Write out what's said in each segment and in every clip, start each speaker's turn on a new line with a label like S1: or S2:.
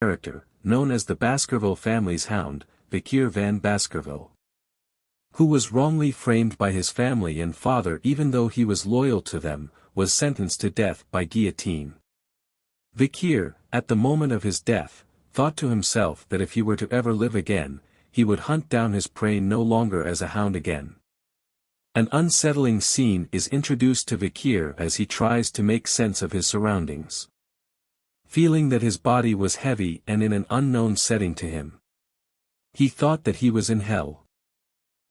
S1: character, known as the Baskerville family's Hound, Vikier van Baskerville, who was wrongly framed by his family and father even though he was loyal to them, was sentenced to death by guillotine. Vikier, at the moment of his death, thought to himself that if he were to ever live again, he would hunt down his prey no longer as a hound again. An unsettling scene is introduced to Vikier as he tries to make sense of his surroundings. Feeling that his body was heavy and in an unknown setting to him, he thought that he was in hell.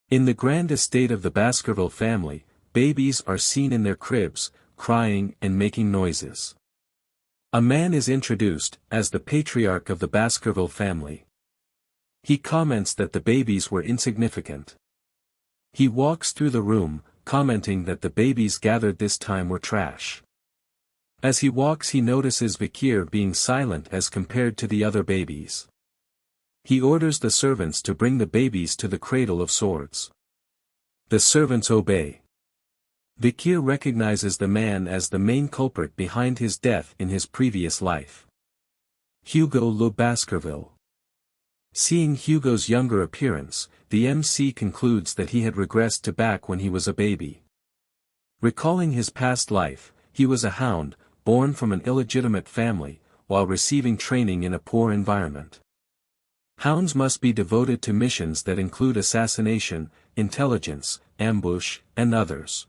S1: In the grand estate of the Baskerville family, babies are seen in their cribs, crying and making noises. A man is introduced as the patriarch of the Baskerville family. He comments that the babies were insignificant. He walks through the room, commenting that the babies gathered this time were trash. As he walks he notices Vikier being silent as compared to the other babies. He orders the servants to bring the babies to the Cradle of Swords. The servants obey. Vikier recognizes the man as the main culprit behind his death in his previous life. Hugo Le Baskerville. Seeing Hugo's younger appearance, the MC concludes that he had regressed to back when he was a baby. Recalling his past life, he was a hound, born from an illegitimate family, while receiving training in a poor environment. Hounds must be devoted to missions that include assassination, intelligence, ambush, and others.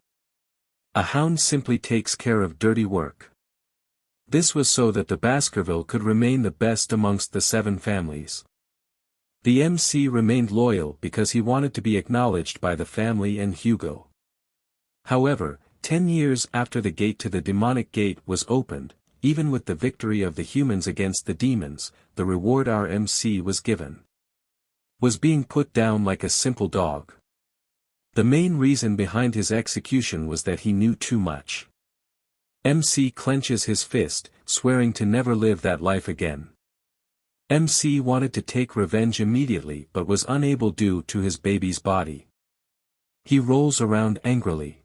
S1: A hound simply takes care of dirty work. This was so that the Baskerville could remain the best amongst the 7 families. The MC remained loyal because he wanted to be acknowledged by the family and Hugo. However, 10 years after the gate to the demonic gate was opened, even with the victory of the humans against the demons, the reward our MC was given was being put down like a simple dog. The main reason behind his execution was that he knew too much. MC clenches his fist, swearing to never live that life again. MC wanted to take revenge immediately but was unable due to his baby's body. He rolls around angrily.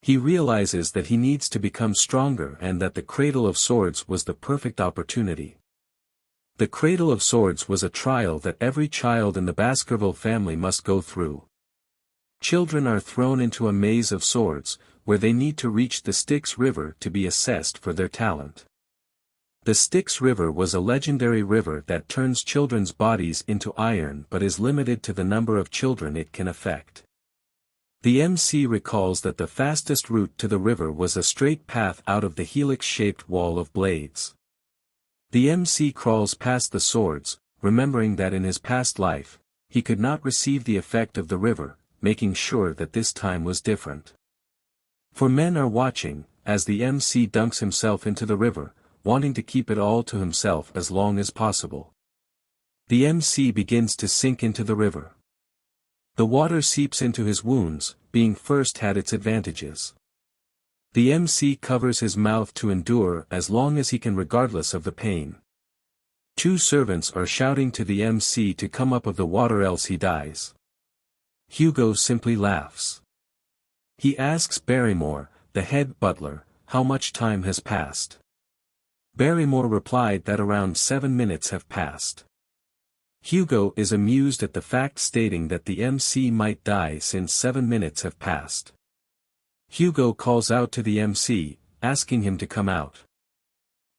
S1: He realizes that he needs to become stronger and that the Cradle of Swords was the perfect opportunity. The Cradle of Swords was a trial that every child in the Baskerville family must go through. Children are thrown into a maze of swords, where they need to reach the Styx River to be assessed for their talent. The Styx River was a legendary river that turns children's bodies into iron but is limited to the number of children it can affect. The MC recalls that the fastest route to the river was a straight path out of the helix-shaped wall of blades. The MC crawls past the swords, remembering that in his past life, he could not receive the effect of the river, making sure that this time was different. For men are watching, as the MC dunks himself into the river, wanting to keep it all to himself as long as possible. The MC begins to sink into the river. The water seeps into his wounds, being first had its advantages. The MC covers his mouth to endure as long as he can regardless of the pain. 2 servants are shouting to the MC to come up of the water else he dies. Hugo simply laughs. He asks Barrymore, the head butler, how much time has passed. Barrymore replied that around 7 minutes have passed. Hugo is amused at the fact, stating that the MC might die since 7 minutes have passed. Hugo calls out to the MC, asking him to come out.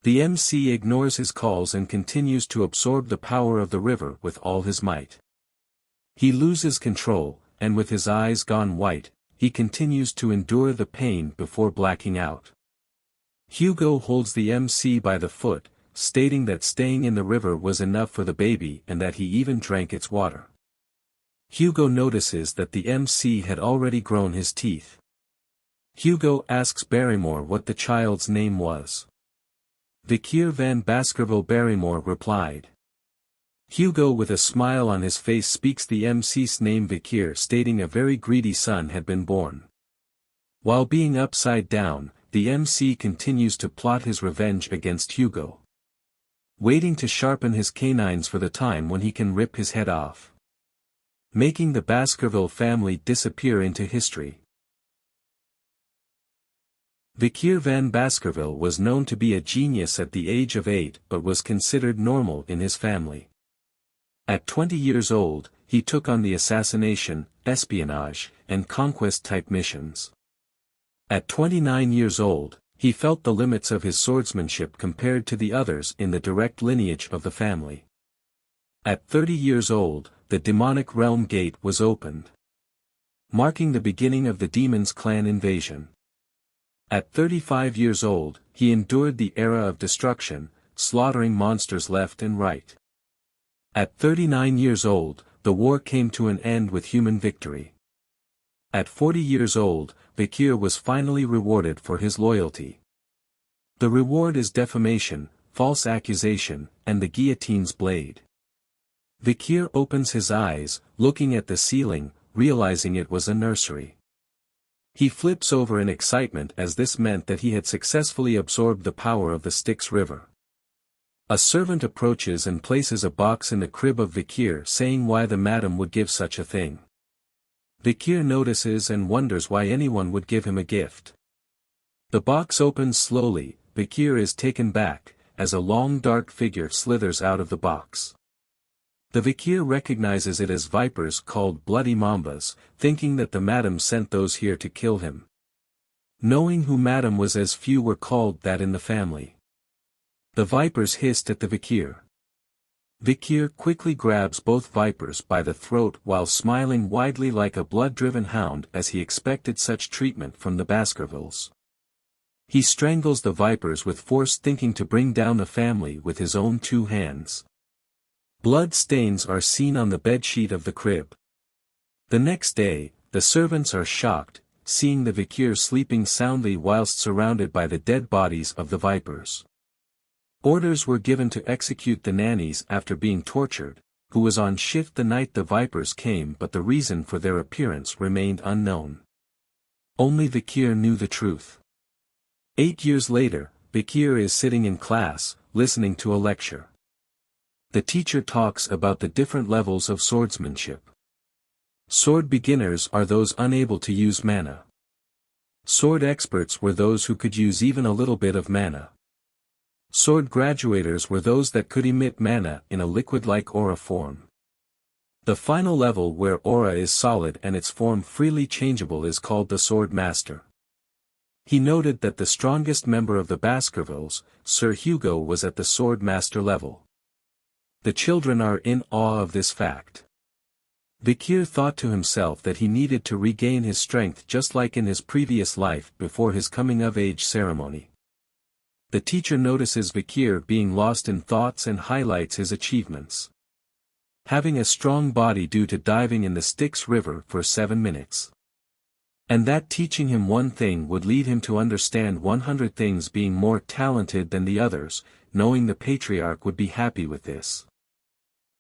S1: The MC ignores his calls and continues to absorb the power of the river with all his might. He loses control, and with his eyes gone white, he continues to endure the pain before blacking out. Hugo holds the MC by the foot, stating that staying in the river was enough for the baby and that he even drank its water. Hugo notices that the MC had already grown his teeth. Hugo asks Barrymore what the child's name was. Vikier van Baskerville. Barrymore replied. Hugo with a smile on his face speaks the MC's name Vikier, stating a very greedy son had been born. While being upside down, the MC continues to plot his revenge against Hugo, waiting to sharpen his canines for the time when he can rip his head off, making the Baskerville family disappear into history. Vikier van Baskerville was known to be a genius at the age of 8 but was considered normal in his family. At 20 years old, he took on the assassination, espionage, and conquest-type missions. At 29 years old, he felt the limits of his swordsmanship compared to the others in the direct lineage of the family. At 30 years old, the demonic realm gate was opened, marking the beginning of the Demon's Clan invasion. At 35 years old, he endured the era of destruction, slaughtering monsters left and right. At 39 years old, the war came to an end with human victory. At 40 years old, Vikier was finally rewarded for his loyalty. The reward is defamation, false accusation, and the guillotine's blade. Vikier opens his eyes, looking at the ceiling, realizing it was a nursery. He flips over in excitement as this meant that he had successfully absorbed the power of the Styx River. A servant approaches and places a box in the crib of Vikier, saying why the madam would give such a thing. Vikier notices and wonders why anyone would give him a gift. The box opens slowly. Vikier is taken back, as a long dark figure slithers out of the box. The Vikier recognizes it as vipers called bloody mambas, thinking that the madam sent those here to kill him. Knowing who madam was, as few were called that in the family. The vipers hissed at the Vikier. Vikier quickly grabs both vipers by the throat while smiling widely like a blood-driven hound, as he expected such treatment from the Baskervilles. He strangles the vipers with force, thinking to bring down the family with his own 2 hands. Blood stains are seen on the bedsheet of the crib. The next day, the servants are shocked, seeing the Vikier sleeping soundly whilst surrounded by the dead bodies of the vipers. Orders were given to execute the nannies after being tortured, who was on shift the night the vipers came, but the reason for their appearance remained unknown. Only Vikier knew the truth. 8 years later, Vikier is sitting in class, listening to a lecture. The teacher talks about the different levels of swordsmanship. Sword beginners are those unable to use mana. Sword experts were those who could use even a little bit of mana. Sword graduators were those that could emit mana in a liquid-like aura form. The final level, where aura is solid and its form freely changeable, is called the Sword Master. He noted that the strongest member of the Baskervilles, Sir Hugo, was at the Sword Master level. The children are in awe of this fact. Vikier thought to himself that he needed to regain his strength just like in his previous life before his coming-of-age ceremony. The teacher notices Vikier being lost in thoughts and highlights his achievements. Having a strong body due to diving in the Styx River for 7 minutes. And that teaching him one thing would lead him to understand 100 things, being more talented than the others, knowing the Patriarch would be happy with this.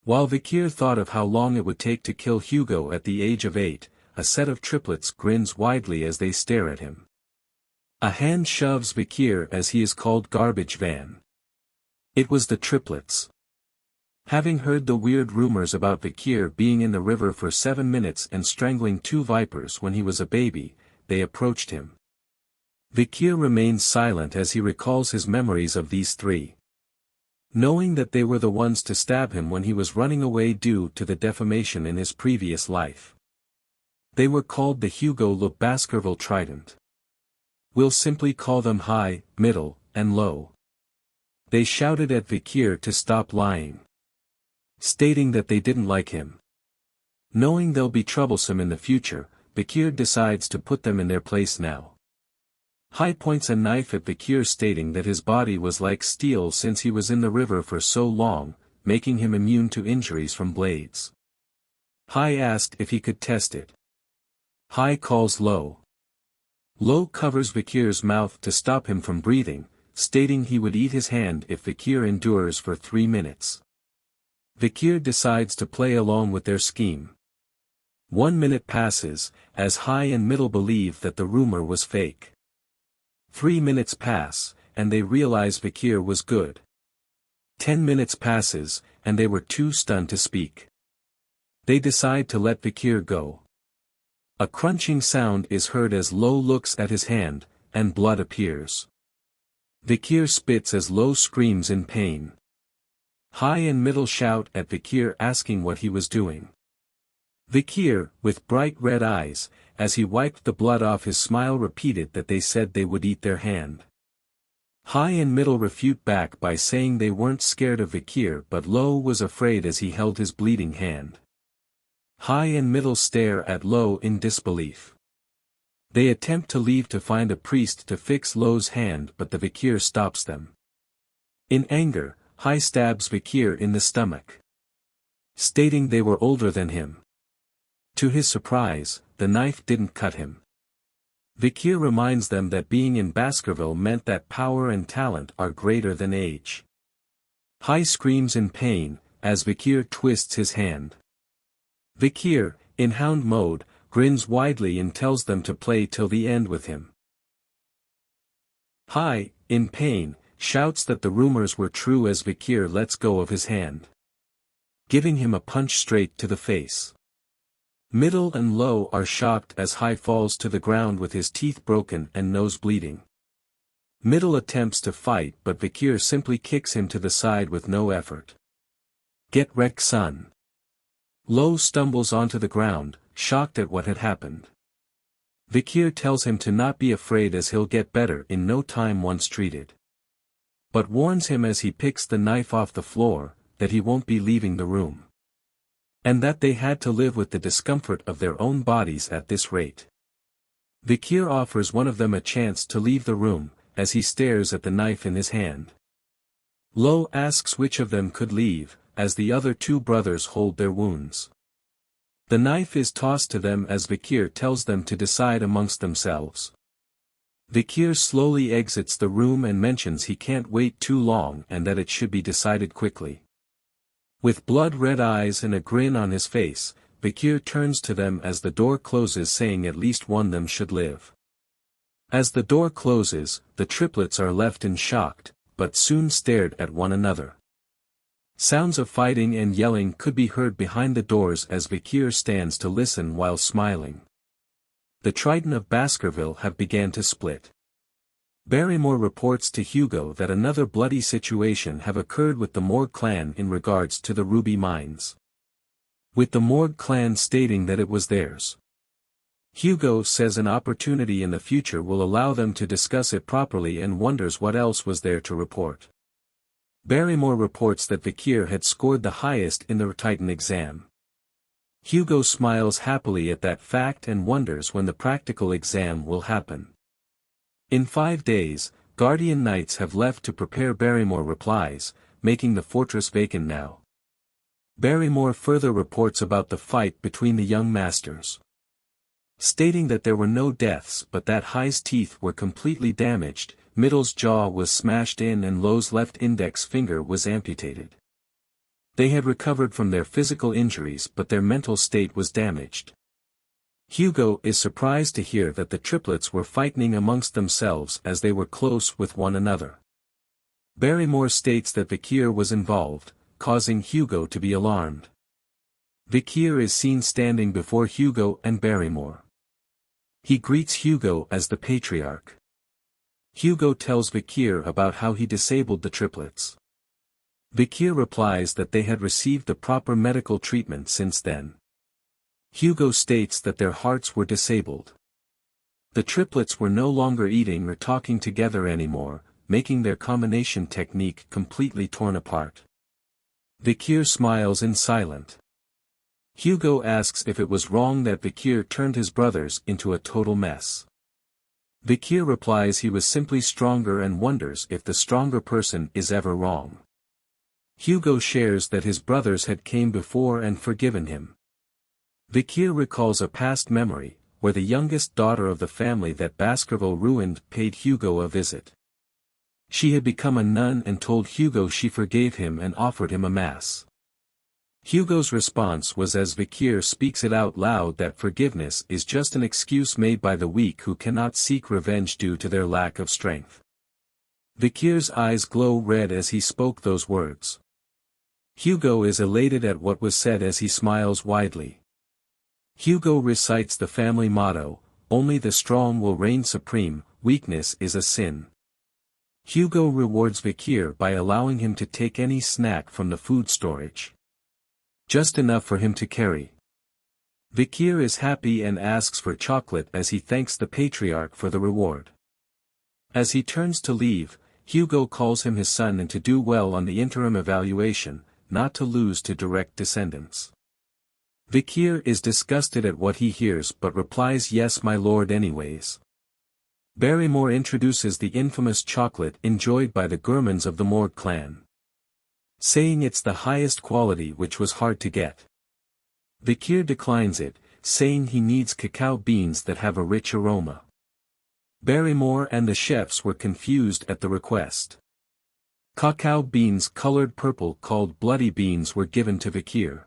S1: While Vikier thought of how long it would take to kill Hugo at the age of 8, a set of triplets grins widely as they stare at him. A hand shoves Vikier as he is called garbage van. It was the triplets. Having heard the weird rumors about Vikier being in the river for 7 minutes and strangling 2 vipers when he was a baby, they approached him. Vikier remains silent as he recalls his memories of these 3. Knowing that they were the ones to stab him when he was running away due to the defamation in his previous life. They were called the Hugo Le Baskerville Trident. We'll simply call them high, middle, and low. They shouted at Vikier to stop lying, stating that they didn't like him. Knowing they'll be troublesome in the future, Vikier decides to put them in their place now. High points a knife at Vikier, stating that his body was like steel since he was in the river for so long, making him immune to injuries from blades. High asked if he could test it. High calls Low. Low covers Vikir's mouth to stop him from breathing, stating he would eat his hand if Vikir endures for 3 minutes. Vikir decides to play along with their scheme. 1 minute passes, as High and Middle believe that the rumor was fake. 3 minutes pass, and they realize Vikir was good. 10 minutes passes, and they were too stunned to speak. They decide to let Vikir go. A crunching sound is heard as Low looks at his hand, and blood appears. Vikir spits as Lo screams in pain. High and middle shout at Vikir asking what he was doing. Vikir, with bright red eyes, as he wiped the blood off his smile repeated that they said they would eat their hand. High and middle refute back by saying they weren't scared of Vikir but Lo was afraid as he held his bleeding hand. High and middle stare at Lo in disbelief. They attempt to leave to find a priest to fix Lo's hand but the Vikir stops them. In anger, High stabs Vikir in the stomach, stating they were older than him. To his surprise, the knife didn't cut him. Vikir reminds them that being in Baskerville meant that power and talent are greater than age. High screams in pain, as Vikir twists his hand. Vikir, in Hound mode, grins widely and tells them to play till the end with him. High, in pain, shouts that the rumors were true as Vikir lets go of his hand, giving him a punch straight to the face. Middle and Lo are shocked as High falls to the ground with his teeth broken and nose bleeding. Middle attempts to fight but Vikir simply kicks him to the side with no effort. Get wrecked, son. Lo stumbles onto the ground, shocked at what had happened. Vikir tells him to not be afraid as he'll get better in no time once treated. But warns him as he picks the knife off the floor, that he won't be leaving the room. And that they had to live with the discomfort of their own bodies at this rate. Vikir offers one of them a chance to leave the room, as he stares at the knife in his hand. Lo asks which of them could leave, as the other two brothers hold their wounds. The knife is tossed to them as Vikir tells them to decide amongst themselves. Vikir slowly exits the room and mentions he can't wait too long and that it should be decided quickly. With blood-red eyes and a grin on his face, Vikir turns to them as the door closes saying at least one of them should live. As the door closes, the triplets are left in shocked, but soon stared at one another. Sounds of fighting and yelling could be heard behind the doors as Vikir stands to listen while smiling. The Triton of Baskerville have began to split. Barrymore reports to Hugo that another bloody situation have occurred with the Morg clan in regards to the ruby mines, with the Morg clan stating that it was theirs. Hugo says an opportunity in the future will allow them to discuss it properly and wonders what else was there to report. Barrymore reports that Vikir had scored the highest in the Titan exam. Hugo smiles happily at that fact and wonders when the practical exam will happen. In 5 days, Guardian Knights have left to prepare. Barrymore replies, making the fortress vacant now. Barrymore further reports about the fight between the young masters, stating that there were no deaths but that High's teeth were completely damaged, Middle's jaw was smashed in and Lo's left index finger was amputated. They had recovered from their physical injuries but their mental state was damaged. Hugo is surprised to hear that the triplets were fighting amongst themselves as they were close with one another. Barrymore states that Vikir was involved, causing Hugo to be alarmed. Vikir is seen standing before Hugo and Barrymore. He greets Hugo as the Patriarch. Hugo tells Vikir about how he disabled the triplets. Vikir replies that they had received the proper medical treatment since then. Hugo states that their hearts were disabled. The triplets were no longer eating or talking together anymore, making their combination technique completely torn apart. Vikir smiles in silence. Hugo asks if it was wrong that Vikir turned his brothers into a total mess. Vikir replies he was simply stronger and wonders if the stronger person is ever wrong. Hugo shares that his brothers had came before and forgiven him. Vikir recalls a past memory, where the youngest daughter of the family that Baskerville ruined paid Hugo a visit. She had become a nun and told Hugo she forgave him and offered him a mass. Hugo's response was as Vikir speaks it out loud that forgiveness is just an excuse made by the weak who cannot seek revenge due to their lack of strength. Vikir's eyes glow red as he spoke those words. Hugo is elated at what was said as he smiles widely. Hugo recites the family motto, only the strong will reign supreme, weakness is a sin. Hugo rewards Vikir by allowing him to take any snack from the food storage. Just enough for him to carry. Vikir is happy and asks for chocolate as he thanks the Patriarch for the reward. As he turns to leave, Hugo calls him his son and to do well on the interim evaluation, not to lose to direct descendants. Vikir is disgusted at what he hears but replies yes my lord anyways. Barrymore introduces the infamous chocolate enjoyed by the gourmands of the Morg clan, saying it's the highest quality which was hard to get. Vikir declines it, saying he needs cacao beans that have a rich aroma. Barrymore and the chefs were confused at the request. Cacao beans colored purple called bloody beans were given to Vikir,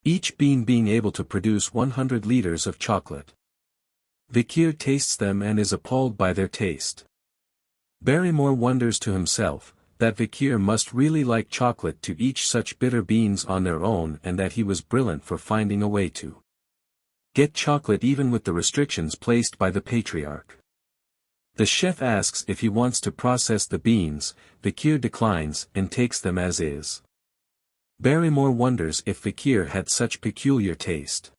S1: each bean being able to produce 100 liters of chocolate. Vikir tastes them and is appalled by their taste. Barrymore wonders to himself, that Vikir must really like chocolate to eat such bitter beans on their own and that he was brilliant for finding a way to get chocolate even with the restrictions placed by the Patriarch. The chef asks if he wants to process the beans, Vikir declines and takes them as is. Barrymore wonders if Vikir had such peculiar taste.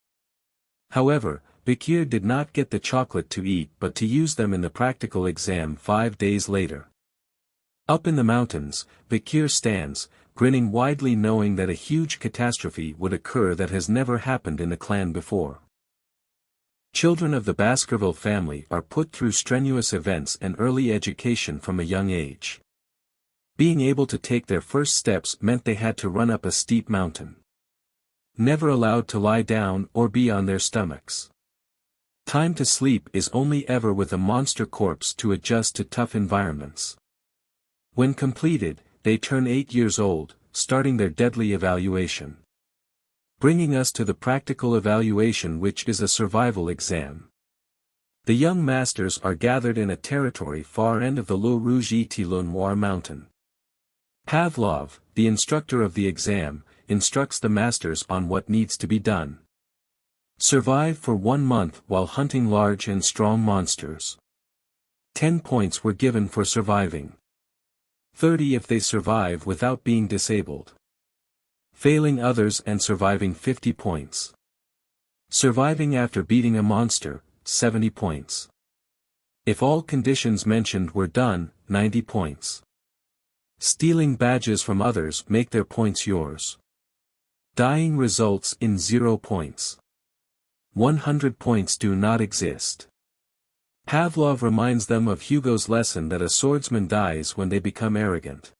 S1: However, Vikir did not get the chocolate to eat but to use them in the practical exam 5 days later. Up in the mountains, Vikir stands, grinning widely knowing that a huge catastrophe would occur that has never happened in the clan before. Children of the Baskerville family are put through strenuous events and early education from a young age. Being able to take their first steps meant they had to run up a steep mountain. Never allowed to lie down or be on their stomachs. Time to sleep is only ever with a monster corpse to adjust to tough environments. When completed, they turn 8 years old, starting their deadly evaluation. Bringing us to the practical evaluation, which is a survival exam. The young masters are gathered in a territory far end of the Le Rouge-et-Noir mountain. Pavlov, the instructor of the exam, instructs the masters on what needs to be done. Survive for 1 month while hunting large and strong monsters. 10 points were given for surviving. 30 if they survive without being disabled. Failing others and surviving 50 points. Surviving after beating a monster, 70 points. If all conditions mentioned were done, 90 points. Stealing badges from others make their points yours. Dying results in 0 points. 100 points do not exist. Pavlov reminds them of Hugo's lesson that a swordsman dies when they become arrogant.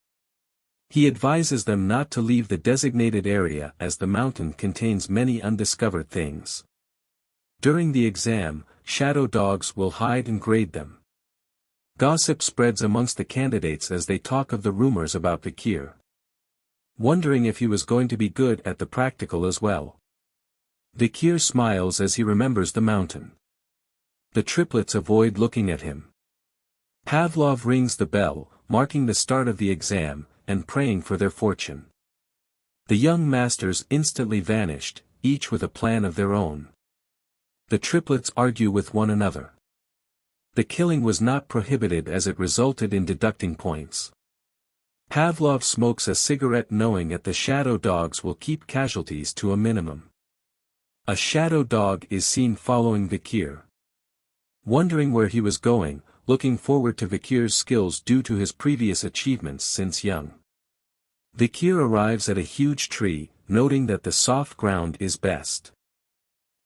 S1: He advises them not to leave the designated area as the mountain contains many undiscovered things. During the exam, shadow dogs will hide and grade them. Gossip spreads amongst the candidates as they talk of the rumors about Vikir. Wondering if he was going to be good at the practical as well. Vikir smiles as he remembers the mountain. The triplets avoid looking at him. Pavlov rings the bell, marking the start of the exam, and praying for their fortune. The young masters instantly vanished, each with a plan of their own. The triplets argue with one another. The killing was not prohibited as it resulted in deducting points. Pavlov smokes a cigarette knowing that the shadow dogs will keep casualties to a minimum. A shadow dog is seen following Vikir. Wondering where he was going, looking forward to Vikir's skills due to his previous achievements since young. Vikir arrives at a huge tree, noting that the soft ground is best.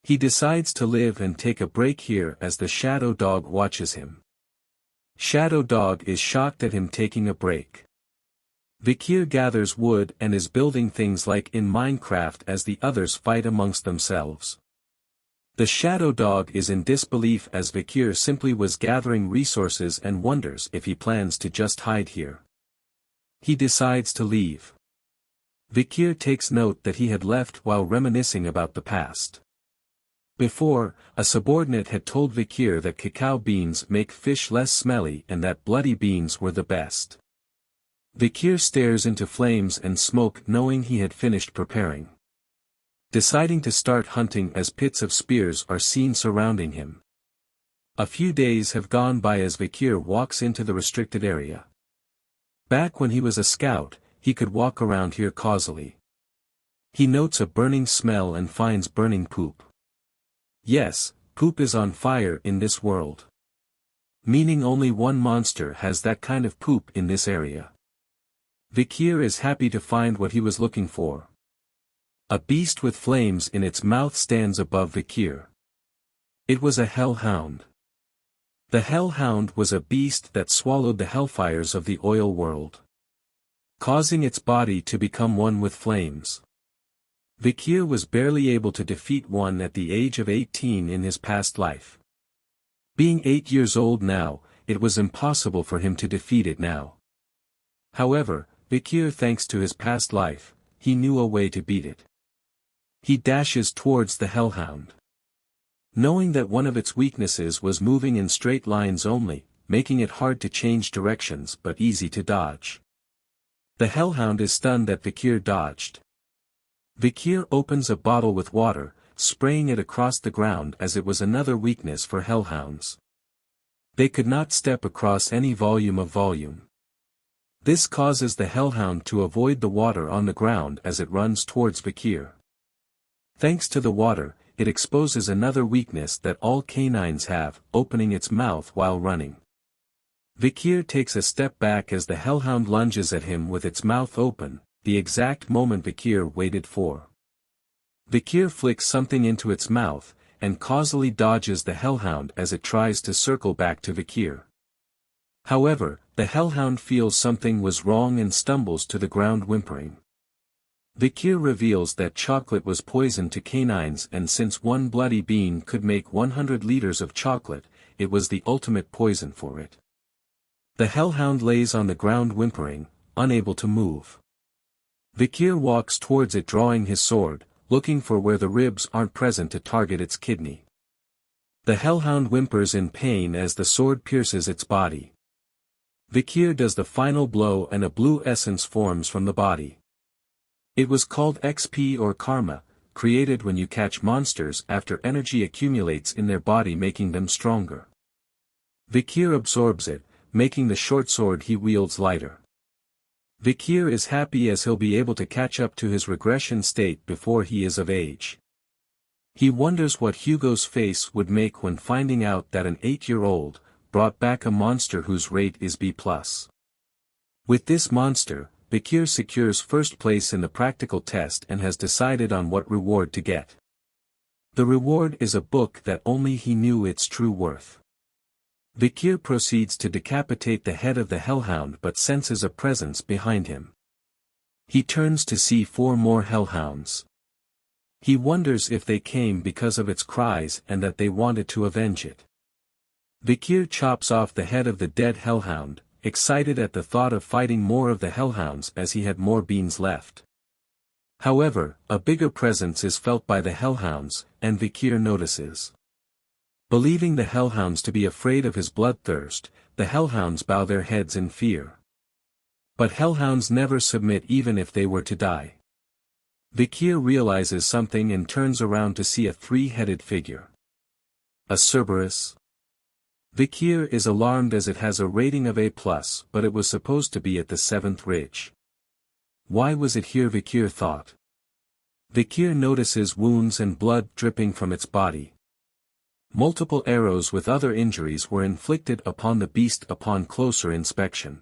S1: He decides to live and take a break here as the shadow dog watches him. Shadow dog is shocked at him taking a break. Vikir gathers wood and is building things like in Minecraft as the others fight amongst themselves. The shadow dog is in disbelief as Vikir simply was gathering resources and wonders if he plans to just hide here. He decides to leave. Vikir takes note that he had left while reminiscing about the past. Before, a subordinate had told Vikir that cacao beans make fish less smelly and that bloody beans were the best. Vikir stares into flames and smoke knowing he had finished preparing. Deciding to start hunting as pits of spears are seen surrounding him. A few days have gone by as Vikir walks into the restricted area. Back when he was a scout, he could walk around here causally. He notes a burning smell and finds burning poop. Yes, poop is on fire in this world. Meaning only one monster has that kind of poop in this area. Vikir is happy to find what he was looking for. A beast with flames in its mouth stands above Vikir. It was a hellhound. The hellhound was a beast that swallowed the hellfires of the oil world, causing its body to become one with flames. Vikir was barely able to defeat one at the age of 18 in his past life. Being 8 years old now, it was impossible for him to defeat it now. However, Vikir, thanks to his past life, he knew a way to beat it. He dashes towards the hellhound. Knowing that one of its weaknesses was moving in straight lines only, making it hard to change directions but easy to dodge. The hellhound is stunned that Vikir dodged. Vikir opens a bottle with water, spraying it across the ground as it was another weakness for hellhounds. They could not step across any volume of volume. This causes the hellhound to avoid the water on the ground as it runs towards Vikir. Thanks to the water, it exposes another weakness that all canines have, opening its mouth while running. Vikir takes a step back as the hellhound lunges at him with its mouth open, the exact moment Vikir waited for. Vikir flicks something into its mouth, and causally dodges the hellhound as it tries to circle back to Vikir. However, the hellhound feels something was wrong and stumbles to the ground whimpering. Vikir reveals that chocolate was poison to canines, and since one bloody bean could make 100 liters of chocolate, it was the ultimate poison for it. The hellhound lays on the ground whimpering, unable to move. Vikir walks towards it drawing his sword, looking for where the ribs aren't present to target its kidney. The hellhound whimpers in pain as the sword pierces its body. Vikir does the final blow and a blue essence forms from the body. It was called XP or Karma, created when you catch monsters after energy accumulates in their body making them stronger. Vikir absorbs it, making the short sword he wields lighter. Vikir is happy as he'll be able to catch up to his regression state before he is of age. He wonders what Hugo's face would make when finding out that an 8-year-old brought back a monster whose rate is B+. With this monster, Vikir secures first place in the practical test and has decided on what reward to get. The reward is a book that only he knew its true worth. Vikir proceeds to decapitate the head of the hellhound but senses a presence behind him. He turns to see 4 more hellhounds. He wonders if they came because of its cries and that they wanted to avenge it. Vikir chops off the head of the dead hellhound, excited at the thought of fighting more of the hellhounds as he had more beans left. However, a bigger presence is felt by the hellhounds, and Vikir notices. Believing the hellhounds to be afraid of his bloodthirst, the hellhounds bow their heads in fear. But hellhounds never submit even if they were to die. Vikir realizes something and turns around to see a 3-headed figure. A Cerberus? Vikir is alarmed as it has a rating of A+, but it was supposed to be at the 7th ridge. Why was it here, Vikir thought. Vikir notices wounds and blood dripping from its body. Multiple arrows with other injuries were inflicted upon the beast upon closer inspection.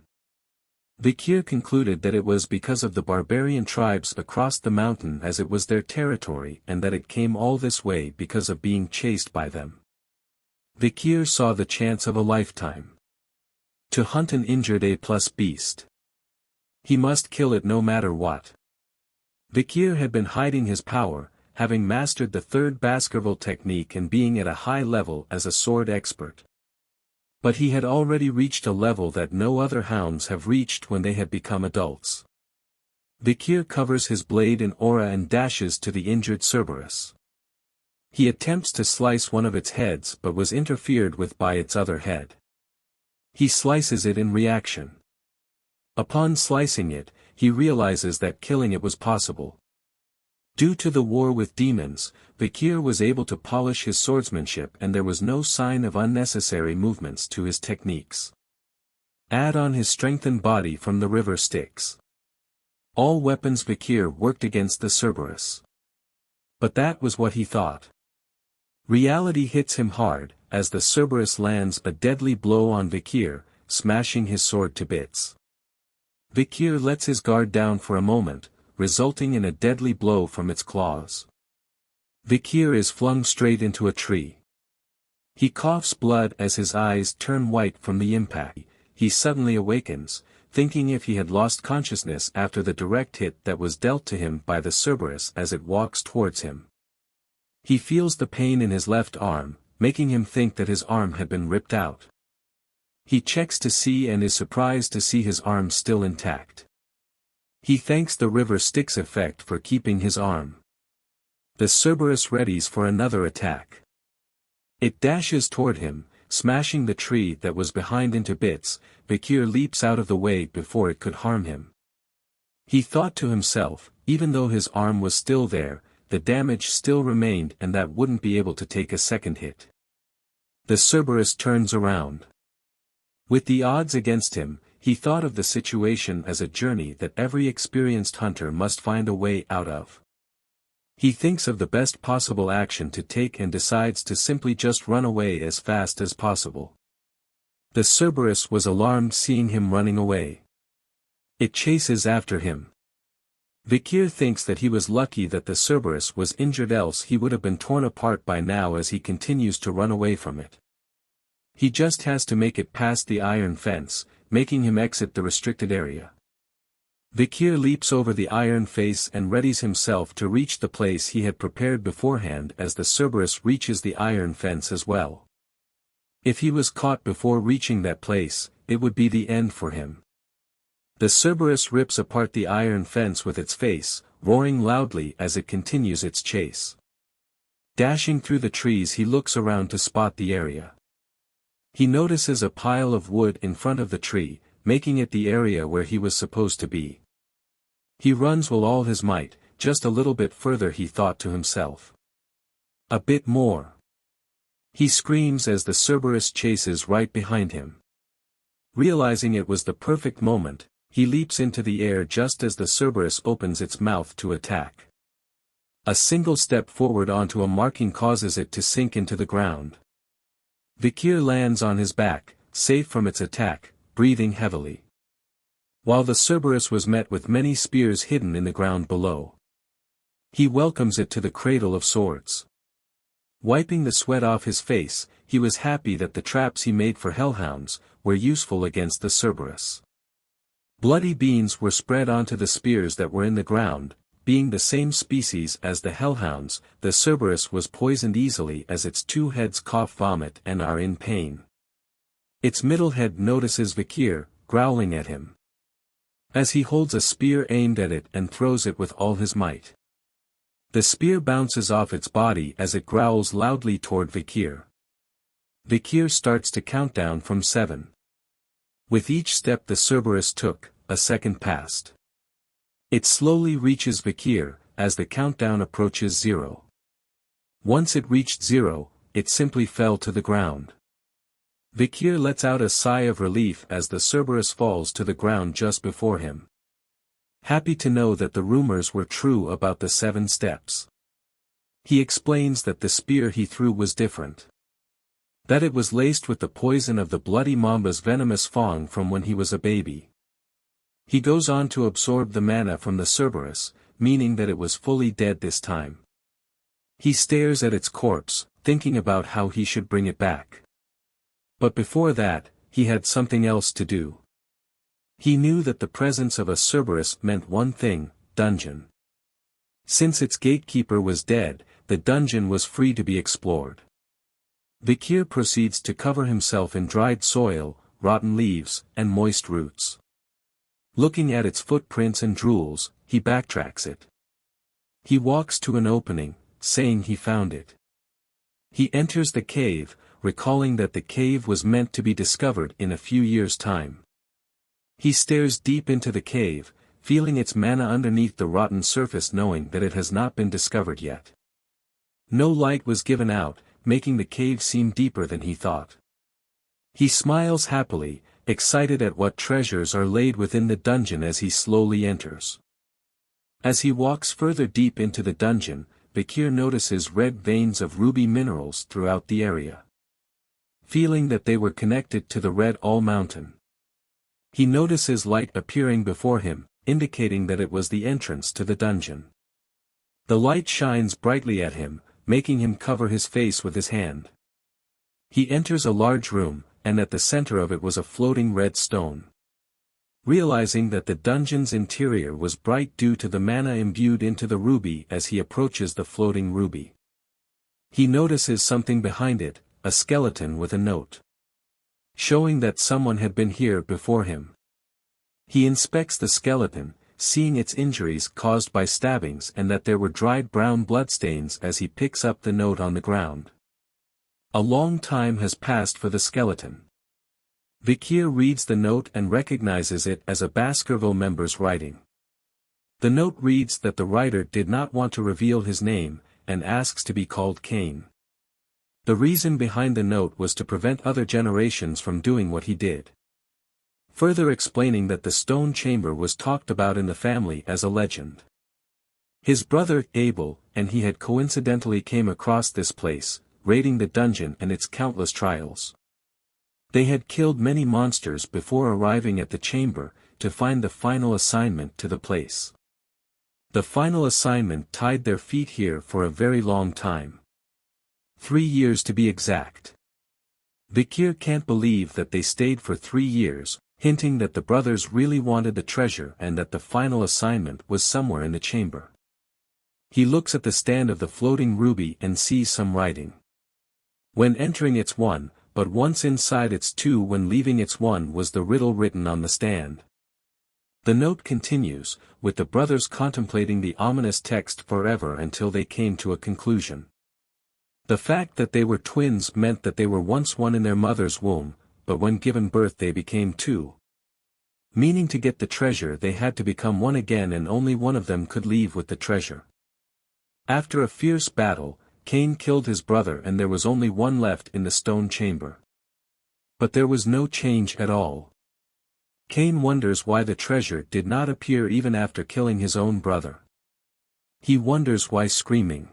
S1: Vikir concluded that it was because of the barbarian tribes across the mountain as it was their territory and that it came all this way because of being chased by them. Vikir saw the chance of a lifetime. To hunt an injured A+ beast. He must kill it no matter what. Vikir had been hiding his power, having mastered the 3rd Baskerville technique and being at a high level as a sword expert. But he had already reached a level that no other hounds have reached when they had become adults. Vikir covers his blade in aura and dashes to the injured Cerberus. He attempts to slice one of its heads but was interfered with by its other head. He slices it in reaction. Upon slicing it, he realizes that killing it was possible. Due to the war with demons, Bakir was able to polish his swordsmanship and there was no sign of unnecessary movements to his techniques. Add on his strengthened body from the river Styx. All weapons Bakir worked against the Cerberus. But that was what he thought. Reality hits him hard, as the Cerberus lands a deadly blow on Bakir, smashing his sword to bits. Bakir lets his guard down for a moment, resulting in a deadly blow from its claws. Bakir is flung straight into a tree. He coughs blood as his eyes turn white from the impact. He suddenly awakens, thinking if he had lost consciousness after the direct hit that was dealt to him by the Cerberus as it walks towards him. He feels the pain in his left arm, making him think that his arm had been ripped out. He checks to see and is surprised to see his arm still intact. He thanks the river Styx effect for keeping his arm. The Cerberus readies for another attack. It dashes toward him, smashing the tree that was behind into bits. Bakir leaps out of the way before it could harm him. He thought to himself, even though his arm was still there, the damage still remained and that wouldn't be able to take a second hit. The Cerberus turns around. With the odds against him, he thought of the situation as a journey that every experienced hunter must find a way out of. He thinks of the best possible action to take and decides to simply just run away as fast as possible. The Cerberus was alarmed seeing him running away. It chases after him. Bakir thinks that he was lucky that the Cerberus was injured, else he would have been torn apart by now as he continues to run away from it. He just has to make it past the iron fence, making him exit the restricted area. Bakir leaps over the iron face and readies himself to reach the place he had prepared beforehand as the Cerberus reaches the iron fence as well. If he was caught before reaching that place, it would be the end for him. The Cerberus rips apart the iron fence with its face, roaring loudly as it continues its chase. Dashing through the trees, he looks around to spot the area. He notices a pile of wood in front of the tree, making it the area where he was supposed to be. He runs with all his might, just a little bit further, he thought to himself. A bit more. He screams as the Cerberus chases right behind him. Realizing it was the perfect moment, he leaps into the air just as the Cerberus opens its mouth to attack. A single step forward onto a marking causes it to sink into the ground. Bakir lands on his back, safe from its attack, breathing heavily. While the Cerberus was met with many spears hidden in the ground below. He welcomes it to the cradle of swords. Wiping the sweat off his face, he was happy that the traps he made for hellhounds were useful against the Cerberus. Bloody beans were spread onto the spears that were in the ground. Being the same species as the hellhounds, the Cerberus was poisoned easily as its two heads cough vomit and are in pain. Its middle head notices Bakir, growling at him. As he holds a spear aimed at it and throws it with all his might. The spear bounces off its body as it growls loudly toward Bakir. Bakir starts to count down from 7. With each step the Cerberus took, a second passed. It slowly reaches Bakir, as the countdown approaches 0. Once it reached 0, it simply fell to the ground. Bakir lets out a sigh of relief as the Cerberus falls to the ground just before him. Happy to know that the rumors were true about the 7 steps. He explains that the spear he threw was different. That it was laced with the poison of the bloody mamba's venomous fang from when he was a baby. He goes on to absorb the mana from the Cerberus, meaning that it was fully dead this time. He stares at its corpse, thinking about how he should bring it back. But before that, he had something else to do. He knew that the presence of a Cerberus meant one thing: dungeon. Since its gatekeeper was dead, the dungeon was free to be explored. Bakir proceeds to cover himself in dried soil, rotten leaves, and moist roots. Looking at its footprints and drools, he backtracks it. He walks to an opening, saying he found it. He enters the cave, recalling that the cave was meant to be discovered in a few years' time. He stares deep into the cave, feeling its mana underneath the rotten surface, knowing that it has not been discovered yet. No light was given out, making the cave seem deeper than he thought. He smiles happily, excited at what treasures are laid within the dungeon as he slowly enters. As he walks further deep into the dungeon, Bakir notices red veins of ruby minerals throughout the area. Feeling that they were connected to the Red All Mountain. He notices light appearing before him, indicating that it was the entrance to the dungeon. The light shines brightly at him, making him cover his face with his hand. He enters a large room, and at the center of it was a floating red stone. Realizing that the dungeon's interior was bright due to the mana imbued into the ruby as he approaches the floating ruby. He notices something behind it, a skeleton with a note. Showing that someone had been here before him. He inspects the skeleton, seeing its injuries caused by stabbings and that there were dried brown bloodstains as he picks up the note on the ground. A long time has passed for the skeleton. Bakir reads the note and recognizes it as a Baskerville member's writing. The note reads that the writer did not want to reveal his name, and asks to be called Cain. The reason behind the note was to prevent other generations from doing what he did. Further explaining that the stone chamber was talked about in the family as a legend. His brother, Abel, and he had coincidentally came across this place, raiding the dungeon and its countless trials. They had killed many monsters before arriving at the chamber, to find the final assignment to the place. The final assignment tied their feet here for a very long time. 3 years to be exact. Bakir can't believe that they stayed for 3 years, hinting that the brothers really wanted the treasure and that the final assignment was somewhere in the chamber. He looks at the stand of the floating ruby and sees some writing. When entering it's 1, but once inside it's 2, when leaving it's 1 was the riddle written on the stand. The note continues, with the brothers contemplating the ominous text forever until they came to a conclusion. The fact that they were twins meant that they were once one in their mother's womb, but when given birth they became 2. Meaning to get the treasure they had to become one again, and only one of them could leave with the treasure. After a fierce battle, Cain killed his brother and there was only one left in the stone chamber. But there was no change at all. Cain wonders why the treasure did not appear even after killing his own brother. He wonders why screaming.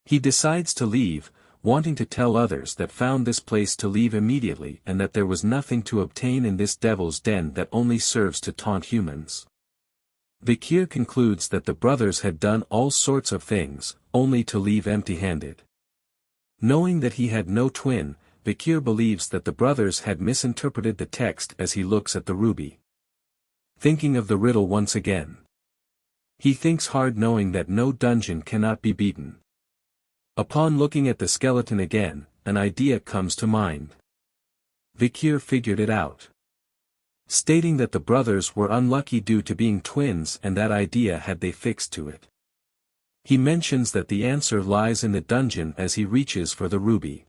S1: He decides to leave, wanting to tell others that found this place to leave immediately and that there was nothing to obtain in this devil's den that only serves to taunt humans. Bakir concludes that the brothers had done all sorts of things, only to leave empty-handed. Knowing that he had no twin, Bakir believes that the brothers had misinterpreted the text as he looks at the ruby. Thinking of the riddle once again. He thinks hard, knowing that no dungeon cannot be beaten. Upon looking at the skeleton again, an idea comes to mind. Bakir figured it out. Stating that the brothers were unlucky due to being twins, and that idea had they fixed to it. He mentions that the answer lies in the dungeon as he reaches for the ruby.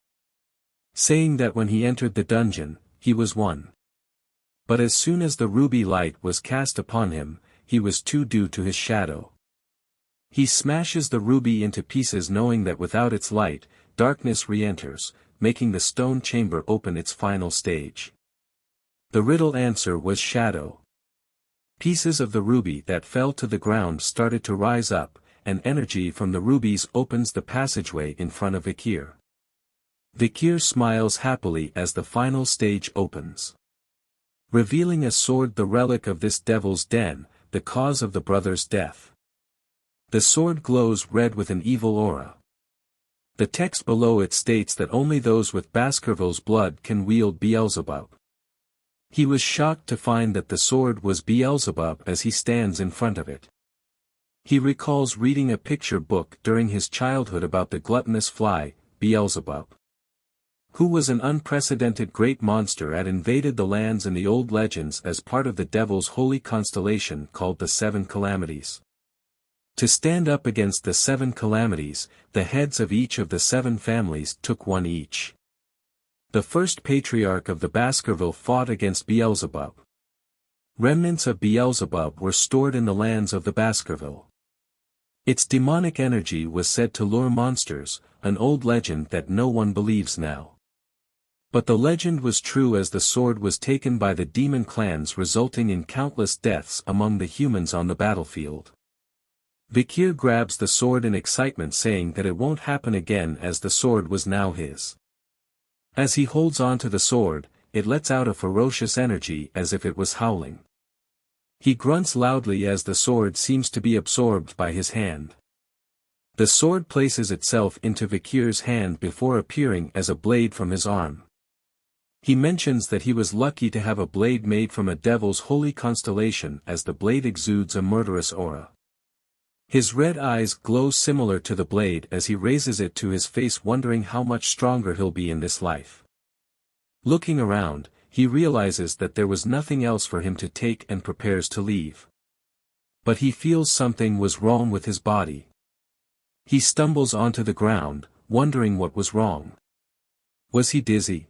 S1: Saying that when he entered the dungeon, he was 1. But as soon as the ruby light was cast upon him, he was 2 due to his shadow. He smashes the ruby into pieces, knowing that without its light, darkness re-enters, making the stone chamber open its final stage. The riddle answer was shadow. Pieces of the ruby that fell to the ground started to rise up, and energy from the rubies opens the passageway in front of Bakir. Bakir smiles happily as the final stage opens. Revealing a sword, the relic of this devil's den, the cause of the brothers' death. The sword glows red with an evil aura. The text below it states that only those with Baskerville's blood can wield Beelzebub. He was shocked to find that the sword was Beelzebub as he stands in front of it. He recalls reading a picture book during his childhood about the gluttonous fly, Beelzebub, who was an unprecedented great monster that invaded the lands in the old legends as part of the devil's holy constellation called the 7 Calamities. To stand up against the 7 calamities, the heads of each of the 7 families took one each. The first patriarch of the Baskerville fought against Beelzebub. Remnants of Beelzebub were stored in the lands of the Baskerville. Its demonic energy was said to lure monsters, an old legend that no one believes now. But the legend was true, as the sword was taken by the demon clans, resulting in countless deaths among the humans on the battlefield. Vikir grabs the sword in excitement, saying that it won't happen again, as the sword was now his. As he holds on to the sword, it lets out a ferocious energy as if it was howling. He grunts loudly as the sword seems to be absorbed by his hand. The sword places itself into Vikir's hand before appearing as a blade from his arm. He mentions that he was lucky to have a blade made from a devil's holy constellation, as the blade exudes a murderous aura. His red eyes glow similar to the blade as he raises it to his face, wondering how much stronger he'll be in this life. Looking around, he realizes that there was nothing else for him to take and prepares to leave. But he feels something was wrong with his body. He stumbles onto the ground, wondering what was wrong. Was he dizzy?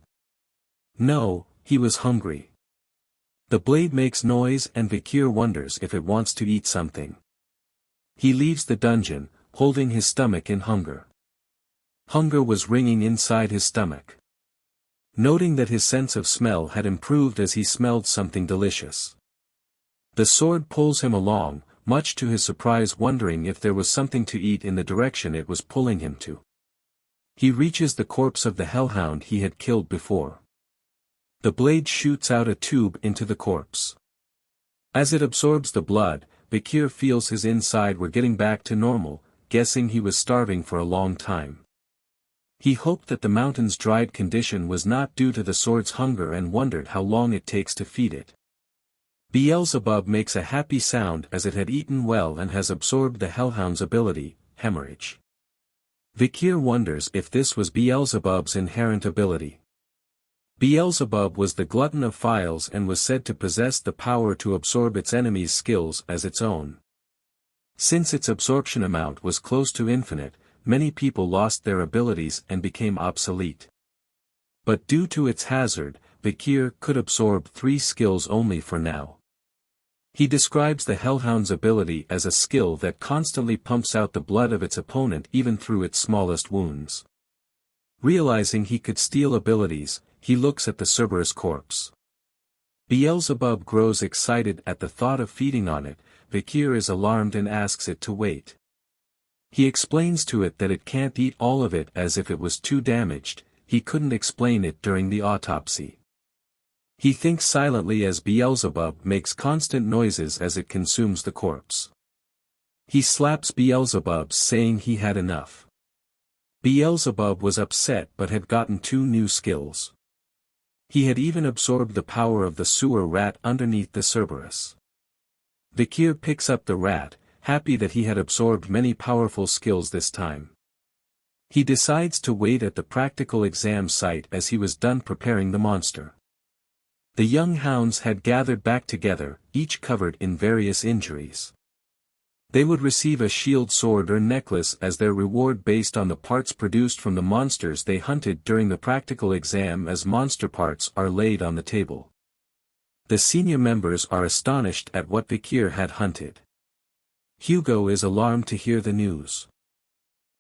S1: No, he was hungry. The blade makes noise and Vikir wonders if it wants to eat something. He leaves the dungeon, holding his stomach in hunger. Hunger was ringing inside his stomach. Noting that his sense of smell had improved as he smelled something delicious. The sword pulls him along, much to his surprise, wondering if there was something to eat in the direction it was pulling him to. He reaches the corpse of the hellhound he had killed before. The blade shoots out a tube into the corpse. As it absorbs the blood, Vikir feels his inside were getting back to normal, guessing he was starving for a long time. He hoped that the mountain's dried condition was not due to the sword's hunger and wondered how long it takes to feed it. Beelzebub makes a happy sound as it had eaten well and has absorbed the hellhound's ability, hemorrhage. Vikir wonders if this was Beelzebub's inherent ability. Beelzebub was the glutton of files and was said to possess the power to absorb its enemies' skills as its own. Since its absorption amount was close to infinite, many people lost their abilities and became obsolete. But due to its hazard, Vikir could absorb 3 skills only for now. He describes the hellhound's ability as a skill that constantly pumps out the blood of its opponent even through its smallest wounds. Realizing he could steal abilities, he looks at the Cerberus corpse. Beelzebub grows excited at the thought of feeding on it. Vikir is alarmed and asks it to wait. He explains to it that it can't eat all of it as if it was too damaged. He couldn't explain it during the autopsy. He thinks silently as Beelzebub makes constant noises as it consumes the corpse. He slaps Beelzebub, saying he had enough. Beelzebub was upset but had gotten 2 new skills. He had even absorbed the power of the sewer rat underneath the Cerberus. Vikir picks up the rat, happy that he had absorbed many powerful skills this time. He decides to wait at the practical exam site as he was done preparing the monster. The young hounds had gathered back together, each covered in various injuries. They would receive a shield, sword or necklace as their reward based on the parts produced from the monsters they hunted during the practical exam, as monster parts are laid on the table. The senior members are astonished at what Vikir had hunted. Hugo is alarmed to hear the news.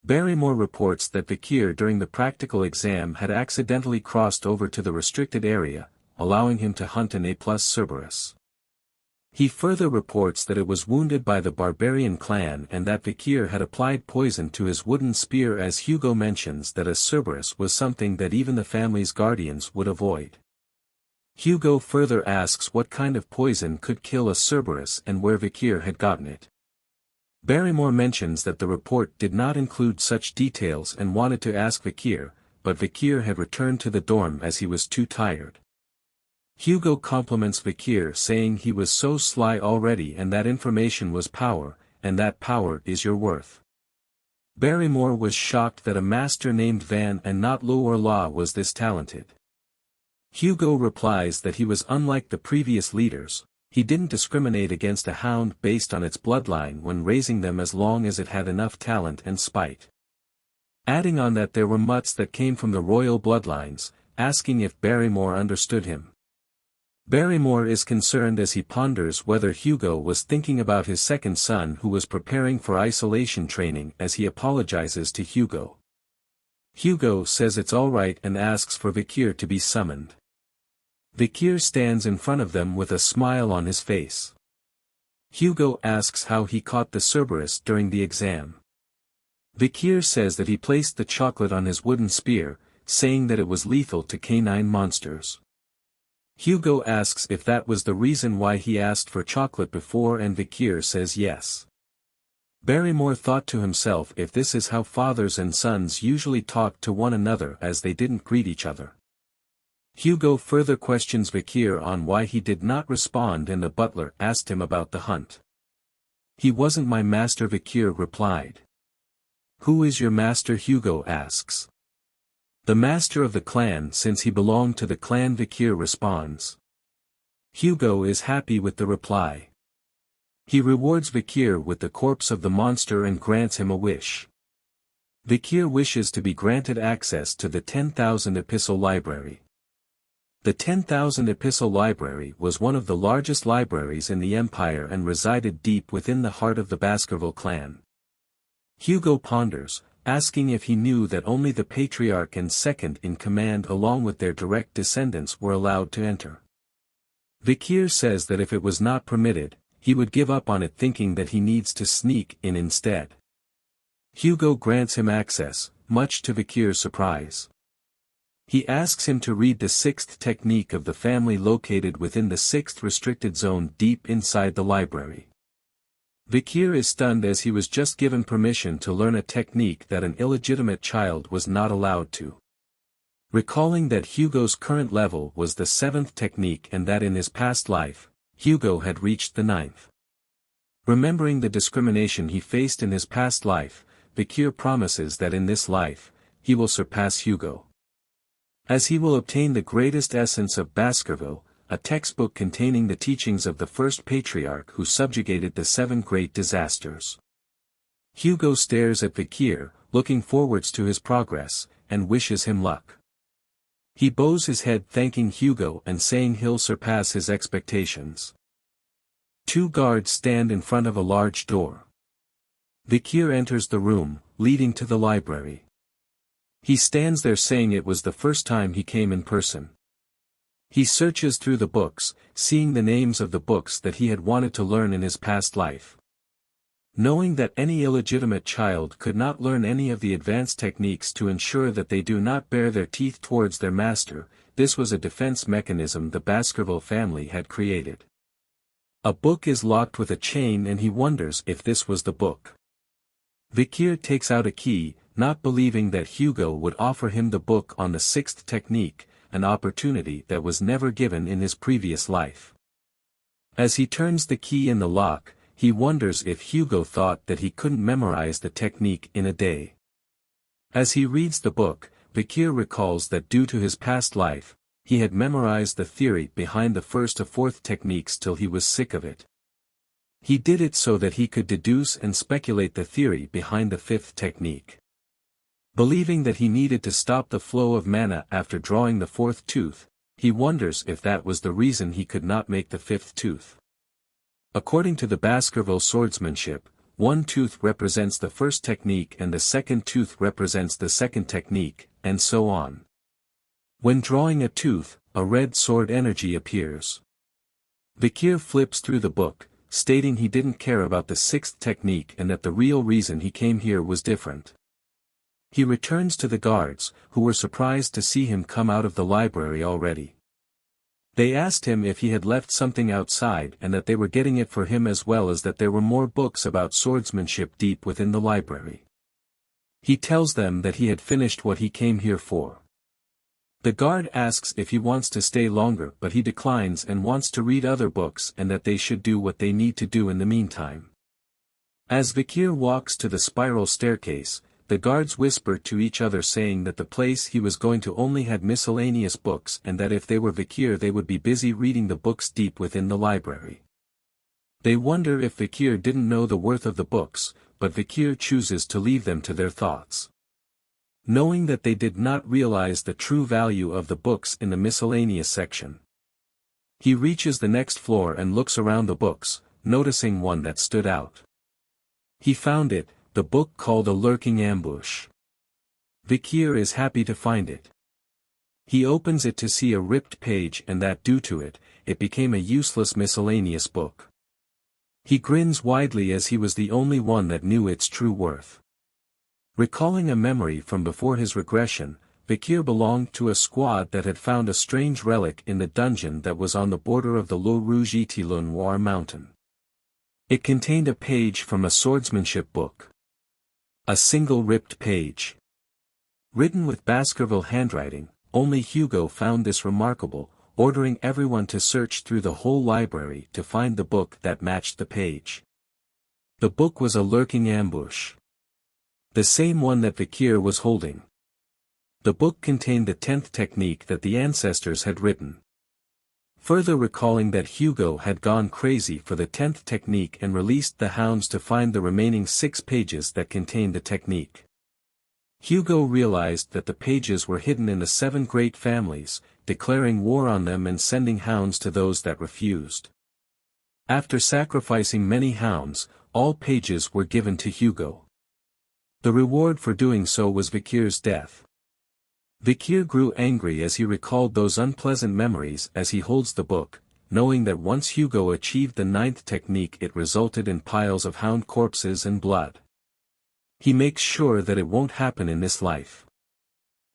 S1: Barrymore reports that Vikir during the practical exam had accidentally crossed over to the restricted area, allowing him to hunt an A+ Cerberus. He further reports that it was wounded by the barbarian clan and that Vikir had applied poison to his wooden spear, as Hugo mentions that a Cerberus was something that even the family's guardians would avoid. Hugo further asks what kind of poison could kill a Cerberus and where Vikir had gotten it. Barrymore mentions that the report did not include such details and wanted to ask Vikir, but Vikir had returned to the dorm as he was too tired. Hugo compliments Vikir, saying he was so sly already and that information was power, and that power is your worth. Barrymore was shocked that a master named Van and not Lo or La was this talented. Hugo replies that he was unlike the previous leaders. He didn't discriminate against a hound based on its bloodline when raising them as long as it had enough talent and spite. Adding on that there were mutts that came from the royal bloodlines, asking if Barrymore understood him. Barrymore is concerned as he ponders whether Hugo was thinking about his second son who was preparing for isolation training as he apologizes to Hugo. Hugo says it's alright and asks for Vikir to be summoned. Vikir stands in front of them with a smile on his face. Hugo asks how he caught the Cerberus during the exam. Vikir says that he placed the chocolate on his wooden spear, saying that it was lethal to canine monsters. Hugo asks if that was the reason why he asked for chocolate before, and Vikir says yes. Barrymore thought to himself if this is how fathers and sons usually talk to one another as they didn't greet each other. Hugo further questions Vikir on why he did not respond, and the butler asked him about the hunt. "He wasn't my master," Vikir replied. "Who is your master?" Hugo asks. "The master of the clan, since he belonged to the clan," Vikir responds. Hugo is happy with the reply. He rewards Vikir with the corpse of the monster and grants him a wish. Vikir wishes to be granted access to the 10,000 Epistle Library. The 10,000 Epistle Library was one of the largest libraries in the Empire and resided deep within the heart of the Baskerville clan. Hugo ponders, asking if he knew that only the Patriarch and second in command along with their direct descendants were allowed to enter. Vikir says that if it was not permitted, he would give up on it, thinking that he needs to sneak in instead. Hugo grants him access, much to Vikir's surprise. He asks him to read the 6th technique of the family located within the 6th restricted zone deep inside the library. Vikir is stunned as he was just given permission to learn a technique that an illegitimate child was not allowed to. Recalling that Hugo's current level was the 7th technique and that in his past life, Hugo had reached the 9th. Remembering the discrimination he faced in his past life, Vikir promises that in this life, he will surpass Hugo. As he will obtain the greatest essence of Baskerville, a textbook containing the teachings of the first patriarch who subjugated the 7 great disasters. Hugo stares at Vikir, looking forwards to his progress, and wishes him luck. He bows his head thanking Hugo and saying he'll surpass his expectations. 2 guards stand in front of a large door. Vikir enters the room, leading to the library. He stands there saying it was the first time he came in person. He searches through the books, seeing the names of the books that he had wanted to learn in his past life. Knowing that any illegitimate child could not learn any of the advanced techniques to ensure that they do not bare their teeth towards their master, this was a defense mechanism the Baskerville family had created. A book is locked with a chain and he wonders if this was the book. Vikir takes out a key, not believing that Hugo would offer him the book on the 6th technique, an opportunity that was never given in his previous life. As he turns the key in the lock, he wonders if Hugo thought that he couldn't memorize the technique in a day. As he reads the book, Vikir recalls that due to his past life, he had memorized the theory behind the 1st to 4th techniques till he was sick of it. He did it so that he could deduce and speculate the theory behind the 5th technique. Believing that he needed to stop the flow of mana after drawing the 4th tooth, he wonders if that was the reason he could not make the 5th tooth. According to the Baskerville swordsmanship, one tooth represents the 1st technique and the 2nd tooth represents the 2nd technique, and so on. When drawing a tooth, a red sword energy appears. Vikir flips through the book, stating he didn't care about the 6th technique and that the real reason he came here was different. He returns to the guards, who were surprised to see him come out of the library already. They asked him if he had left something outside and that they were getting it for him, as well as that there were more books about swordsmanship deep within the library. He tells them that he had finished what he came here for. The guard asks if he wants to stay longer, but he declines and wants to read other books and that they should do what they need to do in the meantime. As Vikir walks to the spiral staircase, the guards whisper to each other saying that the place he was going to only had miscellaneous books and that if they were Vikir they would be busy reading the books deep within the library. They wonder if Vikir didn't know the worth of the books, but Vikir chooses to leave them to their thoughts. Knowing that they did not realize the true value of the books in the miscellaneous section. He reaches the next floor and looks around the books, noticing one that stood out. He found it, the book called A Lurking Ambush. Vikir is happy to find it. He opens it to see a ripped page and that due to it, it became a useless miscellaneous book. He grins widely as he was the only one that knew its true worth. Recalling a memory from before his regression, Vikir belonged to a squad that had found a strange relic in the dungeon that was on the border of the Le Rouge Etilon Noir mountain. It contained a page from a swordsmanship book. A single ripped page. Written with Baskerville handwriting, only Hugo found this remarkable, ordering everyone to search through the whole library to find the book that matched the page. The book was A Lurking Ambush. The same one that Vikir was holding. The book contained the 10th technique that the ancestors had written. Further recalling that Hugo had gone crazy for the 10th technique and released the hounds to find the remaining 6 pages that contained the technique. Hugo realized that the pages were hidden in the 7 great families, declaring war on them and sending hounds to those that refused. After sacrificing many hounds, all pages were given to Hugo. The reward for doing so was Vikir's death. Vikir grew angry as he recalled those unpleasant memories as he holds the book, knowing that once Hugo achieved the 9th technique it resulted in piles of hound corpses and blood. He makes sure that it won't happen in this life.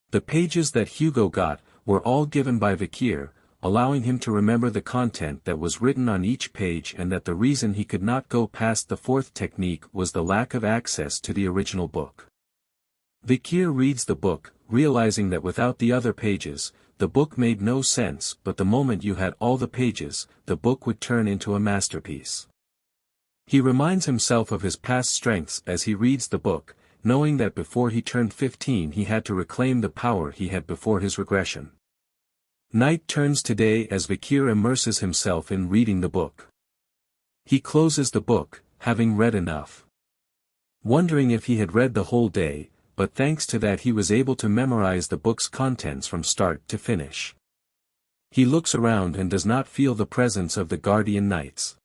S1: The pages that Hugo got were all given by Vikir, allowing him to remember the content that was written on each page and that the reason he could not go past the 4th technique was the lack of access to the original book. Vikir reads the book, realizing that without the other pages, the book made no sense, but the moment you had all the pages, the book would turn into a masterpiece. He reminds himself of his past strengths as he reads the book, knowing that before he turned 15 he had to reclaim the power he had before his regression. Night turns to day as Vikir immerses himself in reading the book. He closes the book, having read enough. Wondering if he had read the whole day, but thanks to that he was able to memorize the book's contents from start to finish. He looks around and does not feel the presence of the guardian knights.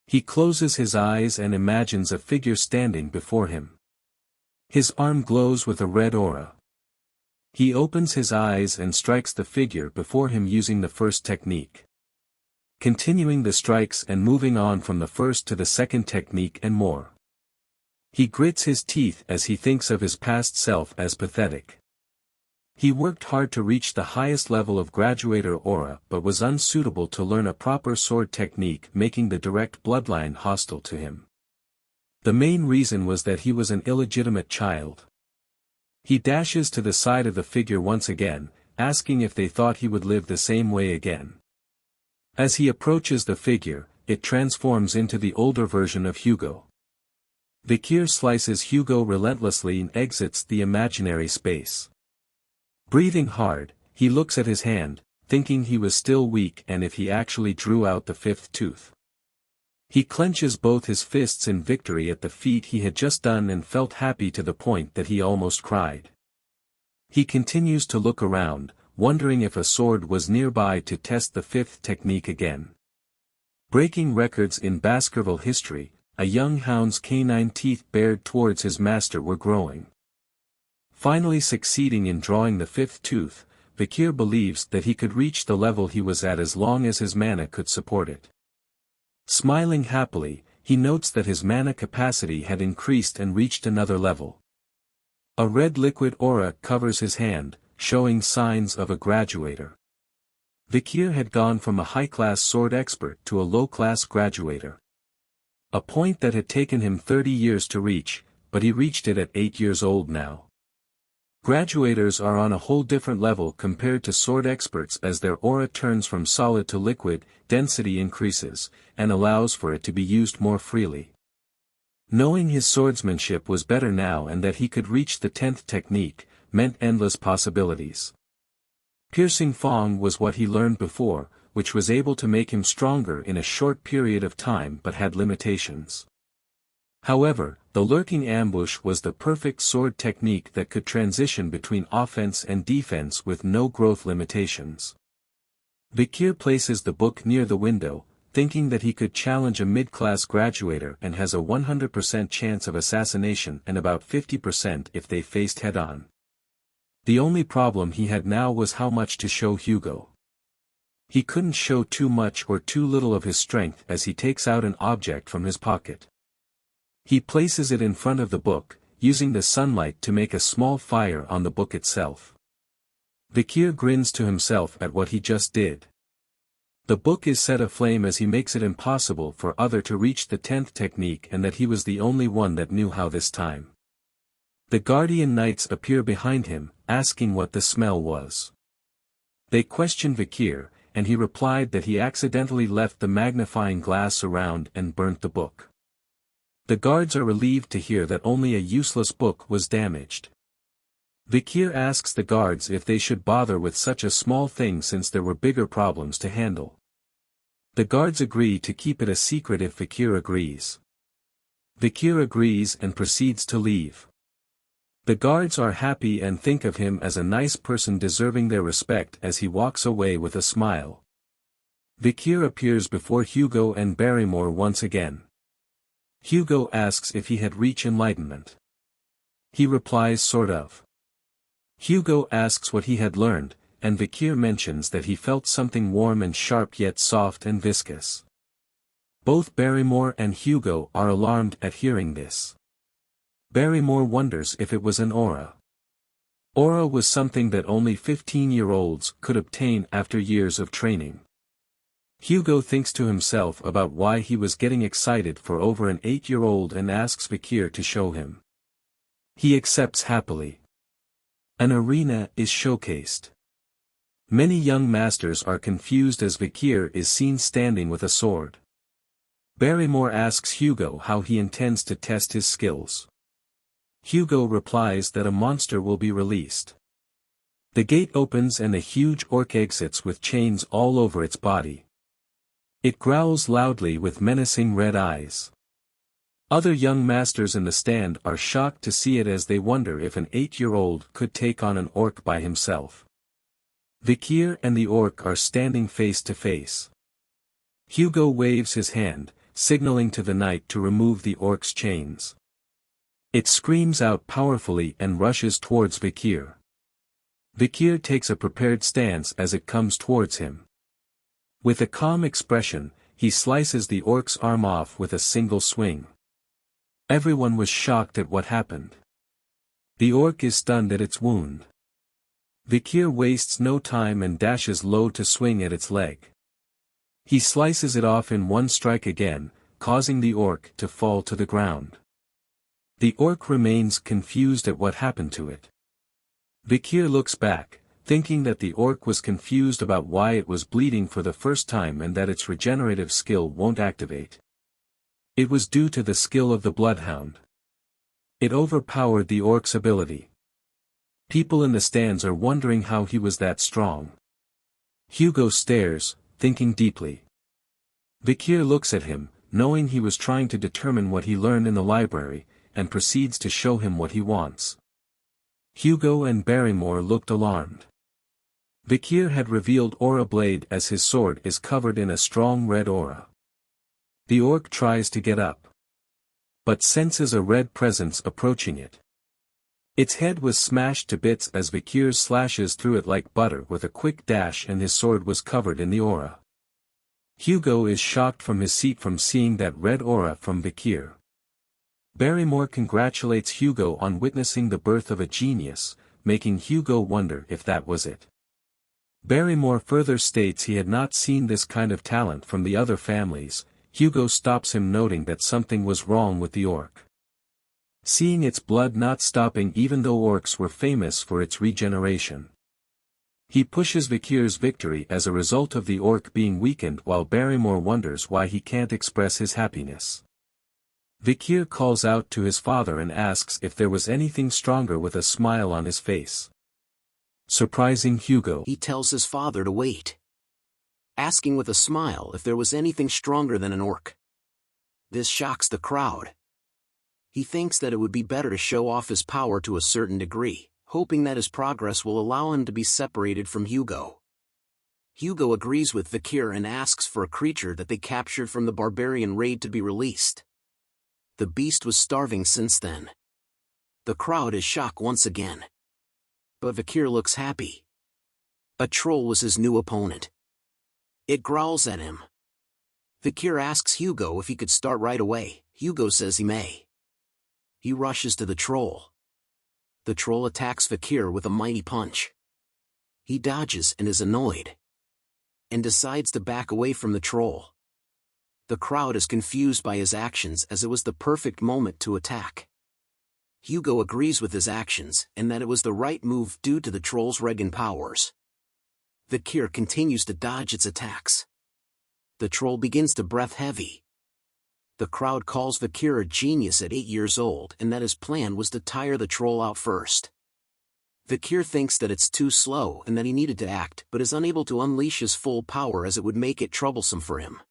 S1: He closes his eyes and imagines a figure standing before him. His arm glows with a red aura. He opens his eyes and strikes the figure before him using the 1st technique. Continuing the strikes and moving on from the 1st to the 2nd technique and more. He grits his teeth as he thinks of his past self as pathetic. He worked hard to reach the highest level of graduator aura but was unsuitable to learn a proper sword technique, making the direct bloodline hostile to him. The main reason was that he was an illegitimate child. He dashes to the side of the figure once again, asking if they thought he would live the same way again. As he approaches the figure, it transforms into the older version of Hugo. Vikir slices Hugo relentlessly and exits the imaginary space. Breathing hard, he looks at his hand, thinking he was still weak and if he actually drew out the 5th tooth. He clenches both his fists in victory at the feat he had just done and felt happy to the point that he almost cried. He continues to look around, wondering if a sword was nearby to test the 5th technique again. Breaking records in Baskerville history, a young hound's canine teeth bared towards his master were growing. Finally succeeding in drawing the 5th tooth, Vikir believes that he could reach the level he was at as long as his mana could support it. Smiling happily, he notes that his mana capacity had increased and reached another level. A red liquid aura covers his hand, showing signs of a graduator. Vikir had gone from a high-class sword expert to a low-class graduator. A point that had taken him 30 years to reach, but he reached it at 8 years old now. Graduators are on a whole different level compared to sword experts as their aura turns from solid to liquid, density increases, and allows for it to be used more freely. Knowing his swordsmanship was better now and that he could reach the 10th technique, meant endless possibilities. Piercing Fong was what he learned before, which was able to make him stronger in a short period of time but had limitations. However, the lurking ambush was the perfect sword technique that could transition between offense and defense with no growth limitations. Vikir places the book near the window, thinking that he could challenge a mid-class graduator and has a 100% chance of assassination and about 50% if they faced head-on. The only problem he had now was how much to show Hugo. He couldn't show too much or too little of his strength as he takes out an object from his pocket. He places it in front of the book, using the sunlight to make a small fire on the book itself. Vikir grins to himself at what he just did. The book is set aflame as he makes it impossible for other to reach the 10th technique and that he was the only one that knew how this time. The guardian knights appear behind him, asking what the smell was. They question Vikir, and he replied that he accidentally left the magnifying glass around and burnt the book. The guards are relieved to hear that only a useless book was damaged. Vikir asks the guards if they should bother with such a small thing since there were bigger problems to handle. The guards agree to keep it a secret if Vikir agrees. Vikir agrees and proceeds to leave. The guards are happy and think of him as a nice person deserving their respect as he walks away with a smile. Vikir appears before Hugo and Barrymore once again. Hugo asks if he had reached enlightenment. He replies sort of. Hugo asks what he had learned, and Vikir mentions that he felt something warm and sharp yet soft and viscous. Both Barrymore and Hugo are alarmed at hearing this. Barrymore wonders if it was an aura. Aura was something that only 15-year-olds could obtain after years of training. Hugo thinks to himself about why he was getting excited for over an 8-year-old and asks Vikir to show him. He accepts happily. An arena is showcased. Many young masters are confused as Vikir is seen standing with a sword. Barrymore asks Hugo how he intends to test his skills. Hugo replies that a monster will be released. The gate opens and a huge orc exits with chains all over its body. It growls loudly with menacing red eyes. Other young masters in the stand are shocked to see it as they wonder if an 8-year-old could take on an orc by himself. Vikir and the orc are standing face to face. Hugo waves his hand, signaling to the knight to remove the orc's chains. It screams out powerfully and rushes towards Vikir. Vikir takes a prepared stance as it comes towards him. With a calm expression, he slices the orc's arm off with a single swing. Everyone was shocked at what happened. The orc is stunned at its wound. Vikir wastes no time and dashes low to swing at its leg. He slices it off in one strike again, causing the orc to fall to the ground. The orc remains confused at what happened to it. Vikir looks back, thinking that the orc was confused about why it was bleeding for the first time and that its regenerative skill won't activate. It was due to the skill of the bloodhound. It overpowered the orc's ability. People in the stands are wondering how he was that strong. Hugo stares, thinking deeply. Vikir looks at him, knowing he was trying to determine what he learned in the library, and proceeds to show him what he wants. Hugo and Barrymore looked alarmed. Vikir had revealed Aura Blade as his sword is covered in a strong red aura. The orc tries to get up, but senses a red presence approaching it. Its head was smashed to bits as Vikir slashes through it like butter with a quick dash and his sword was covered in the aura. Hugo is shocked from his seat from seeing that red aura from Vikir. Barrymore congratulates Hugo on witnessing the birth of a genius, making Hugo wonder if that was it. Barrymore further states he had not seen this kind of talent from the other families. Hugo stops him noting that something was wrong with the orc. Seeing its blood not stopping even though orcs were famous for its regeneration. He pushes Vikir's victory as a result of the orc being weakened while Barrymore wonders why he can't express his happiness. Vikir calls out to his father and asks if there was anything stronger with a smile on his face. Surprising Hugo.
S2: He tells his father to wait, asking with a smile if there was anything stronger than an orc. This shocks the crowd. He thinks that it would be better to show off his power to a certain degree, hoping that his progress will allow him to be separated from Hugo. Hugo agrees with Vakir and asks for a creature that they captured from the barbarian raid to be released. The beast was starving since then. The crowd is shocked once again. But Vakir looks happy. A troll was his new opponent. It growls at him. Vakir asks Hugo if he could start right away. Hugo says he may. He rushes to the troll. The troll attacks Vakir with a mighty punch. He dodges and is annoyed, and decides to back away from the troll. The crowd is confused by his actions as it was the perfect moment to attack. Hugo agrees with his actions and that it was the right move due to the troll's Regan powers. Vakir continues to dodge its attacks. The troll begins to breath heavy. The crowd calls Vakir a genius at 8 years old and that his plan was to tire the troll out first. Vakir thinks that it's too slow and that he needed to act but is unable to unleash his full power as it would make it troublesome for him.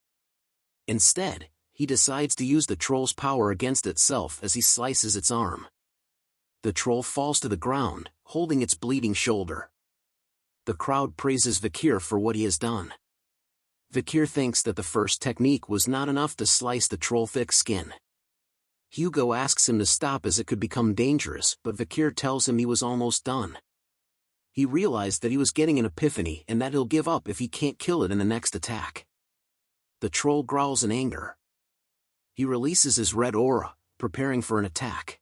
S2: Instead, he decides to use the troll's power against itself as he slices its arm. The troll falls to the ground, holding its bleeding shoulder. The crowd praises Vakir for what he has done. Vakir thinks that the first technique was not enough to slice the troll's thick skin. Hugo asks him to stop as it could become dangerous, but Vakir tells him he was almost done. He realized that he was getting an epiphany and that he'll give up if he can't kill it in the next attack. The troll growls in anger. He releases his red aura, preparing for an attack.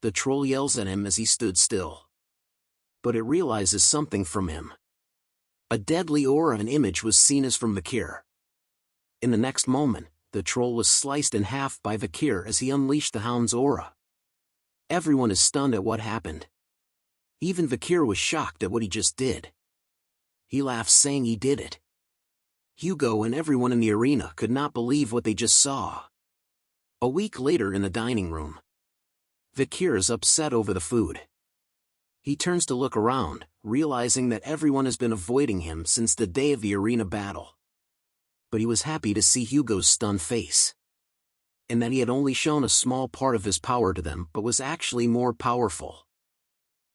S2: The troll yells at him as he stood still. But it realizes something from him. A deadly aura and image was seen as from Vakir. In the next moment, the troll was sliced in half by Vakir as he unleashed the Hound's aura. Everyone is stunned at what happened. Even Vakir was shocked at what he just did. He laughs saying he did it. Hugo and everyone in the arena could not believe what they just saw. A week later in the dining room, Vakir is upset over the food. He turns to look around, realizing that everyone has been avoiding him since the day of the arena battle. But he was happy to see Hugo's stunned face. And that he had only shown a small part of his power to them but was actually more powerful.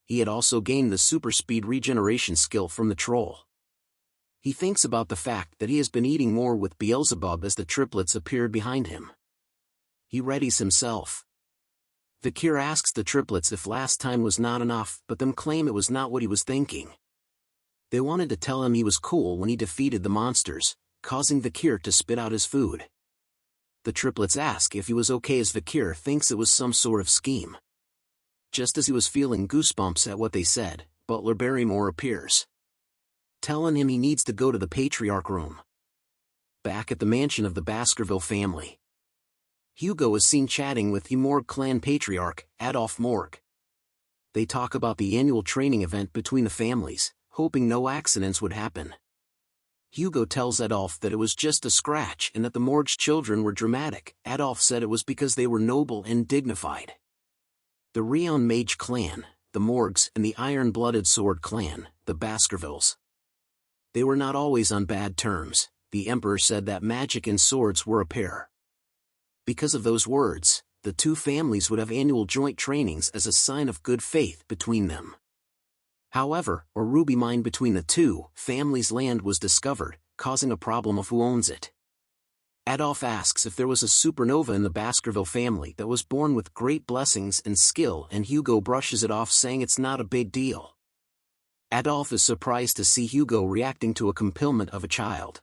S2: He had also gained the super speed regeneration skill from the troll. He thinks about the fact that he has been eating more with Beelzebub as the triplets appeared behind him. He readies himself. Vakir asks the triplets if last time was not enough, but them claim it was not what he was thinking. They wanted to tell him he was cool when he defeated the monsters, causing Vakir to spit out his food. The triplets ask if he was okay as Vakir thinks it was some sort of scheme. Just as he was feeling goosebumps at what they said, Butler Barrymore appears, telling him he needs to go to the Patriarch room. Back at the mansion of the Baskerville family, Hugo is seen chatting with the Morg clan patriarch, Adolf Morg. They talk about the annual training event between the families, hoping no accidents would happen. Hugo tells Adolf that it was just a scratch and that the Morg's children were dramatic. Adolf said it was because they were noble and dignified. The Rion Mage clan, the Morgs, and the Iron-Blooded Sword clan, the Baskervilles. They were not always on bad terms. The Emperor said that magic and swords were a pair. Because of those words, the two families would have annual joint trainings as a sign of good faith between them. However, a ruby mine between the two families' land was discovered, causing a problem of who owns it. Adolf asks if there was a supernova in the Baskerville family that was born with great blessings and skill, and Hugo brushes it off saying it's not a big deal. Adolf is surprised to see Hugo reacting to a compilment of a child.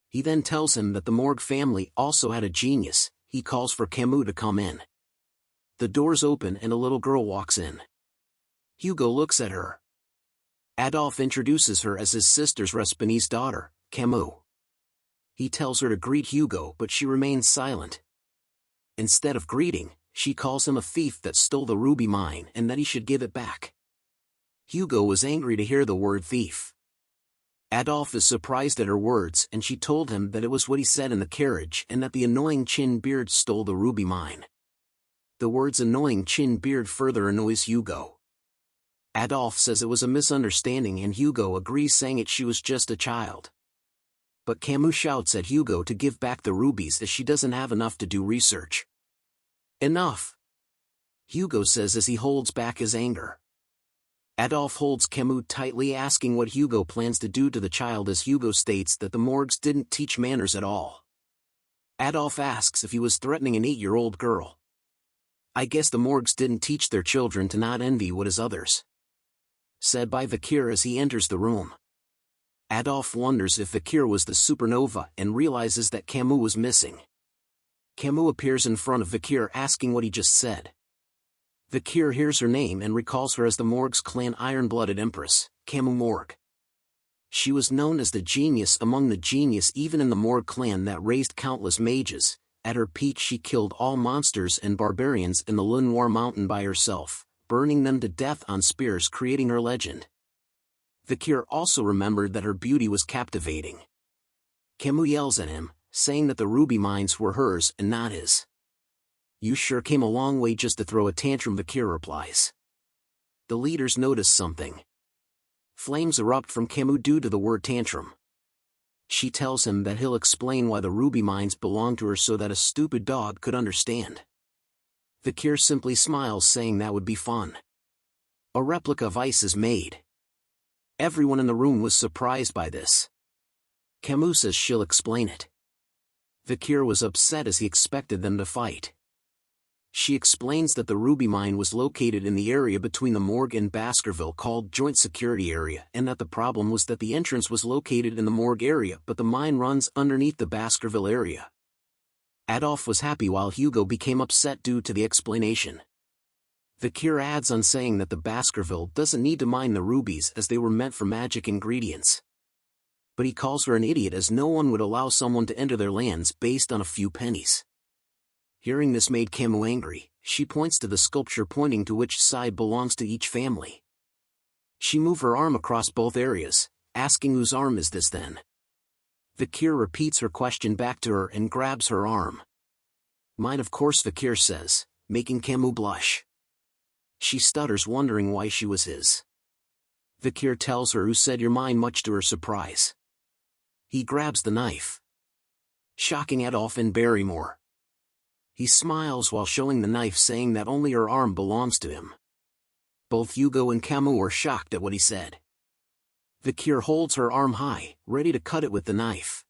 S2: He then tells him that the Morg family also had a genius. He calls for Cimu to come in. The doors open and a little girl walks in. Hugo looks at her. Adolf introduces her as his sister's Respinese daughter, Cimu. He tells her to greet Hugo, but she remains silent. Instead of greeting, she calls him a thief that stole the ruby mine and that he should give it back. Hugo was angry to hear the word thief. Adolf is surprised at her words, and she told him that it was what he said in the carriage and that the annoying Chin Beard stole the ruby mine. The words annoying Chin Beard further annoys Hugo. Adolf says it was a misunderstanding and Hugo agrees saying she was just a child. But Cimu shouts at Hugo to give back the rubies as she doesn't have enough to do research. Enough! Hugo says as he holds back his anger. Adolf holds Cimu tightly, asking what Hugo plans to do to the child, as Hugo states that the Morgs didn't teach manners at all. Adolf asks if he was threatening an 8-year-old girl. "I guess the Morgs didn't teach their children to not envy what is others," said by Vakir as he enters the room. Adolf wonders if Vakir was the supernova and realizes that Cimu was missing. Cimu appears in front of Vakir asking what he just said. Vakir hears her name and recalls her as the Morg's clan iron-blooded empress, Cimu Morg. She was known as the genius among the genius even in the Morg clan that raised countless mages. At her peak she killed all monsters and barbarians in the Lenoir mountain by herself, burning them to death on spears, creating her legend. Vakir also remembered that her beauty was captivating. Cimu yells at him, saying that the ruby mines were hers and not his. "You sure came a long way just to throw a tantrum," Vakir replies. The leaders notice something. Flames erupt from Cimu due to the word tantrum. She tells him that he'll explain why the ruby mines belong to her so that a stupid dog could understand. Vakir simply smiles, saying that would be fun. A replica of ice is made. Everyone in the room was surprised by this. Cimu says she'll explain it. Vakir was upset as he expected them to fight. She explains that the ruby mine was located in the area between the Morg and Baskerville called Joint Security Area, and that the problem was that the entrance was located in the Morg area but the mine runs underneath the Baskerville area. Adolf was happy while Hugo became upset due to the explanation. Vakir adds on saying that the Baskerville doesn't need to mine the rubies as they were meant for magic ingredients. But he calls her an idiot as no one would allow someone to enter their lands based on a few pennies. Hearing this made Cimu angry. She points to the sculpture, pointing to which side belongs to each family. She moves her arm across both areas, asking whose arm is this then? Vakir repeats her question back to her and grabs her arm. "Mine, of course," Vakir says, making Cimu blush. She stutters, wondering why she was his. Vakir tells her who said you're mine, much to her surprise. He grabs the knife, shocking Adolf and Barrymore. He smiles while showing the knife, saying that only her arm belongs to him. Both Hugo and Cimu are shocked at what he said. Vakir holds her arm high, ready to cut it with the knife.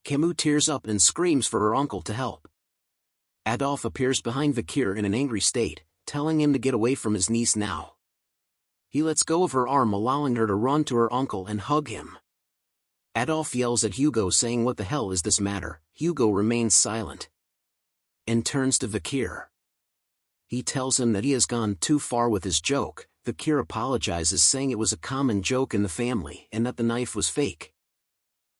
S2: Cimu tears up and screams for her uncle to help. Adolf appears behind Vakir in an angry state, telling him to get away from his niece now. He lets go of her arm, allowing her to run to her uncle and hug him. Adolf yells at Hugo, saying what the hell is this matter? Hugo remains silent and turns to Vakir. He tells him that he has gone too far with his joke. Vakir apologizes, saying it was a common joke in the family and that the knife was fake.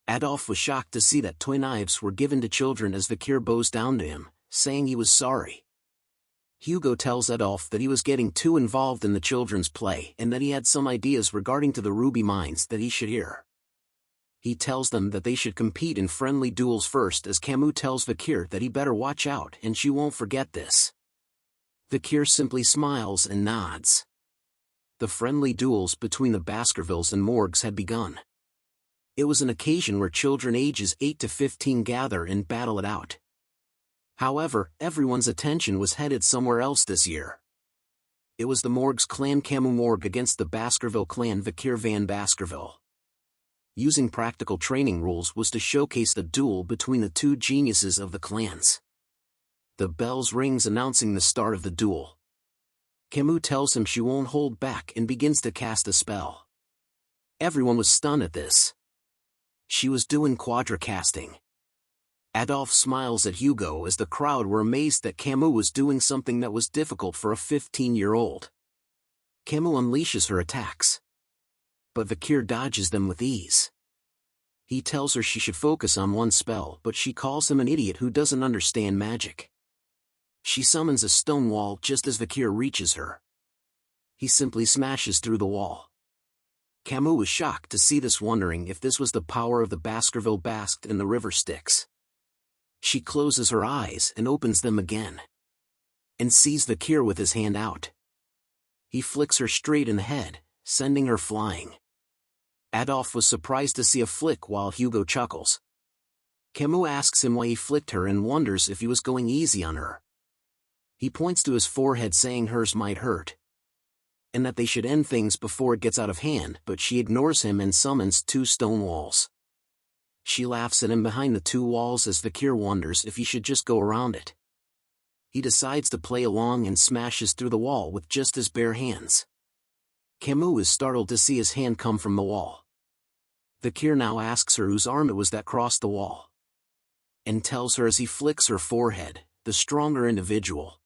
S2: Adolf was shocked to see that toy knives were given to children as Vakir bows down to him, saying he was sorry. Hugo tells Adolf that he was getting too involved in the children's play and that he had some ideas regarding to the ruby mines that he should hear. He tells them that they should compete in friendly duels first, as Cimu tells Vakir that he better watch out and she won't forget this. Vakir simply smiles and nods. The friendly duels between the Baskervilles and Morgs had begun. It was an occasion where children ages 8 to 15 gather and battle it out. However, everyone's attention was headed somewhere else this year. It was the Morg's clan Cimu Morg against the Baskerville clan Vakir van Baskerville. Using practical training rules was to showcase the duel between the two geniuses of the clans. The bells rings announcing the start of the duel. Cimu tells him she won't hold back and begins to cast a spell. Everyone was stunned at this. She was doing quadra casting. Adolf smiles at Hugo as the crowd were amazed that Cimu was doing something that was difficult for a 15-year-old. Cimu unleashes her attacks, but Vakir dodges them with ease. He tells her she should focus on one spell, but she calls him an idiot who doesn't understand magic. She summons a stone wall just as Vakir reaches her. He simply smashes through the wall. Cimu was shocked to see this, wondering if this was the power of the Baskerville basked in the river Styx. She closes her eyes and opens them again, and sees Vakir with his hand out. He flicks her straight in the head, sending her flying. Adolf was surprised to see a flick while Hugo chuckles. Cimu asks him why he flicked her and wonders if he was going easy on her. He points to his forehead, saying hers might hurt. and that they should end things before it gets out of hand, but she ignores him and summons 2 stone walls. She laughs at him behind the 2 walls as Vikir wonders if he should just go around it. He decides to play along and smashes through the wall with just his bare hands. Cimu is startled to see his hand come from the wall. Vikir now asks her whose arm it was that crossed the wall, and tells her as he flicks her forehead, the stronger individual.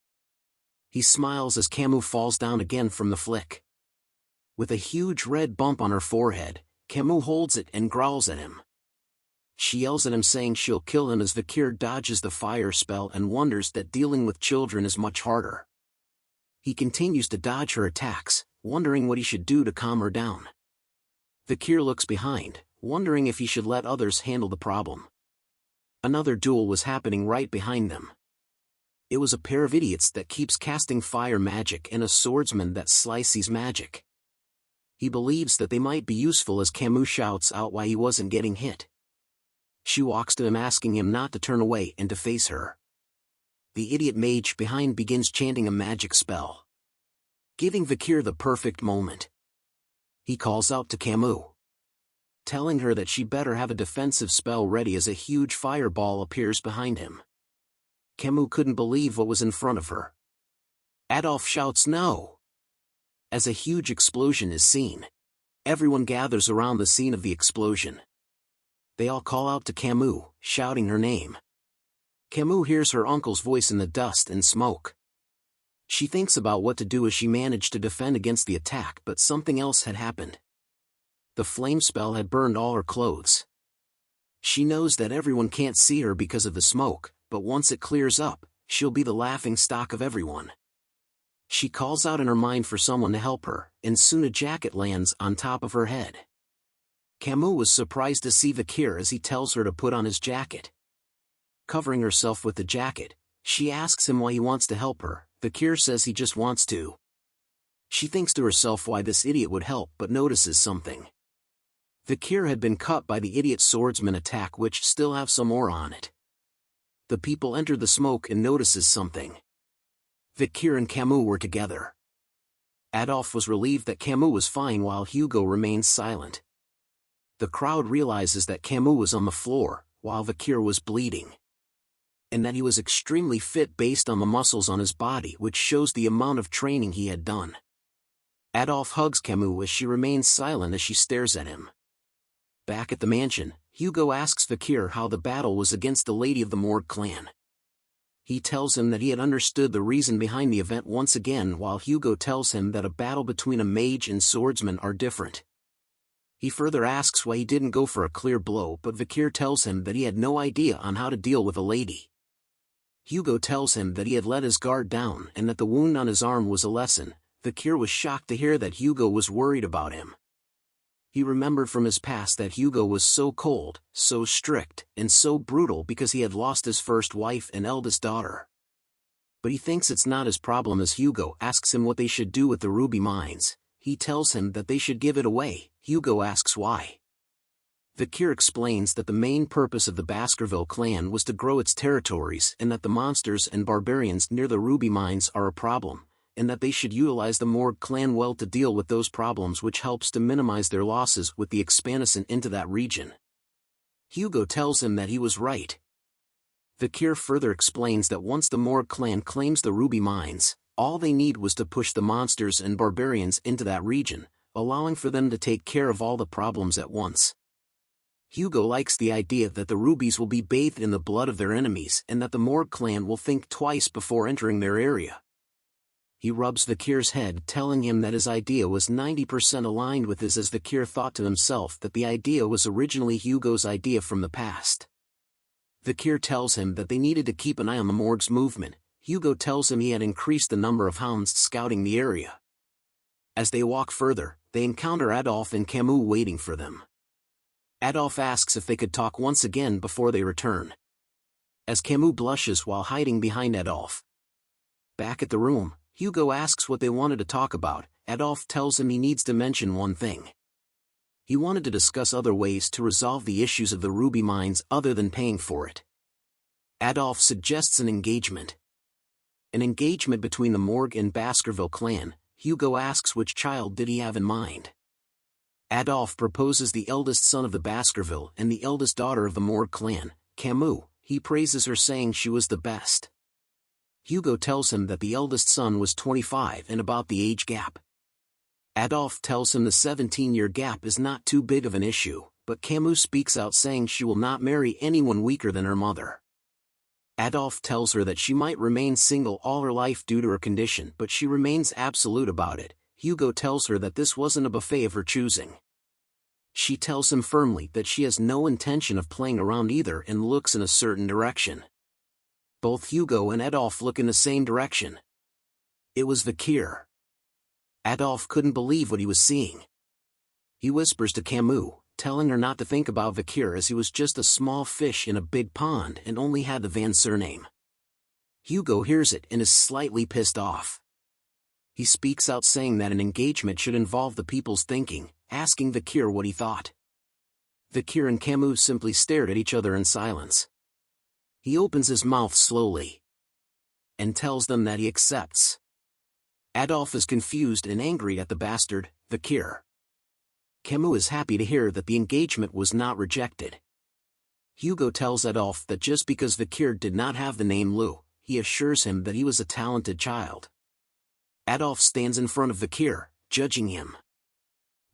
S2: He smiles as Cimu falls down again from the flick. With a huge red bump on her forehead, Cimu holds it and growls at him. She yells at him saying she'll kill him as Vikir dodges the fire spell and wonders that dealing with children is much harder. He continues to dodge her attacks, wondering what he should do to calm her down. Vikir looks behind, wondering if he should let others handle the problem. Another duel was happening right behind them. It was a pair of idiots that keeps casting fire magic and a swordsman that slices magic. He believes that they might be useful as Cimu shouts out why he wasn't getting hit. She walks to him asking him not to turn away and to face her. The idiot mage behind begins chanting a magic spell, giving Vikir the perfect moment. He calls out to Cimu, telling her that she better have a defensive spell ready as a huge fireball appears behind him. Cimu couldn't believe what was in front of her. Adolf shouts no, as a huge explosion is seen. Everyone gathers around the scene of the explosion. They all call out to Cimu, shouting her name. Cimu hears her uncle's voice in the dust and smoke. She thinks about what to do as she managed to defend against the attack, but something else had happened. The flame spell had burned all her clothes. She knows that everyone can't see her because of the smoke, but once it clears up, she'll be the laughing stock of everyone. She calls out in her mind for someone to help her, and soon a jacket lands on top of her head. Cimu was surprised to see Vikir as he tells her to put on his jacket. Covering herself with the jacket, she asks him why he wants to help her. Vikir says he just wants to. She thinks to herself why this idiot would help but notices something. Vikir had been cut by the idiot swordsman attack which still have some more on it. The people enter the smoke and notices something. Vikir and Cimu were together. Adolf was relieved that Cimu was fine while Hugo remains silent. The crowd realizes that Cimu was on the floor, while Vikir was bleeding, and that he was extremely fit based on the muscles on his body, which shows the amount of training he had done. Adolf hugs Cimu as she remains silent as she stares at him. Back at the mansion, Hugo asks Vikir how the battle was against the Lady of the Morg clan. He tells him that he had understood the reason behind the event once again, while Hugo tells him that a battle between a mage and swordsman are different. He further asks why he didn't go for a clear blow, but Vikir tells him that he had no idea on how to deal with a lady. Hugo tells him that he had let his guard down and that the wound on his arm was a lesson. Vikir was shocked to hear that Hugo was worried about him. He remembered from his past that Hugo was so cold, so strict, and so brutal because he had lost his first wife and eldest daughter. But he thinks it's not his problem as Hugo asks him what they should do with the ruby mines. He tells him that they should give it away. Hugo asks why. Vikir explains that the main purpose of the Baskerville clan was to grow its territories and that the monsters and barbarians near the ruby mines are a problem, and that they should utilize the Morg clan well to deal with those problems, which helps to minimize their losses with the expansion into that region. Hugo tells him that he was right. Vikir further explains that once the Morg clan claims the ruby mines, all they need was to push the monsters and barbarians into that region, allowing for them to take care of all the problems at once. Hugo likes the idea that the rubies will be bathed in the blood of their enemies and that the Morg clan will think twice before entering their area. He rubs Vikir's head, telling him that his idea was 90% aligned with his, as Vikir thought to himself that the idea was originally Hugo's idea from the past. Vikir tells him that they needed to keep an eye on the Morg's movement. Hugo tells him he had increased the number of hounds scouting the area. As they walk further, they encounter Adolf and Cimu waiting for them. Adolf asks if they could talk once again before they return, as Cimu blushes while hiding behind Adolf. Back at the room, Hugo asks what they wanted to talk about. Adolf tells him he needs to mention one thing. He wanted to discuss other ways to resolve the issues of the ruby mines other than paying for it. Adolf suggests an engagement. An engagement between the Morg and Baskerville clan. Hugo asks which child did he have in mind. Adolphe proposes the eldest son of the Baskerville and the eldest daughter of the Morg clan, Cimu. He praises her saying she was the best. Hugo tells him that the eldest son was 25 and about the age gap. Adolphe tells him the 17-year gap is not too big of an issue, but Cimu speaks out saying she will not marry anyone weaker than her mother. Adolphe tells her that she might remain single all her life due to her condition, but she remains absolute about it. Hugo tells her that this wasn't a buffet of her choosing. She tells him firmly that she has no intention of playing around either and looks in a certain direction. Both Hugo and Adolphe look in the same direction. It was Vakir. Adolphe couldn't believe what he was seeing. He whispers to Cimu, telling her not to think about Vakir as he was just a small fish in a big pond and only had the Van surname. Hugo hears it and is slightly pissed off. He speaks out saying that an engagement should involve the people's thinking, asking Vakir what he thought. Vakir and Cimu simply stared at each other in silence. He opens his mouth slowly and tells them that he accepts. Adolphe is confused and angry at the bastard, Vakir. Cimu is happy to hear that the engagement was not rejected. Hugo tells Adolphe that just because Vakir did not have the name Lou, he assures him that he was a talented child. Adolphe stands in front of Vakir, judging him.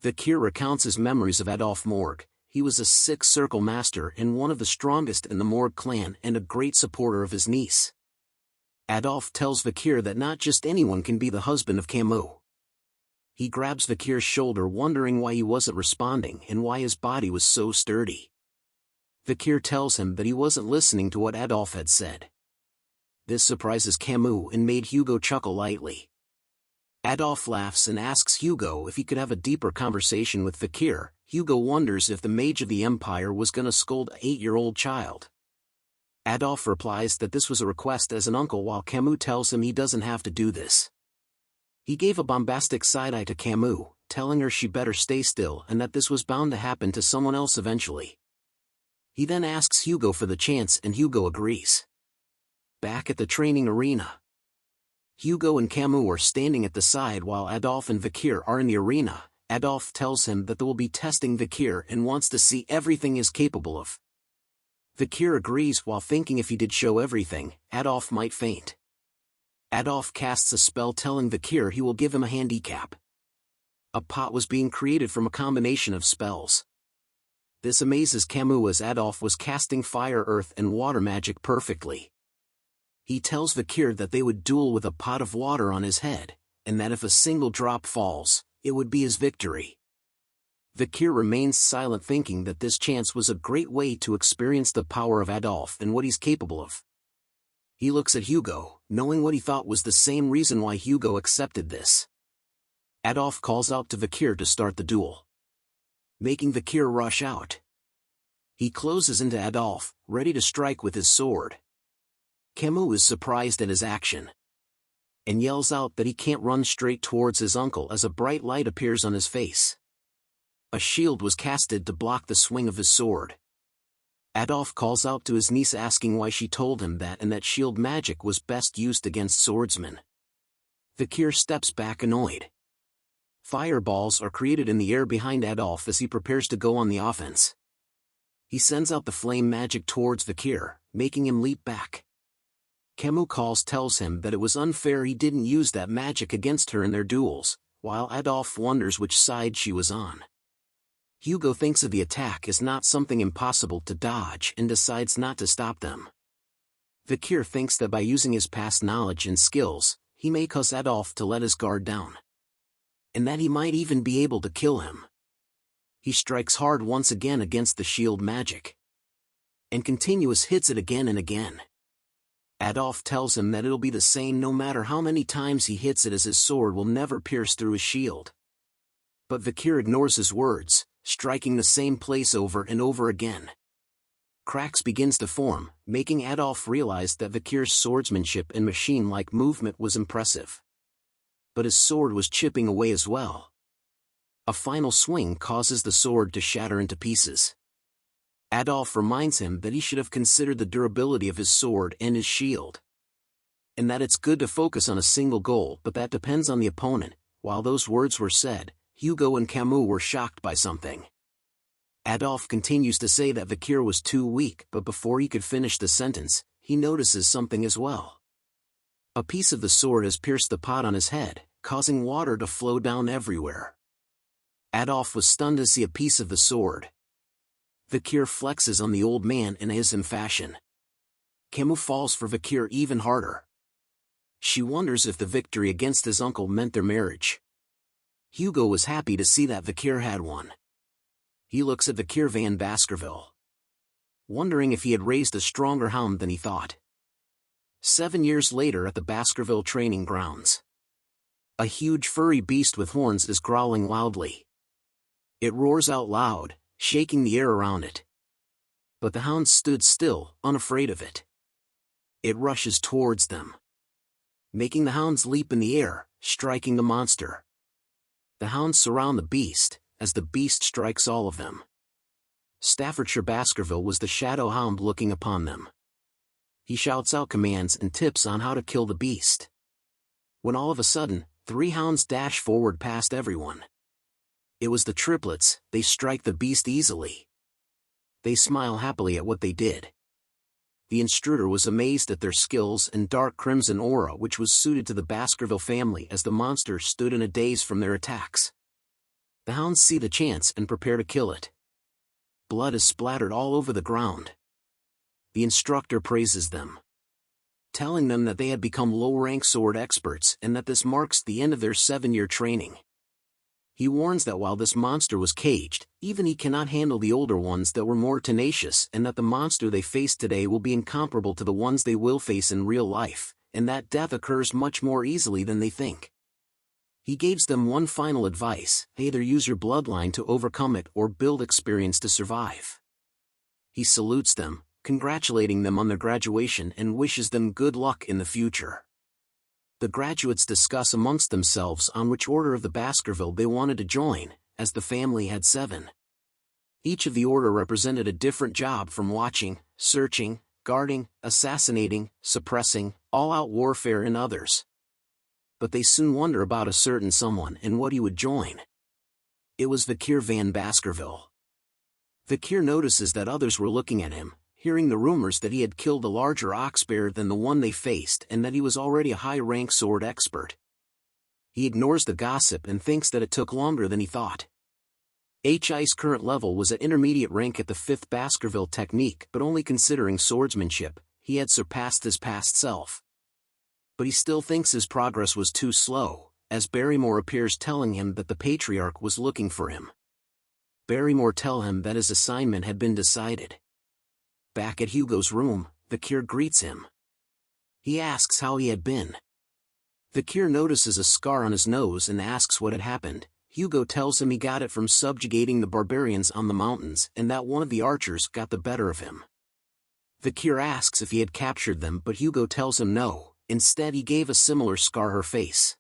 S2: Vakir recounts his memories of Adolphe Morg. He was a six-circle master and one of the strongest in the Morg clan and a great supporter of his niece. Adolphe tells Vakir that not just anyone can be the husband of Cimu. He grabs Vakir's shoulder wondering why he wasn't responding and why his body was so sturdy. Vakir tells him that he wasn't listening to what Adolphe had said. This surprises Cimu and made Hugo chuckle lightly. Adolphe laughs and asks Hugo if he could have a deeper conversation with Vakir. Hugo wonders if the mage of the Empire was gonna scold an 8-year-old child. Adolphe replies that this was a request as an uncle while Cimu tells him he doesn't have to do this. He gave a bombastic side-eye to Cimu, telling her she better stay still and that this was bound to happen to someone else eventually. He then asks Hugo for the chance and Hugo agrees. Back at the training arena, Hugo and Cimu are standing at the side while Adolphe and Vakir are in the arena. Adolphe tells him that they will be testing Vakir and wants to see everything he is capable of. Vakir agrees while thinking if he did show everything, Adolphe might faint. Adolphe casts a spell telling Vakir he will give him a handicap. A pot was being created from a combination of spells. This amazes Cimu as Adolphe was casting fire, earth and water magic perfectly. He tells Vakir that they would duel with a pot of water on his head, and that if a single drop falls, it would be his victory. Vakir remains silent thinking that this chance was a great way to experience the power of Adolphe and what he's capable of. He looks at Hugo, knowing what he thought was the same reason why Hugo accepted this. Adolphe calls out to Vakir to start the duel, making Vakir rush out. He closes into Adolphe, ready to strike with his sword. Cimu is surprised at his action and yells out that he can't run straight towards his uncle as a bright light appears on his face. A shield was casted to block the swing of his sword. Adolphe calls out to his niece asking why she told him that and that shield magic was best used against swordsmen. Vakir steps back annoyed. Fireballs are created in the air behind Adolphe as he prepares to go on the offense. He sends out the flame magic towards Vakir, making him leap back. Cimu tells him that it was unfair he didn't use that magic against her in their duels, while Adolphe wonders which side she was on. Hugo thinks of the attack as not something impossible to dodge and decides not to stop them. Vakir thinks that by using his past knowledge and skills, he may cause Adolphe to let his guard down, and that he might even be able to kill him. He strikes hard once again against the shield magic, and continuous hits it again and again. Adolphe tells him that it'll be the same no matter how many times he hits it as his sword will never pierce through his shield. But Vakir ignores his words, striking the same place over and over again. Cracks begins to form, making Adolphe realize that Vakir's swordsmanship and machine-like movement was impressive. But his sword was chipping away as well. A final swing causes the sword to shatter into pieces. Adolphe reminds him that he should have considered the durability of his sword and his shield, and that it's good to focus on a single goal, but that depends on the opponent. While those words were said, Hugo and Cimu were shocked by something. Adolf continues to say that Vikir was too weak, but before he could finish the sentence, he notices something as well. A piece of the sword has pierced the pot on his head, causing water to flow down everywhere. Adolf was stunned to see a piece of the sword. Vikir flexes on the old man in his fashion. Cimu falls for Vikir even harder. She wonders if the victory against his uncle meant their marriage. Hugo was happy to see that Vikir had won. He looks at Vikir van Baskerville, wondering if he had raised a stronger hound than he thought. 7 years later at the Baskerville training grounds. A huge furry beast with horns is growling loudly. It roars out loud, shaking the air around it. But the hounds stood still, unafraid of it. It rushes towards them, making the hounds leap in the air, striking the monster. The hounds surround the beast, as the beast strikes all of them. Staffordshire Baskerville was the shadow hound looking upon them. He shouts out commands and tips on how to kill the beast. When all of a sudden, 3 hounds dash forward past everyone. It was the triplets. They strike the beast easily. They smile happily at what they did. The intruder was amazed at their skills and dark crimson aura which was suited to the Baskerville family as the monster stood in a daze from their attacks. The hounds see the chance and prepare to kill it. Blood is splattered all over the ground. The instructor praises them, telling them that they had become low-rank sword experts and that this marks the end of their 7-year training. He warns that while this monster was caged, even he cannot handle the older ones that were more tenacious, and that the monster they face today will be incomparable to the ones they will face in real life, and that death occurs much more easily than they think. He gives them one final advice: either use your bloodline to overcome it or build experience to survive. He salutes them, congratulating them on their graduation and wishes them good luck in the future. The graduates discuss amongst themselves on which order of the Baskerville they wanted to join, as the family had 7. Each of the order represented a different job, from watching, searching, guarding, assassinating, suppressing, all-out warfare and others. But they soon wonder about a certain someone and what he would join. It was Vikir van Baskerville. Vikir notices that others were looking at him, hearing the rumors that he had killed a larger ox bear than the one they faced and that he was already a high-rank sword expert. He ignores the gossip and thinks that it took longer than he thought. HI's current level was at intermediate rank at the 5th Baskerville technique, but only considering swordsmanship, he had surpassed his past self. But he still thinks his progress was too slow, as Barrymore appears telling him that the Patriarch was looking for him. Barrymore tells him that his assignment had been decided. Back at Hugo's room, Vikir greets him. He asks how he had been. Vikir notices a scar on his nose and asks what had happened. Hugo tells him he got it from subjugating the barbarians on the mountains and that one of the archers got the better of him. Vikir asks if he had captured them, but Hugo tells him no, instead he gave a similar scar her face.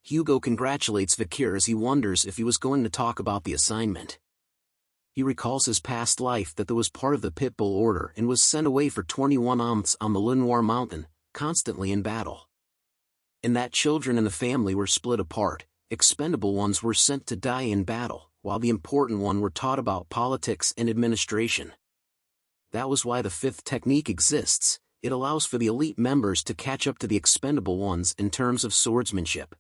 S2: Hugo congratulates Vikir as he wonders if he was going to talk about the assignment. He recalls his past life, that there was part of the Pitbull Order and was sent away for 21 months on the Lenoir Mountain, constantly in battle. And that children in the family were split apart, expendable ones were sent to die in battle, while the important one were taught about politics and administration. That was why the 5th technique exists. It allows for the elite members to catch up to the expendable ones in terms of swordsmanship.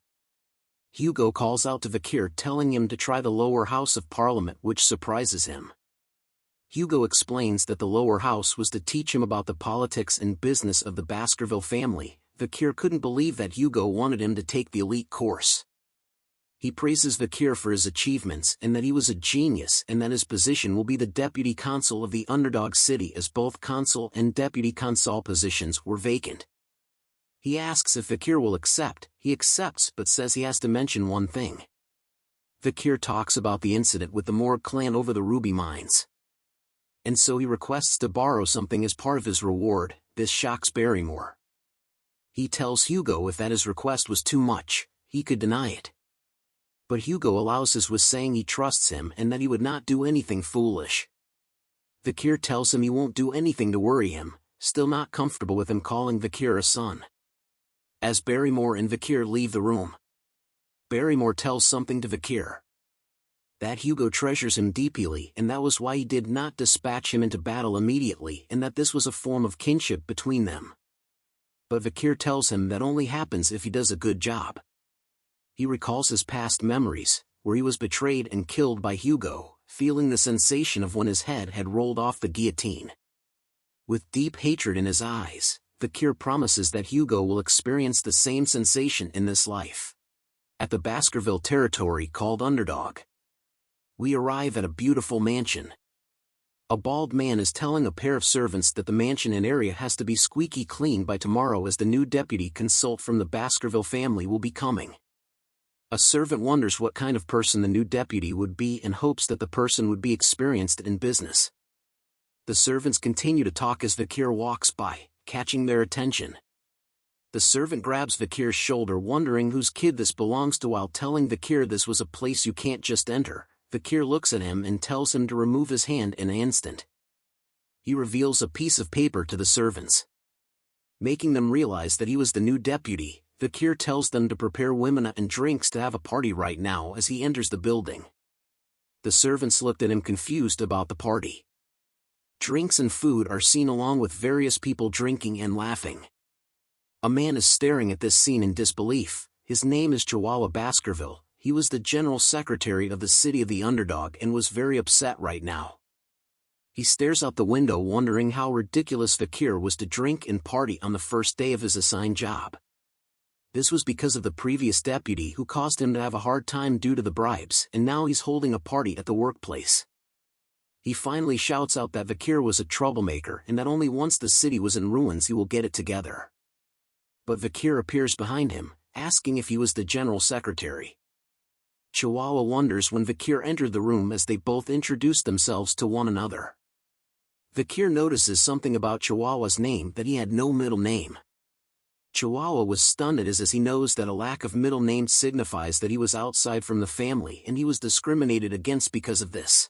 S2: Hugo calls out to Vikir, telling him to try the lower house of Parliament, which surprises him. Hugo explains that the lower house was to teach him about the politics and business of the Baskerville family. Vikir couldn't believe that Hugo wanted him to take the elite course. He praises Vikir for his achievements and that he was a genius, and that his position will be the deputy consul of the underdog city, as both consul and deputy consul positions were vacant. He asks if Vikir will accept. He accepts, but says he has to mention one thing. Vikir talks about the incident with the Morg clan over the ruby mines. And so he requests to borrow something as part of his reward. This shocks Barrymore. He tells Hugo if that his request was too much, he could deny it. But Hugo allows his, with saying he trusts him and that he would not do anything foolish. Vikir tells him he won't do anything to worry him, still not comfortable with him calling Vikir a son. As Barrymore and Vikir leave the room, Barrymore tells something to Vakir. That Hugo treasures him deeply and that was why he did not dispatch him into battle immediately and that this was a form of kinship between them. But Vakir tells him that only happens if he does a good job. He recalls his past memories, where he was betrayed and killed by Hugo, feeling the sensation of when his head had rolled off the guillotine. With deep hatred in his eyes, Vakir promises that Hugo will experience the same sensation in this life. At the Baskerville territory called Underdog, we arrive at a beautiful mansion. A bald man is telling a pair of servants that the mansion and area has to be squeaky clean by tomorrow as the new deputy consult from the Baskerville family will be coming. A servant wonders what kind of person the new deputy would be and hopes that the person would be experienced in business. The servants continue to talk as Vakir walks by, catching their attention. The servant grabs Vakir's shoulder wondering whose kid this belongs to while telling Vakir this was a place you can't just enter. Vakir looks at him and tells him to remove his hand in an instant. He reveals a piece of paper to the servants. Making them realize that he was the new deputy, Vakir tells them to prepare women and drinks to have a party right now as he enters the building. The servants looked at him confused about the party. Drinks and food are seen along with various people drinking and laughing. A man is staring at this scene in disbelief. His name is Chihuahua Baskerville. He was the general secretary of the city of the Underdog and was very upset right now. He stares out the window wondering how ridiculous Vakir was to drink and party on the first day of his assigned job. This was because of the previous deputy who caused him to have a hard time due to the bribes, and now he's holding a party at the workplace. He finally shouts out that Vakir was a troublemaker and that only once the city was in ruins he will get it together. But Vakir appears behind him, asking if he was the general secretary. Chihuahua wonders when Vakir entered the room as they both introduced themselves to one another. Vakir notices something about Chihuahua's name, that he had no middle name. Chihuahua was stunned as he knows that a lack of middle name signifies that he was outside from the family and he was discriminated against because of this.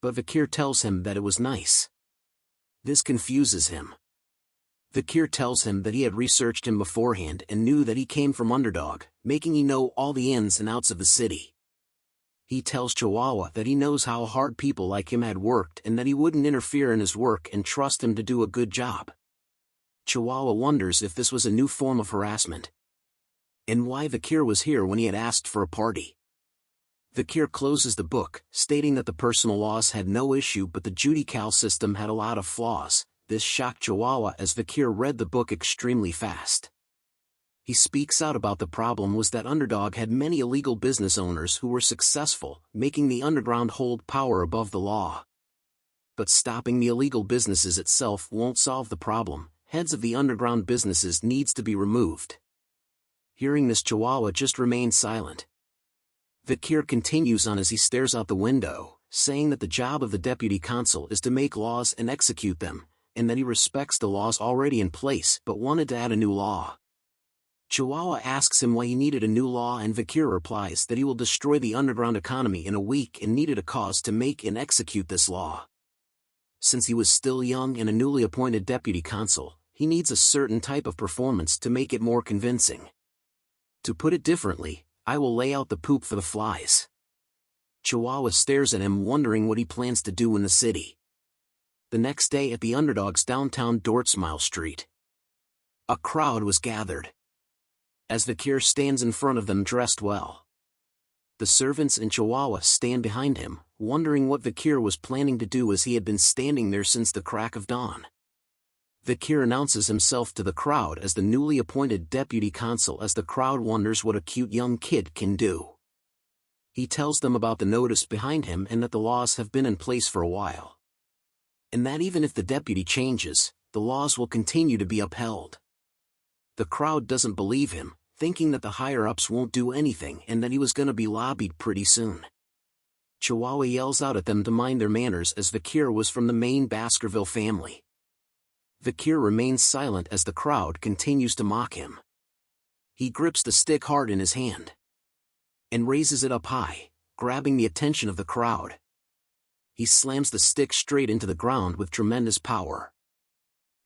S2: But Vakir tells him that it was nice. This confuses him. Vakir tells him that he had researched him beforehand and knew that he came from Underdog, making he know all the ins and outs of the city. He tells Chihuahua that he knows how hard people like him had worked and that he wouldn't interfere in his work and trust him to do a good job. Chihuahua wonders if this was a new form of harassment, and why Vakir was here when he had asked for a party. Vakir closes the book, stating that the personal laws had no issue but the judical system had a lot of flaws. This shocked Chihuahua as Vakir read the book extremely fast. He speaks out about the problem was that Underdog had many illegal business owners who were successful, making the underground hold power above the law. But stopping the illegal businesses itself won't solve the problem. Heads of the underground businesses needs to be removed. Hearing this, Chihuahua just remains silent. Vakir continues on as he stares out the window, saying that the job of the deputy consul is to make laws and execute them, and that he respects the laws already in place but wanted to add a new law. Chihuahua asks him why he needed a new law and Vakir replies that he will destroy the underground economy in a week and needed a cause to make and execute this law. Since he was still young and a newly appointed deputy consul, he needs a certain type of performance to make it more convincing. To put it differently, I will lay out the poop for the flies. Chihuahua stares at him wondering what he plans to do in the city. The next day at the Underdog's downtown Dortsmile Street, a crowd was gathered. As Vakir stands in front of them dressed well, the servants and Chihuahua stand behind him, wondering what Vakir was planning to do as he had been standing there since the crack of dawn. Vakir announces himself to the crowd as the newly appointed deputy consul as the crowd wonders what a cute young kid can do. He tells them about the notice behind him and that the laws have been in place for a while, and that even if the deputy changes, the laws will continue to be upheld. The crowd doesn't believe him, thinking that the higher-ups won't do anything and that he was gonna be lobbied pretty soon. Chihuahua yells out at them to mind their manners as Vakir was from the main Baskerville family. Vakir remains silent as the crowd continues to mock him. He grips the stick hard in his hand and raises it up high, grabbing the attention of the crowd. He slams the stick straight into the ground with tremendous power.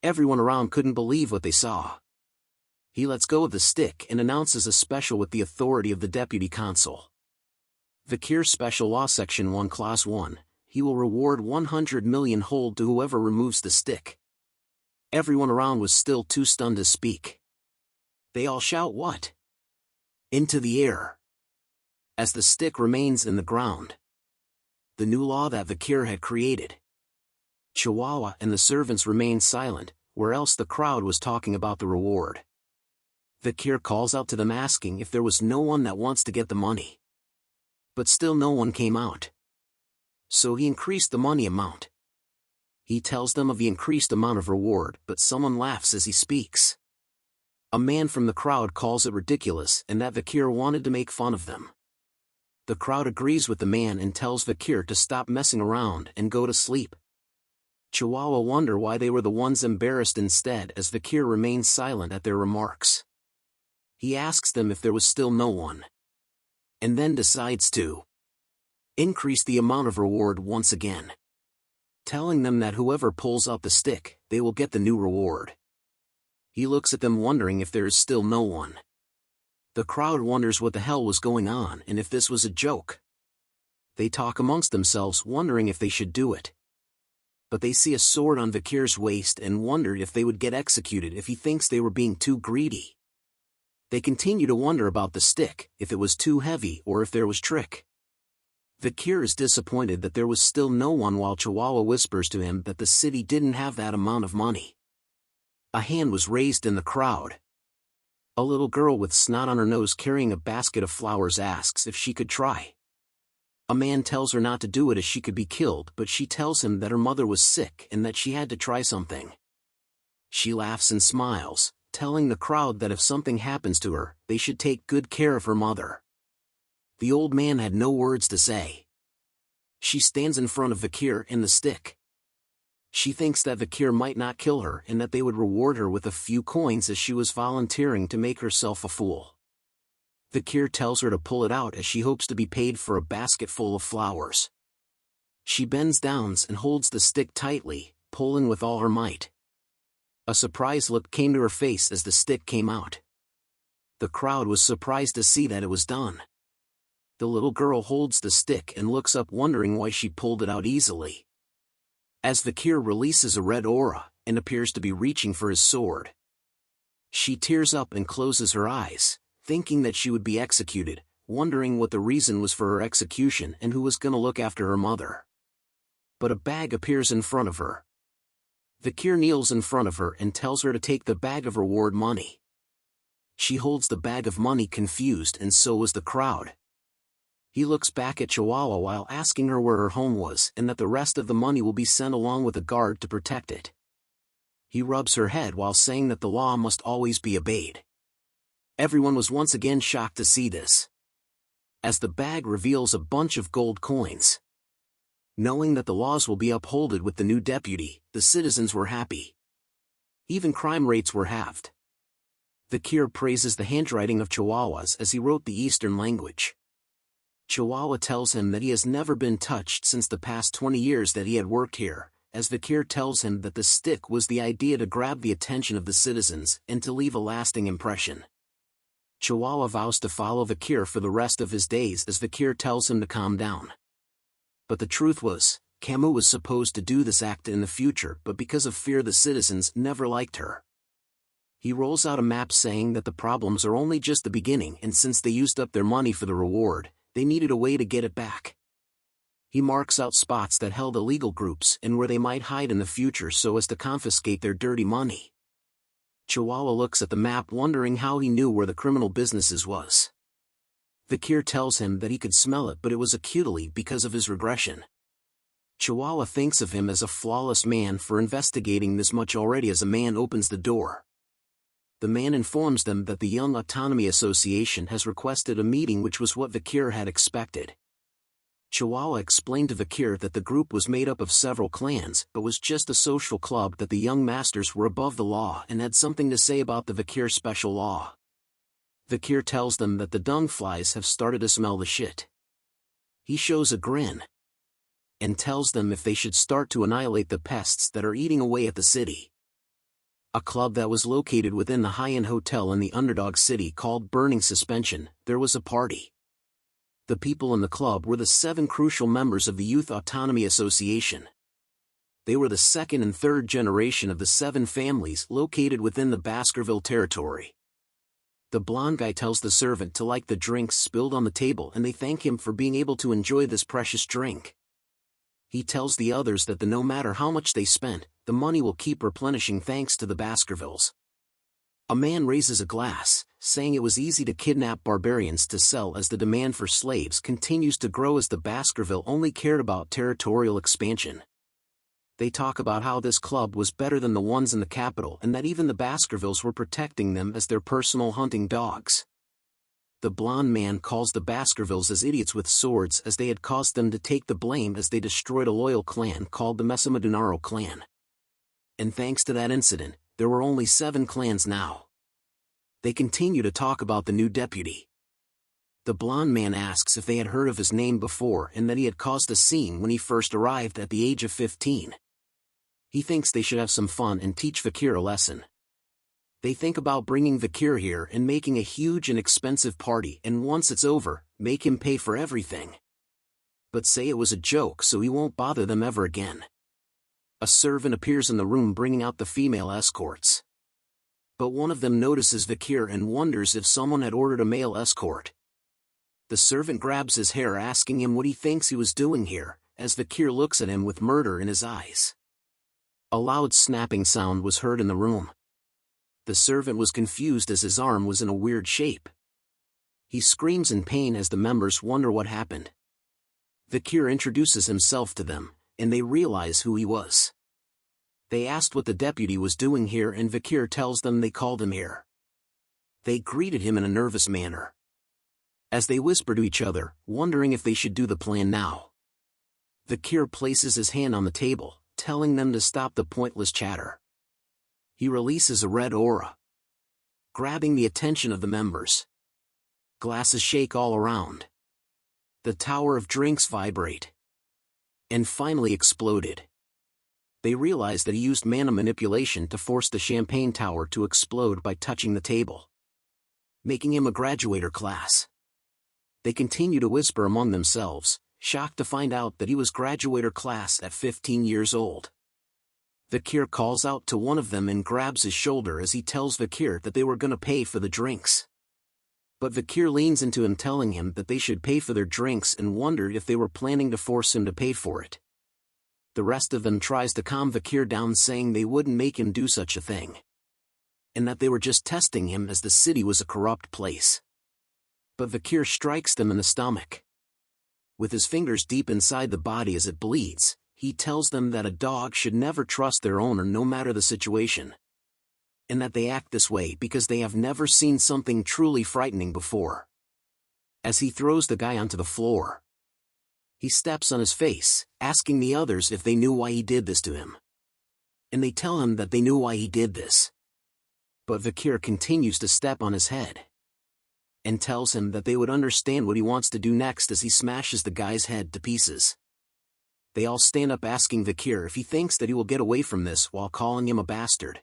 S2: Everyone around couldn't believe what they saw. He lets go of the stick and announces a special with the authority of the deputy consul. Vakir Special Law Section 1 Clause 1, he will reward 100 million hold to whoever removes the stick. Everyone around was still too stunned to speak. They all shout what? Into the air. As the stick remains in the ground. The new law that Vakir had created. Chihuahua and the servants remained silent, where else the crowd was talking about the reward. Vakir calls out to them asking if there was no one that wants to get the money. But still no one came out. So he increased the money amount. He tells them of the increased amount of reward, but someone laughs as he speaks. A man from the crowd calls it ridiculous and that Vakir wanted to make fun of them. The crowd agrees with the man and tells Vakir to stop messing around and go to sleep. Chihuahua wonder why they were the ones embarrassed instead as Vakir remains silent at their remarks. He asks them if there was still no one. And then decides to increase the amount of reward once again. Telling them that whoever pulls out the stick, they will get the new reward. He looks at them wondering if there is still no one. The crowd wonders what the hell was going on and if this was a joke. They talk amongst themselves wondering if they should do it. But they see a sword on Vakir's waist and wondered if they would get executed if he thinks they were being too greedy. They continue to wonder about the stick, if it was too heavy or if there was trick. Vakir is disappointed that there was still no one while Chihuahua whispers to him that the city didn't have that amount of money. A hand was raised in the crowd. A little girl with snot on her nose carrying a basket of flowers asks if she could try. A man tells her not to do it as she could be killed, but she tells him that her mother was sick and that she had to try something. She laughs and smiles, telling the crowd that if something happens to her, they should take good care of her mother. The old man had no words to say. She stands in front of Vakir and the stick. She thinks that Vakir might not kill her and that they would reward her with a few coins as she was volunteering to make herself a fool. Vakir tells her to pull it out as she hopes to be paid for a basket full of flowers. She bends down and holds the stick tightly, pulling with all her might. A surprised look came to her face as the stick came out. The crowd was surprised to see that it was done. The little girl holds the stick and looks up wondering why she pulled it out easily. As Vakir releases a red aura, and appears to be reaching for his sword. She tears up and closes her eyes, thinking that she would be executed, wondering what the reason was for her execution and who was gonna look after her mother. But a bag appears in front of her. Vakir kneels in front of her and tells her to take the bag of reward money. She holds the bag of money confused and so was the crowd. He looks back at Chihuahua while asking her where her home was and that the rest of the money will be sent along with a guard to protect it. He rubs her head while saying that the law must always be obeyed. Everyone was once again shocked to see this. As the bag reveals a bunch of gold coins. Knowing that the laws will be upheld with the new deputy, the citizens were happy. Even crime rates were halved. Vakir praises the handwriting of Chihuahua's as he wrote the Eastern language. Chihuahua tells him that he has never been touched since the past 20 years that he had worked here, as Vakir tells him that the stick was the idea to grab the attention of the citizens and to leave a lasting impression. Chihuahua vows to follow Vakir for the rest of his days as Vakir tells him to calm down. But the truth was, Cimu was supposed to do this act in the future, but because of fear the citizens never liked her. He rolls out a map saying that the problems are only just the beginning and since they used up their money for the reward, they needed a way to get it back. He marks out spots that held illegal groups and where they might hide in the future so as to confiscate their dirty money. Chihuahua looks at the map wondering how he knew where the criminal businesses was. Vakir tells him that he could smell it but it was acutely because of his regression. Chihuahua thinks of him as a flawless man for investigating this much already as a man opens the door. The man informs them that the Young Autonomy Association has requested a meeting, which was what Vakir had expected. Chihuahua explained to Vakir that the group was made up of several clans but was just a social club, that the young masters were above the law and had something to say about the Vakir special law. Vakir tells them that the dung flies have started to smell the shit. He shows a grin and tells them if they should start to annihilate the pests that are eating away at the city. a club that was located within the high-end hotel in the underdog city called Burning Suspension, there was a party. The people in the club were the 7 crucial members of the Youth Autonomy Association. They were the second and third generation of the 7 families located within the Baskerville territory. The blonde guy tells the servant to like the drinks spilled on the table, and they thank him for being able to enjoy this precious drink. He tells the others that no matter how much they spent, the money will keep replenishing thanks to the Baskervilles. A man raises a glass, saying it was easy to kidnap barbarians to sell as the demand for slaves continues to grow as the Baskerville only cared about territorial expansion. They talk about how this club was better than the ones in the capital and that even the Baskervilles were protecting them as their personal hunting dogs. The blonde man calls the Baskervilles as idiots with swords as they had caused them to take the blame as they destroyed a loyal clan called the Mesamadunaro clan. And thanks to that incident, there were only 7 clans now. They continue to talk about the new deputy. The blonde man asks if they had heard of his name before and that he had caused a scene when he first arrived at the age of 15. He thinks they should have some fun and teach Vakir a lesson. They think about bringing Vakir here and making a huge and expensive party, and once it's over, make him pay for everything. But say it was a joke so he won't bother them ever again. A servant appears in the room bringing out the female escorts. But one of them notices Vakir and wonders if someone had ordered a male escort. The servant grabs his hair asking him what he thinks he was doing here, as Vakir looks at him with murder in his eyes. A loud snapping sound was heard in the room. The servant was confused as his arm was in a weird shape. He screams in pain as the members wonder what happened. Vakir introduces himself to them, and they realize who he was. They asked what the deputy was doing here, and Vakir tells them they called him here. They greeted him in a nervous manner. As they whisper to each other, wondering if they should do the plan now. Vakir places his hand on the table, telling them to stop the pointless chatter. He releases a red aura, grabbing the attention of the members. Glasses shake all around. The tower of drinks vibrate. And finally exploded. They realize that he used mana manipulation to force the champagne tower to explode by touching the table, making him a graduator class. They continue to whisper among themselves, shocked to find out that he was graduator class at 15 years old. Vakir calls out to one of them and grabs his shoulder as he tells Vakir that they were gonna pay for the drinks. But Vakir leans into him telling him that they should pay for their drinks and wondered if they were planning to force him to pay for it. The rest of them tries to calm Vakir down, saying they wouldn't make him do such a thing. And that they were just testing him as the city was a corrupt place. But Vakir strikes them in the stomach. With his fingers deep inside the body as it bleeds, he tells them that a dog should never trust their owner no matter the situation. And that they act this way because they have never seen something truly frightening before. As he throws the guy onto the floor, he steps on his face, asking the others if they knew why he did this to him. And they tell him that they knew why he did this. But Vakir continues to step on his head, and tells him that they would understand what he wants to do next as he smashes the guy's head to pieces. They all stand up asking Vakir if he thinks that he will get away from this while calling him a bastard.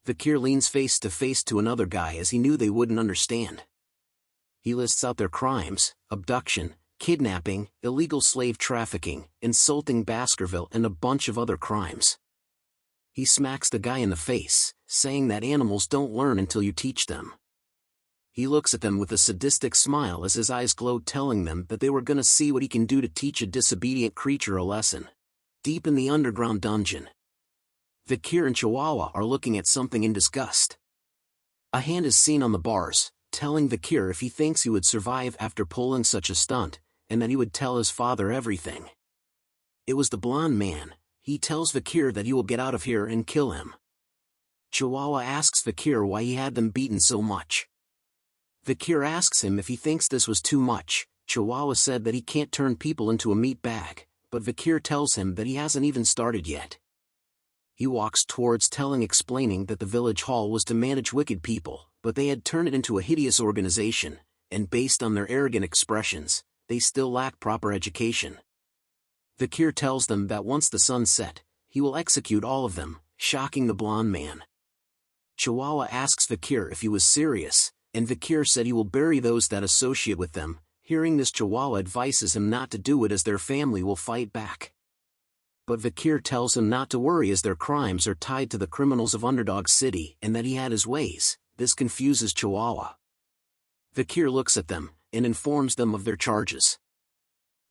S2: Vakir leans face to face to another guy as he knew they wouldn't understand. He lists out their crimes: abduction, kidnapping, illegal slave trafficking, insulting Baskerville, and a bunch of other crimes. He smacks the guy in the face, saying that animals don't learn until you teach them. He looks at them with a sadistic smile as his eyes glow, telling them that they were gonna see what he can do to teach a disobedient creature a lesson. Deep in the underground dungeon, Vakir and Chihuahua are looking at something in disgust. A hand is seen on the bars, telling Vakir if he thinks he would survive after pulling such a stunt, and that he would tell his father everything. It was the blonde man. He tells Vakir that he will get out of here and kill him. Chihuahua asks Vakir why he had them beaten so much. Vakir asks him if he thinks this was too much. Chihuahua said that he can't turn people into a meat bag, but Vakir tells him that he hasn't even started yet. He walks towards explaining that the village hall was to manage wicked people, but they had turned it into a hideous organization, and based on their arrogant expressions, they still lack proper education. Vakir tells them that once the sun set, he will execute all of them, shocking the blonde man. Chihuahua asks Fakir if he was serious, and Fakir said he will bury those that associate with them. Hearing this, Chihuahua advises him not to do it as their family will fight back. But Fakir tells him not to worry as their crimes are tied to the criminals of Underdog City and that he had his ways. This confuses Chihuahua. Fakir looks at them and informs them of their charges: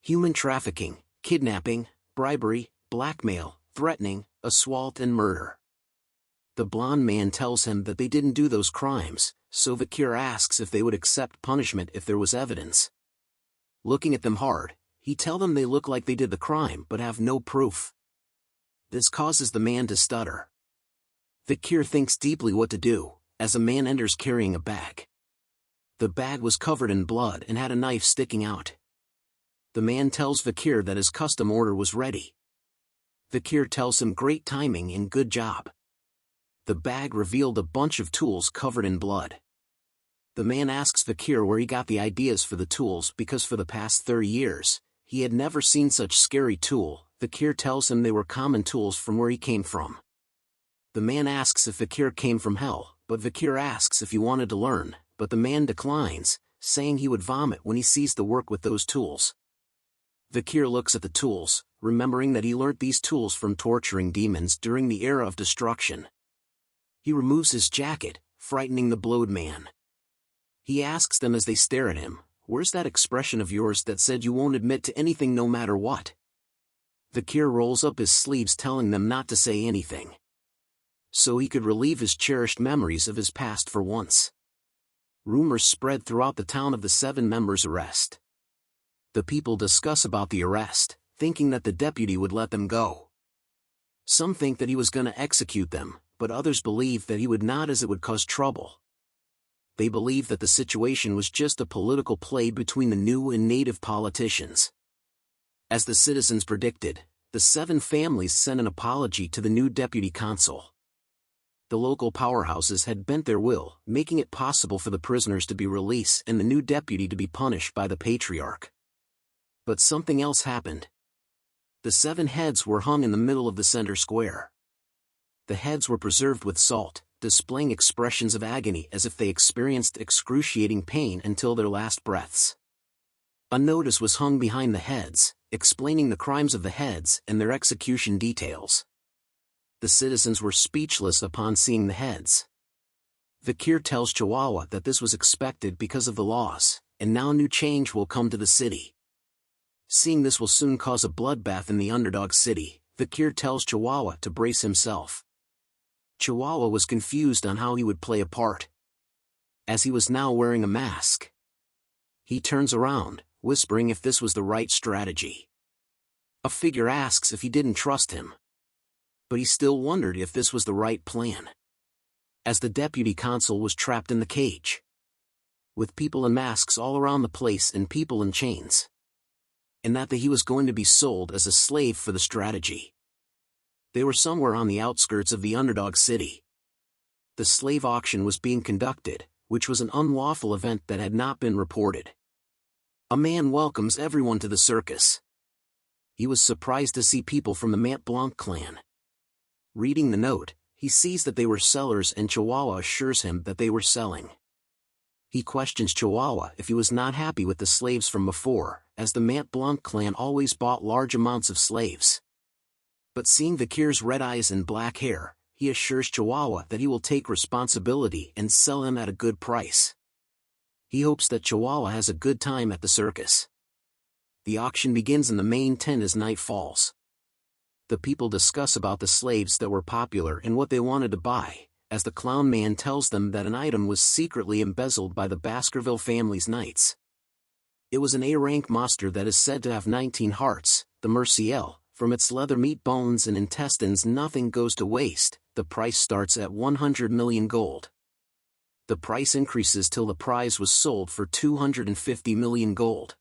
S2: human trafficking, kidnapping, bribery, blackmail, threatening, assault and murder. The blonde man tells him that they didn't do those crimes, so Fakir asks if they would accept punishment if there was evidence. Looking at them hard, he tells them they look like they did the crime but have no proof. This causes the man to stutter. Fakir thinks deeply what to do, as a man enters carrying a bag. The bag was covered in blood and had a knife sticking out. The man tells Fakir that his custom order was ready. Fakir tells him great timing and good job. The bag revealed a bunch of tools covered in blood. The man asks Fakir where he got the ideas for the tools because for the past 30 years, he had never seen such scary tool. Fakir tells him they were common tools from where he came from. The man asks if Fakir came from hell, but Fakir asks if he wanted to learn, but the man declines, saying he would vomit when he sees the work with those tools. Fakir looks at the tools, remembering that he learnt these tools from torturing demons during the era of destruction. He removes his jacket, frightening the blowed man. He asks them as they stare at him, "Where's that expression of yours that said you won't admit to anything no matter what?" Fakir rolls up his sleeves telling them not to say anything, so he could relieve his cherished memories of his past for once. Rumors spread throughout the town of the 7 members' arrest. The people discuss about the arrest, thinking that the deputy would let them go. Some think that he was going to execute them, but others believe that he would not as it would cause trouble. They believe that the situation was just a political play between the new and native politicians. As the citizens predicted, the 7 families sent an apology to the new deputy consul. The local powerhouses had bent their will, making it possible for the prisoners to be released and the new deputy to be punished by the Patriarch. But something else happened. The 7 heads were hung in the middle of the center square. The heads were preserved with salt, displaying expressions of agony as if they experienced excruciating pain until their last breaths. A notice was hung behind the heads, explaining the crimes of the heads and their execution details. The citizens were speechless upon seeing the heads. Fakir tells Chihuahua that this was expected because of the laws, and now new change will come to the city. Seeing this will soon cause a bloodbath in the Underdog City, Fakir tells Chihuahua to brace himself. Chihuahua was confused on how he would play a part, as he was now wearing a mask. He turns around, whispering if this was the right strategy. A figure asks if he didn't trust him, but he still wondered if this was the right plan, as the deputy consul was trapped in the cage, with people in masks all around the place and people in chains, and that he was going to be sold as a slave for the strategy. They were somewhere on the outskirts of the Underdog City. The slave auction was being conducted, which was an unlawful event that had not been reported. A man welcomes everyone to the circus. He was surprised to see people from the Mont Blanc clan. Reading the note, he sees that they were sellers and Chihuahua assures him that they were selling. He questions Chihuahua if he was not happy with the slaves from before, as the Mont Blanc clan always bought large amounts of slaves. But seeing Fakir's red eyes and black hair, he assures Chihuahua that he will take responsibility and sell him at a good price. He hopes that Chihuahua has a good time at the circus. The auction begins in the main tent as night falls. The people discuss about the slaves that were popular and what they wanted to buy, as the clown man tells them that an item was secretly embezzled by the Baskerville family's knights. It was an A-rank monster that is said to have 19 hearts, the Merciel. From its leather meat, bones and intestines nothing goes to waste. The price starts at 100 million gold. The price increases till the prize was sold for 250 million gold.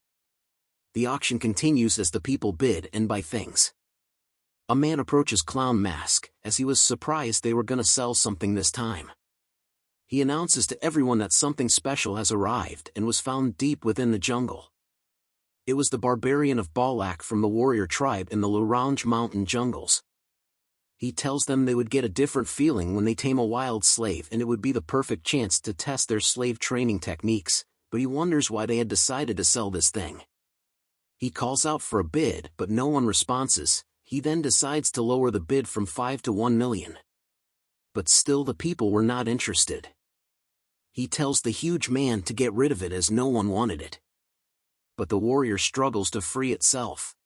S2: The auction continues as the people bid and buy things. A man approaches Clown Mask, as he was surprised they were gonna sell something this time. He announces to everyone that something special has arrived and was found deep within the jungle. It was the barbarian of Balak from the warrior tribe in the L'Orange mountain jungles. He tells them they would get a different feeling when they tame a wild slave and it would be the perfect chance to test their slave training techniques, but he wonders why they had decided to sell this thing. He calls out for a bid but no one responds. He then decides to lower the bid from 5 to 1 million. But still the people were not interested. He tells the huge man to get rid of it as no one wanted it. But the warrior struggles to free itself.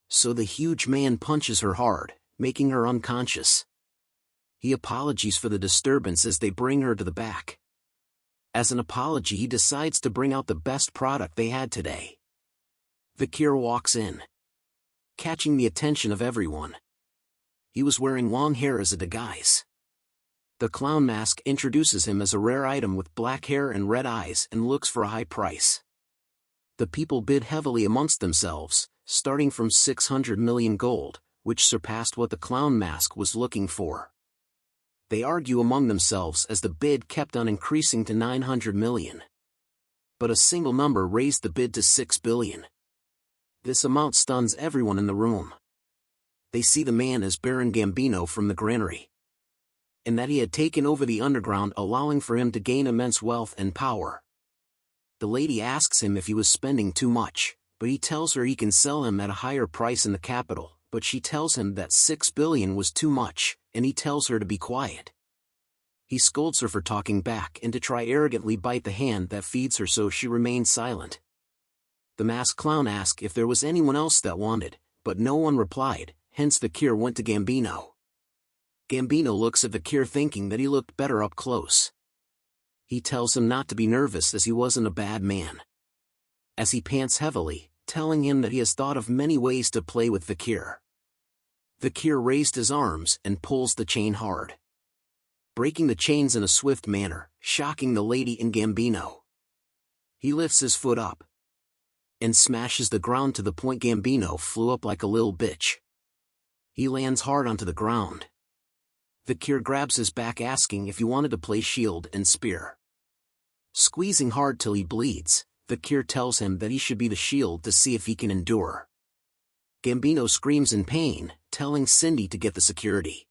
S2: So the huge man punches her hard, making her unconscious. He apologizes for the disturbance as they bring her to the back. As an apology he decides to bring out the best product they had today. Vakir walks in, catching the attention of everyone. He was wearing long hair as a disguise. The clown mask introduces him as a rare item with black hair and red eyes and looks for a high price. The people bid heavily amongst themselves, starting from 600 million gold, which surpassed what the clown mask was looking for. They argue among themselves as the bid kept on increasing to 900 million. But a single number raised the bid to 6 billion. This amount stuns everyone in the room. They see the man as Baron Gambino from the granary, and that he had taken over the underground, allowing for him to gain immense wealth and power. The lady asks him if he was spending too much, but he tells her he can sell him at a higher price in the capital, but she tells him that 6 billion was too much, and he tells her to be quiet. He scolds her for talking back and to try arrogantly bite the hand that feeds her, so she remains silent. The masked clown asked if there was anyone else that wanted, but no one replied, hence Vakir went to Gambino. Gambino looks at Vakir thinking that he looked better up close. He tells him not to be nervous as he wasn't a bad man. As he pants heavily, telling him that he has thought of many ways to play with Vakir. Vakir raised his arms and pulls the chain hard, breaking the chains in a swift manner, shocking the lady and Gambino. He lifts his foot up and smashes the ground to the point Gambino flew up like a little bitch. He lands hard onto the ground. Vakir grabs his back asking if he wanted to play shield and spear. Squeezing hard till he bleeds, Vakir tells him that he should be the shield to see if he can endure. Gambino screams in pain, telling Cindy to get the security.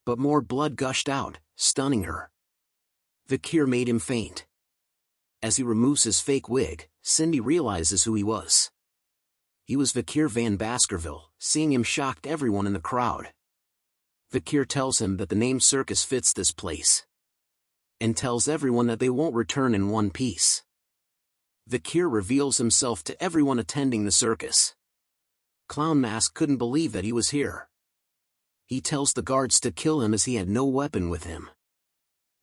S2: But more blood gushed out, stunning her. Vakir made him faint. As he removes his fake wig, Cindy realizes who he was. He was Vakir van Baskerville. Seeing him shocked everyone in the crowd. Vakir tells him that the name Circus fits this place, and tells everyone that they won't return in one piece. Vakir reveals himself to everyone attending the circus. Clown Mask couldn't believe that he was here. He tells the guards to kill him as he had no weapon with him.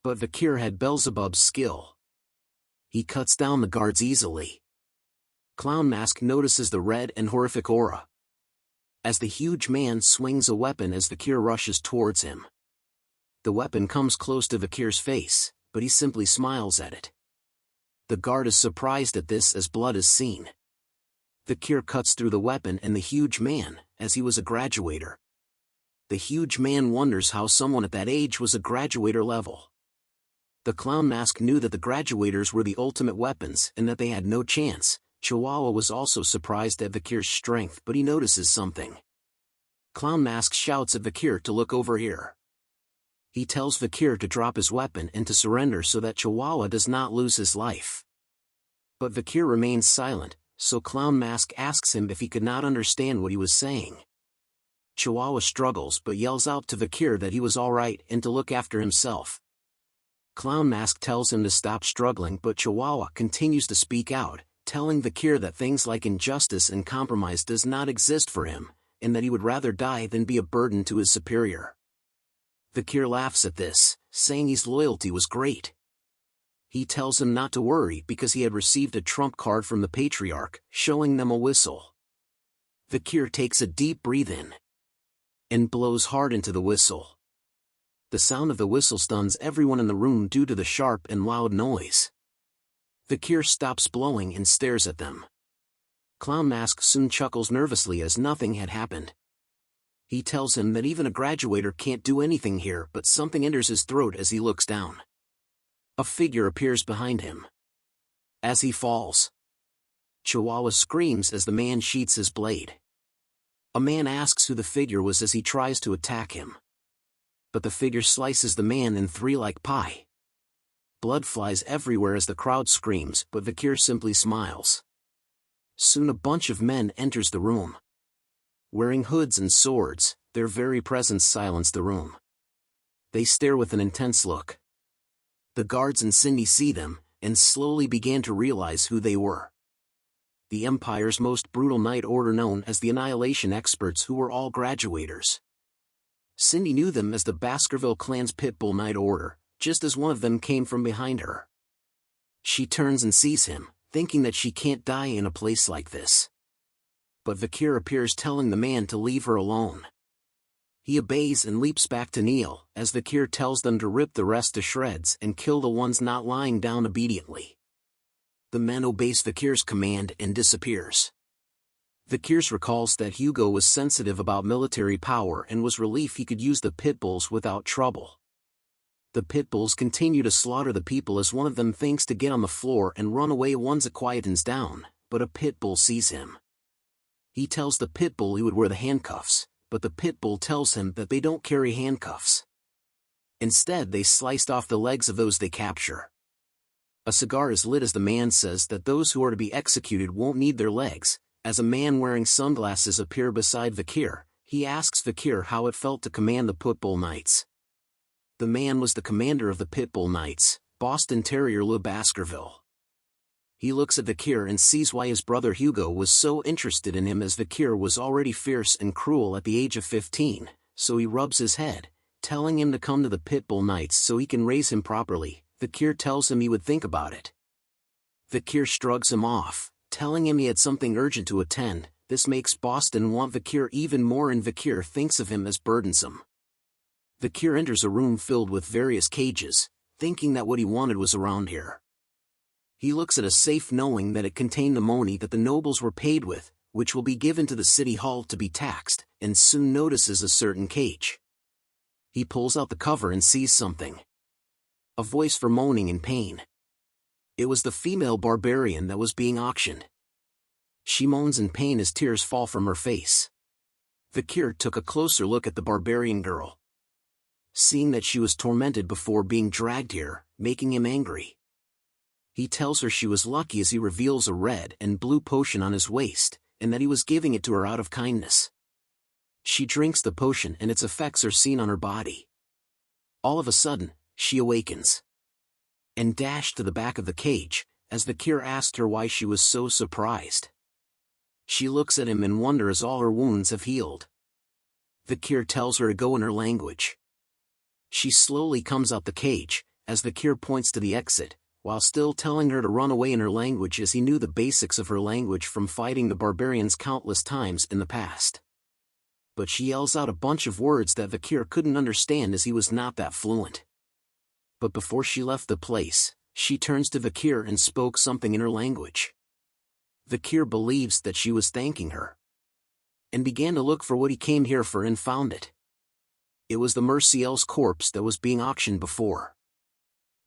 S2: But Vakir had Beelzebub's skill. He cuts down the guards easily. Clown Mask notices the red and horrific aura as the huge man swings a weapon as Vakir rushes towards him. The weapon comes close to Vakir's face, but he simply smiles at it. The guard is surprised at this as blood is seen. Vakir cuts through the weapon and the huge man, as he was a graduator. The huge man wonders how someone at that age was a graduator level. The Clown Mask knew that the graduators were the ultimate weapons and that they had no chance. Chihuahua was also surprised at Vakir's strength, but he notices something. Clown Mask shouts at Vakir to look over here. He tells Vakir to drop his weapon and to surrender so that Chihuahua does not lose his life. But Vakir remains silent, so Clown Mask asks him if he could not understand what he was saying. Chihuahua struggles but yells out to Vakir that he was alright and to look after himself. Clown Mask tells him to stop struggling, but Chihuahua continues to speak out, telling Vakir that things like injustice and compromise does not exist for him, and that he would rather die than be a burden to his superior. Vakir laughs at this, saying his loyalty was great. He tells him not to worry because he had received a trump card from the Patriarch, showing them a whistle. Vakir takes a deep breath in and blows hard into the whistle. The sound of the whistle stuns everyone in the room due to the sharp and loud noise. Vakir stops blowing and stares at them. Clown Mask soon chuckles nervously as nothing had happened. He tells him that even a graduator can't do anything here, but something enters his throat as he looks down. A figure appears behind him. As he falls, Chihuahua screams as the man sheathes his blade. A man asks who the figure was as he tries to attack him. But the figure slices the man in three like pie. Blood flies everywhere as the crowd screams, but Vakir simply smiles. Soon a bunch of men enters the room. Wearing hoods and swords, their very presence silenced the room. They stare with an intense look. The guards and Cindy see them, and slowly began to realize who they were. The Empire's most brutal night order known as the Annihilation Experts, who were all graduators. Cindy knew them as the Baskerville clan's Pitbull Night Order, just as one of them came from behind her. She turns and sees him, thinking that she can't die in a place like this. But Vakir appears, telling the man to leave her alone. He obeys and leaps back to kneel, as Vakir tells them to rip the rest to shreds and kill the ones not lying down obediently. The man obeys Vakir's command and disappears. Vakir recalls that Hugo was sensitive about military power and was relieved he could use the pitbulls without trouble. The pitbulls continue to slaughter the people as one of them thinks to get on the floor and run away once it quietens down, but a pitbull sees him. He tells the pitbull he would wear the handcuffs, but the pitbull tells him that they don't carry handcuffs. Instead, they sliced off the legs of those they capture. A cigar is lit as the man says that those who are to be executed won't need their legs. As a man wearing sunglasses appears beside Vakir, he asks Vakir how it felt to command the Pitbull Knights. The man was the commander of the Pitbull Knights, Boston Terrier Le Baskerville. He looks at Vakir and sees why his brother Hugo was so interested in him, as Vakir was already fierce and cruel at the age of 15, so he rubs his head, telling him to come to the Pitbull Knights so he can raise him properly. Vakir tells him he would think about it. Vakir shrugs him off, telling him he had something urgent to attend. This makes Boston want Vakir even more, and Vakir thinks of him as burdensome. Vakir enters a room filled with various cages, thinking that what he wanted was around here. He looks at a safe knowing that it contained the money that the nobles were paid with, which will be given to the city hall to be taxed, and soon notices a certain cage. He pulls out the cover and sees something. A voice for moaning in pain. It was the female barbarian that was being auctioned. She moans in pain as tears fall from her face. Vakir took a closer look at the barbarian girl. Seeing that she was tormented before being dragged here, making him angry. He tells her she was lucky as he reveals a red and blue potion on his waist, and that he was giving it to her out of kindness. She drinks the potion and its effects are seen on her body. All of a sudden, she awakens. And dashed to the back of the cage, as Vakir asked her why she was so surprised. She looks at him in wonder as all her wounds have healed. Vakir tells her to go in her language. She slowly comes out the cage, as Vakir points to the exit, while still telling her to run away in her language, as he knew the basics of her language from fighting the barbarians countless times in the past. But she yells out a bunch of words that Vakir couldn't understand as he was not that fluent. But before she left the place, she turns to Vakir and spoke something in her language. Vakir believes that she was thanking her, and began to look for what he came here for and found it. It was the Merciel's corpse that was being auctioned before.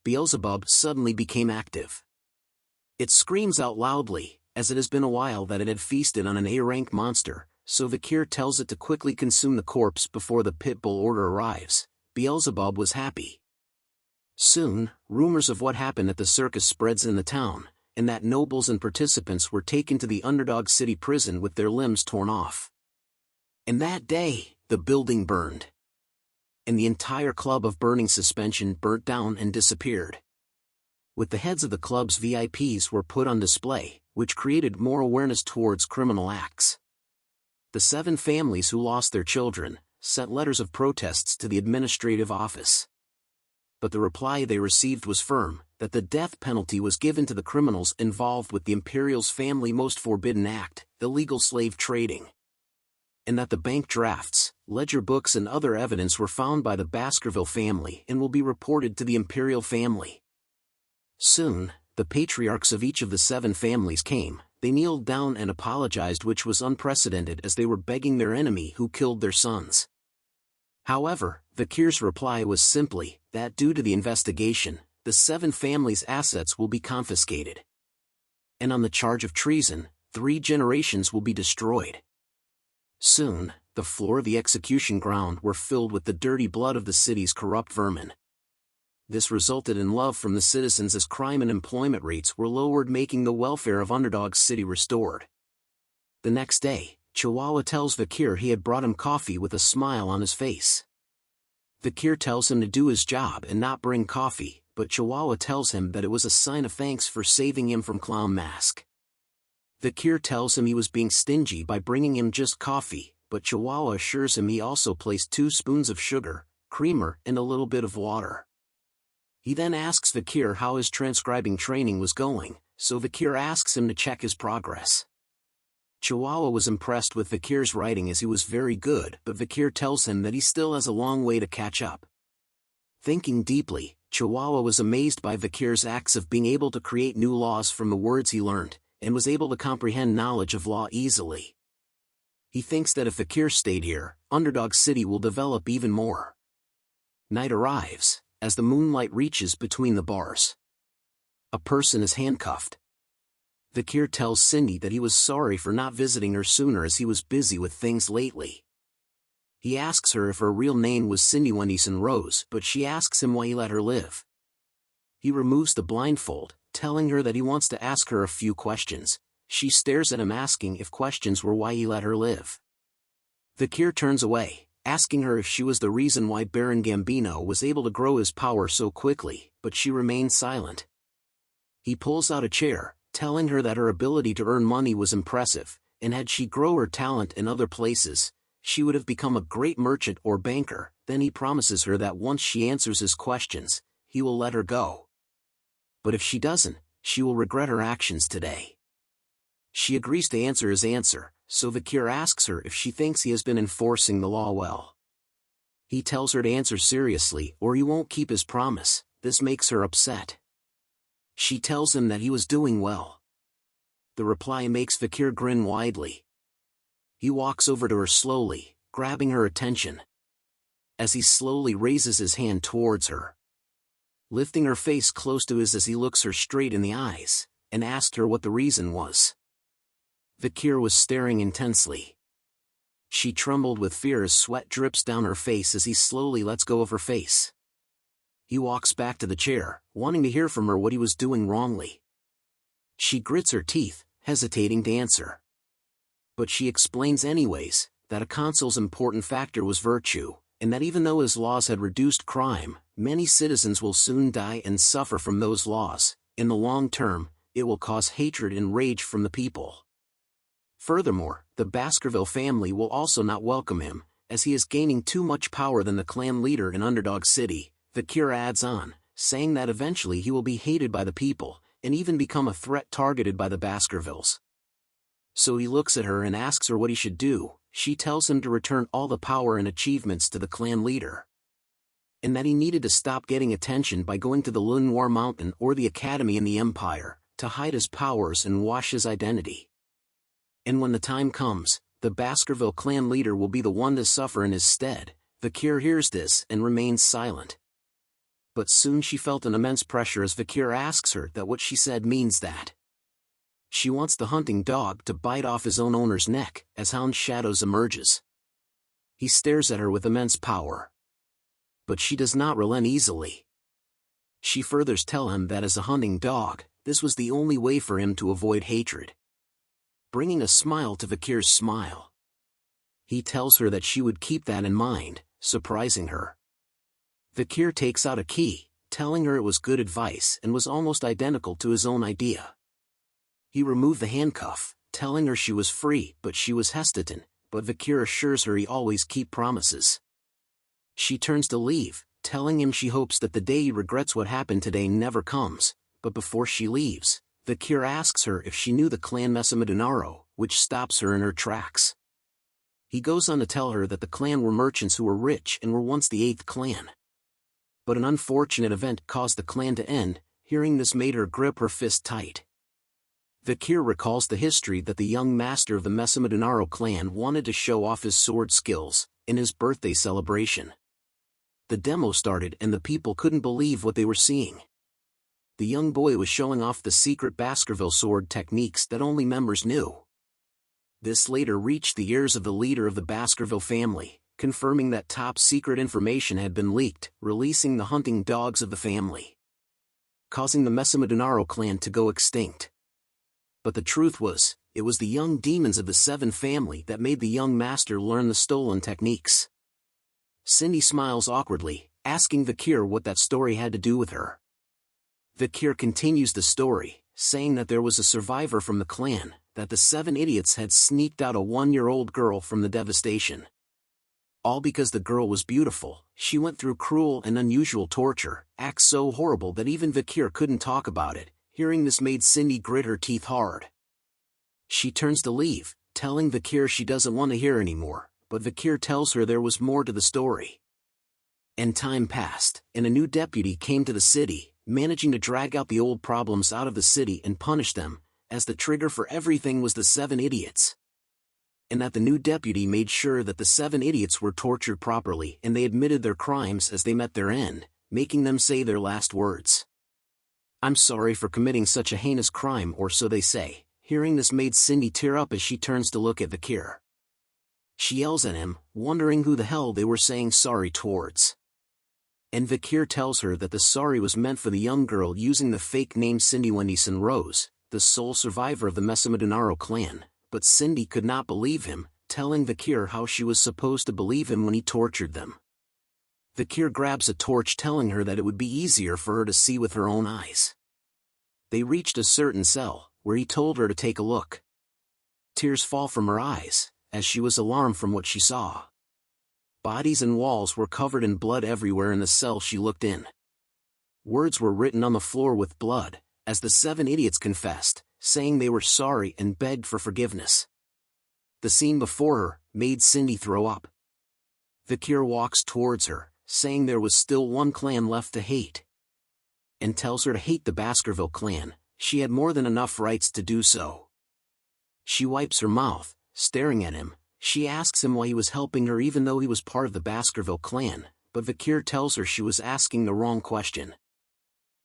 S2: Beelzebub suddenly became active. It screams out loudly, as it has been a while that it had feasted on an A-rank monster, so Vakir tells it to quickly consume the corpse before the Pitbull order arrives. Beelzebub was happy. Soon, rumors of what happened at the circus spreads in the town, and that nobles and participants were taken to the underdog city prison with their limbs torn off. And that day, the building burned. And the entire club of Burning Suspension burnt down and disappeared. With the heads of the club's VIPs were put on display, which created more awareness towards criminal acts. The 7 families who lost their children sent letters of protests to the administrative office. But the reply they received was firm, that the death penalty was given to the criminals involved with the Imperial's family most forbidden act, illegal slave trading. And that the bank drafts, ledger books and other evidence were found by the Baskerville family and will be reported to the Imperial family. Soon, the patriarchs of each of the 7 families came. They kneeled down and apologized, which was unprecedented as they were begging their enemy who killed their sons. However, Vakir's reply was simply that due to the investigation, the 7 families' assets will be confiscated. And on the charge of treason, 3 generations will be destroyed. Soon, the floor of the execution ground were filled with the dirty blood of the city's corrupt vermin. This resulted in love from the citizens as crime and employment rates were lowered, making the welfare of Underdog City restored. The next day, Chihuahua tells Vakir he had brought him coffee with a smile on his face. Vakir tells him to do his job and not bring coffee, but Chihuahua tells him that it was a sign of thanks for saving him from Clown Mask. Vakir tells him he was being stingy by bringing him just coffee, but Chihuahua assures him he also placed 2 spoons of sugar, creamer, and a little bit of water. He then asks Vakir how his transcribing training was going, so Vakir asks him to check his progress. Chihuahua was impressed with Vakir's writing as he was very good, but Vakir tells him that he still has a long way to catch up. Thinking deeply, Chihuahua was amazed by Vakir's acts of being able to create new laws from the words he learned, and was able to comprehend knowledge of law easily. He thinks that if Vakir stayed here, Underdog City will develop even more. Night arrives, as the moonlight reaches between the bars. A person is handcuffed. Vakir tells Cindy that he was sorry for not visiting her sooner as he was busy with things lately. He asks her if her real name was Cindy Wendyson Rose, but she asks him why he let her live. He removes the blindfold, telling her that he wants to ask her a few questions. She stares at him asking if questions were why he let her live. Vakir turns away, asking her if she was the reason why Baron Gambino was able to grow his power so quickly, but she remains silent. He pulls out a chair, telling her that her ability to earn money was impressive, and had she grown her talent in other places, she would have become a great merchant or banker. Then he promises her that once she answers his questions, he will let her go. But if she doesn't, she will regret her actions today. She agrees to answer his answer, so Vakir asks her if she thinks he has been enforcing the law well. He tells her to answer seriously or he won't keep his promise. This makes her upset. She tells him that he was doing well. The reply makes Vakir grin widely. He walks over to her slowly, grabbing her attention. As he slowly raises his hand towards her, lifting her face close to his as he looks her straight in the eyes, and asked her what the reason was. Vakir was staring intensely. She trembled with fear as sweat drips down her face as he slowly lets go of her face. He walks back to the chair, wanting to hear from her what he was doing wrongly. She grits her teeth, hesitating to answer. But she explains anyways, that a consul's important factor was virtue, and that even though his laws had reduced crime, many citizens will soon die and suffer from those laws. In the long term, it will cause hatred and rage from the people. Furthermore, the Baskerville family will also not welcome him, as he is gaining too much power than the clan leader in Underdog City. Vakir adds on, saying that eventually he will be hated by the people, and even become a threat targeted by the Baskervilles. So he looks at her and asks her what he should do. She tells him to return all the power and achievements to the clan leader, and that he needed to stop getting attention by going to the Lenoir Mountain or the Academy in the Empire, to hide his powers and wash his identity. And when the time comes, the Baskerville clan leader will be the one to suffer in his stead. Vakir hears this and remains silent. But soon she felt an immense pressure as Vakir asks her that what she said means that she wants the hunting dog to bite off his own owner's neck as Hound Shadows emerges. He stares at her with immense power. But she does not relent easily. She furthers tell him that as a hunting dog, this was the only way for him to avoid hatred, bringing a smile to Vakir's smile. He tells her that she would keep that in mind, surprising her. Vakir takes out a key, telling her it was good advice and was almost identical to his own idea. He removed the handcuff, telling her she was free, but she was hesitant, but Vakir assures her he always keeps promises. She turns to leave, telling him she hopes that the day he regrets what happened today never comes, but before she leaves, Vakir asks her if she knew the clan Mesamadunaro, which stops her in her tracks. He goes on to tell her that the clan were merchants who were rich and were once the 8th clan. But an unfortunate event caused the clan to end. Hearing this made her grip her fist tight. Vakir recalls the history that the young master of the Mesamadunaro clan wanted to show off his sword skills in his birthday celebration. The demo started and the people couldn't believe what they were seeing. The young boy was showing off the secret Baskerville sword techniques that only members knew. This later reached the ears of the leader of the Baskerville family, confirming that top-secret information had been leaked, releasing the hunting dogs of the family, causing the Mesamedunaro clan to go extinct. But the truth was, it was the young demons of the Seven family that made the young master learn the stolen techniques. Cindy smiles awkwardly, asking Vakir what that story had to do with her. Vakir continues the story, saying that there was a survivor from the clan, that the Seven idiots had sneaked out a 1-year-old girl from the devastation. All because the girl was beautiful. She went through cruel and unusual torture, acts so horrible that even Vakir couldn't talk about it. Hearing this made Cindy grit her teeth hard. She turns to leave, telling Vakir she doesn't want to hear anymore, but Vakir tells her there was more to the story. And time passed, and a new deputy came to the city, managing to drag out the old problems out of the city and punish them, as the trigger for everything was the Seven idiots. And that the new deputy made sure that the Seven idiots were tortured properly and they admitted their crimes as they met their end, making them say their last words. "I'm sorry for committing such a heinous crime," or so they say. Hearing this made Cindy tear up as she turns to look at Vakir. She yells at him, wondering who the hell they were saying sorry towards. And Vakir tells her that the sorry was meant for the young girl using the fake name Cindy Wendyson Rose, the sole survivor of the Mesamedunaro clan, but Cindy could not believe him, telling Vakir how she was supposed to believe him when he tortured them. Vakir grabs a torch, telling her that it would be easier for her to see with her own eyes. They reached a certain cell, where he told her to take a look. Tears fall from her eyes, as she was alarmed from what she saw. Bodies and walls were covered in blood everywhere in the cell she looked in. Words were written on the floor with blood, as the Seven idiots confessed, saying they were sorry and begged for forgiveness. The scene before her made Cindy throw up. Vakir walks towards her, saying there was still one clan left to hate, and tells her to hate the Baskerville clan. She had more than enough rights to do so. She wipes her mouth, staring at him. She asks him why he was helping her even though he was part of the Baskerville clan, but Vakir tells her she was asking the wrong question.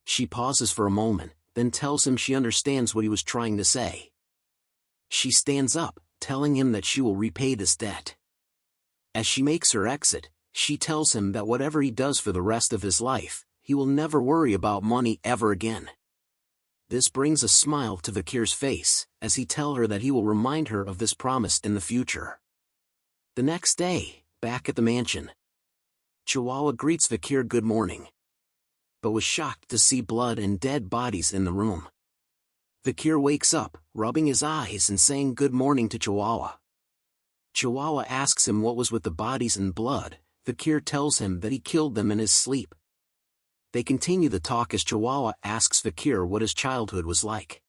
S2: She pauses for a moment, then tells him she understands what he was trying to say. She stands up, telling him that she will repay this debt. As she makes her exit, she tells him that whatever he does for the rest of his life, he will never worry about money ever again. This brings a smile to Vakir's face, as he tells her that he will remind her of this promise in the future. The next day, back at the mansion, Chihuahua greets Vakir good morning, but was shocked to see blood and dead bodies in the room. Vakir wakes up, rubbing his eyes and saying good morning to Chihuahua. Chihuahua asks him what was with the bodies and blood. Vakir tells him that he killed them in his sleep. They continue the talk as Chihuahua asks Vakir what his childhood was like.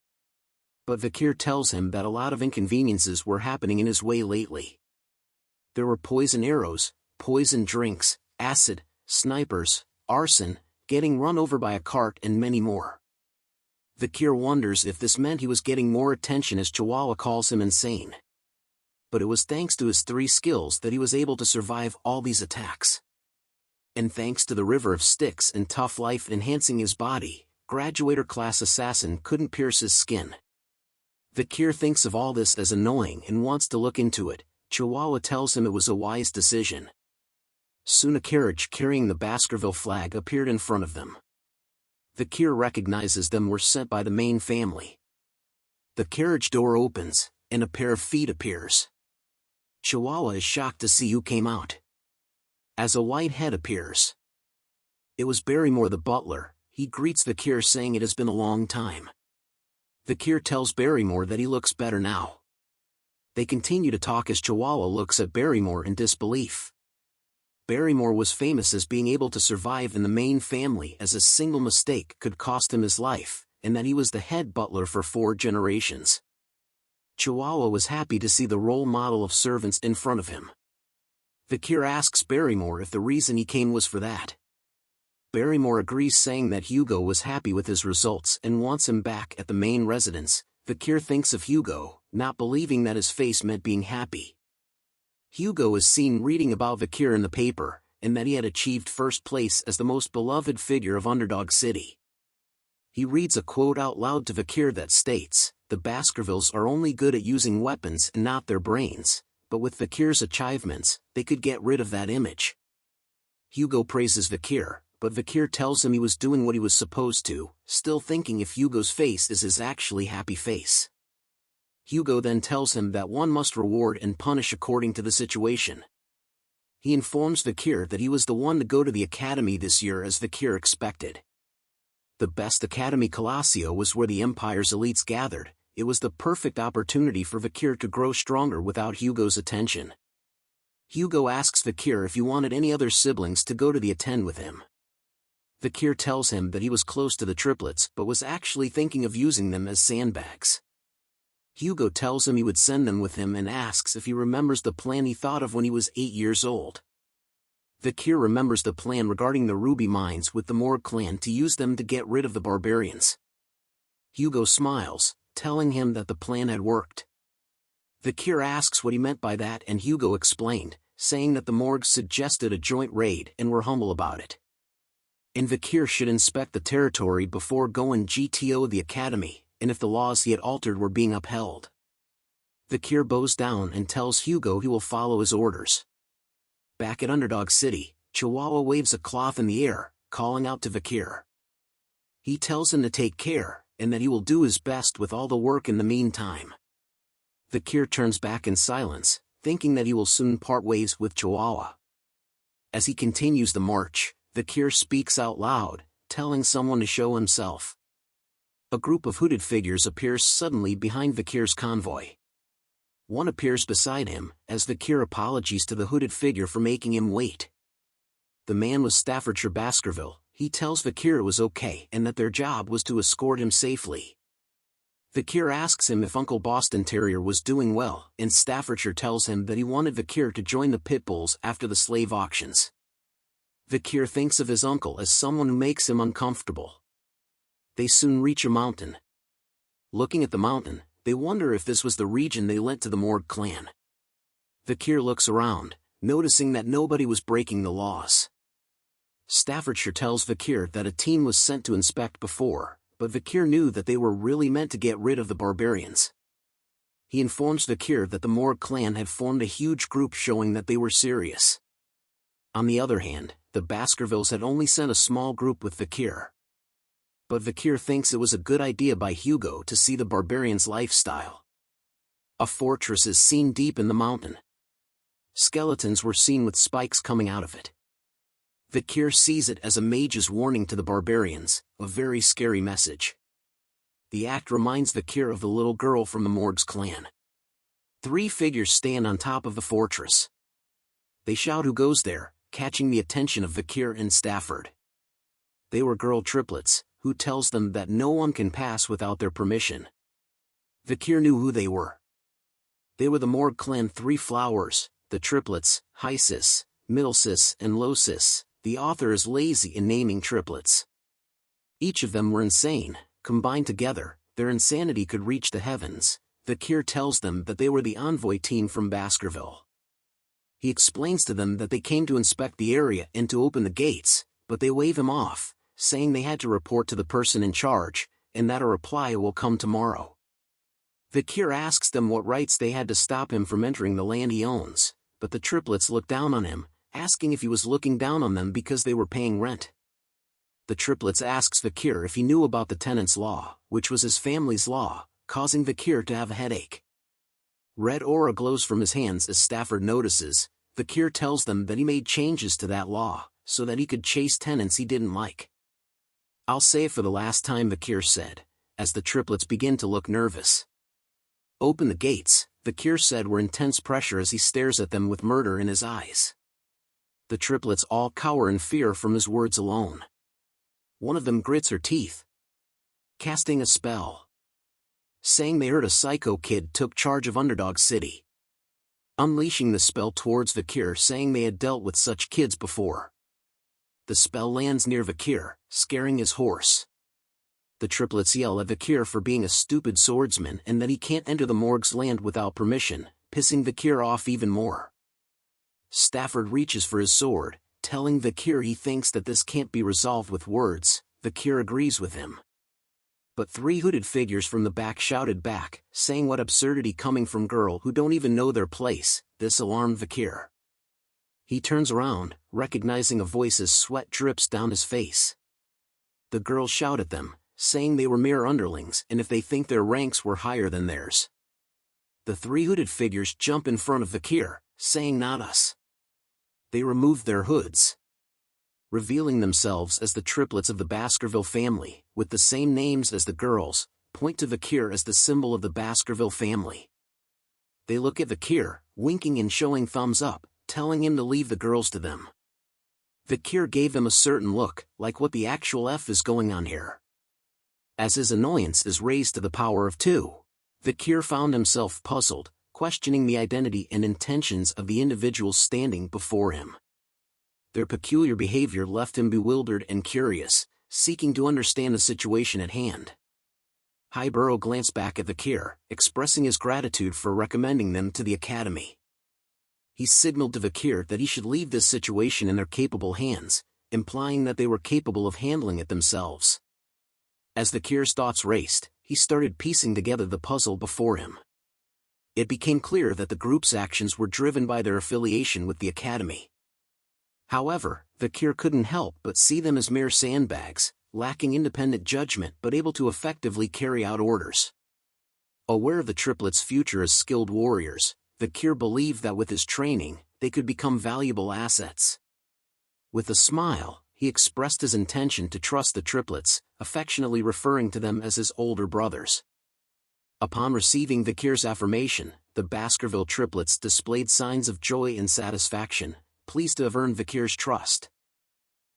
S2: But Vakir tells him that a lot of inconveniences were happening in his way lately. There were poison arrows, poison drinks, acid, snipers, arson, getting run over by a cart and many more. Vakir wonders if this meant he was getting more attention as Chihuahua calls him insane. But it was thanks to his 3 skills that he was able to survive all these attacks. And thanks to the river of sticks and tough life enhancing his body, graduator class assassin couldn't pierce his skin. Vakir thinks of all this as annoying and wants to look into it. Chihuahua tells him it was a wise decision. Soon a carriage carrying the Baskerville flag appeared in front of them. Vakir recognizes them were sent by the main family. The carriage door opens, and a pair of feet appears. Chihuahua is shocked to see who came out, as a white head appears. It was Barrymore the butler. He greets Vakir saying it has been a long time. Vakir tells Barrymore that he looks better now. They continue to talk as Chihuahua looks at Barrymore in disbelief. Barrymore was famous as being able to survive in the main family as a single mistake could cost him his life, and that he was the head butler for 4 generations. Chihuahua was happy to see the role model of servants in front of him. Vakir asks Barrymore if the reason he came was for that. Barrymore agrees, saying that Hugo was happy with his results and wants him back at the main residence. Vakir thinks of Hugo, not believing that his face meant being happy. Hugo is seen reading about Vakir in the paper, and that he had achieved first place as the most beloved figure of Underdog City. He reads a quote out loud to Vakir that states, the Baskervilles are only good at using weapons and not their brains, but with Vikir's achievements, they could get rid of that image. Hugo praises Vikir, but Vikir tells him he was doing what he was supposed to, still thinking if Hugo's face is his actually happy face. Hugo then tells him that one must reward and punish according to the situation. He informs Vikir that he was the one to go to the academy this year as Vikir expected. The best academy Colosio was where the Empire's elites gathered. It was the perfect opportunity for Vikir to grow stronger without Hugo's attention. Hugo asks Vikir if he wanted any other siblings to go to the attend with him. Vikir tells him that he was close to the triplets but was actually thinking of using them as sandbags. Hugo tells him he would send them with him and asks if he remembers the plan he thought of when he was 8 years old. Vikir remembers the plan regarding the ruby mines with the Morg clan to use them to get rid of the barbarians. Hugo smiles, telling him that the plan had worked. Vikir asks what he meant by that and Hugo explained, saying that the Morgs suggested a joint raid and were humble about it. And Vikir should inspect the territory before going GTO the academy, and if the laws he had altered were being upheld. Vikir bows down and tells Hugo he will follow his orders. Back at Underdog City, Chihuahua waves a cloth in the air, calling out to Vikir. He tells him to take care, and that he will do his best with all the work in the meantime. Vikir turns back in silence, thinking that he will soon part ways with Chihuahua. As he continues the march, Vikir speaks out loud, telling someone to show himself. A group of hooded figures appears suddenly behind Vikir's convoy. One appears beside him, as Vikir apologies to the hooded figure for making him wait. The man was Staffordshire Baskerville. He tells Vikir it was okay and that their job was to escort him safely. Vikir asks him if Uncle Boston Terrier was doing well, and Staffordshire tells him that he wanted Vikir to join the pit bulls after the slave auctions. Vikir thinks of his uncle as someone who makes him uncomfortable. They soon reach a mountain. Looking at the mountain, they wonder if this was the region they lent to the Morg clan. Vikir looks around, noticing that nobody was breaking the laws. Staffordshire tells Vikir that a team was sent to inspect before, but Vikir knew that they were really meant to get rid of the barbarians. He informs Vikir that the Morg clan had formed a huge group showing that they were serious. On the other hand, the Baskervilles had only sent a small group with Vikir. But Vikir thinks it was a good idea by Hugo to see the barbarians' lifestyle. A fortress is seen deep in the mountain. Skeletons were seen with spikes coming out of it. Vikir sees it as a mage's warning to the barbarians, a very scary message. The act reminds Vikir of the little girl from the Morg's clan. 3 figures stand on top of the fortress. They shout who goes there, catching the attention of Vikir and Stafford. They were girl triplets, who tells them that no one can pass without their permission. Vikir knew who they were. They were the Morg clan 3 flowers, the triplets, Hysis, Middlesis and Losis. The author is lazy in naming triplets. Each of them were insane. Combined together, their insanity could reach the heavens. Vikir tells them that they were the envoy team from Baskerville. He explains to them that they came to inspect the area and to open the gates, but they wave him off, saying they had to report to the person in charge, and that a reply will come tomorrow. Vikir asks them what rights they had to stop him from entering the land he owns, but the triplets look down on him, asking if he was looking down on them because they were paying rent. The triplets asks Vikir if he knew about the tenant's law, which was his family's law, causing Vikir to have a headache. Red aura glows from his hands as Stafford notices. Vikir tells them that he made changes to that law, so that he could chase tenants he didn't like. "I'll say it for the last time," Vikir said, as the triplets begin to look nervous. "Open the gates," Vikir said with intense pressure as he stares at them with murder in his eyes. The triplets all cower in fear from his words alone. One of them grits her teeth, casting a spell, saying they heard a psycho kid took charge of Underdog City, unleashing the spell towards Vikir, saying they had dealt with such kids before. The spell lands near Vikir, scaring his horse. The triplets yell at Vikir for being a stupid swordsman and that he can't enter the Morg's land without permission, pissing Vikir off even more. Stafford reaches for his sword, telling Vikir he thinks that this can't be resolved with words. Vikir agrees with him. but three hooded figures from the back shouted back, saying what absurdity coming from girl who don't even know their place. This alarmed Vakir. He turns around, recognizing a voice as sweat drips down his face. The girls shout at them, saying they were mere underlings and if they think their ranks were higher than theirs. The three hooded figures jump in front of Vakir, saying not us. They removed their hoods, revealing themselves as the triplets of the Baskerville family, with the same names as the girls, point to Vakir as the symbol of the Baskerville family. They look at Vakir, winking and showing thumbs up, telling him to leave the girls to them. Vakir gave them a certain look, like what the actual F is going on here. As his annoyance is raised to the power of 2, Vakir found himself puzzled, questioning the identity and intentions of the individuals standing before him. Their peculiar behavior left him bewildered and curious, seeking to understand the situation at hand. Highborough glanced back at Vakir, expressing his gratitude for recommending them to the academy. He signaled to Vakir that he should leave this situation in their capable hands, implying that they were capable of handling it themselves. As Vakir's thoughts raced, he started piecing together the puzzle before him. It became clear that the group's actions were driven by their affiliation with the academy. However, Vakir couldn't help but see them as mere sandbags, lacking independent judgment but able to effectively carry out orders. Aware of the triplets' future as skilled warriors, Vakir believed that with his training, they could become valuable assets. With a smile, he expressed his intention to trust the triplets, affectionately referring to them as his older brothers. Upon receiving Vakir's affirmation, the Baskerville triplets displayed signs of joy and satisfaction, pleased to have earned Vakir's trust.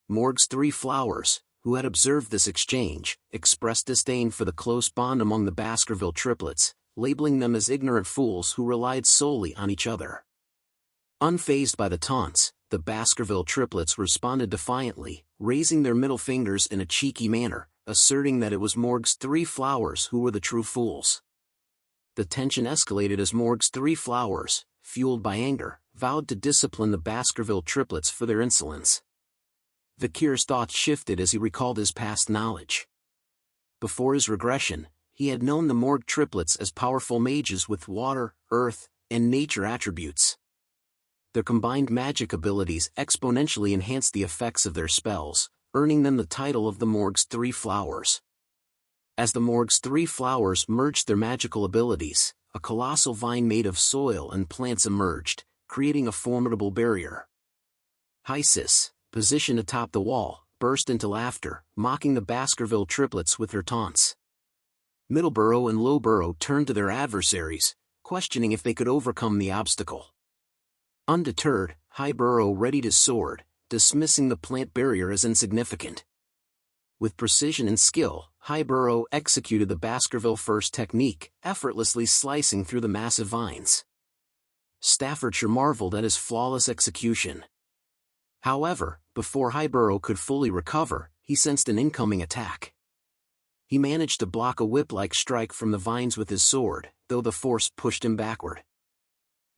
S2: Morg's three flowers, who had observed this exchange, expressed disdain for the close bond among the Baskerville triplets, labeling them as ignorant fools who relied solely on each other. Unfazed by the taunts, the Baskerville triplets responded defiantly, raising their middle fingers in a cheeky manner, asserting that it was Morg's three flowers who were the true fools. The tension escalated as Morg's three flowers, fueled by anger, vowed to discipline the Baskerville triplets for their insolence. Vakir's thoughts shifted as he recalled his past knowledge. Before his regression, he had known the Morg triplets as powerful mages with water, earth, and nature attributes. Their combined magic abilities exponentially enhanced the effects of their spells, earning them the title of the Morg's three flowers. As the Morg's three flowers merged their magical abilities, a colossal vine made of soil and plants emerged, creating a formidable barrier. Hysis, positioned atop the wall, burst into laughter, mocking the Baskerville triplets with her taunts. Middleborough and Lowborough turned to their adversaries, questioning if they could overcome the obstacle. Undeterred, Highborough readied his sword, dismissing the plant barrier as insignificant. With precision and skill, Highborough executed the Baskerville first technique, effortlessly slicing through the massive vines. Staffordshire marveled at his flawless execution. However, before Highborough could fully recover, he sensed an incoming attack. He managed to block a whip-like strike from the vines with his sword, though the force pushed him backward.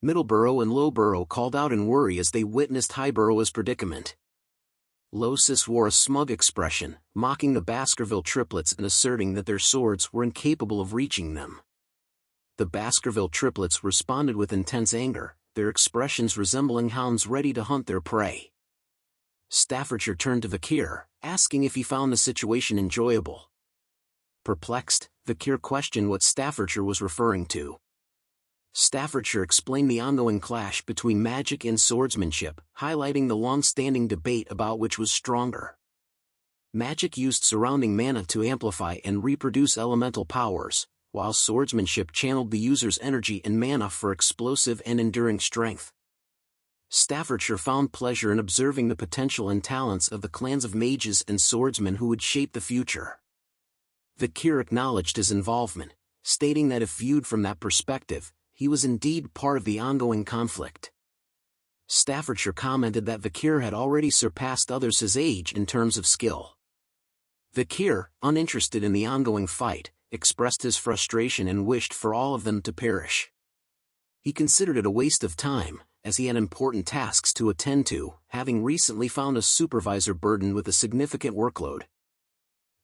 S2: Middleborough and Lowborough called out in worry as they witnessed Highborough's predicament. Losis wore a smug expression, mocking the Baskerville triplets and asserting that their swords were incapable of reaching them. The Baskerville triplets responded with intense anger, their expressions resembling hounds ready to hunt their prey. Staffordshire turned to Vakir, asking if he found the situation enjoyable. Perplexed, Vakir questioned what Staffordshire was referring to. Staffordshire explained the ongoing clash between magic and swordsmanship, highlighting the long-standing debate about which was stronger. Magic used surrounding mana to amplify and reproduce elemental powers, while swordsmanship channeled the user's energy and mana for explosive and enduring strength. Staffordshire found pleasure in observing the potential and talents of the clans of mages and swordsmen who would shape the future. Vakir acknowledged his involvement, stating that if viewed from that perspective, he was indeed part of the ongoing conflict. Staffordshire commented that Vakir had already surpassed others his age in terms of skill. Vakir, uninterested in the ongoing fight, expressed his frustration and wished for all of them to perish. He considered it a waste of time, as he had important tasks to attend to, having recently found a supervisor burdened with a significant workload.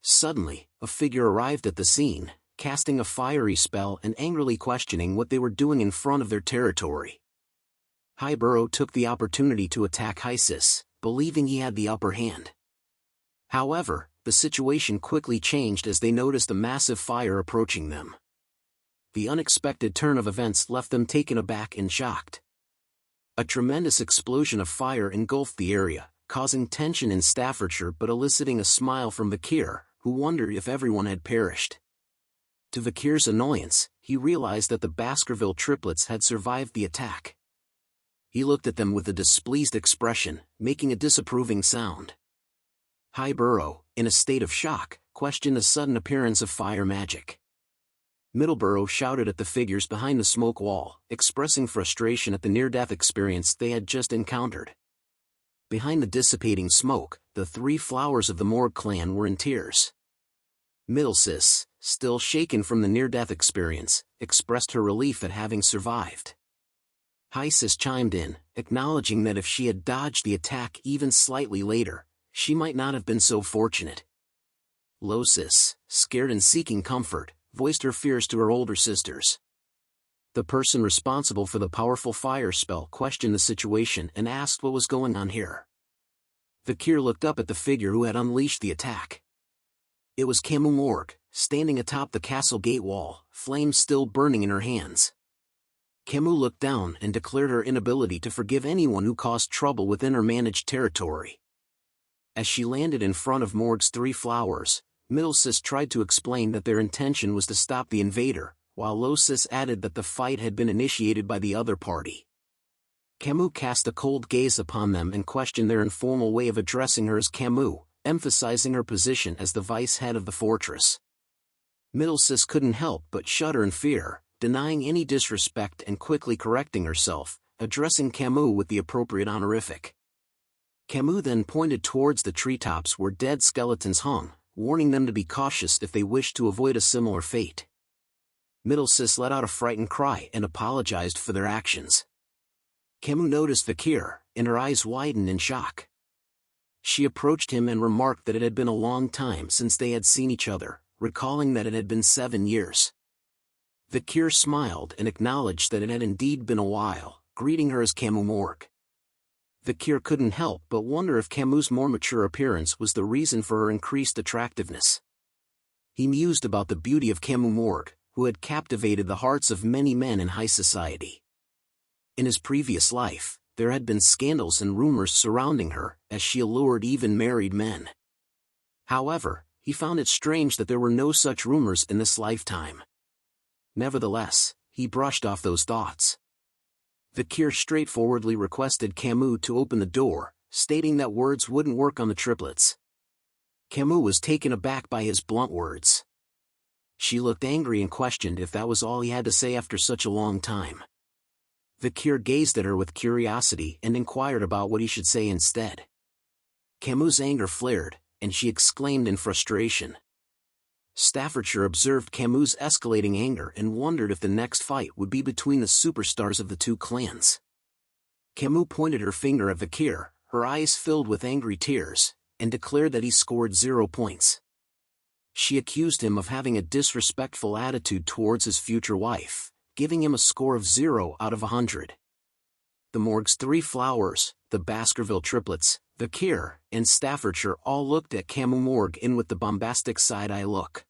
S2: Suddenly, a figure arrived at the scene, casting a fiery spell and angrily questioning what they were doing in front of their territory. Hyburo took the opportunity to attack Hysis, believing he had the upper hand. However, the situation quickly changed as they noticed a massive fire approaching them. The unexpected turn of events left them taken aback and shocked. A tremendous explosion of fire engulfed the area, causing tension in Staffordshire but eliciting a smile from Vakir, who wondered if everyone had perished. To Vakir's annoyance, he realized that the Baskerville triplets had survived the attack. He looked at them with a displeased expression, making a disapproving sound. Hyburo, in a state of shock, questioned the sudden appearance of fire magic. Middleborough shouted at the figures behind the smoke wall, expressing frustration at the near-death experience they had just encountered. Behind the dissipating smoke, the three flowers of the Morg clan were in tears. Middlesis, still shaken from the near-death experience, expressed her relief at having survived. Hysis chimed in, acknowledging that if she had dodged the attack even slightly later, she might not have been so fortunate. Losis, scared and seeking comfort, voiced her fears to her older sisters. The person responsible for the powerful fire spell questioned the situation and asked what was going on here. Vakir looked up at the figure who had unleashed the attack. It was Cimu Morg, standing atop the castle gate wall, flames still burning in her hands. Cimu looked down and declared her inability to forgive anyone who caused trouble within her managed territory. As she landed in front of Morg's three flowers, Middlesis tried to explain that their intention was to stop the invader, while Losis added that the fight had been initiated by the other party. Cimu cast a cold gaze upon them and questioned their informal way of addressing her as Cimu, emphasizing her position as the vice head of the fortress. Middlesis couldn't help but shudder in fear, denying any disrespect and quickly correcting herself, addressing Cimu with the appropriate honorific. Cimu then pointed towards the treetops where dead skeletons hung, warning them to be cautious if they wished to avoid a similar fate. Middlesis let out a frightened cry and apologized for their actions. Cimu noticed Vakir, and her eyes widened in shock. She approached him and remarked that it had been a long time since they had seen each other, recalling that it had been 7 years. Vakir smiled and acknowledged that it had indeed been a while, greeting her as Cimu Morg. Vakir couldn't help but wonder if Cimu's more mature appearance was the reason for her increased attractiveness. He mused about the beauty of Cimu Morg, who had captivated the hearts of many men in high society. In his previous life, there had been scandals and rumors surrounding her, as she allured even married men. However, he found it strange that there were no such rumors in this lifetime. Nevertheless, he brushed off those thoughts. Vakir straightforwardly requested Cimu to open the door, stating that words wouldn't work on the triplets. Cimu was taken aback by his blunt words. She looked angry and questioned if that was all he had to say after such a long time. Vakir gazed at her with curiosity and inquired about what he should say instead. Cimu's anger flared, and she exclaimed in frustration. Staffordshire observed Cimu's escalating anger and wondered if the next fight would be between the superstars of the two clans. Cimu pointed her finger at Vakir, her eyes filled with angry tears, and declared that he scored 0 points. She accused him of having a disrespectful attitude towards his future wife, giving him a score of 0 out of 100. The Morg's three flowers, the Baskerville triplets, Vakir, and Staffordshire all looked at Cimu Morg with the bombastic side-eye look.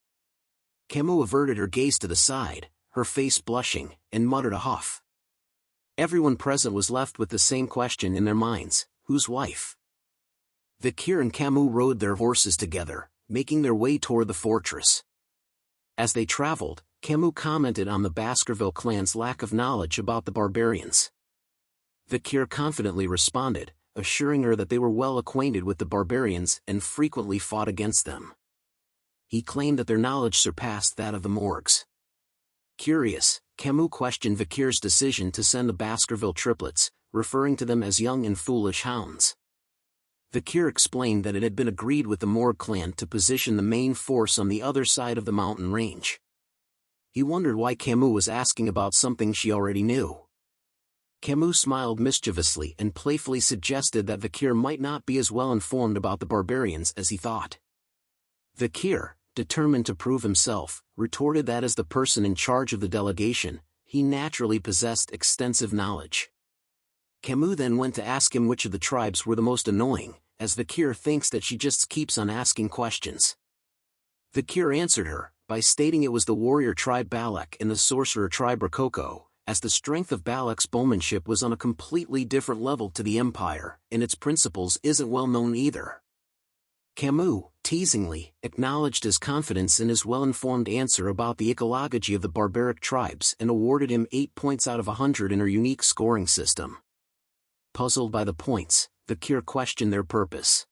S2: Cimu averted her gaze to the side, her face blushing, and muttered a huff. Everyone present was left with the same question in their minds: whose wife? Vakir and Cimu rode their horses together, making their way toward the fortress. As they traveled, Cimu commented on the Baskerville clan's lack of knowledge about the barbarians. Vakir confidently responded, assuring her that they were well acquainted with the barbarians and frequently fought against them. He claimed that their knowledge surpassed that of the Morgs. Curious, Cimu questioned Vakir's decision to send the Baskerville triplets, referring to them as young and foolish hounds. Vakir explained that it had been agreed with the Morg clan to position the main force on the other side of the mountain range. He wondered why Cimu was asking about something she already knew. Cimu smiled mischievously and playfully suggested that Vakir might not be as well informed about the barbarians as he thought. Vakir, determined to prove himself, retorted that as the person in charge of the delegation, he naturally possessed extensive knowledge. Cimu then went to ask him which of the tribes were the most annoying, as Vakir thinks that she just keeps on asking questions. Vakir answered her, by stating it was the warrior tribe Balak and the sorcerer tribe Rococo, as the strength of Balak's bowmanship was on a completely different level to the empire, and its principles isn't well known either. Cimu, teasingly, acknowledged his confidence in his well-informed answer about the ecology of the barbaric tribes and awarded him 8 points out of 100 in her unique scoring system. Puzzled by the points, Vakir questioned their purpose.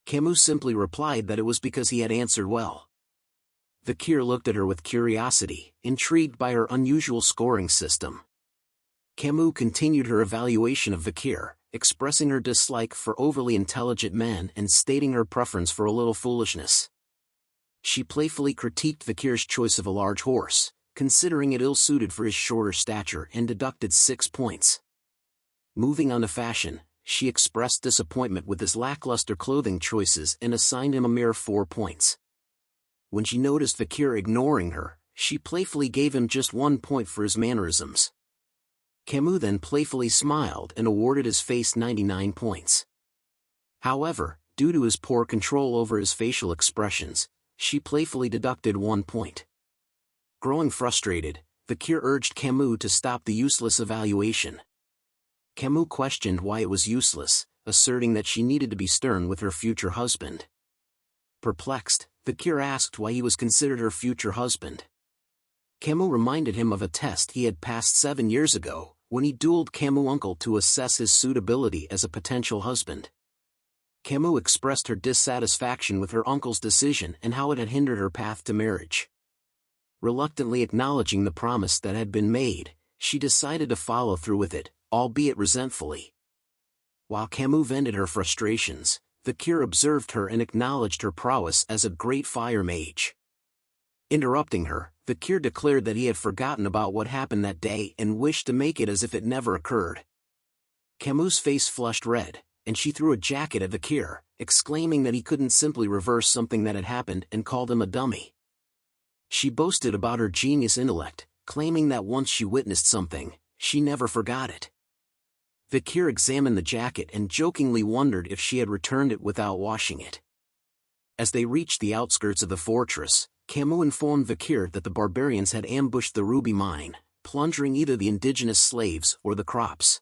S2: Cimu simply replied that it was because he had answered well. Vakir looked at her with curiosity, intrigued by her unusual scoring system. Cimu continued her evaluation of Vakir, expressing her dislike for overly intelligent men and stating her preference for a little foolishness. She playfully critiqued Vakir's choice of a large horse, considering it ill-suited for his shorter stature, and deducted 6 points. Moving on to fashion, she expressed disappointment with his lackluster clothing choices and assigned him a mere 4 points. When she noticed Vakir ignoring her, she playfully gave him just 1 point for his mannerisms. Cimu then playfully smiled and awarded his face 99 points. However, due to his poor control over his facial expressions, she playfully deducted 1 point. Growing frustrated, Vakir urged Cimu to stop the useless evaluation. Cimu questioned why it was useless, asserting that she needed to be stern with her future husband. Perplexed, Vakir asked why he was considered her future husband. Cimu reminded him of a test he had passed 7 years ago, when he dueled Cimu's uncle to assess his suitability as a potential husband. Cimu expressed her dissatisfaction with her uncle's decision and how it had hindered her path to marriage. Reluctantly acknowledging the promise that had been made, she decided to follow through with it, albeit resentfully. While Cimu vented her frustrations, Vakir observed her and acknowledged her prowess as a great fire mage. Interrupting her, Vakir declared that he had forgotten about what happened that day and wished to make it as if it never occurred. Cimu's face flushed red, and she threw a jacket at Vakir, exclaiming that he couldn't simply reverse something that had happened, and called him a dummy. She boasted about her genius intellect, claiming that once she witnessed something, she never forgot it. Vakir examined the jacket and jokingly wondered if she had returned it without washing it. As they reached the outskirts of the fortress, Cimu informed Vakir that the barbarians had ambushed the ruby mine, plundering either the indigenous slaves or the crops.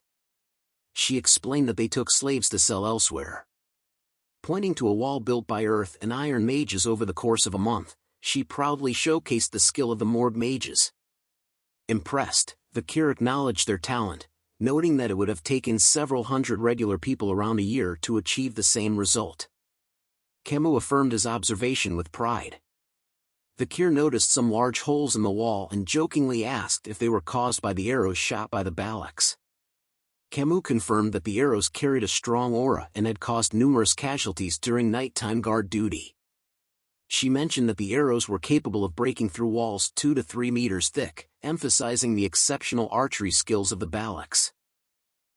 S2: She explained that they took slaves to sell elsewhere. Pointing to a wall built by earth and iron mages over the course of a month, she proudly showcased the skill of the Morg mages. Impressed, Vakir acknowledged their talent, noting that it would have taken several hundred regular people around a year to achieve the same result. Cimu affirmed his observation with pride. Vakir noticed some large holes in the wall and jokingly asked if they were caused by the arrows shot by the Balaks. Cimu confirmed that the arrows carried a strong aura and had caused numerous casualties during nighttime guard duty. She mentioned that the arrows were capable of breaking through walls 2 to 3 meters thick, emphasizing the exceptional archery skills of the Balaks.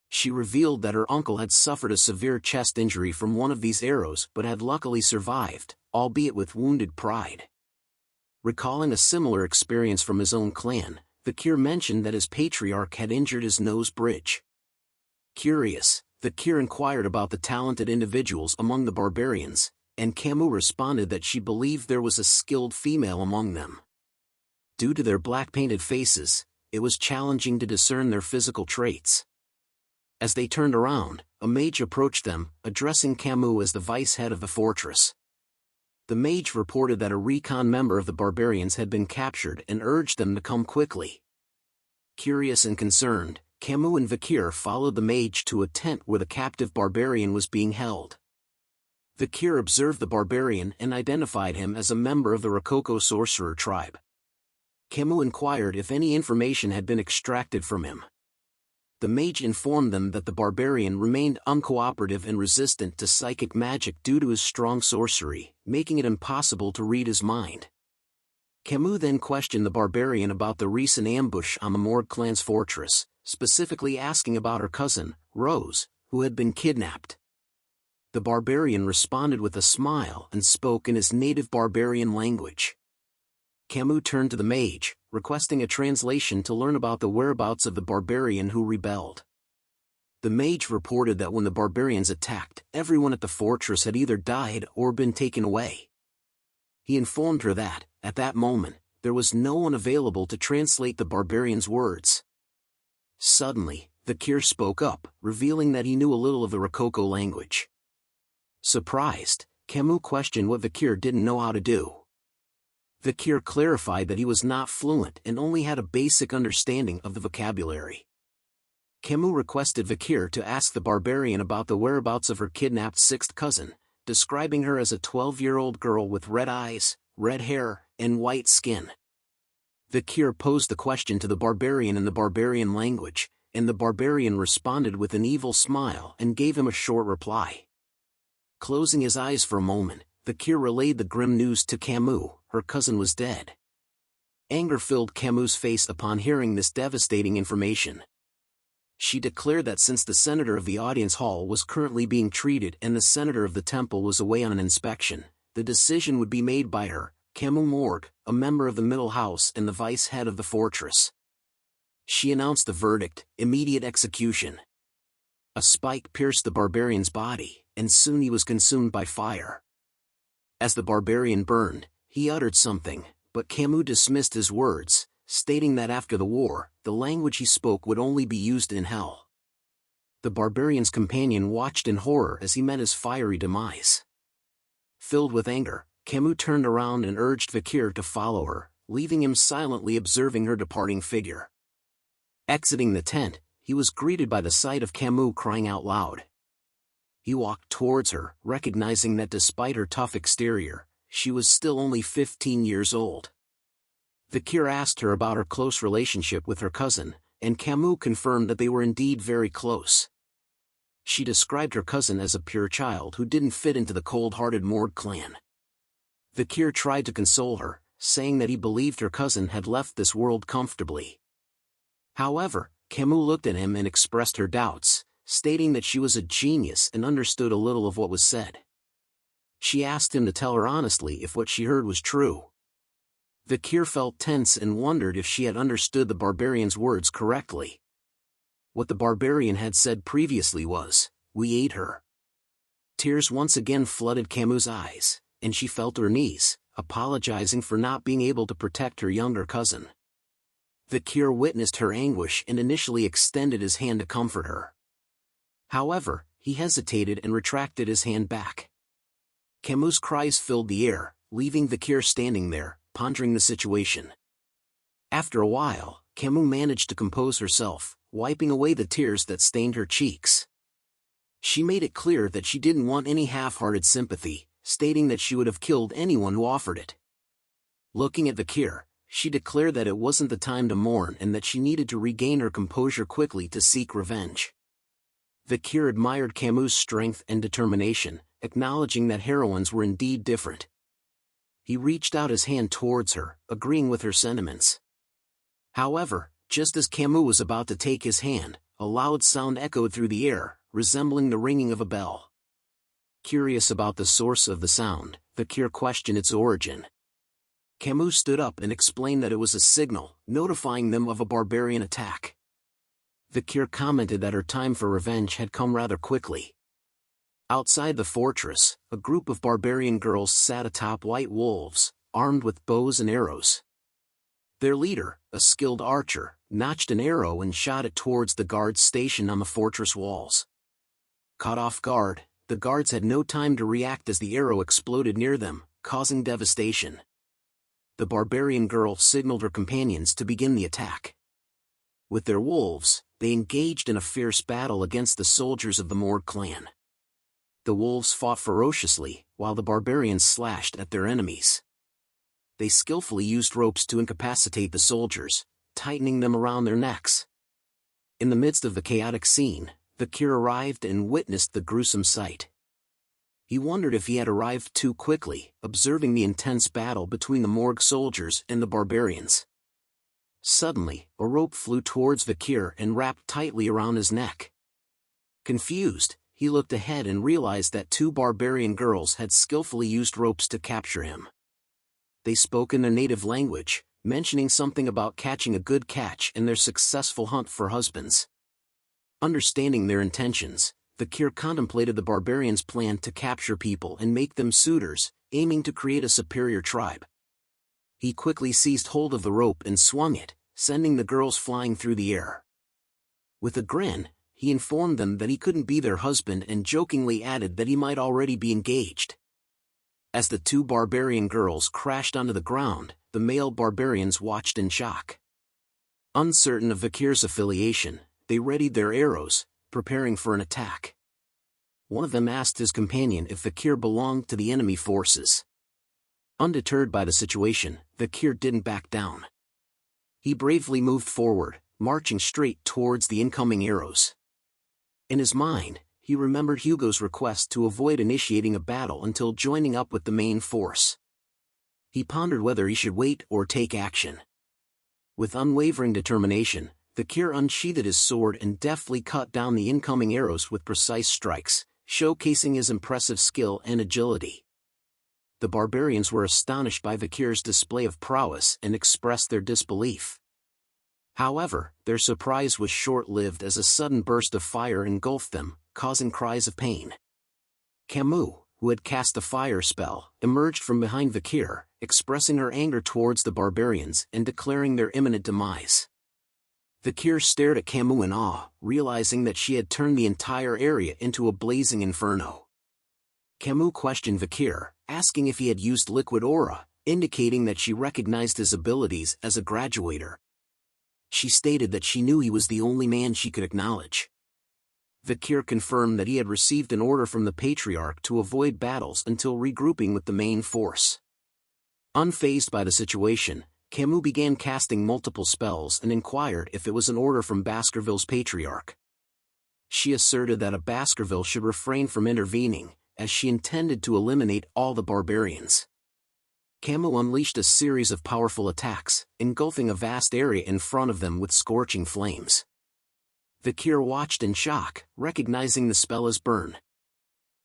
S2: She revealed that her uncle had suffered a severe chest injury from one of these arrows but had luckily survived, albeit with wounded pride. Recalling a similar experience from his own clan, Vakir mentioned that his patriarch had injured his nose bridge. Curious, Vakir inquired about the talented individuals among the barbarians, and Cimu responded that she believed there was a skilled female among them. Due to their black-painted faces, it was challenging to discern their physical traits. As they turned around, a mage approached them, addressing Cimu as the vice-head of the fortress. The mage reported that a recon member of the barbarians had been captured and urged them to come quickly. Curious and concerned, Cimu and Vakir followed the mage to a tent where the captive barbarian was being held. Vakir observed the barbarian and identified him as a member of the Rococo sorcerer tribe. Cimu inquired if any information had been extracted from him. The mage informed them that the barbarian remained uncooperative and resistant to psychic magic due to his strong sorcery, making it impossible to read his mind. Cimu then questioned the barbarian about the recent ambush on the Morg clan's fortress, specifically asking about her cousin, Rose, who had been kidnapped. The barbarian responded with a smile and spoke in his native barbarian language. Cimu turned to the mage, requesting a translation to learn about the whereabouts of the barbarian who rebelled. The mage reported that when the barbarians attacked, everyone at the fortress had either died or been taken away. He informed her that, at that moment, there was no one available to translate the barbarian's words. Suddenly, the Vakir spoke up, revealing that he knew a little of the Rococo language. Surprised, Cimu questioned what Vakir didn't know how to do. Vakir clarified that he was not fluent and only had a basic understanding of the vocabulary. Cimu requested Vakir to ask the barbarian about the whereabouts of her kidnapped sixth cousin, describing her as a 12-year-old girl with red eyes, red hair, and white skin. Vakir posed the question to the barbarian in the barbarian language, and the barbarian responded with an evil smile and gave him a short reply. Closing his eyes for a moment, Vakir relayed the grim news to Cimu: her cousin was dead. Anger filled Cimu's face upon hearing this devastating information. She declared that since the senator of the audience hall was currently being treated and the senator of the temple was away on an inspection, the decision would be made by her, Cimu Morg, a member of the middle house and the vice head of the fortress. She announced the verdict: immediate execution. A spike pierced the barbarian's body, and soon he was consumed by fire. As the barbarian burned, he uttered something, but Cimu dismissed his words, stating that after the war, the language he spoke would only be used in hell. The barbarian's companion watched in horror as he met his fiery demise. Filled with anger, Cimu turned around and urged Vakir to follow her, leaving him silently observing her departing figure. Exiting the tent, he was greeted by the sight of Cimu crying out loud. He walked towards her, recognizing that despite her tough exterior, she was still only 15 years old. Vakir asked her about her close relationship with her cousin, and Cimu confirmed that they were indeed very close. She described her cousin as a pure child who didn't fit into the cold-hearted Morg clan. Vakir tried to console her, saying that he believed her cousin had left this world comfortably. However, Cimu looked at him and expressed her doubts, stating that she was a genius and understood a little of what was said. She asked him to tell her honestly if what she heard was true. Vakir felt tense and wondered if she had understood the barbarian's words correctly. What the barbarian had said previously was, "We ate her." Tears once again flooded Cimu's eyes, and she fell to her knees, apologizing for not being able to protect her younger cousin. Vakir witnessed her anguish and initially extended his hand to comfort her. However, he hesitated and retracted his hand back. Cimu's cries filled the air, leaving Vakir standing there, pondering the situation. After a while, Cimu managed to compose herself, wiping away the tears that stained her cheeks. She made it clear that she didn't want any half-hearted sympathy, stating that she would have killed anyone who offered it. Looking at Vakir, she declared that it wasn't the time to mourn and that she needed to regain her composure quickly to seek revenge. Vakir admired Cimu's strength and determination, acknowledging that heroines were indeed different. He reached out his hand towards her, agreeing with her sentiments. However, just as Cimu was about to take his hand, a loud sound echoed through the air, resembling the ringing of a bell. Curious about the source of the sound, Vakir questioned its origin. Cimu stood up and explained that it was a signal, notifying them of a barbarian attack. Vakir commented that her time for revenge had come rather quickly. Outside the fortress, a group of barbarian girls sat atop white wolves, armed with bows and arrows. Their leader, a skilled archer, notched an arrow and shot it towards the guards stationed on the fortress walls. Caught off guard, the guards had no time to react as the arrow exploded near them, causing devastation. The barbarian girl signaled her companions to begin the attack. With their wolves, they engaged in a fierce battle against the soldiers of the Morg clan. The wolves fought ferociously, while the barbarians slashed at their enemies. They skillfully used ropes to incapacitate the soldiers, tightening them around their necks. In the midst of the chaotic scene, Vakir arrived and witnessed the gruesome sight. He wondered if he had arrived too quickly, observing the intense battle between the Morg soldiers and the barbarians. Suddenly, a rope flew towards Vakir and wrapped tightly around his neck. Confused, he looked ahead and realized that two barbarian girls had skillfully used ropes to capture him. They spoke in their native language, mentioning something about catching a good catch and their successful hunt for husbands. Understanding their intentions, Vakir contemplated the barbarians' plan to capture people and make them suitors, aiming to create a superior tribe. He quickly seized hold of the rope and swung it, sending the girls flying through the air. With a grin, he informed them that he couldn't be their husband and jokingly added that he might already be engaged. As the two barbarian girls crashed onto the ground, the male barbarians watched in shock. Uncertain of Vakir's affiliation, they readied their arrows, preparing for an attack. One of them asked his companion if Vakir belonged to the enemy forces. Undeterred by the situation, Vakir didn't back down. He bravely moved forward, marching straight towards the incoming arrows. In his mind, he remembered Hugo's request to avoid initiating a battle until joining up with the main force. He pondered whether he should wait or take action. With unwavering determination, Vakir unsheathed his sword and deftly cut down the incoming arrows with precise strikes, showcasing his impressive skill and agility. The barbarians were astonished by Vakir's display of prowess and expressed their disbelief. However, their surprise was short-lived as a sudden burst of fire engulfed them, causing cries of pain. Cimu, who had cast the fire spell, emerged from behind Vakir, expressing her anger towards the barbarians and declaring their imminent demise. Vakir stared at Cimu in awe, realizing that she had turned the entire area into a blazing inferno. Cimu questioned Vakir, asking if he had used liquid aura, indicating that she recognized his abilities as a graduator. She stated that she knew he was the only man she could acknowledge. Vakir confirmed that he had received an order from the Patriarch to avoid battles until regrouping with the main force. Unfazed by the situation, Cimu began casting multiple spells and inquired if it was an order from Baskerville's Patriarch. She asserted that a Baskerville should refrain from intervening, as she intended to eliminate all the barbarians. Cimu unleashed a series of powerful attacks, engulfing a vast area in front of them with scorching flames. Vakir watched in shock, recognizing the spell as burn.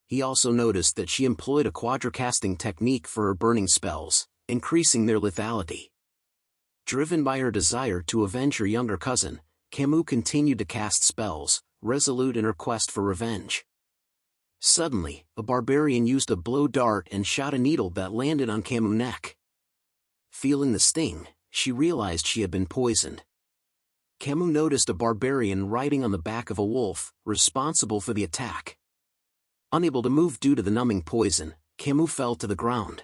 S2: He also noticed that she employed a quadricasting technique for her burning spells, increasing their lethality. Driven by her desire to avenge her younger cousin, Cimu continued to cast spells, resolute in her quest for revenge. Suddenly, a barbarian used a blow dart and shot a needle that landed on Cimu's neck. Feeling the sting, she realized she had been poisoned. Cimu noticed a barbarian riding on the back of a wolf, responsible for the attack. Unable to move due to the numbing poison, Cimu fell to the ground.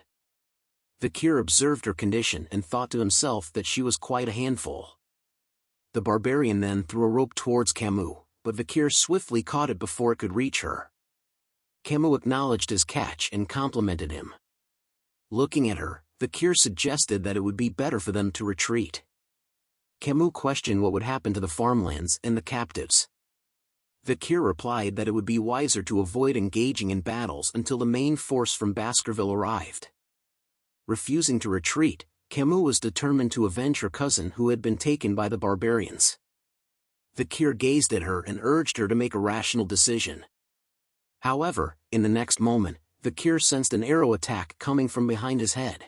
S2: Vakir observed her condition and thought to himself that she was quite a handful. The barbarian then threw a rope towards Cimu, but Vakir swiftly caught it before it could reach her. Cimu acknowledged his catch and complimented him. Looking at her, Vakir suggested that it would be better for them to retreat. Cimu questioned what would happen to the farmlands and the captives. Vakir replied that it would be wiser to avoid engaging in battles until the main force from Baskerville arrived. Refusing to retreat, Cimu was determined to avenge her cousin who had been taken by the barbarians. Vakir gazed at her and urged her to make a rational decision. However, in the next moment, Vakir sensed an arrow attack coming from behind his head.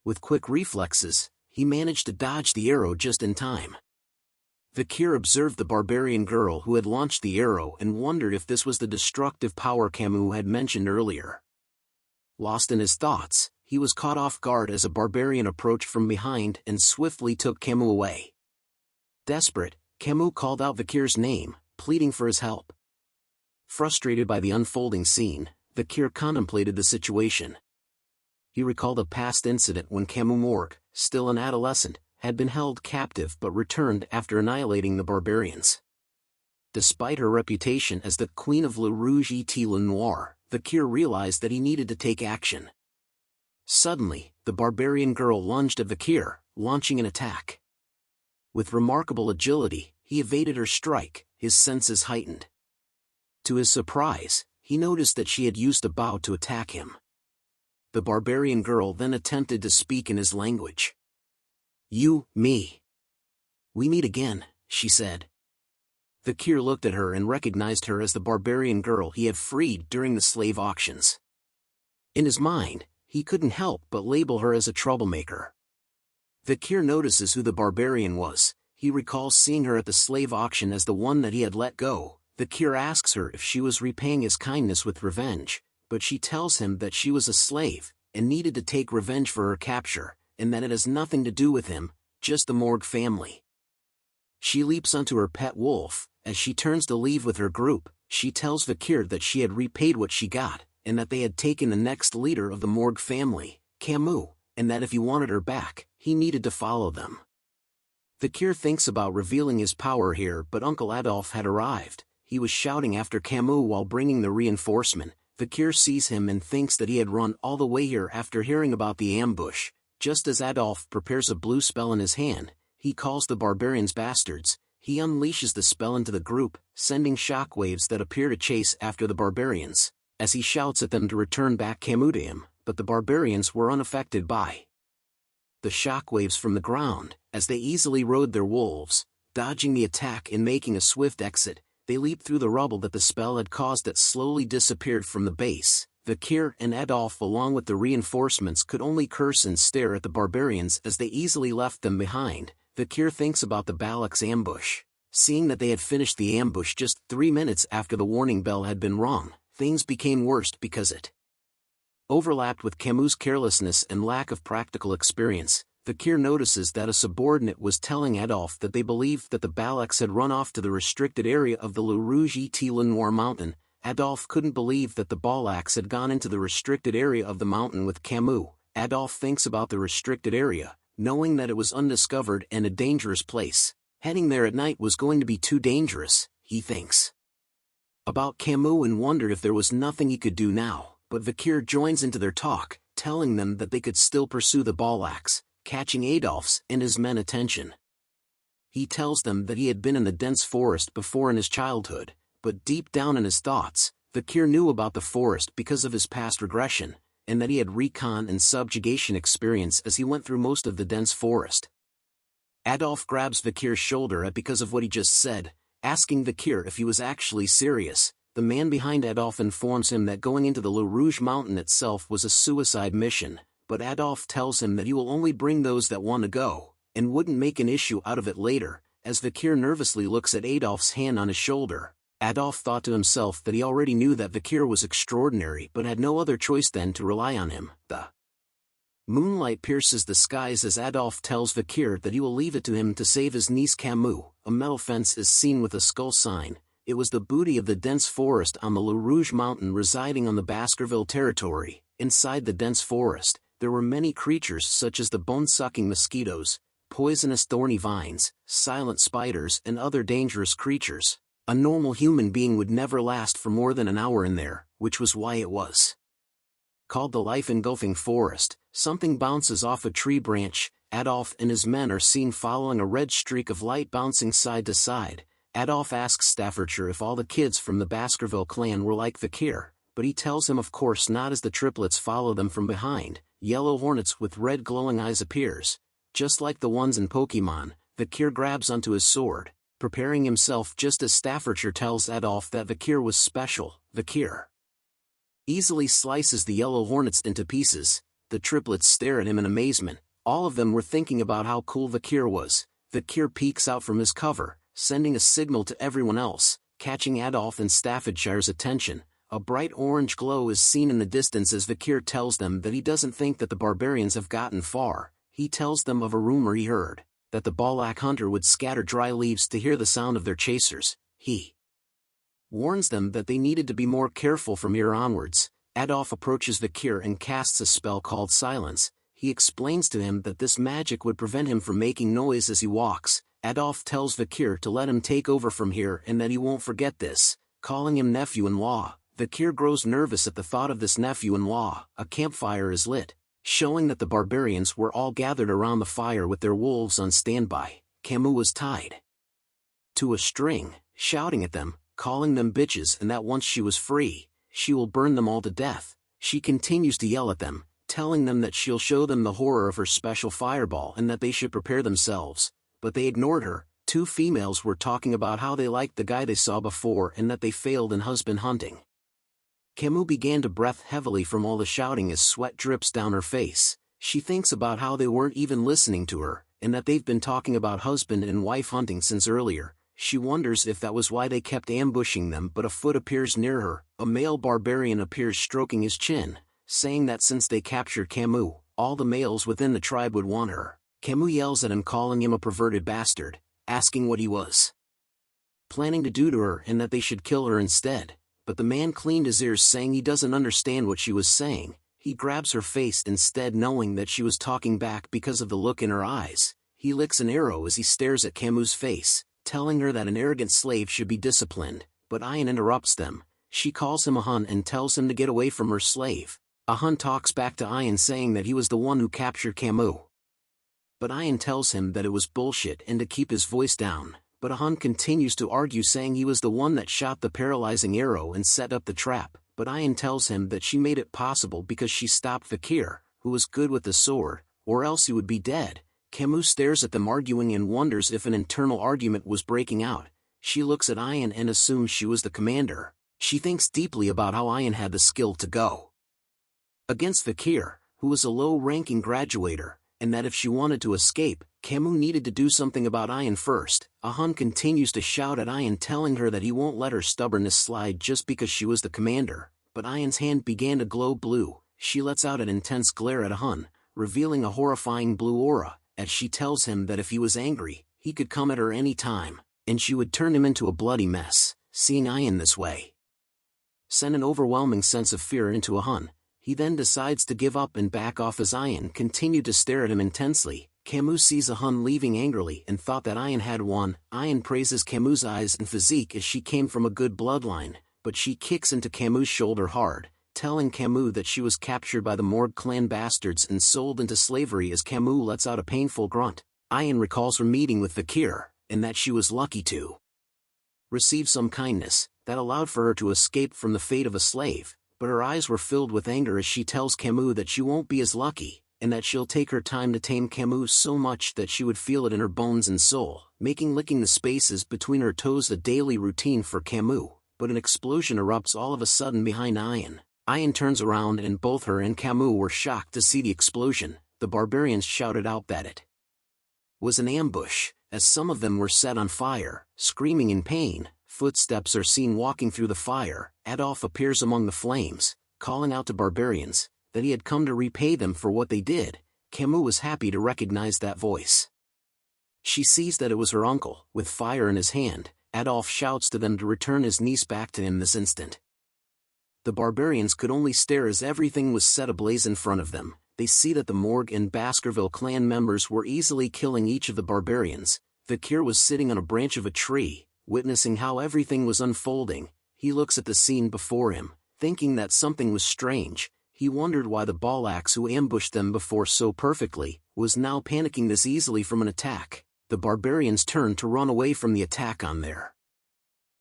S2: With quick reflexes, he managed to dodge the arrow just in time. Vakir observed the barbarian girl who had launched the arrow and wondered if this was the destructive power Cimu had mentioned earlier. Lost in his thoughts, he was caught off guard as a barbarian approached from behind and swiftly took Cimu away. Desperate, Cimu called out Vakir's name, pleading for his help. Frustrated by the unfolding scene, Vakir contemplated the situation. He recalled a past incident when Cimu Morg, still an adolescent, had been held captive but returned after annihilating the barbarians. Despite her reputation as the Queen of Le Rouge et Le Noir, Vakir realized that he needed to take action. Suddenly, the barbarian girl lunged at Vakir, launching an attack. With remarkable agility, he evaded her strike, his senses heightened. To his surprise, he noticed that she had used a bow to attack him. The barbarian girl then attempted to speak in his language. "You, me. We meet again," she said. Vakir looked at her and recognized her as the barbarian girl he had freed during the slave auctions. In his mind, he couldn't help but label her as a troublemaker. Vakir notices who the barbarian was. He recalls seeing her at the slave auction as the one that he had let go. Vakir asks her if she was repaying his kindness with revenge, but she tells him that she was a slave, and needed to take revenge for her capture, and that it has nothing to do with him, just the Morg family. She leaps onto her pet wolf. As she turns to leave with her group, she tells Vakir that she had repaid what she got, and that they had taken the next leader of the Morg family, Cimu, and that if he wanted her back, he needed to follow them. Vakir thinks about revealing his power here, but Uncle Adolf had arrived. He was shouting after Cimu while bringing the reinforcement. Vakir sees him and thinks that he had run all the way here after hearing about the ambush. Just as Adolf prepares a blue spell in his hand, he calls the barbarians bastards. He unleashes the spell into the group, sending shockwaves that appear to chase after the barbarians, as he shouts at them to return back Cimu to him, but the barbarians were unaffected by the shockwaves from the ground. As they easily rode their wolves, dodging the attack and making a swift exit, they leaped through the rubble that the spell had caused that slowly disappeared from the base. Vakir and Adolf along with the reinforcements could only curse and stare at the barbarians as they easily left them behind. Vakir thinks about the Balak's ambush. Seeing that they had finished the ambush just 3 minutes after the warning bell had been rung, things became worse because it overlapped with Cimu's carelessness and lack of practical experience. Vakir notices that a subordinate was telling Adolf that they believed that the Balaks had run off to the restricted area of the Le Rouge et Le Noir mountain. Adolf couldn't believe that the Balaks had gone into the restricted area of the mountain with Cimu. Adolf thinks about the restricted area, knowing that it was undiscovered and a dangerous place. Heading there at night was going to be too dangerous, he thinks about Cimu and wondered if there was nothing he could do now, but Vakir joins into their talk, telling them that they could still pursue the Balaks, catching Adolf's and his men attention. He tells them that he had been in the dense forest before in his childhood, but deep down in his thoughts, Vakir knew about the forest because of his past regression, and that he had recon and subjugation experience as he went through most of the dense forest. Adolf grabs Vakir's shoulder because of what he just said, asking Vakir if he was actually serious. The man behind Adolf informs him that going into the Le Rouge mountain itself was a suicide mission, but Adolf tells him that he will only bring those that want to go, and wouldn't make an issue out of it later. As Vakir nervously looks at Adolf's hand on his shoulder, Adolf thought to himself that he already knew that Vakir was extraordinary but had no other choice than to rely on him. The moonlight pierces the skies as Adolf tells Vakir that he will leave it to him to save his niece Cimu. A metal fence is seen with a skull sign. It was the booty of the dense forest on the Le Rouge mountain residing on the Baskerville territory. Inside the dense forest, there were many creatures such as the bone-sucking mosquitoes, poisonous thorny vines, silent spiders and other dangerous creatures. A normal human being would never last for more than an hour in there, which was why it was called the life-engulfing forest. Something bounces off a tree branch. Adolf and his men are seen following a red streak of light bouncing side to side. Adolf asks Staffordshire if all the kids from the Baskerville clan were like Vakir, but he tells him of course not as the triplets follow them from behind. Yellow hornets with red glowing eyes appears. Just like the ones in Pokemon, Vakir grabs onto his sword, preparing himself just as Staffordshire tells Adolf that Vakir was special. Vakir easily slices the yellow hornets into pieces. The triplets stare at him in amazement. All of them were thinking about how cool Vakir was. Vakir peeks out from his cover, sending a signal to everyone else, catching Adolf and Staffordshire's attention. A bright orange glow is seen in the distance as Vakir tells them that he doesn't think that the barbarians have gotten far. He tells them of a rumor he heard, that the Balak hunter would scatter dry leaves to hear the sound of their chasers. He warns them that they needed to be more careful from here onwards. Adolf approaches Vakir and casts a spell called Silence. He explains to him that this magic would prevent him from making noise as he walks. Adolf tells Vakir to let him take over from here and that he won't forget this, calling him nephew-in-law. Vakir grows nervous at the thought of this nephew-in-law. A campfire is lit, showing that the barbarians were all gathered around the fire with their wolves on standby. Cimu was tied to a string, shouting at them, calling them bitches, and that once she was free, she will burn them all to death. She continues to yell at them, telling them that she'll show them the horror of her special fireball and that they should prepare themselves, but they ignored her, Two females were talking about how they liked the guy they saw before and that they failed in husband hunting. Cimu began to breath heavily from all the shouting as sweat drips down her face. She thinks about how they weren't even listening to her, and that they've been talking about husband and wife hunting since earlier. She wonders if that was why they kept ambushing them, but a foot appears near her. A male barbarian appears stroking his chin, saying that since they captured Cimu, all the males within the tribe would want her. Cimu yells at him, calling him a perverted bastard, asking what he was planning to do to her and that they should kill her instead. But the man cleaned his ears, saying he doesn't understand what she was saying. He grabs her face instead, knowing that she was talking back because of the look in her eyes. He licks an arrow as he stares at Cimu's face, telling her that an arrogant slave should be disciplined, but Ayan interrupts them. She calls him a Hun and tells him to get away from her slave. A Hun talks back to Ayan, saying that he was the one who captured Cimu. But Ayan tells him that it was bullshit and to keep his voice down. But a Hun continues to argue, saying he was the one that shot the paralyzing arrow and set up the trap. But Ayan tells him that she made it possible because she stopped Fakir, who was good with the sword, or else he would be dead. Cimu stares at them arguing and wonders if an internal argument was breaking out. She looks at Ayan and assumes she was the commander. She thinks deeply about how Ayan had the skill to go against Fakir, who was a low-ranking graduator, and that if she wanted to escape, Cimu needed to do something about Ayan first. A Hun continues to shout at Ayan, telling her that he won't let her stubbornness slide just because she was the commander. But Ayan's hand began to glow blue. She lets out an intense glare at a Hun, revealing a horrifying blue aura, as she tells him that if he was angry, he could come at her any time, and she would turn him into a bloody mess. Seeing Ayan this way sent an overwhelming sense of fear into a Hun. He then decides to give up and back off as Ayan continued to stare at him intensely. Cimu sees a Hun leaving angrily and thought that Ayan had won. Ayan praises Cimu's eyes and physique as she came from a good bloodline, but she kicks into Cimu's shoulder hard, telling Cimu that she was captured by the Morg clan bastards and sold into slavery. As Cimu lets out a painful grunt, Ayan recalls her meeting with Fakir, and that she was lucky to receive some kindness that allowed for her to escape from the fate of a slave. But her eyes were filled with anger as she tells Cimu that she won't be as lucky, and that she'll take her time to tame Cimu so much that she would feel it in her bones and soul, making licking the spaces between her toes a daily routine for Cimu. But an explosion erupts all of a sudden behind Ayan. Ayan turns around and both her and Cimu were shocked to see the explosion. The barbarians shouted out that it was an ambush, as some of them were set on fire, screaming in pain. Footsteps are seen walking through the fire. Adolf appears among the flames, calling out to barbarians that he had come to repay them for what they did. Cimu was happy to recognize that voice. She sees that it was her uncle, with fire in his hand. Adolf shouts to them to return his niece back to him this instant. The barbarians could only stare as everything was set ablaze in front of them. They see that the Morg and Baskerville clan members were easily killing each of the barbarians. Fakir was sitting on a branch of a tree, witnessing how everything was unfolding. He looks at the scene before him, thinking that something was strange. He wondered why the Balax who ambushed them before so perfectly was now panicking this easily from an attack. The barbarians turned to run away from the attack on their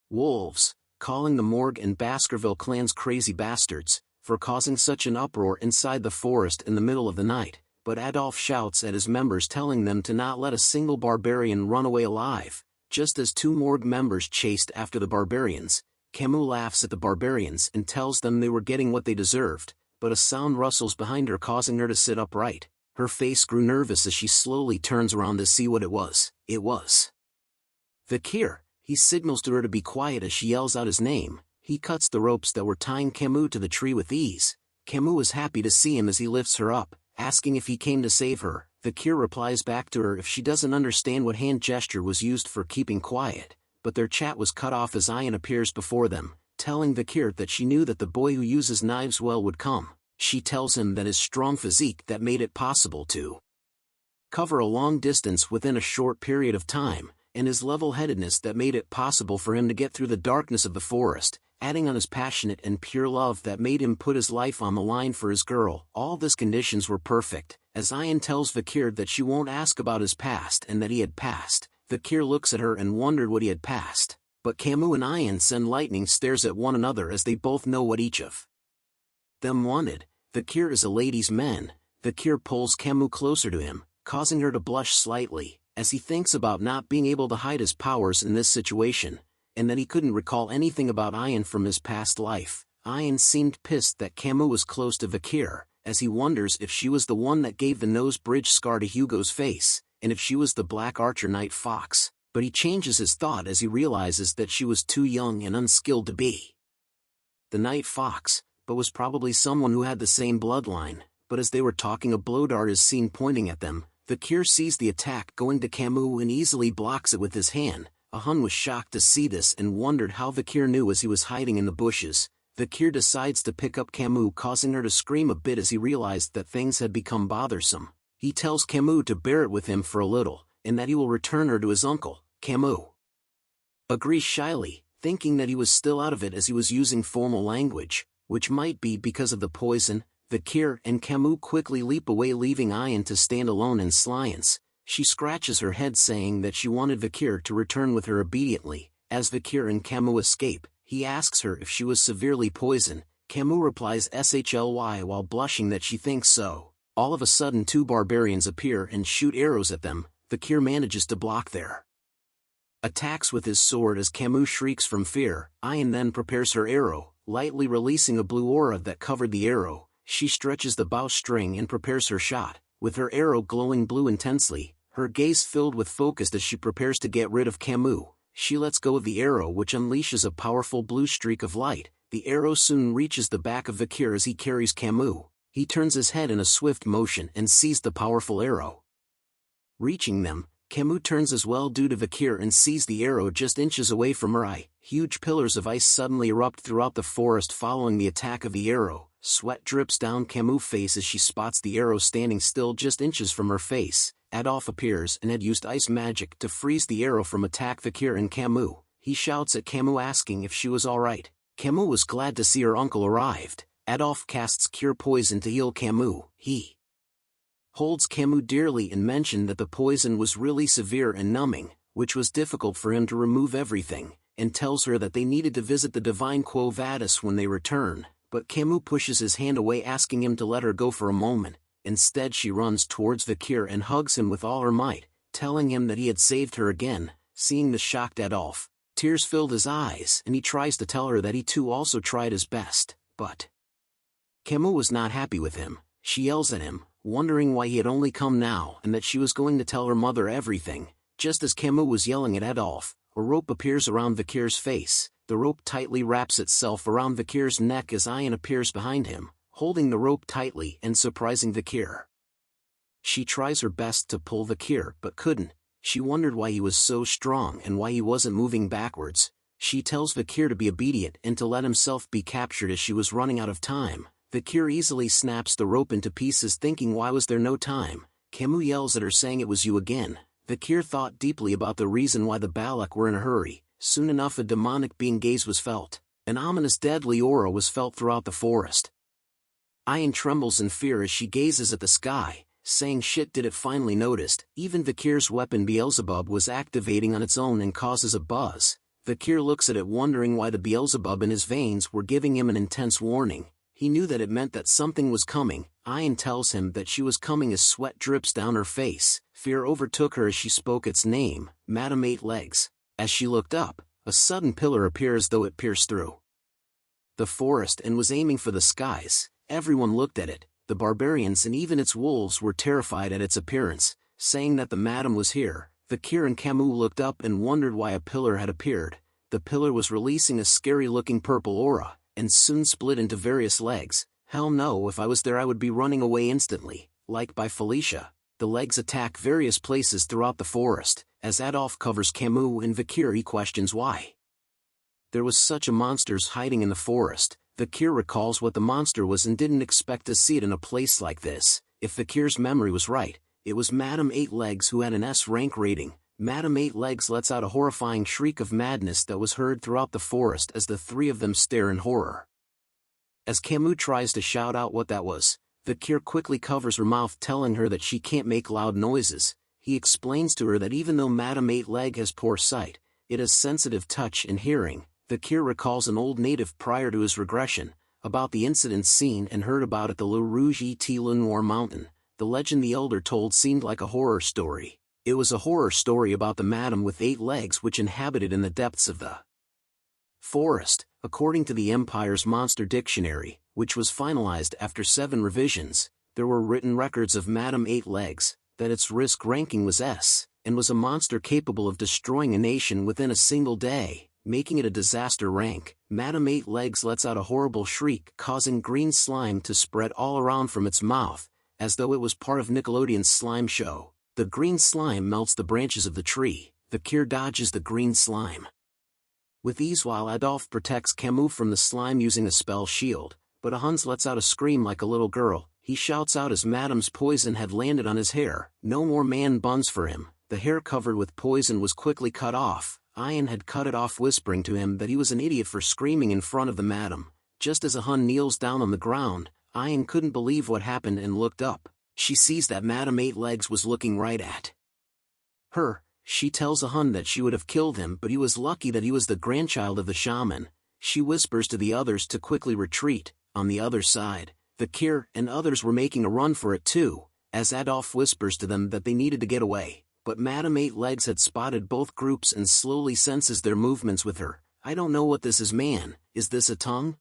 S2: wolves, calling the Morg and Baskerville clans crazy bastards for causing such an uproar inside the forest in the middle of the night. But Adolf shouts at his members, telling them to not let a single barbarian run away alive. Just as two Morg members chased after the barbarians, Cimu laughs at the barbarians and tells them they were getting what they deserved, but a sound rustles behind her, causing her to sit upright. Her face grew nervous as she slowly turns around to see what it was. It was Fakir. He signals to her to be quiet as she yells out his name. He cuts the ropes that were tying Cimu to the tree with ease. Cimu is happy to see him as he lifts her up, asking if he came to save her. Fakir replies back to her if she doesn't understand what hand gesture was used for keeping quiet, but their chat was cut off as Ayan appears before them, telling Fakir that she knew that the boy who uses knives well would come. She tells him that his strong physique that made it possible to cover a long distance within a short period of time, and his level-headedness that made it possible for him to get through the darkness of the forest, adding on his passionate and pure love that made him put his life on the line for his girl. All these conditions were perfect. As Ayan tells Fakir that she won't ask about his past and that he had passed, Fakir looks at her and wondered what he had passed. But Cimu and Ayan send lightning stares at one another as they both know what each of them wanted. Fakir is a ladies' man. Fakir pulls Cimu closer to him, causing her to blush slightly, as he thinks about not being able to hide his powers in this situation, and that he couldn't recall anything about Ayan from his past life. Ayan seemed pissed that Cimu was close to Vakir, as he wonders if she was the one that gave the nose bridge scar to Hugo's face, and if she was the Black Archer Night Fox, but he changes his thought as he realizes that she was too young and unskilled to be the Night Fox, but was probably someone who had the same bloodline. But as they were talking, a blow dart is seen pointing at them. Vakir sees the attack going to Cimu and easily blocks it with his hand. Ahun was shocked to see this and wondered how Vakir knew as he was hiding in the bushes. Vakir decides to pick up Cimu, causing her to scream a bit as he realized that things had become bothersome. He tells Cimu to bear it with him for a little, and that he will return her to his uncle. Cimu agrees shyly, thinking that he was still out of it as he was using formal language, which might be because of the poison. Vakir and Cimu quickly leap away, leaving Ayan to stand alone in science. She scratches her head, saying that she wanted Vakir to return with her obediently. As Vakir and Cimu escape, he asks her if she was severely poisoned. Cimu replies shly while blushing that she thinks so. All of a sudden 2 barbarians appear and shoot arrows at them. Vakir manages to block their attacks with his sword as Cimu shrieks from fear. Ayan then prepares her arrow, lightly releasing a blue aura that covered the arrow. She stretches the bowstring and prepares her shot, with her arrow glowing blue intensely, her gaze filled with focus as she prepares to get rid of Cimu. She lets go of the arrow, which unleashes a powerful blue streak of light. The arrow soon reaches the back of Vakir as he carries Cimu. He turns his head in a swift motion and sees the powerful arrow reaching them. Cimu turns as well due to Vakir and sees the arrow just inches away from her eye. Huge pillars of ice suddenly erupt throughout the forest following the attack of the arrow. Sweat drips down Cimu's face as she spots the arrow standing still just inches from her face. Adolf appears and had used ice magic to freeze the arrow from attack Vakir and Cimu. He shouts at Cimu asking if she was alright. Cimu was glad to see her uncle arrived. Adolf casts Cure Poison to heal Cimu. He holds Cimu dearly and mentioned that the poison was really severe and numbing, which was difficult for him to remove everything, and tells her that they needed to visit the divine Quo Vadis when they return. But Cimu pushes his hand away, asking him to let her go for a moment. Instead she runs towards Vakir and hugs him with all her might, telling him that he had saved her again. Seeing the shocked Adolf, tears filled his eyes and he tries to tell her that he too also tried his best, but Cimu was not happy with him. She yells at him, wondering why he had only come now and that she was going to tell her mother everything. Just as Cimu was yelling at Adolf, a rope appears around Vakir's face. The rope tightly wraps itself around Vakir's neck as Ayan appears behind him, holding the rope tightly and surprising Vakir. She tries her best to pull Vakir but couldn't. She wondered why he was so strong and why he wasn't moving backwards. She tells Vakir to be obedient and to let himself be captured as she was running out of time. Vakir easily snaps the rope into pieces, thinking why was there no time. Cimu yells at her, saying it was you again. Vakir thought deeply about the reason why the Balak were in a hurry. Soon enough a demonic being gaze was felt. An ominous deadly aura was felt throughout the forest. Ayan trembles in fear as she gazes at the sky, saying shit, did it finally noticed. Even Vakir's weapon Beelzebub was activating on its own and causes a buzz. Vakir looks at it, wondering why the Beelzebub in his veins were giving him an intense warning. He knew that it meant that something was coming. Ayan tells him that she was coming as sweat drips down her face. Fear overtook her as she spoke its name, Madame Eight Legs. As she looked up, a sudden pillar appears as though it pierced through the forest and was aiming for the skies. Everyone looked at it. The barbarians and even its wolves were terrified at its appearance, saying that the madam was here. Vakir and Cimu looked up and wondered why a pillar had appeared. The pillar was releasing a scary-looking purple aura, and soon split into various legs. Hell no, if I was there I would be running away instantly. Like by Felicia, the legs attack various places throughout the forest. As Adolf covers Cimu and Vakir, he questions why there was such a monsters hiding in the forest. Vakir recalls what the monster was and didn't expect to see it in a place like this. If Vakir's memory was right, it was Madame Eight Legs who had an S rank rating. Madame Eight Legs lets out a horrifying shriek of madness that was heard throughout the forest as the three of them stare in horror. As Cimu tries to shout out what that was, Vakir quickly covers her mouth, telling her that she can't make loud noises. He explains to her that even though Madame Eight Leg has poor sight, it has sensitive touch and hearing. Vakir recalls an old native prior to his regression, about the incidents seen and heard about at the Le Rouge et Le Noir mountain. The legend the elder told seemed like a horror story. It was a horror story about the madam with 8 legs which inhabited in the depths of the forest, according to the Empire's Monster Dictionary, which was finalized after 7 revisions. There were written records of Madam 8 Legs, that its risk ranking was S, and was a monster capable of destroying a nation within a single day, making it a disaster rank. Madam 8 Legs lets out a horrible shriek, causing green slime to spread all around from its mouth, as though it was part of Nickelodeon's slime show. The green slime melts the branches of the tree. Vakir dodges the green slime with ease while Adolf protects Cimu from the slime using a spell shield, but Hans lets out a scream like a little girl. He shouts out as Madam's poison had landed on his hair. No more man buns for him. The hair covered with poison was quickly cut off. Ian had cut it off, whispering to him that he was an idiot for screaming in front of the madam. Just as Hun kneels down on the ground, Ian couldn't believe what happened and looked up. She sees that Madam 8 Legs was looking right at her. She tells Hun that she would have killed him, but he was lucky that he was the grandchild of the shaman. She whispers to the others to quickly retreat. On the other side, Vakir and others were making a run for it too, as Adolf whispers to them that they needed to get away. But Madam 8 Legs had spotted both groups and slowly senses their movements with her. I don't know what this is, man. Is this a tongue?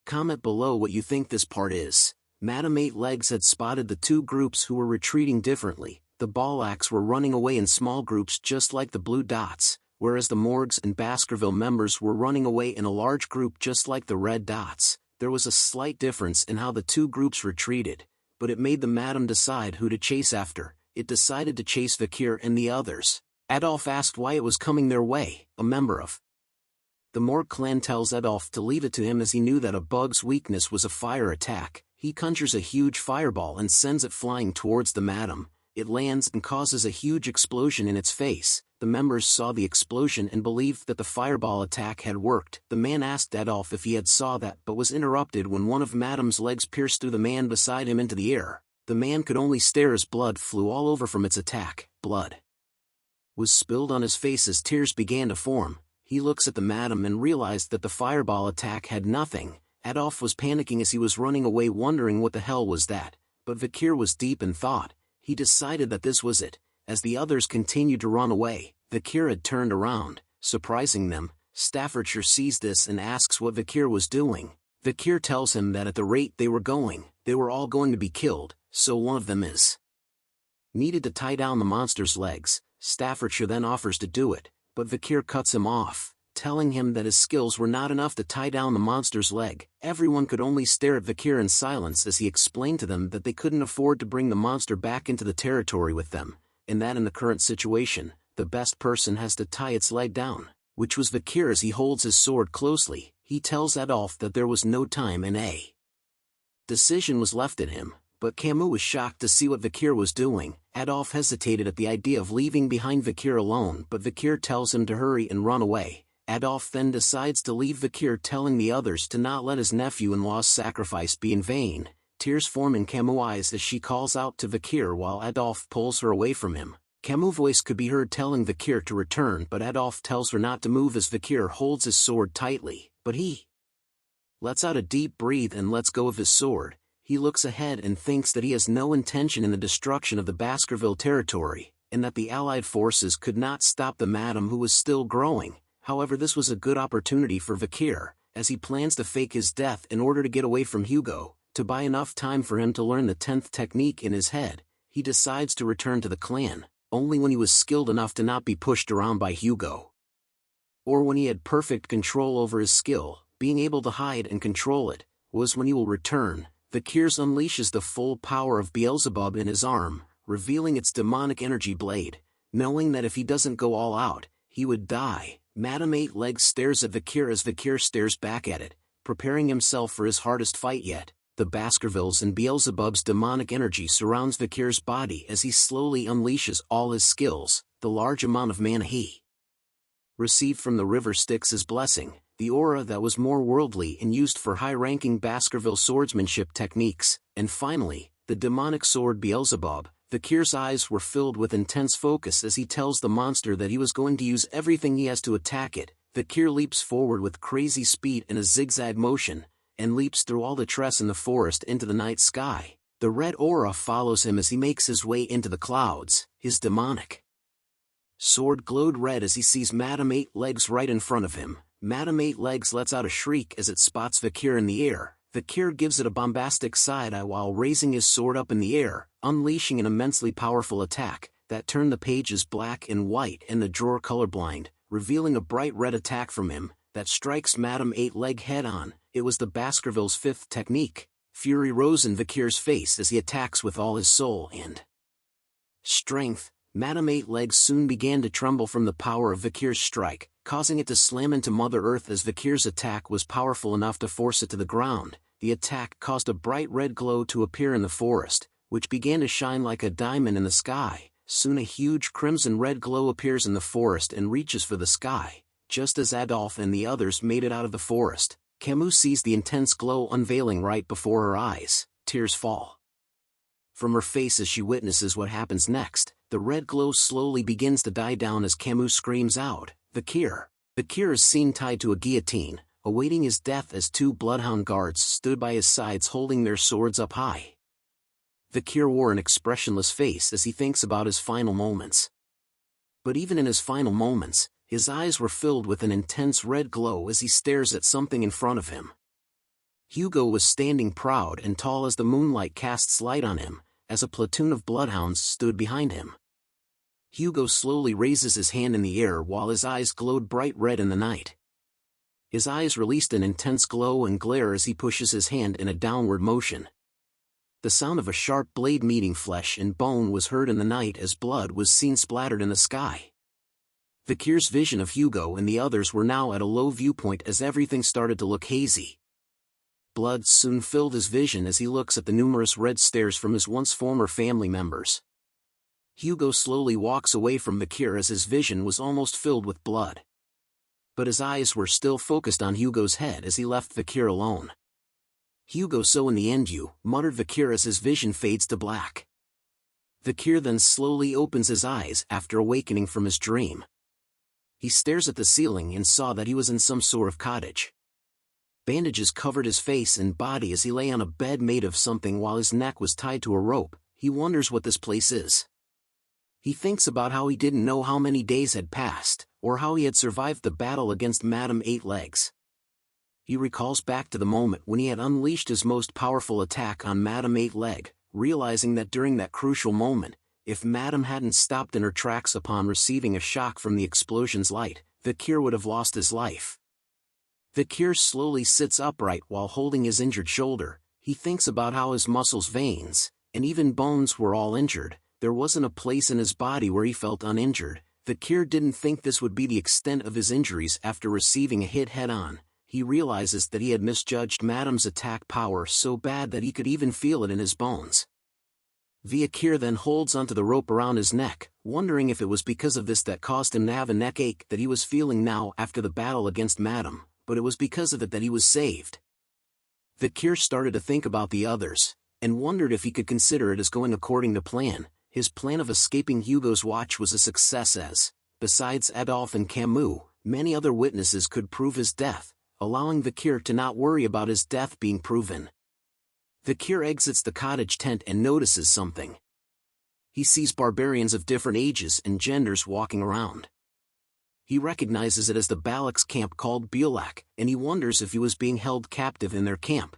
S2: Comment below what you think this part is. Madam 8 Legs had spotted the 2 groups who were retreating differently. The Ballacks were running away in small groups just like the blue dots, whereas the Morgs and Baskerville members were running away in a large group just like the red dots. There was a slight difference in how the 2 groups retreated, but it made the madam decide who to chase after. It decided to chase Vakir and the others. Adolf asked why it was coming their way. A member of the Morg clan tells Adolf to leave it to him as he knew that a bug's weakness was a fire attack. He conjures a huge fireball and sends it flying towards the madam. It lands and causes a huge explosion in its face. The members saw the explosion and believed that the fireball attack had worked. The man asked Adolf if he had saw that, but was interrupted when one of Madam's legs pierced through the man beside him into the air. The man could only stare as blood flew all over from its attack. Blood was spilled on his face as tears began to form. He looks at the madam and realized that the fireball attack had nothing. Adolf was panicking as he was running away, wondering what the hell was that. But Vakir was deep in thought. He decided that this was it. As the others continued to run away, Vakir had turned around, surprising them. Staffordshire sees this and asks what Vakir was doing. Vakir tells him that at the rate they were going, they were all going to be killed, so one of them is needed to tie down the monster's legs. Staffordshire then offers to do it, but Vakir cuts him off, telling him that his skills were not enough to tie down the monster's leg. Everyone could only stare at Vakir in silence as he explained to them that they couldn't afford to bring the monster back into the territory with them, and that in the current situation, the best person has to tie its leg down, which was Vakir. As he holds his sword closely, he tells Adolf that there was no time and a decision was left at him, but Cimu was shocked to see what Vakir was doing. Adolf hesitated at the idea of leaving behind Vakir alone, but Vakir tells him to hurry and run away. Adolf then decides to leave Vakir, telling the others to not let his nephew-in-law's sacrifice be in vain. Tears form in Cimu's eyes as she calls out to Vakir while Adolf pulls her away from him. Cimu's voice could be heard telling Vakir to return, but Adolf tells her not to move as Vakir holds his sword tightly, but he lets out a deep breath and lets go of his sword. He looks ahead and thinks that he has no intention in the destruction of the Baskerville territory, and that the Allied forces could not stop the madam who was still growing. However, this was a good opportunity for Vakir, as he plans to fake his death in order to get away from Hugo. To buy enough time for him to learn the 10th technique in his head, he decides to return to the clan, only when he was skilled enough to not be pushed around by Hugo, or when he had perfect control over his skill. Being able to hide and control it was when he will return. Vakir unleashes the full power of Beelzebub in his arm, revealing its demonic energy blade. Knowing that if he doesn't go all out, he would die, Madam 8 Legs stares at Vakir as Vakir stares back at it, preparing himself for his hardest fight yet. The Baskervilles and Beelzebub's demonic energy surrounds Vakir's body as he slowly unleashes all his skills. The large amount of mana he received from the river Styx as blessing, the aura that was more worldly and used for high-ranking Baskerville swordsmanship techniques, and finally, the demonic sword Beelzebub. Vakir's eyes were filled with intense focus as he tells the monster that he was going to use everything he has to attack it. Vakir leaps forward with crazy speed in a zigzag motion, and leaps through all the trees in the forest into the night sky. The red aura follows him as he makes his way into the clouds. his demonic sword glowed red as he sees Madame Eight Legs right in front of him. Madame Eight Legs lets out a shriek as it spots Vikir in the air. Vikir gives it a bombastic side-eye while raising his sword up in the air, unleashing an immensely powerful attack that turned the pages black and white and the drawer colorblind, revealing a bright red attack from him that strikes Madame Eight Leg head-on. It was the Baskerville's fifth technique. Fury rose in Vikir's face as he attacks with all his soul and strength. Madame Eight Legs soon began to tremble from the power of Vikir's strike, causing it to slam into Mother Earth as Vikir's attack was powerful enough to force it to the ground. The attack caused a bright red glow to appear in the forest, which began to shine like a diamond in the sky. Soon a huge crimson-red glow appears in the forest and reaches for the sky. Just as Adolphe and the others made it out of the forest, Cimu sees the intense glow unveiling right before her eyes. Tears fall from her face as she witnesses what happens next. The red glow slowly begins to die down as Cimu screams out, "Vikir!" Vikir is seen tied to a guillotine, awaiting his death as two bloodhound guards stood by his sides holding their swords up high. Vikir wore an expressionless face as he thinks about his final moments. But even in his final moments, his eyes were filled with an intense red glow as he stares at something in front of him. Hugo was standing proud and tall as the moonlight casts light on him, as a platoon of bloodhounds stood behind him. Hugo slowly raises his hand in the air while his eyes glowed bright red in the night. His eyes released an intense glow and glare as he pushes his hand in a downward motion. The sound of a sharp blade meeting flesh and bone was heard in the night as blood was seen splattered in the sky. Vikir's vision of Hugo and the others were now at a low viewpoint as everything started to look hazy. Blood soon filled his vision as he looks at the numerous red stares from his once former family members. Hugo slowly walks away from Vikir as his vision was almost filled with blood. But his eyes were still focused on Hugo's head as he left Vikir alone. "Hugo, so in the end you," muttered Vikir as his vision fades to black. Vikir then slowly opens his eyes after awakening from his dream. He stares at the ceiling and saw that he was in some sort of cottage. Bandages covered his face and body as he lay on a bed made of something while his neck was tied to a rope. He wonders what this place is. He thinks about how he didn't know how many days had passed, or how he had survived the battle against Madame Eight Legs. He recalls back to the moment when he had unleashed his most powerful attack on Madame Eight Leg, realizing that during that crucial moment, if Madame hadn't stopped in her tracks upon receiving a shock from the explosion's light, Vikir would have lost his life. Vikir slowly sits upright while holding his injured shoulder. He thinks about how his muscles, veins, and even bones were all injured. There wasn't a place in his body where he felt uninjured. Vikir didn't think this would be the extent of his injuries after receiving a hit head-on. He realizes that he had misjudged Madame's attack power so bad that he could even feel it in his bones. Vikir then holds onto the rope around his neck, wondering if it was because of this that caused him to have a neck ache that he was feeling now after the battle against Madame, but it was because of it that he was saved. Vikir started to think about the others, and wondered if he could consider it as going according to plan. His plan of escaping Hugo's watch was a success as, besides Adolphe and Cimu, many other witnesses could prove his death, allowing Vikir to not worry about his death being proven. Vikir exits the cottage tent and notices something. He sees barbarians of different ages and genders walking around. He recognizes it as the Balak's camp called Bulak, and he wonders if he was being held captive in their camp.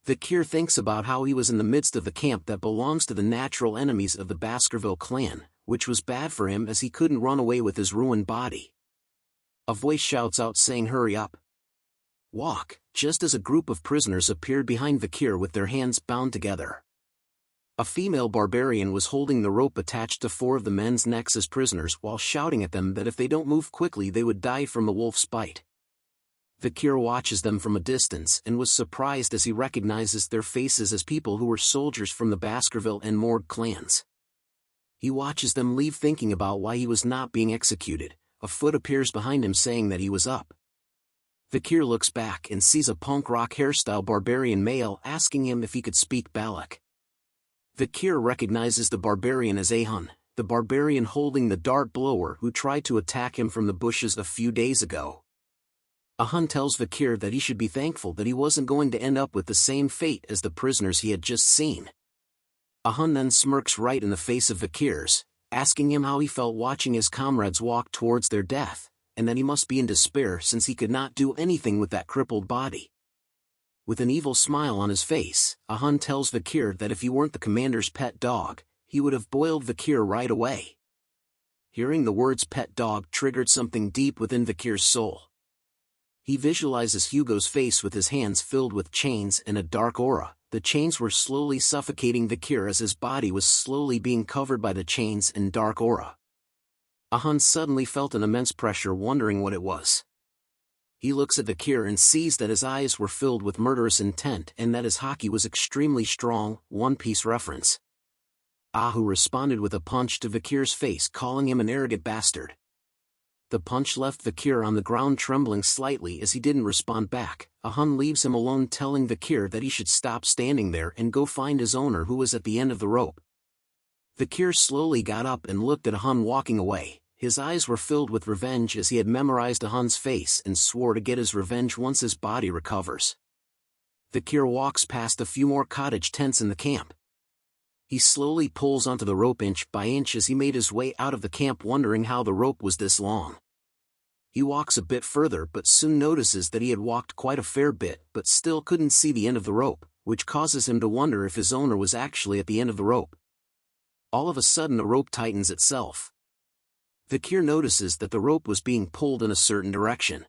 S2: Vikir thinks about how he was in the midst of the camp that belongs to the natural enemies of the Baskerville clan, which was bad for him as he couldn't run away with his ruined body. A voice shouts out saying, "Hurry up! Walk," just as a group of prisoners appeared behind Vikir with their hands bound together. A female barbarian was holding the rope attached to 4 of the men's necks as prisoners while shouting at them that if they don't move quickly they would die from the wolf's bite. Vikir watches them from a distance and was surprised as he recognizes their faces as people who were soldiers from the Baskerville and Morg clans. He watches them leave thinking about why he was not being executed. A foot appears behind him saying that he was up. Vikir looks back and sees a punk rock hairstyle barbarian male asking him if he could speak Balak. Vikir recognizes the barbarian as Ahun, the barbarian holding the dart blower who tried to attack him from the bushes a few days ago. Ahun tells Vikir that he should be thankful that he wasn't going to end up with the same fate as the prisoners he had just seen. Ahun then smirks right in the face of Vikir's, asking him how he felt watching his comrades walk towards their death, and that he must be in despair since he could not do anything with that crippled body. With an evil smile on his face, Ahun tells Vakir that if he weren't the commander's pet dog, he would have boiled Vakir right away. Hearing the words pet dog triggered something deep within Vakir's soul. He visualizes Hugo's face with his hands filled with chains and a dark aura. The chains were slowly suffocating Vakir as his body was slowly being covered by the chains and dark aura. Ahun suddenly felt an immense pressure, wondering what it was. He looks at Vakir and sees that his eyes were filled with murderous intent and that his haki was extremely strong. One Piece reference. Ahu responded with a punch to Vakir's face, calling him an arrogant bastard. The punch left Vakir on the ground trembling slightly as he didn't respond back. Ahun leaves him alone, telling Vakir that he should stop standing there and go find his owner, who was at the end of the rope. Vakir slowly got up and looked at Ahun walking away. His eyes were filled with revenge as he had memorized Ahun's face and swore to get his revenge once his body recovers. Vakir walks past a few more cottage tents in the camp. He slowly pulls onto the rope inch by inch as he made his way out of the camp, wondering how the rope was this long. He walks a bit further but soon notices that he had walked quite a fair bit but still couldn't see the end of the rope, which causes him to wonder if his owner was actually at the end of the rope. All of a sudden the rope tightens itself. Vakir notices that the rope was being pulled in a certain direction.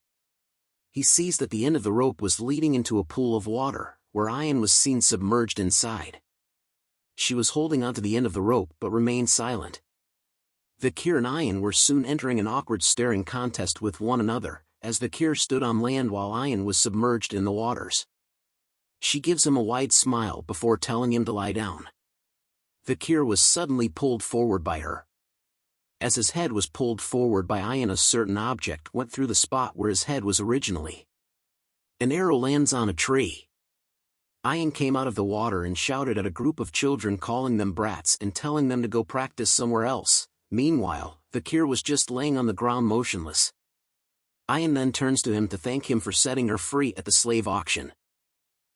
S2: He sees that the end of the rope was leading into a pool of water, where Ayan was seen submerged inside. She was holding onto the end of the rope but remained silent. Vakir and Ayan were soon entering an awkward staring contest with one another, as Vakir stood on land while Ayan was submerged in the waters. She gives him a wide smile before telling him to lie down. Vakir was suddenly pulled forward by her. As his head was pulled forward by Ayan, a certain object went through the spot where his head was originally. An arrow lands on a tree. Ayan came out of the water and shouted at a group of children, calling them brats and telling them to go practice somewhere else. Meanwhile, Vakir was just laying on the ground motionless. Ayan then turns to him to thank him for setting her free at the slave auction.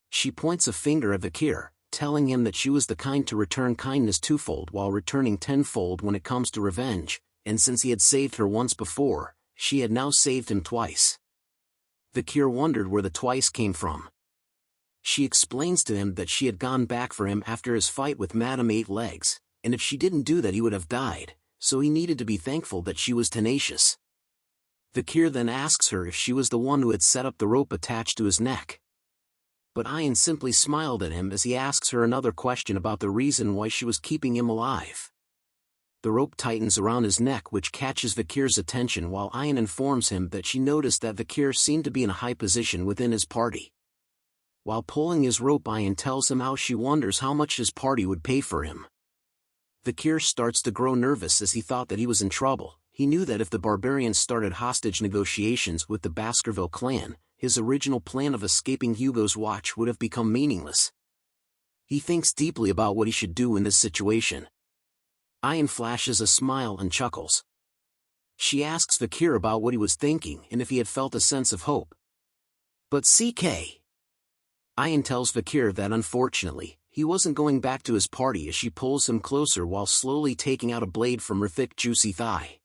S2: She points a finger at Vakir, telling him that she was the kind to return kindness twofold while returning tenfold when it comes to revenge, and since he had saved her once before, she had now saved him twice. Vakir wondered where the twice came from. She explains to him that she had gone back for him after his fight with Madame Eight Legs, and if she didn't do that he would have died, so he needed to be thankful that she was tenacious. Vakir then asks her if she was the one who had set up the rope attached to his neck. But Ayan simply smiled at him as he asks her another question about the reason why she was keeping him alive. The rope tightens around his neck, which catches Vakir's attention, while Ayan informs him that she noticed that Vakir seemed to be in a high position within his party. While pulling his rope, Ayan tells him how she wonders how much his party would pay for him. Vakir starts to grow nervous as he thought that he was in trouble. He knew that if the barbarians started hostage negotiations with the Baskerville clan, his original plan of escaping Hugo's watch would have become meaningless. He thinks deeply about what he should do in this situation. Ayan flashes a smile and chuckles. She asks Vakir about what he was thinking and if he had felt a sense of hope. But CK. Ayan tells Vakir that unfortunately, he wasn't going back to his party as she pulls him closer while slowly taking out a blade from her thick juicy thigh.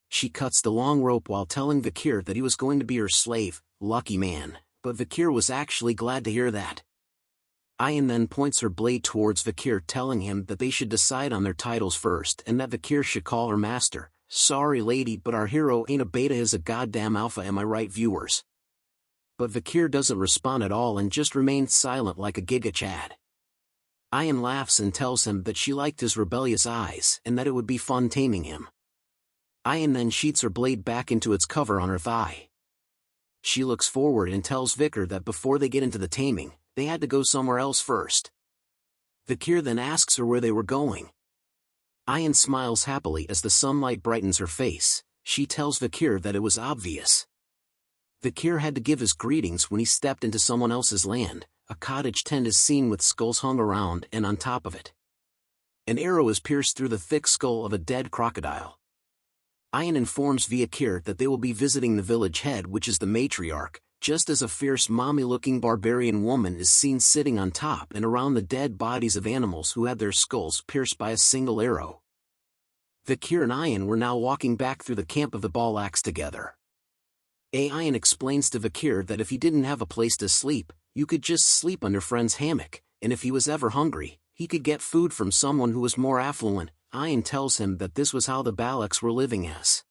S2: She cuts the long rope while telling Vakir that he was going to be her slave. Lucky man, but Vakir was actually glad to hear that. Ayan then points her blade towards Vakir, telling him that they should decide on their titles first and that Vakir should call her master. Sorry lady, but our hero ain't a beta, is a goddamn alpha, am I right, viewers? But Vakir doesn't respond at all and just remains silent like a Giga Chad. Ayan laughs and tells him that she liked his rebellious eyes and that it would be fun taming him. Ayan then sheets her blade back into its cover on her thigh. She looks forward and tells Vakir that before they get into the taming, they had to go somewhere else first. Vakir then asks her where they were going. Ayan smiles happily as the sunlight brightens her face. She tells Vakir that it was obvious. Vakir had to give his greetings when he stepped into someone else's land. A cottage tent is seen with skulls hung around, and on top of it, an arrow is pierced through the thick skull of a dead crocodile. Ayan informs Vakir that they will be visiting the village head, which is the matriarch, just as a fierce mommy-looking barbarian woman is seen sitting on top and around the dead bodies of animals who had their skulls pierced by a single arrow. Vakir and Ayan were now walking back through the camp of the Balaks together. Ayan explains to Vakir that if he didn't have a place to sleep, you could just sleep under friend's hammock, and if he was ever hungry, he could get food from someone who was more affluent. Ayan tells him that this was how the Balaks were living as.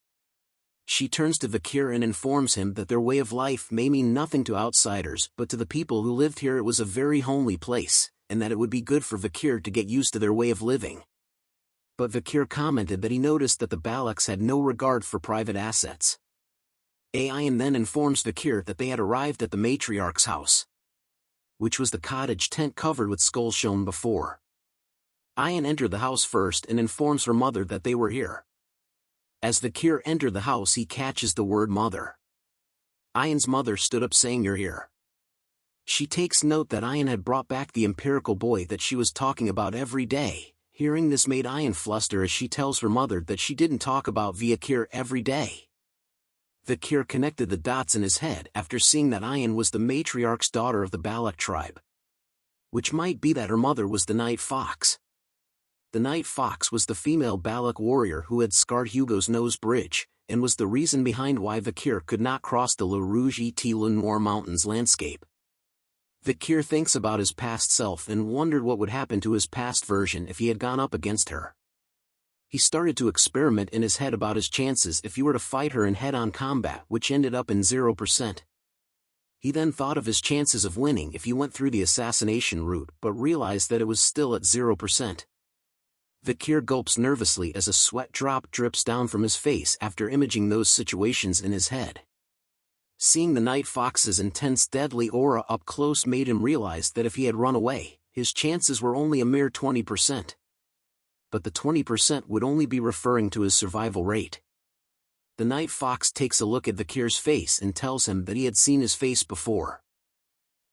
S2: She turns to Vakir and informs him that their way of life may mean nothing to outsiders, but to the people who lived here it was a very homely place, and that it would be good for Vakir to get used to their way of living. But Vakir commented that he noticed that the Balaks had no regard for private assets. Ayan then informs Vakir that they had arrived at the matriarch's house, which was the cottage tent covered with skulls shown before. Ayan entered the house first and informs her mother that they were here. As Vakir entered the house he catches the word mother. Ayan's mother stood up saying, "You're here." She takes note that Ayan had brought back the empirical boy that she was talking about every day. Hearing this made Ayan fluster as she tells her mother that she didn't talk about Vakir every day. Vakir connected the dots in his head after seeing that Ayan was the matriarch's daughter of the Balak tribe, which might be that her mother was the Night Fox. The Night Fox was the female Balak warrior who had scarred Hugo's nose bridge, and was the reason behind why Vakir could not cross the Le Rouge et Le Noir mountains landscape. Vakir thinks about his past self and wondered what would happen to his past version if he had gone up against her. He started to experiment in his head about his chances if he were to fight her in head-on combat, which ended up in 0%. He then thought of his chances of winning if he went through the assassination route, but realized that it was still at 0%. Vakir gulps nervously as a sweat drop drips down from his face after imaging those situations in his head. Seeing the Night Fox's intense deadly aura up close made him realize that if he had run away, his chances were only a mere 20%. But the 20% would only be referring to his survival rate. The Night Fox takes a look at Vakir's face and tells him that he had seen his face before.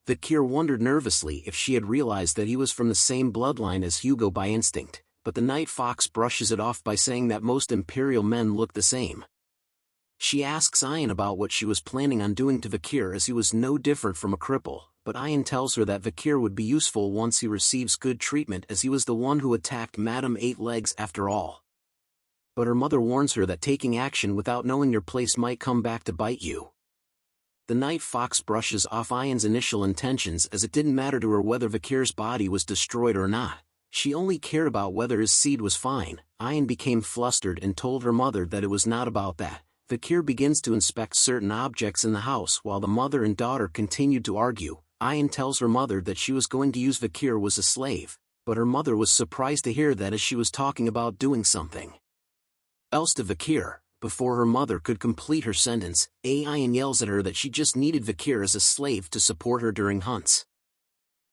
S2: Vakir wondered nervously if she had realized that he was from the same bloodline as Hugo by instinct, but the Night Fox brushes it off by saying that most Imperial men look the same. She asks Ayan about what she was planning on doing to Vakir as he was no different from a cripple, but Ayan tells her that Vakir would be useful once he receives good treatment as he was the one who attacked Madame Eight Legs after all. But her mother warns her that taking action without knowing your place might come back to bite you. The Night Fox brushes off Ayan's initial intentions as it didn't matter to her whether Vakir's body was destroyed or not. She only cared about whether his seed was fine. Ayan became flustered and told her mother that it was not about that. Vakir begins to inspect certain objects in the house while the mother and daughter continued to argue. Ayan tells her mother that she was going to use Vakir as a slave, but her mother was surprised to hear that as she was talking about doing something else to Vakir. Before her mother could complete her sentence, Ayan yells at her that she just needed Vakir as a slave to support her during hunts.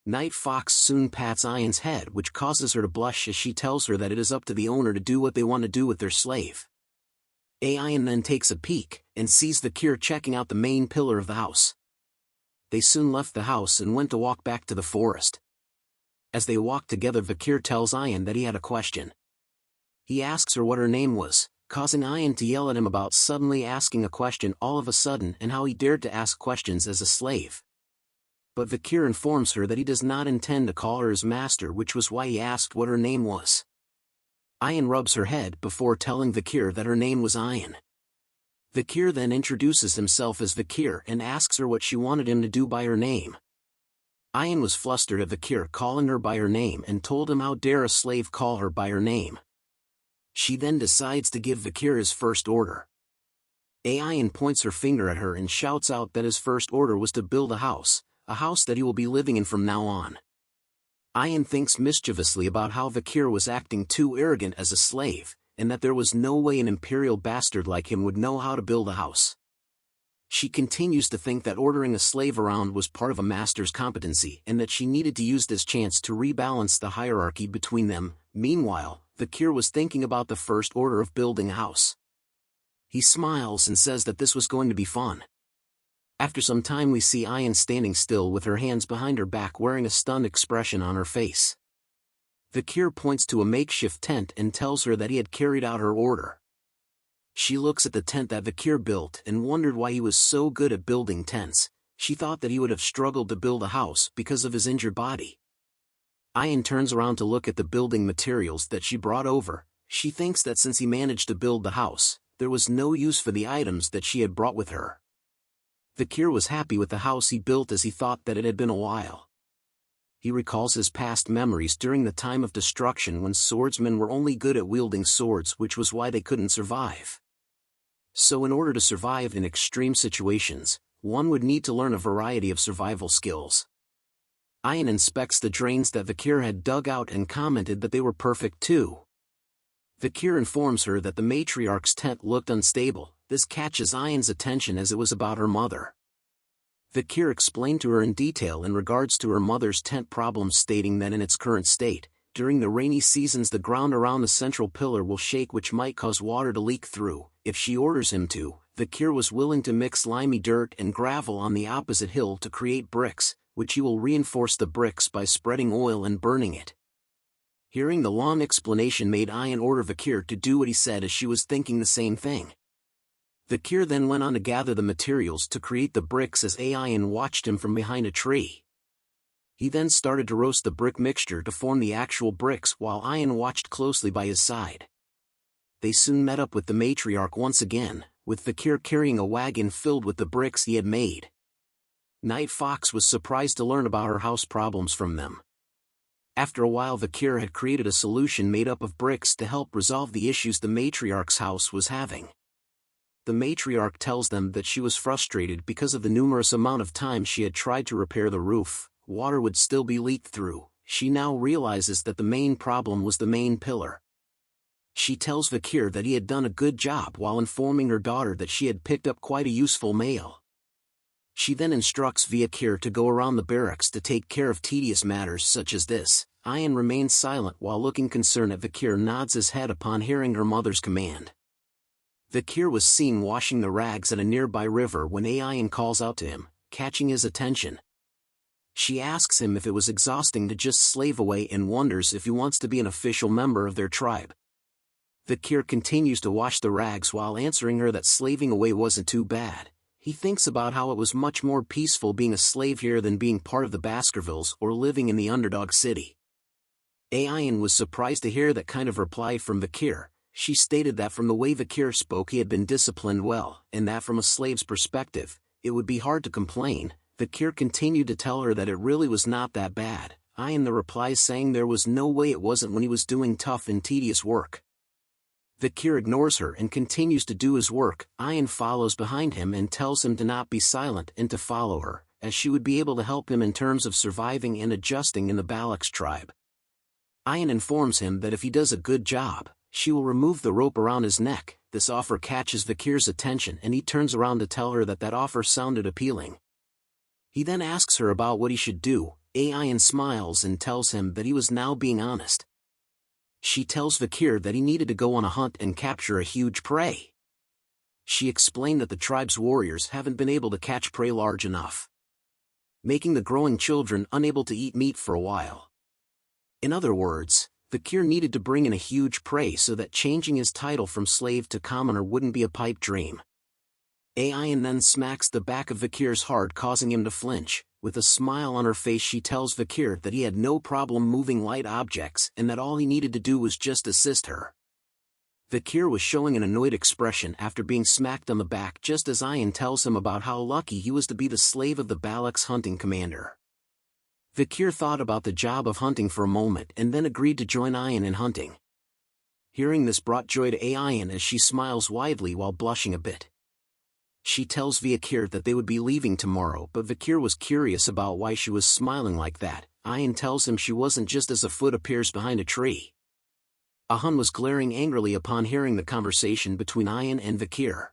S2: Night Fox soon pats Ayan's head, which causes her to blush as she tells her that it is up to the owner to do what they want to do with their slave. Ayan then takes a peek, and sees Vakir checking out the main pillar of the house. They soon left the house and went to walk back to the forest. As they walked together, Vakir tells Ayan that he had a question. He asks her what her name was, causing Ayan to yell at him about suddenly asking a question all of a sudden and how he dared to ask questions as a slave. But Vakir informs her that he does not intend to call her his master, which was why he asked what her name was. Ayan rubs her head before telling Vakir that her name was Ayan. Vakir then introduces himself as Vakir and asks her what she wanted him to do by her name. Ayan was flustered at Vakir calling her by her name and told him how dare a slave call her by her name. She then decides to give Vakir his first order. Ayan points her finger at her and shouts out that his first order was to build a house that he will be living in from now on. Ayan thinks mischievously about how Vakir was acting too arrogant as a slave, and that there was no way an imperial bastard like him would know how to build a house. She continues to think that ordering a slave around was part of a master's competency and that she needed to use this chance to rebalance the hierarchy between them. Meanwhile, Vakir was thinking about the first order of building a house. He smiles and says that this was going to be fun. After some time we see Ayan standing still with her hands behind her back wearing a stunned expression on her face. Vakir points to a makeshift tent and tells her that he had carried out her order. She looks at the tent that Vakir built and wondered why he was so good at building tents. She thought that he would have struggled to build a house because of his injured body. Ayan turns around to look at the building materials that she brought over. She thinks that since he managed to build the house, there was no use for the items that she had brought with her. Vakir was happy with the house he built as he thought that it had been a while. He recalls his past memories during the time of destruction when swordsmen were only good at wielding swords, which was why they couldn't survive. So in order to survive in extreme situations, one would need to learn a variety of survival skills. Ayan inspects the drains that Vakir had dug out and commented that they were perfect too. Vakir informs her that the matriarch's tent looked unstable. This catches Ayan's attention as it was about her mother. Vakir explained to her in detail in regards to her mother's tent problems, stating that in its current state, during the rainy seasons the ground around the central pillar will shake, which might cause water to leak through. If she orders him to, Vakir was willing to mix slimy dirt and gravel on the opposite hill to create bricks, which he will reinforce the bricks by spreading oil and burning it. Hearing the long explanation made Ayan order Vakir to do what he said, as she was thinking the same thing. Vakir then went on to gather the materials to create the bricks as Ayan watched him from behind a tree. He then started to roast the brick mixture to form the actual bricks while Ayan watched closely by his side. They soon met up with the matriarch once again, with Vakir carrying a wagon filled with the bricks he had made. Night Fox was surprised to learn about her house problems from them. After a while, Vakir had created a solution made up of bricks to help resolve the issues the matriarch's house was having. The matriarch tells them that she was frustrated because of the numerous amount of times she had tried to repair the roof. Water would still be leaked through. She now realizes that the main problem was the main pillar. She tells Vakir that he had done a good job while informing her daughter that she had picked up quite a useful mail. She then instructs Vakir to go around the barracks to take care of tedious matters such as this. Ayan remains silent while looking concerned at Vakir nods his head upon hearing her mother's command. Vakir was seen washing the rags at a nearby river when Ayan calls out to him, catching his attention. She asks him if it was exhausting to just slave away and wonders if he wants to be an official member of their tribe. Vakir continues to wash the rags while answering her that slaving away wasn't too bad. He thinks about how it was much more peaceful being a slave here than being part of the Baskervilles or living in the underdog city. Ayan was surprised to hear that kind of reply from Vakir. She stated that from the way Vakir spoke he had been disciplined well, and that from a slave's perspective, it would be hard to complain. Vakir continued to tell her that it really was not that bad. Ayan the replies saying there was no way it wasn't when he was doing tough and tedious work. Vakir ignores her and continues to do his work. Ayan follows behind him and tells him to not be silent and to follow her, as she would be able to help him in terms of surviving and adjusting in the Balak's tribe. Ayan informs him that if he does a good job, she will remove the rope around his neck. This offer catches Vakir's attention and he turns around to tell her that that offer sounded appealing. He then asks her about what he should do. Ayan smiles and tells him that he was now being honest. She tells Vakir that he needed to go on a hunt and capture a huge prey. She explained that the tribe's warriors haven't been able to catch prey large enough, making the growing children unable to eat meat for a while. In other words, Vakir needed to bring in a huge prey so that changing his title from slave to commoner wouldn't be a pipe dream. Ayan then smacks the back of Vakir's hard, causing him to flinch. With a smile on her face she tells Vakir that he had no problem moving light objects and that all he needed to do was just assist her. Vakir was showing an annoyed expression after being smacked on the back, just as Ayan tells him about how lucky he was to be the slave of the Balak's hunting commander. Vakir thought about the job of hunting for a moment and then agreed to join Ayan in hunting. Hearing this brought joy to Ayan as she smiles widely while blushing a bit. She tells Vakir that they would be leaving tomorrow, but Vakir was curious about why she was smiling like that. Ayan tells him she wasn't, just as a foot appears behind a tree. Ahan was glaring angrily upon hearing the conversation between Ayan and Vakir.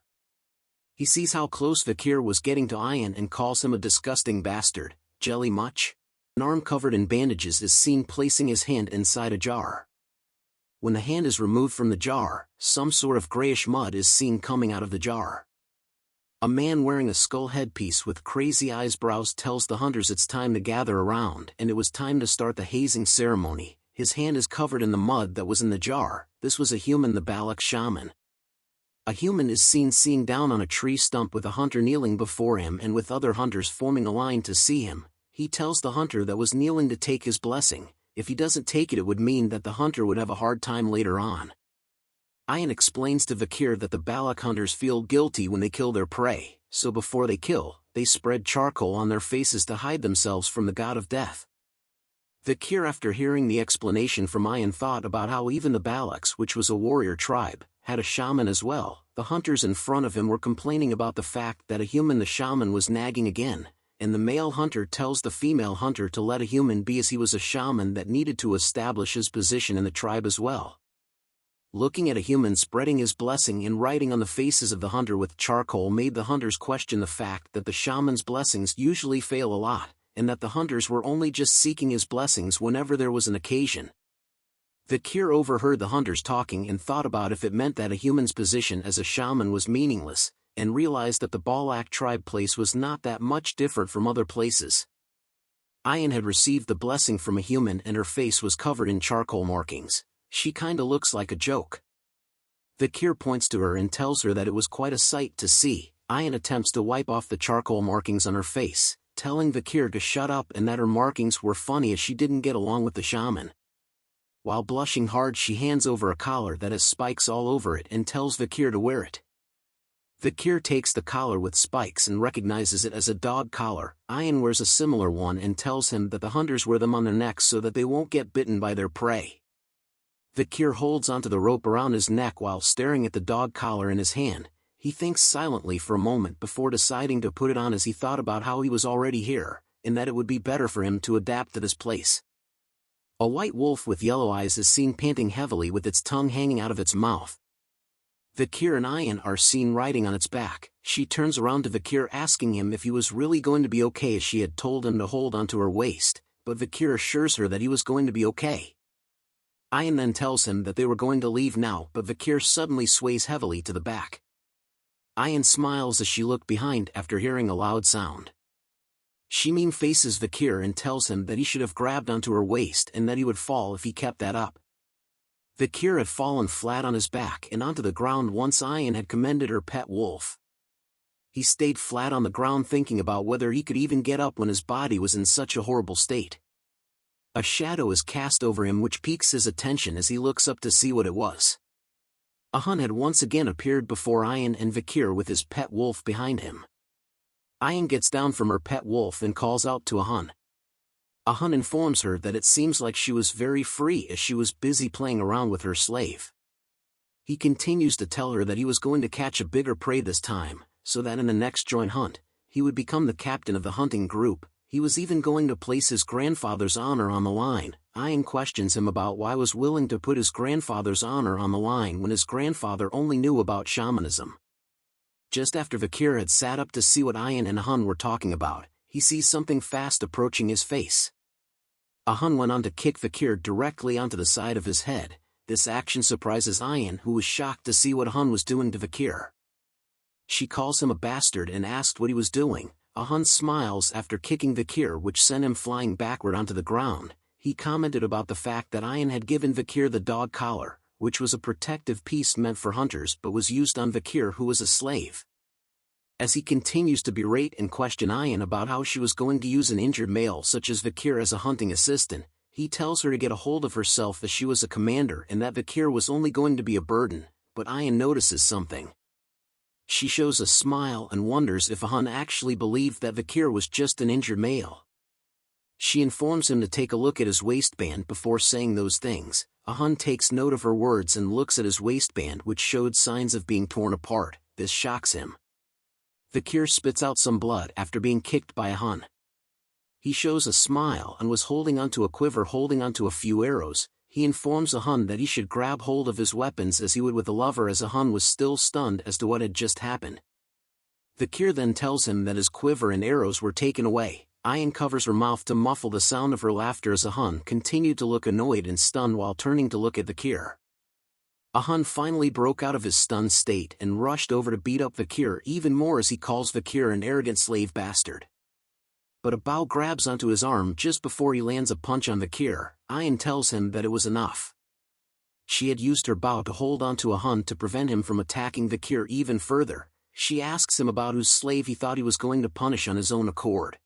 S2: He sees how close Vakir was getting to Ayan and calls him a disgusting bastard. Jelly much? An arm covered in bandages is seen placing his hand inside a jar. When the hand is removed from the jar, some sort of grayish mud is seen coming out of the jar. A man wearing a skull headpiece with crazy eyebrows tells the hunters it's time to gather around and it was time to start the hazing ceremony. His hand is covered in the mud that was in the jar. This was a human, the Balak shaman. A human is seen down on a tree stump with a hunter kneeling before him and with other hunters forming a line to see him. He tells the hunter that was kneeling to take his blessing. If he doesn't take it, it would mean that the hunter would have a hard time later on. Ayan explains to Vakir that the Balak hunters feel guilty when they kill their prey, so before they kill, they spread charcoal on their faces to hide themselves from the god of death. Vakir, after hearing the explanation from Ayan, thought about how even the Balaks, which was a warrior tribe, had a shaman as well. The hunters in front of him were complaining about the fact that a human, the shaman, was nagging again, and the male hunter tells the female hunter to let a human be, as he was a shaman that needed to establish his position in the tribe as well. Looking at a human spreading his blessing and writing on the faces of the hunter with charcoal made the hunters question the fact that the shaman's blessings usually fail a lot, and that the hunters were only just seeking his blessings whenever there was an occasion. Vakir overheard the hunters talking and thought about if it meant that a human's position as a shaman was meaningless, and realized that the Balak tribe place was not that much different from other places. Ayan had received the blessing from a human and her face was covered in charcoal markings. She kinda looks like a joke. Vakir points to her and tells her that it was quite a sight to see. Ayan attempts to wipe off the charcoal markings on her face, telling Vakir to shut up and that her markings were funny as she didn't get along with the shaman. While blushing hard, she hands over a collar that has spikes all over it and tells Vakir to wear it. Vakir takes the collar with spikes and recognizes it as a dog collar. Ayan wears a similar one and tells him that the hunters wear them on their necks so that they won't get bitten by their prey. Vakir holds onto the rope around his neck while staring at the dog collar in his hand. He thinks silently for a moment before deciding to put it on, as he thought about how he was already here, and that it would be better for him to adapt to this place. A white wolf with yellow eyes is seen panting heavily with its tongue hanging out of its mouth. Vakir and Ayan are seen riding on its back. She turns around to Vakir asking him if he was really going to be okay, as she had told him to hold onto her waist, but Vakir assures her that he was going to be okay. Ayan then tells him that they were going to leave now, but Vakir suddenly sways heavily to the back. Ayan smiles as she looked behind after hearing a loud sound. She mean faces Vakir and tells him that he should have grabbed onto her waist and that he would fall if he kept that up. Vakir had fallen flat on his back and onto the ground once Ayan had commended her pet wolf. He stayed flat on the ground thinking about whether he could even get up when his body was in such a horrible state. A shadow is cast over him which piques his attention as he looks up to see what it was. A Hun had once again appeared before Ayan and Vakir with his pet wolf behind him. Ayan gets down from her pet wolf and calls out to a Hun. A Hun informs her that it seems like she was very free as she was busy playing around with her slave. He continues to tell her that he was going to catch a bigger prey this time, so that in the next joint hunt, he would become the captain of the hunting group. He was even going to place his grandfather's honor on the line. Ayan questions him about why he was willing to put his grandfather's honor on the line when his grandfather only knew about shamanism. Just after Vakir had sat up to see what Ayan and Hun were talking about, he sees something fast approaching his face. A Hun went on to kick Vakir directly onto the side of his head. This action surprises Ayan, who was shocked to see what Hun was doing to Vakir. She calls him a bastard and asked what he was doing. A Hun smiles after kicking Vakir, which sent him flying backward onto the ground. He commented about the fact that Ayan had given Vakir the dog collar, which was a protective piece meant for hunters but was used on Vakir, who was a slave. As he continues to berate and question Ayan about how she was going to use an injured male such as Vakir as a hunting assistant, he tells her to get a hold of herself as she was a commander and that Vakir was only going to be a burden, but Ayan notices something. She shows a smile and wonders if a Hun actually believed that Vakir was just an injured male. She informs him to take a look at his waistband before saying those things. A Hun takes note of her words and looks at his waistband, which showed signs of being torn apart. This shocks him. Vakir spits out some blood after being kicked by a Hun. He shows a smile and was holding onto a quiver holding onto a few arrows. He informs a Hun that he should grab hold of his weapons as he would with a lover, as a Hun was still stunned as to what had just happened. Vakir then tells him that his quiver and arrows were taken away. Ayan covers her mouth to muffle the sound of her laughter as a Hun continued to look annoyed and stunned while turning to look at Vakir. A Hun finally broke out of his stunned state and rushed over to beat up Vakir even more as he calls Vakir an arrogant slave bastard. But a bow grabs onto his arm just before he lands a punch on Vakir. Ayan tells him that it was enough. She had used her bow to hold onto a Hun to prevent him from attacking Vakir even further. She asks him about whose slave he thought he was going to punish on his own accord.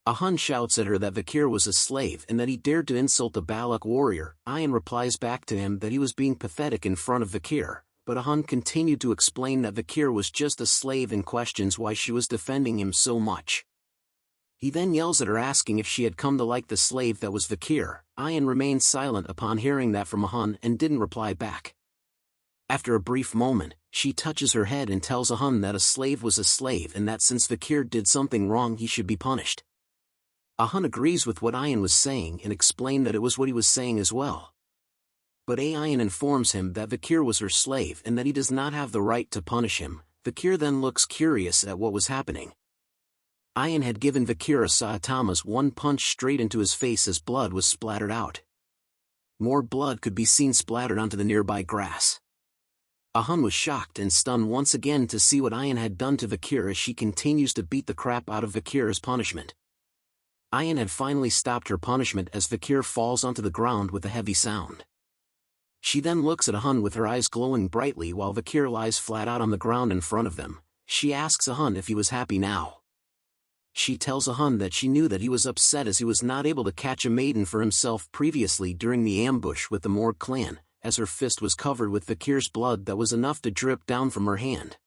S2: Ahun shouts at her that Vakir was a slave and that he dared to insult a Balak warrior. Ayan replies back to him that he was being pathetic in front of Vakir, but Ahun continued to explain that Vakir was just a slave and questions why she was defending him so much. He then yells at her asking if she had come to like the slave that was Vakir. Ayan remained silent upon hearing that from Ahun and didn't reply back. After a brief moment, she touches her head and tells Ahun that a slave was a slave and that since Vakir did something wrong he should be punished. Ahun agrees with what Ayan was saying and explained that it was what he was saying as well. But Ayan informs him that Vakir was her slave and that he does not have the right to punish him. Vakir then looks curious at what was happening. Ayan had given Vakir a Saitama's one punch straight into his face as blood was splattered out. More blood could be seen splattered onto the nearby grass. Ahun was shocked and stunned once again to see what Ayan had done to Vakir as she continues to beat the crap out of Vakir as punishment. Ayan had finally stopped her punishment as Vakir falls onto the ground with a heavy sound. She then looks at Ahun with her eyes glowing brightly while Vakir lies flat out on the ground in front of them. She asks Ahun if he was happy now. She tells Ahun that she knew that he was upset as he was not able to catch a maiden for himself previously during the ambush with the Morg clan, as her fist was covered with Vakir's blood that was enough to drip down from her hand.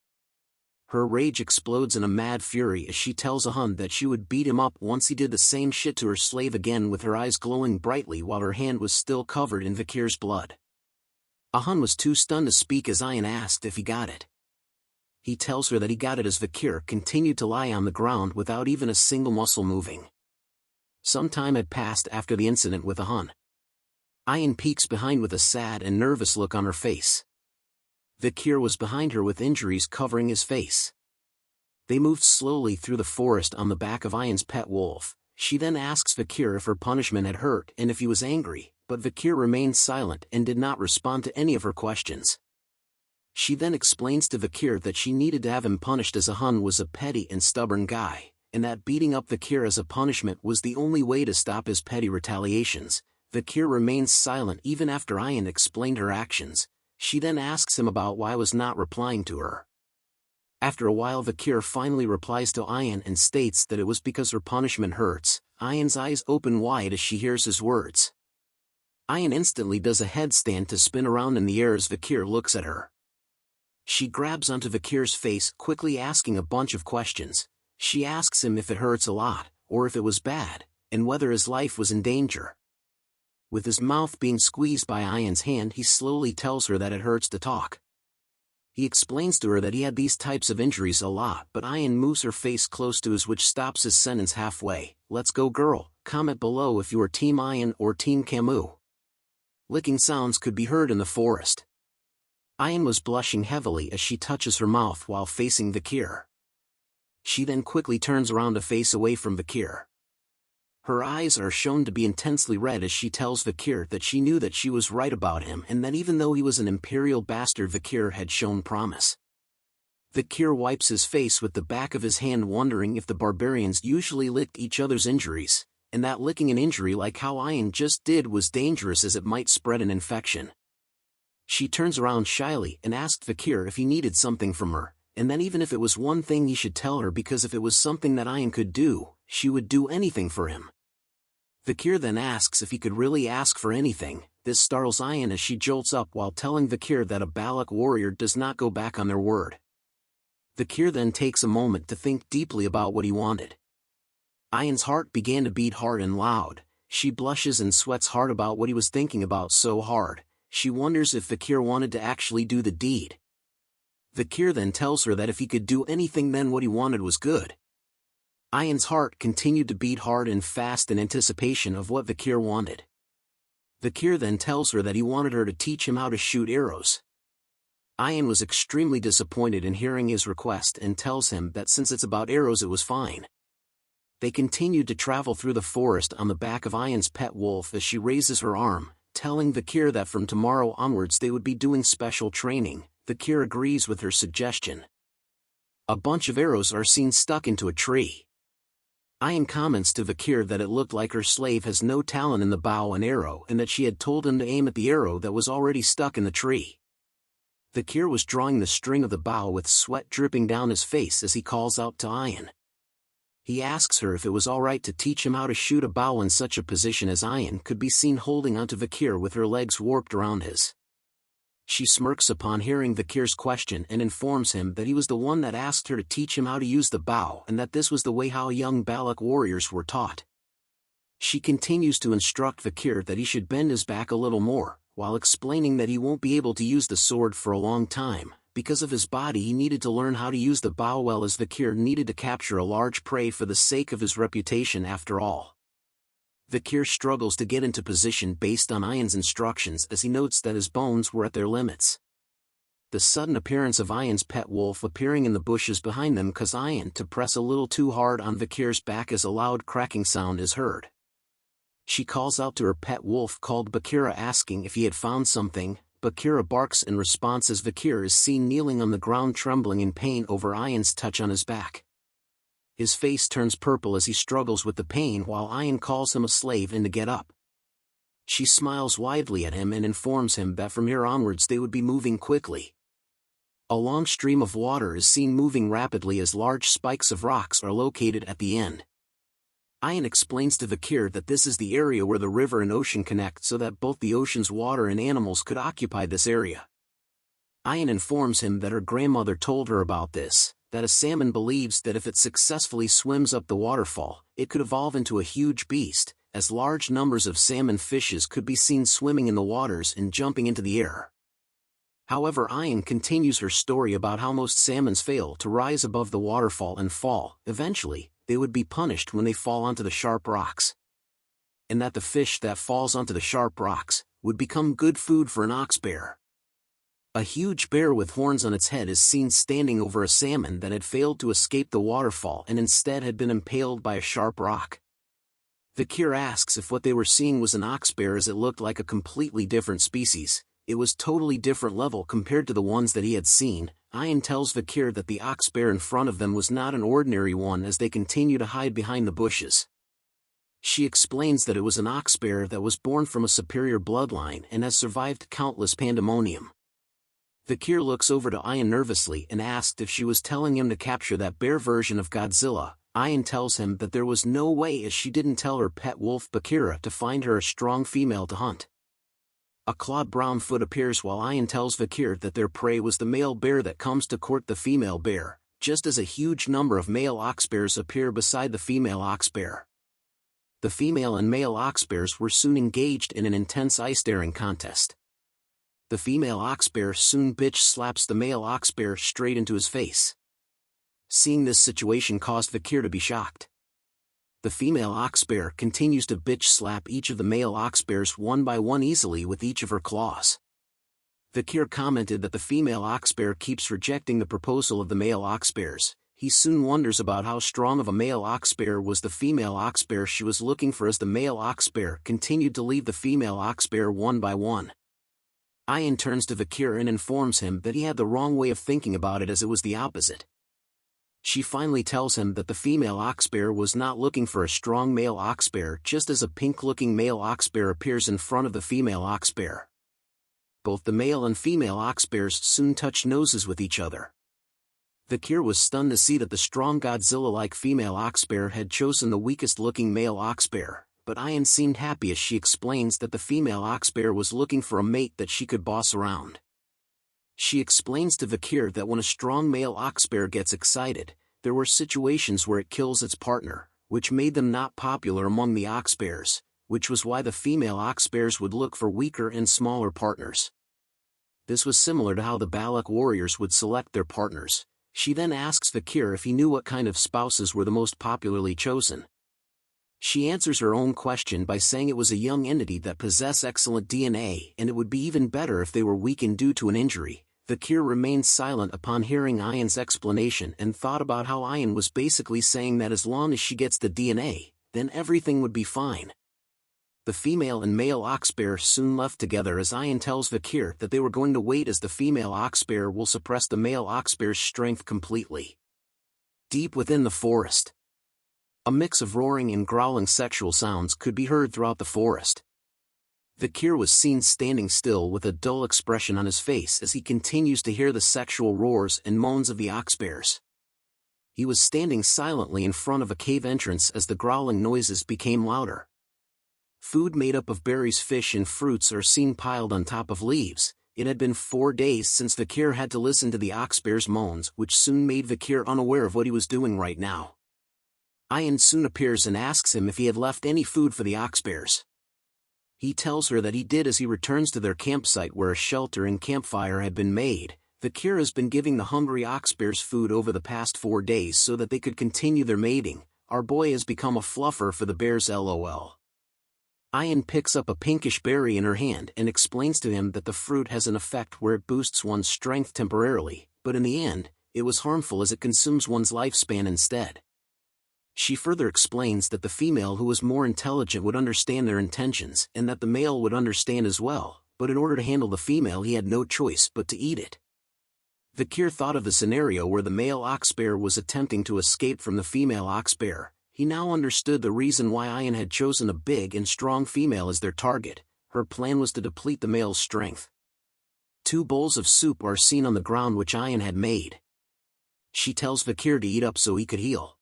S2: Her rage explodes in a mad fury as she tells Ahun that she would beat him up once he did the same shit to her slave again, with her eyes glowing brightly while her hand was still covered in Vakir's blood. Ahun was too stunned to speak as Ayan asked if he got it. He tells her that he got it as Vakir continued to lie on the ground without even a single muscle moving. Some time had passed after the incident with Ahun. Ayan peeks behind with a sad and nervous look on her face. Vakir was behind her with injuries covering his face. They moved slowly through the forest on the back of Ayan's pet wolf. She then asks Vakir if her punishment had hurt and if he was angry, but Vakir remained silent and did not respond to any of her questions. She then explains to Vakir that she needed to have him punished as Ahun was a petty and stubborn guy, and that beating up Vakir as a punishment was the only way to stop his petty retaliations. Vakir remains silent even after Ayan explained her actions. She then asks him about why he was not replying to her. After a while Vakir finally replies to Ayan and states that it was because her punishment hurts. Ayan's eyes open wide as she hears his words. Ayan instantly does a headstand to spin around in the air as Vakir looks at her. She grabs onto Vakir's face, quickly asking a bunch of questions. She asks him if it hurts a lot, or if it was bad, and whether his life was in danger. With his mouth being squeezed by Ayan's hand, he slowly tells her that it hurts to talk. He explains to her that he had these types of injuries a lot, but Ayan moves her face close to his, which stops his sentence halfway. Let's go, girl. Comment below if you are Team Ayan or Team Cimu. Licking sounds could be heard in the forest. Ayan was blushing heavily as she touches her mouth while facing Vakir. She then quickly turns around to face away from Vakir. Her eyes are shown to be intensely red as she tells Vakir that she knew that she was right about him and that even though he was an imperial bastard, Vakir had shown promise. Vakir wipes his face with the back of his hand, wondering if the barbarians usually licked each other's injuries, and that licking an injury like how Ayan just did was dangerous as it might spread an infection. She turns around shyly and asked Vakir if he needed something from her, and then even if it was one thing he should tell her, because if it was something that Ayan could do, she would do anything for him. Vakir then asks if he could really ask for anything. This startles Ayan as she jolts up while telling Vakir that a Balak warrior does not go back on their word. Vakir then takes a moment to think deeply about what he wanted. Ayan's heart began to beat hard and loud. She blushes and sweats hard about what he was thinking about so hard. She wonders if Vakir wanted to actually do the deed. Vakir then tells her that if he could do anything, then what he wanted was good. Ayan's heart continued to beat hard and fast in anticipation of what Vakir wanted. Vakir then tells her that he wanted her to teach him how to shoot arrows. Ayan was extremely disappointed in hearing his request and tells him that since it's about arrows it was fine. They continued to travel through the forest on the back of Ayan's pet wolf as she raises her arm, telling Vakir that from tomorrow onwards they would be doing special training. Vakir agrees with her suggestion. A bunch of arrows are seen stuck into a tree. Ayan comments to Vakir that it looked like her slave has no talent in the bow and arrow and that she had told him to aim at the arrow that was already stuck in the tree. Vakir was drawing the string of the bow with sweat dripping down his face as he calls out to Ayan. He asks her if it was alright to teach him how to shoot a bow in such a position as Ayan could be seen holding onto Vakir with her legs warped around his. She smirks upon hearing Vakir's question and informs him that he was the one that asked her to teach him how to use the bow and that this was the way how young Balak warriors were taught. She continues to instruct Vakir that he should bend his back a little more, while explaining that he won't be able to use the sword for a long time. Because of his body he needed to learn how to use the bow well, as Vakir needed to capture a large prey for the sake of his reputation after all. Vakir struggles to get into position based on Ayan's instructions as he notes that his bones were at their limits. The sudden appearance of Ayan's pet wolf appearing in the bushes behind them causes Ayan to press a little too hard on Vakir's back as a loud cracking sound is heard. She calls out to her pet wolf called Bakira asking if he had found something. Bakira barks in response as Vakir is seen kneeling on the ground trembling in pain over Ayan's touch on his back. His face turns purple as he struggles with the pain while Ayan calls him a slave and to get up. She smiles widely at him and informs him that from here onwards they would be moving quickly. A long stream of water is seen moving rapidly as large spikes of rocks are located at the end. Ayan explains to Vakir that this is the area where the river and ocean connect so that both the ocean's water and animals could occupy this area. Ayan informs him that her grandmother told her about this, that a salmon believes that if it successfully swims up the waterfall, it could evolve into a huge beast, as large numbers of salmon fishes could be seen swimming in the waters and jumping into the air. However, Ayan continues her story about how most salmons fail to rise above the waterfall and fall. Eventually, they would be punished when they fall onto the sharp rocks. And that the fish that falls onto the sharp rocks would become good food for an ox bear. A huge bear with horns on its head is seen standing over a salmon that had failed to escape the waterfall and instead had been impaled by a sharp rock. Vakir asks if what they were seeing was an ox bear as it looked like a completely different species. It was totally different level compared to the ones that he had seen. Ayan tells Vakir that the ox bear in front of them was not an ordinary one as they continue to hide behind the bushes. She explains that it was an ox bear that was born from a superior bloodline and has survived countless pandemonium. Vakir looks over to Ayan nervously and asked if she was telling him to capture that bear version of Godzilla. Ayan tells him that there was no way as she didn't tell her pet wolf Bakira to find her a strong female to hunt. A clawed brown foot appears while Ayan tells Vakir that their prey was the male bear that comes to court the female bear, just as a huge number of male ox bears appear beside the female ox bear. The female and male ox bears were soon engaged in an intense eye-staring contest. The female ox bear soon bitch slaps the male ox bear straight into his face. Seeing this situation caused Vakir to be shocked. The female ox bear continues to bitch slap each of the male ox bears one by one easily with each of her claws. Vakir commented that the female ox bear keeps rejecting the proposal of the male ox bears. He soon wonders about how strong of a male ox bear was the female ox bear she was looking for as the male ox bear continued to leave the female ox bear one by one. Ayan turns to Vakir and informs him that he had the wrong way of thinking about it as it was the opposite. She finally tells him that the female ox bear was not looking for a strong male ox bear just as a pink-looking male ox bear appears in front of the female ox bear. Both the male and female ox bears soon touch noses with each other. Vakir was stunned to see that the strong Godzilla-like female ox bear had chosen the weakest-looking male ox bear, but Ayan seemed happy as she explains that the female ox bear was looking for a mate that she could boss around. She explains to Vakir that when a strong male ox bear gets excited, there were situations where it kills its partner, which made them not popular among the ox bears, which was why the female ox bears would look for weaker and smaller partners. This was similar to how the Balak warriors would select their partners. She then asks Vakir if he knew what kind of spouses were the most popularly chosen. She answers her own question by saying it was a young entity that possessed excellent DNA and it would be even better if they were weakened due to an injury. Vakir remained silent upon hearing Ayan's explanation and thought about how Ayan was basically saying that as long as she gets the DNA, then everything would be fine. The female and male ox bear soon left together as Ayan tells Vakir that they were going to wait as the female ox bear will suppress the male ox bear's strength completely. Deep within the forest, a mix of roaring and growling sexual sounds could be heard throughout the forest. Vakir was seen standing still with a dull expression on his face as he continues to hear the sexual roars and moans of the ox bears. He was standing silently in front of a cave entrance as the growling noises became louder. Food made up of berries, fish and fruits are seen piled on top of leaves. It had been 4 days since Vakir had to listen to the oxbear's moans, which soon made Vakir unaware of what he was doing right now. Ayan soon appears and asks him if he had left any food for the oxbears. He tells her that he did as he returns to their campsite where a shelter and campfire had been made. Vakir has been giving the hungry oxbears food over the past 4 days so that they could continue their mating. Our boy has become a fluffer for the bears, lol. Ayan picks up a pinkish berry in her hand and explains to him that the fruit has an effect where it boosts one's strength temporarily, but in the end, it was harmful as it consumes one's lifespan instead. She further explains that the female who was more intelligent would understand their intentions and that the male would understand as well, but in order to handle the female he had no choice but to eat it. Vakir thought of the scenario where the male oxbear was attempting to escape from the female oxbear. He now understood the reason why Ayan had chosen a big and strong female as their target. Her plan was to deplete the male's strength. 2 bowls of soup are seen on the ground which Ayan had made. She tells Vakir to eat up so he could heal.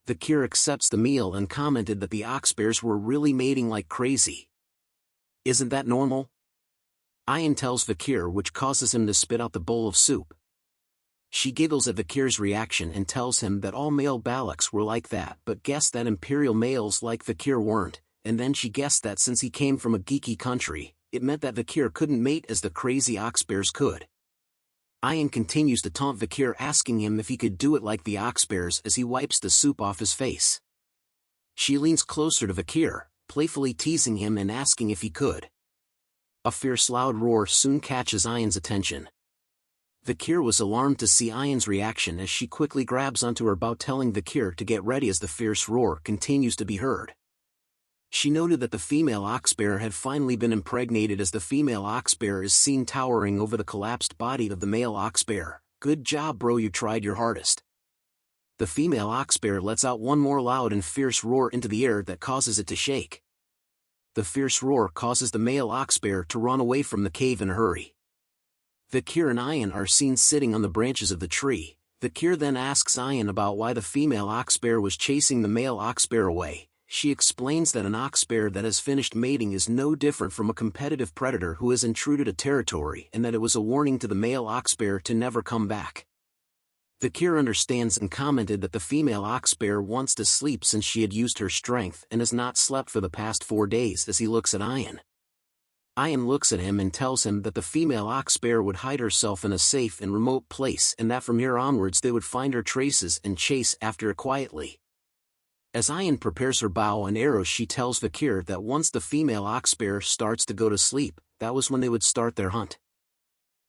S2: Vakir accepts the meal and commented that the oxbears were really mating like crazy. Isn't that normal? Ayan tells Vakir, which causes him to spit out the bowl of soup. She giggles at Vakir's reaction and tells him that all male Balaks were like that, but guessed that imperial males like Vakir weren't, and then she guessed that since he came from a geeky country, it meant that Vakir couldn't mate as the crazy oxbears could. Ayan continues to taunt Vakir, asking him if he could do it like the oxbears as he wipes the soup off his face. She leans closer to Vakir, playfully teasing him and asking if he could. A fierce loud roar soon catches Ayan's attention. Vakir was alarmed to see Ayan's reaction as she quickly grabs onto her bow, telling Vakir to get ready as the fierce roar continues to be heard. She noted that the female oxbear had finally been impregnated as the female oxbear is seen towering over the collapsed body of the male oxbear. Good job bro, you tried your hardest. The female oxbear lets out one more loud and fierce roar into the air that causes it to shake. The fierce roar causes the male oxbear to run away from the cave in a hurry. Vakir and Ayan are seen sitting on the branches of the tree. Vakir then asks Ayan about why the female oxbear was chasing the male oxbear away. She explains that an oxbear that has finished mating is no different from a competitive predator who has intruded a territory and that it was a warning to the male oxbear to never come back. Vakir understands and commented that the female oxbear wants to sleep since she had used her strength and has not slept for the past 4 days as he looks at Ayan. Ayan looks at him and tells him that the female oxbear would hide herself in a safe and remote place and that from here onwards they would find her traces and chase after her quietly. As Ayan prepares her bow and arrows, she tells Vakir that once the female oxbear starts to go to sleep, that was when they would start their hunt.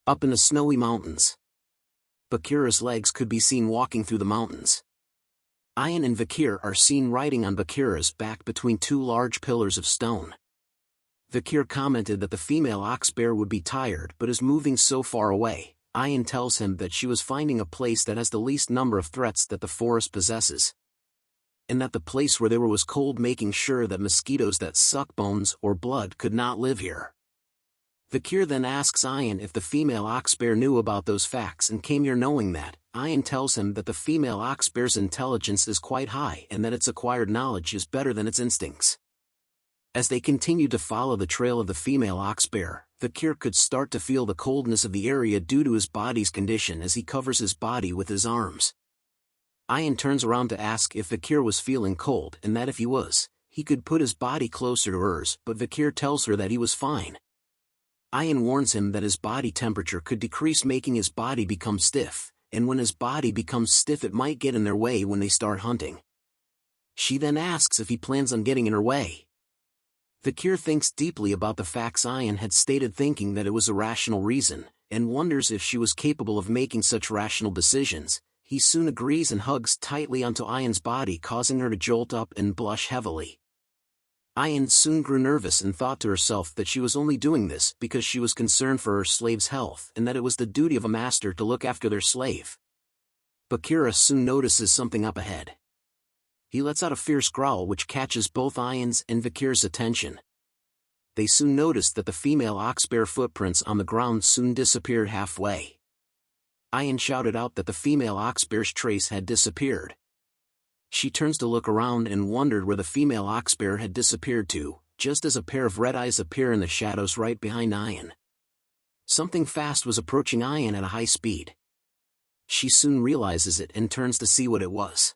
S2: Up in the snowy mountains, Vakir's legs could be seen walking through the mountains. Ayan and Vakir are seen riding on Vakir's back between 2 large pillars of stone. Vakir commented that the female oxbear would be tired but is moving so far away. Ayan tells him that she was finding a place that has the least number of threats that the forest possesses, and that the place where they were was cold, making sure that mosquitoes that suck bones or blood could not live here. Vakir then asks Ayan if the female oxbear knew about those facts and came here knowing that. Ayan tells him that the female oxbear's intelligence is quite high and that its acquired knowledge is better than its instincts. As they continued to follow the trail of the female oxbear, Vakir could start to feel the coldness of the area due to his body's condition as he covers his body with his arms. Ayan turns around to ask if Vakir was feeling cold and that if he was, he could put his body closer to hers, but Vakir tells her that he was fine. Ayan warns him that his body temperature could decrease, making his body become stiff, and when his body becomes stiff it might get in their way when they start hunting. She then asks if he plans on getting in her way. Vakir thinks deeply about the facts Ayan had stated, thinking that it was a rational reason, and wonders if she was capable of making such rational decisions. He soon agrees and hugs tightly onto Ayan's body, causing her to jolt up and blush heavily. Ayan soon grew nervous and thought to herself that she was only doing this because she was concerned for her slave's health and that it was the duty of a master to look after their slave. Vakir soon notices something up ahead. He lets out a fierce growl which catches both Ayan's and Vakir's attention. They soon noticed that the female oxbear footprints on the ground soon disappeared halfway. Ayan shouted out that the female oxbear's trace had disappeared. She turns to look around and wondered where the female oxbear had disappeared to, just as a pair of red eyes appear in the shadows right behind Ayan. Something fast was approaching Ayan at a high speed. She soon realizes it and turns to see what it was.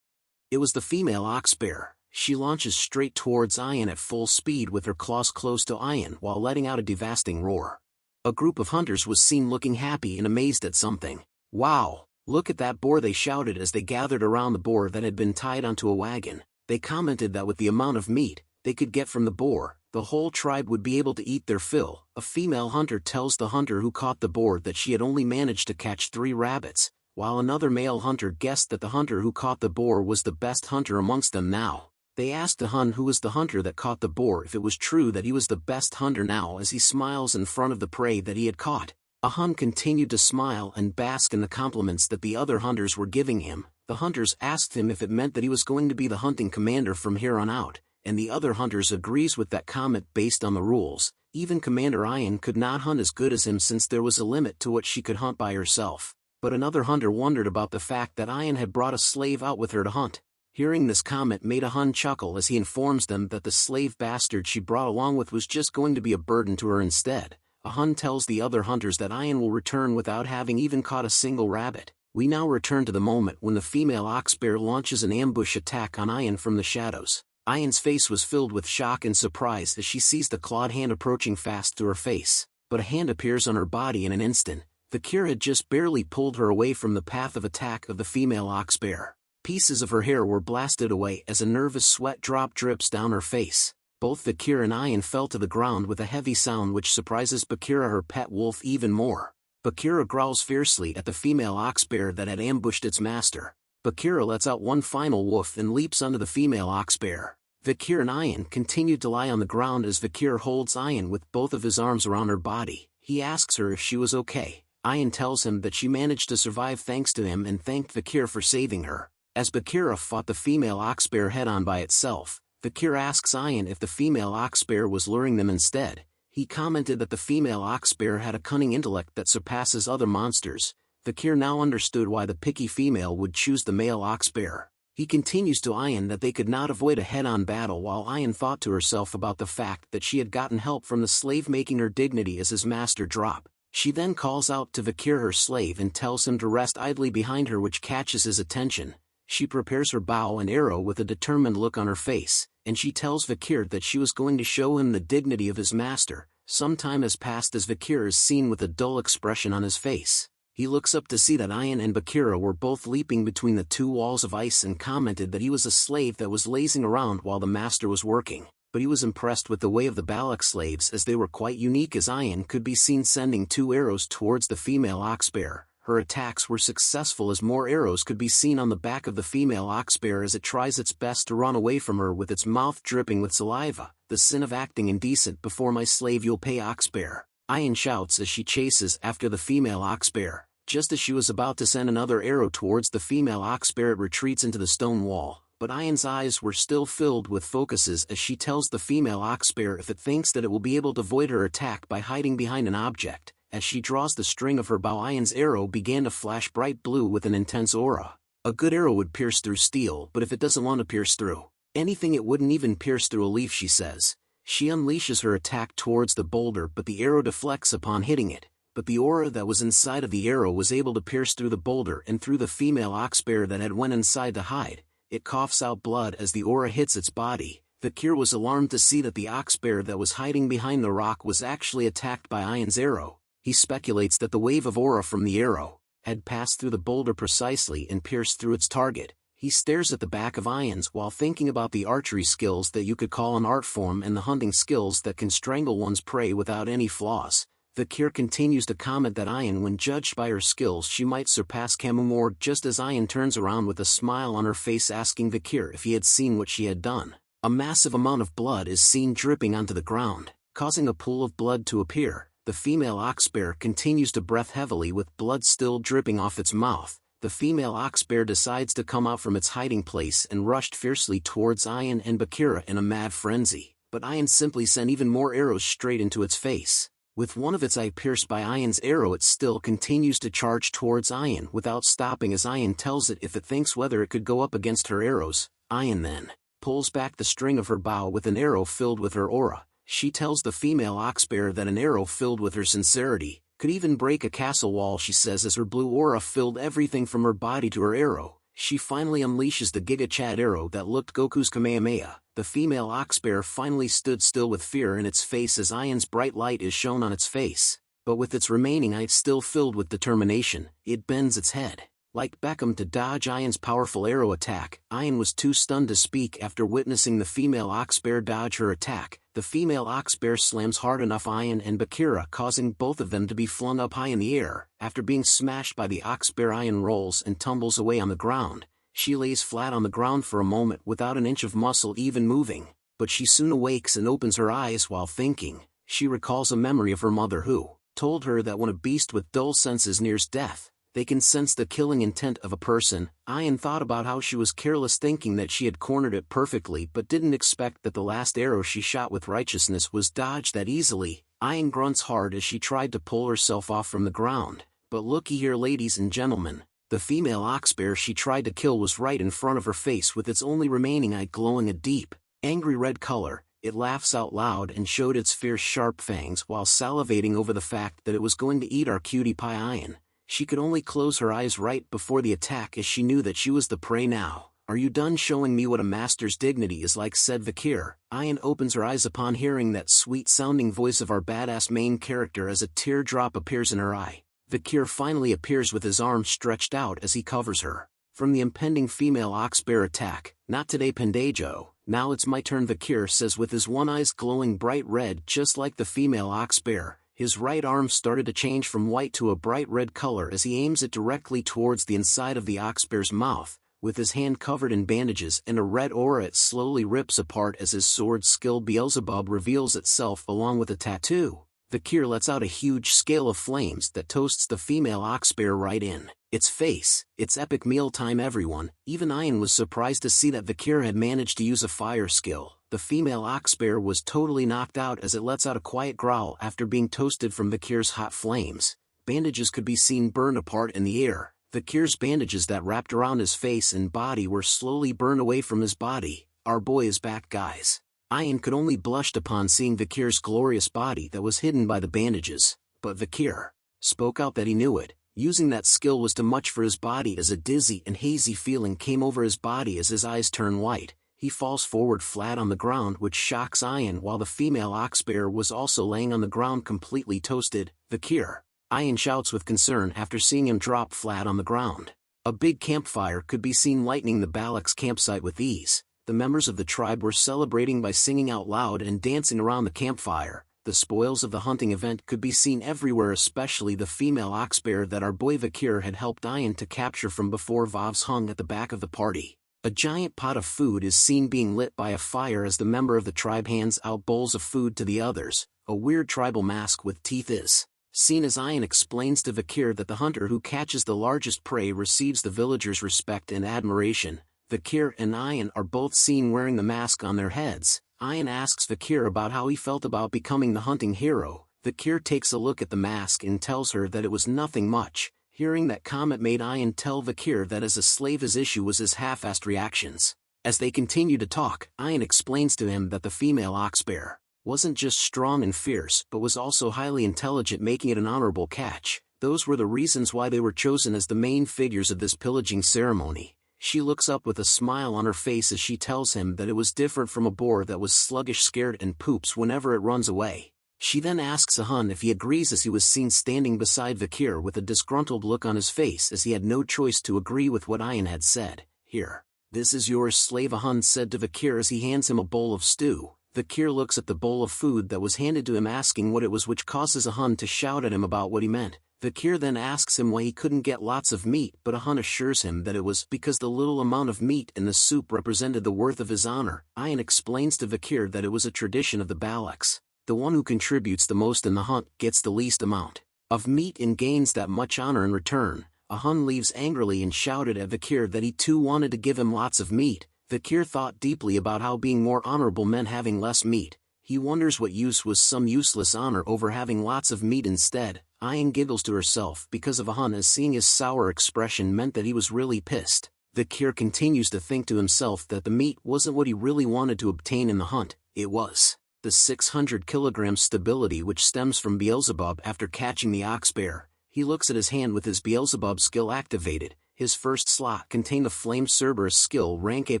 S2: It was the female oxbear. She launches straight towards Ayan at full speed with her claws close to Ayan while letting out a devastating roar. A group of hunters was seen looking happy and amazed at something. "Wow, look at that boar," they shouted as they gathered around the boar that had been tied onto a wagon. They commented that with the amount of meat they could get from the boar, the whole tribe would be able to eat their fill. A female hunter tells the hunter who caught the boar that she had only managed to catch 3 rabbits, while another male hunter guessed that the hunter who caught the boar was the best hunter amongst them now. They asked the Hun who was the hunter that caught the boar if it was true that he was the best hunter now as he smiles in front of the prey that he had caught. A Hun continued to smile and bask in the compliments that the other hunters were giving him. The hunters asked him if it meant that he was going to be the hunting commander from here on out, and the other hunters agrees with that comment based on the rules. Even Commander Ayan could not hunt as good as him since there was a limit to what she could hunt by herself. But another hunter wondered about the fact that Ayan had brought a slave out with her to hunt. Hearing this comment made a Hun chuckle as he informs them that the slave bastard she brought along with was just going to be a burden to her instead. A Hun tells the other hunters that Ayan will return without having even caught a single rabbit. We now return to the moment when the female oxbear launches an ambush attack on Ayan from the shadows. Ayan's face was filled with shock and surprise as she sees the clawed hand approaching fast through her face. But a hand appears on her body in an instant. The cure had just barely pulled her away from the path of attack of the female oxbear. Pieces of her hair were blasted away as a nervous sweat drop drips down her face. Both Bakira and Ayan fell to the ground with a heavy sound which surprises Bakira, her pet wolf, even more. Bakira growls fiercely at the female oxbear that had ambushed its master. Bakira lets out one final woof and leaps onto the female oxbear. Vakir and Ayan continued to lie on the ground as Vakir holds Ayan with both of his arms around her body. He asks her if she was okay. Ayan tells him that she managed to survive thanks to him and thanked Vakir for saving her. As Bakira fought the female oxbear head-on by itself, Vakir asks Ayan if the female oxbear was luring them instead. He commented that the female oxbear had a cunning intellect that surpasses other monsters. Vakir now understood why the picky female would choose the male oxbear. He continues to Ayan that they could not avoid a head-on battle while Ayan thought to herself about the fact that she had gotten help from the slave making her dignity as his master drop. She then calls out to Vakir, her slave, and tells him to rest idly behind her, which catches his attention. She prepares her bow and arrow with a determined look on her face, and she tells Vakir that she was going to show him the dignity of his master. Some time has passed as Vakir is seen with a dull expression on his face. He looks up to see that Ayan and Bakira were both leaping between the 2 walls of ice and commented that he was a slave that was lazing around while the master was working. But he was impressed with the way of the Balak slaves as they were quite unique, as Ayan could be seen sending 2 arrows towards the female oxbear. Her attacks were successful as more arrows could be seen on the back of the female oxbear as it tries its best to run away from her with its mouth dripping with saliva. "The sin of acting indecent before my slave you'll pay, oxbear," Ayan shouts as she chases after the female oxbear. Just as she was about to send another arrow towards the female oxbear, it retreats into the stone wall. But Ayan's eyes were still filled with focuses as she tells the female oxbear if it thinks that it will be able to avoid her attack by hiding behind an object. As she draws the string of her bow, Ayan's arrow began to flash bright blue with an intense aura. A good arrow would pierce through steel, but if it doesn't want to pierce through anything, it wouldn't even pierce through a leaf, she says. She unleashes her attack towards the boulder, but the arrow deflects upon hitting it. But the aura that was inside of the arrow was able to pierce through the boulder and through the female oxbear that had went inside to hide. It coughs out blood as the aura hits its body. Vakir was alarmed to see that the oxbear that was hiding behind the rock was actually attacked by Ayan's arrow. He speculates that the wave of aura from the arrow had passed through the boulder precisely and pierced through its target. He stares at the back of Ayan's while thinking about the archery skills that you could call an art form and the hunting skills that can strangle one's prey without any flaws. Vakir continues to comment that Ayan, when judged by her skills, she might surpass Cimu Morg, just as Ayan turns around with a smile on her face asking Vakir if he had seen what she had done. A massive amount of blood is seen dripping onto the ground, causing a pool of blood to appear. The female oxbear continues to breath heavily with blood still dripping off its mouth. The female oxbear decides to come out from its hiding place and rushed fiercely towards Ayan and Bakira in a mad frenzy, but Ayan simply sent even more arrows straight into its face. With one of its eye pierced by Ayan's arrow, it still continues to charge towards Ayan without stopping as Ayan tells it if it thinks whether it could go up against her arrows. Ayan then pulls back the string of her bow with an arrow filled with her aura. She tells the female oxbear that an arrow filled with her sincerity could even break a castle wall, she says, as her blue aura filled everything from her body to her arrow. She finally unleashes the Giga Chad arrow that looked Goku's Kamehameha. The female oxbear finally stood still with fear in its face as Ayan's bright light is shown on its face, but with its remaining eye still filled with determination, it bends its head, like Beckham, to dodge Ayan's powerful arrow attack. Ayan was too stunned to speak after witnessing the female oxbear dodge her attack. The female oxbear slams hard enough Ayan and Bakira, causing both of them to be flung up high in the air. After being smashed by the oxbear, Ayan rolls and tumbles away on the ground. She lays flat on the ground for a moment without an inch of muscle even moving, but she soon awakes and opens her eyes while thinking. She recalls a memory of her mother who told her that when a beast with dull senses nears death, they can sense the killing intent of a person. Ayan thought about how she was careless, thinking that she had cornered it perfectly, but didn't expect that the last arrow she shot with righteousness was dodged that easily. Ayan grunts hard as she tried to pull herself off from the ground. But looky here, ladies and gentlemen, the female oxbear she tried to kill was right in front of her face, with its only remaining eye glowing a deep, angry red color. It laughs out loud and showed its fierce sharp fangs while salivating over the fact that it was going to eat our cutie pie Ayan. She could only close her eyes right before the attack as she knew that she was the prey now. "Are you done showing me what a master's dignity is like?" said Vakir. Ayan opens her eyes upon hearing that sweet-sounding voice of our badass main character as a teardrop appears in her eye. Vakir finally appears with his arms stretched out as he covers her from the impending female oxbear attack. "Not today, Pendejo. Now it's my turn," Vakir says with his one eye glowing bright red just like the female oxbear. His right arm started to change from white to a bright red color as he aims it directly towards the inside of the oxbear's mouth. With his hand covered in bandages and a red aura, it slowly rips apart as his sword skill Beelzebub reveals itself along with a tattoo. Vakir lets out a huge scale of flames that toasts the female oxbear right in its face. It's epic mealtime, everyone. Even Ayan was surprised to see that Vakir had managed to use a fire skill. The female oxbear was totally knocked out as it lets out a quiet growl after being toasted from Vakir's hot flames. Bandages could be seen burned apart in the air. Vakir's bandages that wrapped around his face and body were slowly burned away from his body. "Our boy is back, guys." Ayan could only blushed upon seeing Vakir's glorious body that was hidden by the bandages, but Vakir spoke out that he knew it. Using that skill was too much for his body as a dizzy and hazy feeling came over his body as his eyes turn white. He falls forward flat on the ground, which shocks Ayan, while the female oxbear was also laying on the ground completely toasted. "Vakir!" Ayan shouts with concern after seeing him drop flat on the ground. A big campfire could be seen lighting the Balak's campsite with ease. The members of the tribe were celebrating by singing out loud and dancing around the campfire. The spoils of the hunting event could be seen everywhere, especially the female oxbear that our boy Vakir had helped Ayan to capture from before. Vavs hung at the back of the party. A giant pot of food is seen being lit by a fire as the member of the tribe hands out bowls of food to the others. A weird tribal mask with teeth is seen as Ayan explains to Vakir that the hunter who catches the largest prey receives the villagers' respect and admiration. Vakir and Ayan are both seen wearing the mask on their heads. Ayan asks Vakir about how he felt about becoming the hunting hero. Vakir takes a look at the mask and tells her that it was nothing much. Hearing that comment made Ayan tell Vakir that as a slave his issue was his half-assed reactions. As they continue to talk, Ayan explains to him that the female oxbear wasn't just strong and fierce but was also highly intelligent, making it an honorable catch. Those were the reasons why they were chosen as the main figures of this pillaging ceremony. She looks up with a smile on her face as she tells him that it was different from a boar that was sluggish, scared, and poops whenever it runs away. She then asks Ahun if he agrees as he was seen standing beside Vakir with a disgruntled look on his face as he had no choice to agree with what Ayan had said. "Here, this is yours, slave," Ahun said to Vakir as he hands him a bowl of stew. Vakir looks at the bowl of food that was handed to him, asking what it was, which causes Ahun to shout at him about what he meant. Vakir then asks him why he couldn't get lots of meat, but Ahun assures him that it was because the little amount of meat in the soup represented the worth of his honor. Ayan explains to Vakir that it was a tradition of the Balaks. The one who contributes the most in the hunt gets the least amount of meat and gains that much honor in return. Ahun leaves angrily and shouted at Vakir that he too wanted to give him lots of meat. Vakir thought deeply about how being more honorable meant having less meat. He He wonders what use was some useless honor over having lots of meat instead. Ayan giggles to herself because of a hun as seeing his sour expression meant that he was really pissed. Vakir continues to think to himself that the meat wasn't what he really wanted to obtain in the hunt, it was the 600 kilogram stability which stems from Beelzebub after catching the ox bear. He looks at his hand with his Beelzebub skill activated. His first slot contained the Flame Cerberus skill rank A+,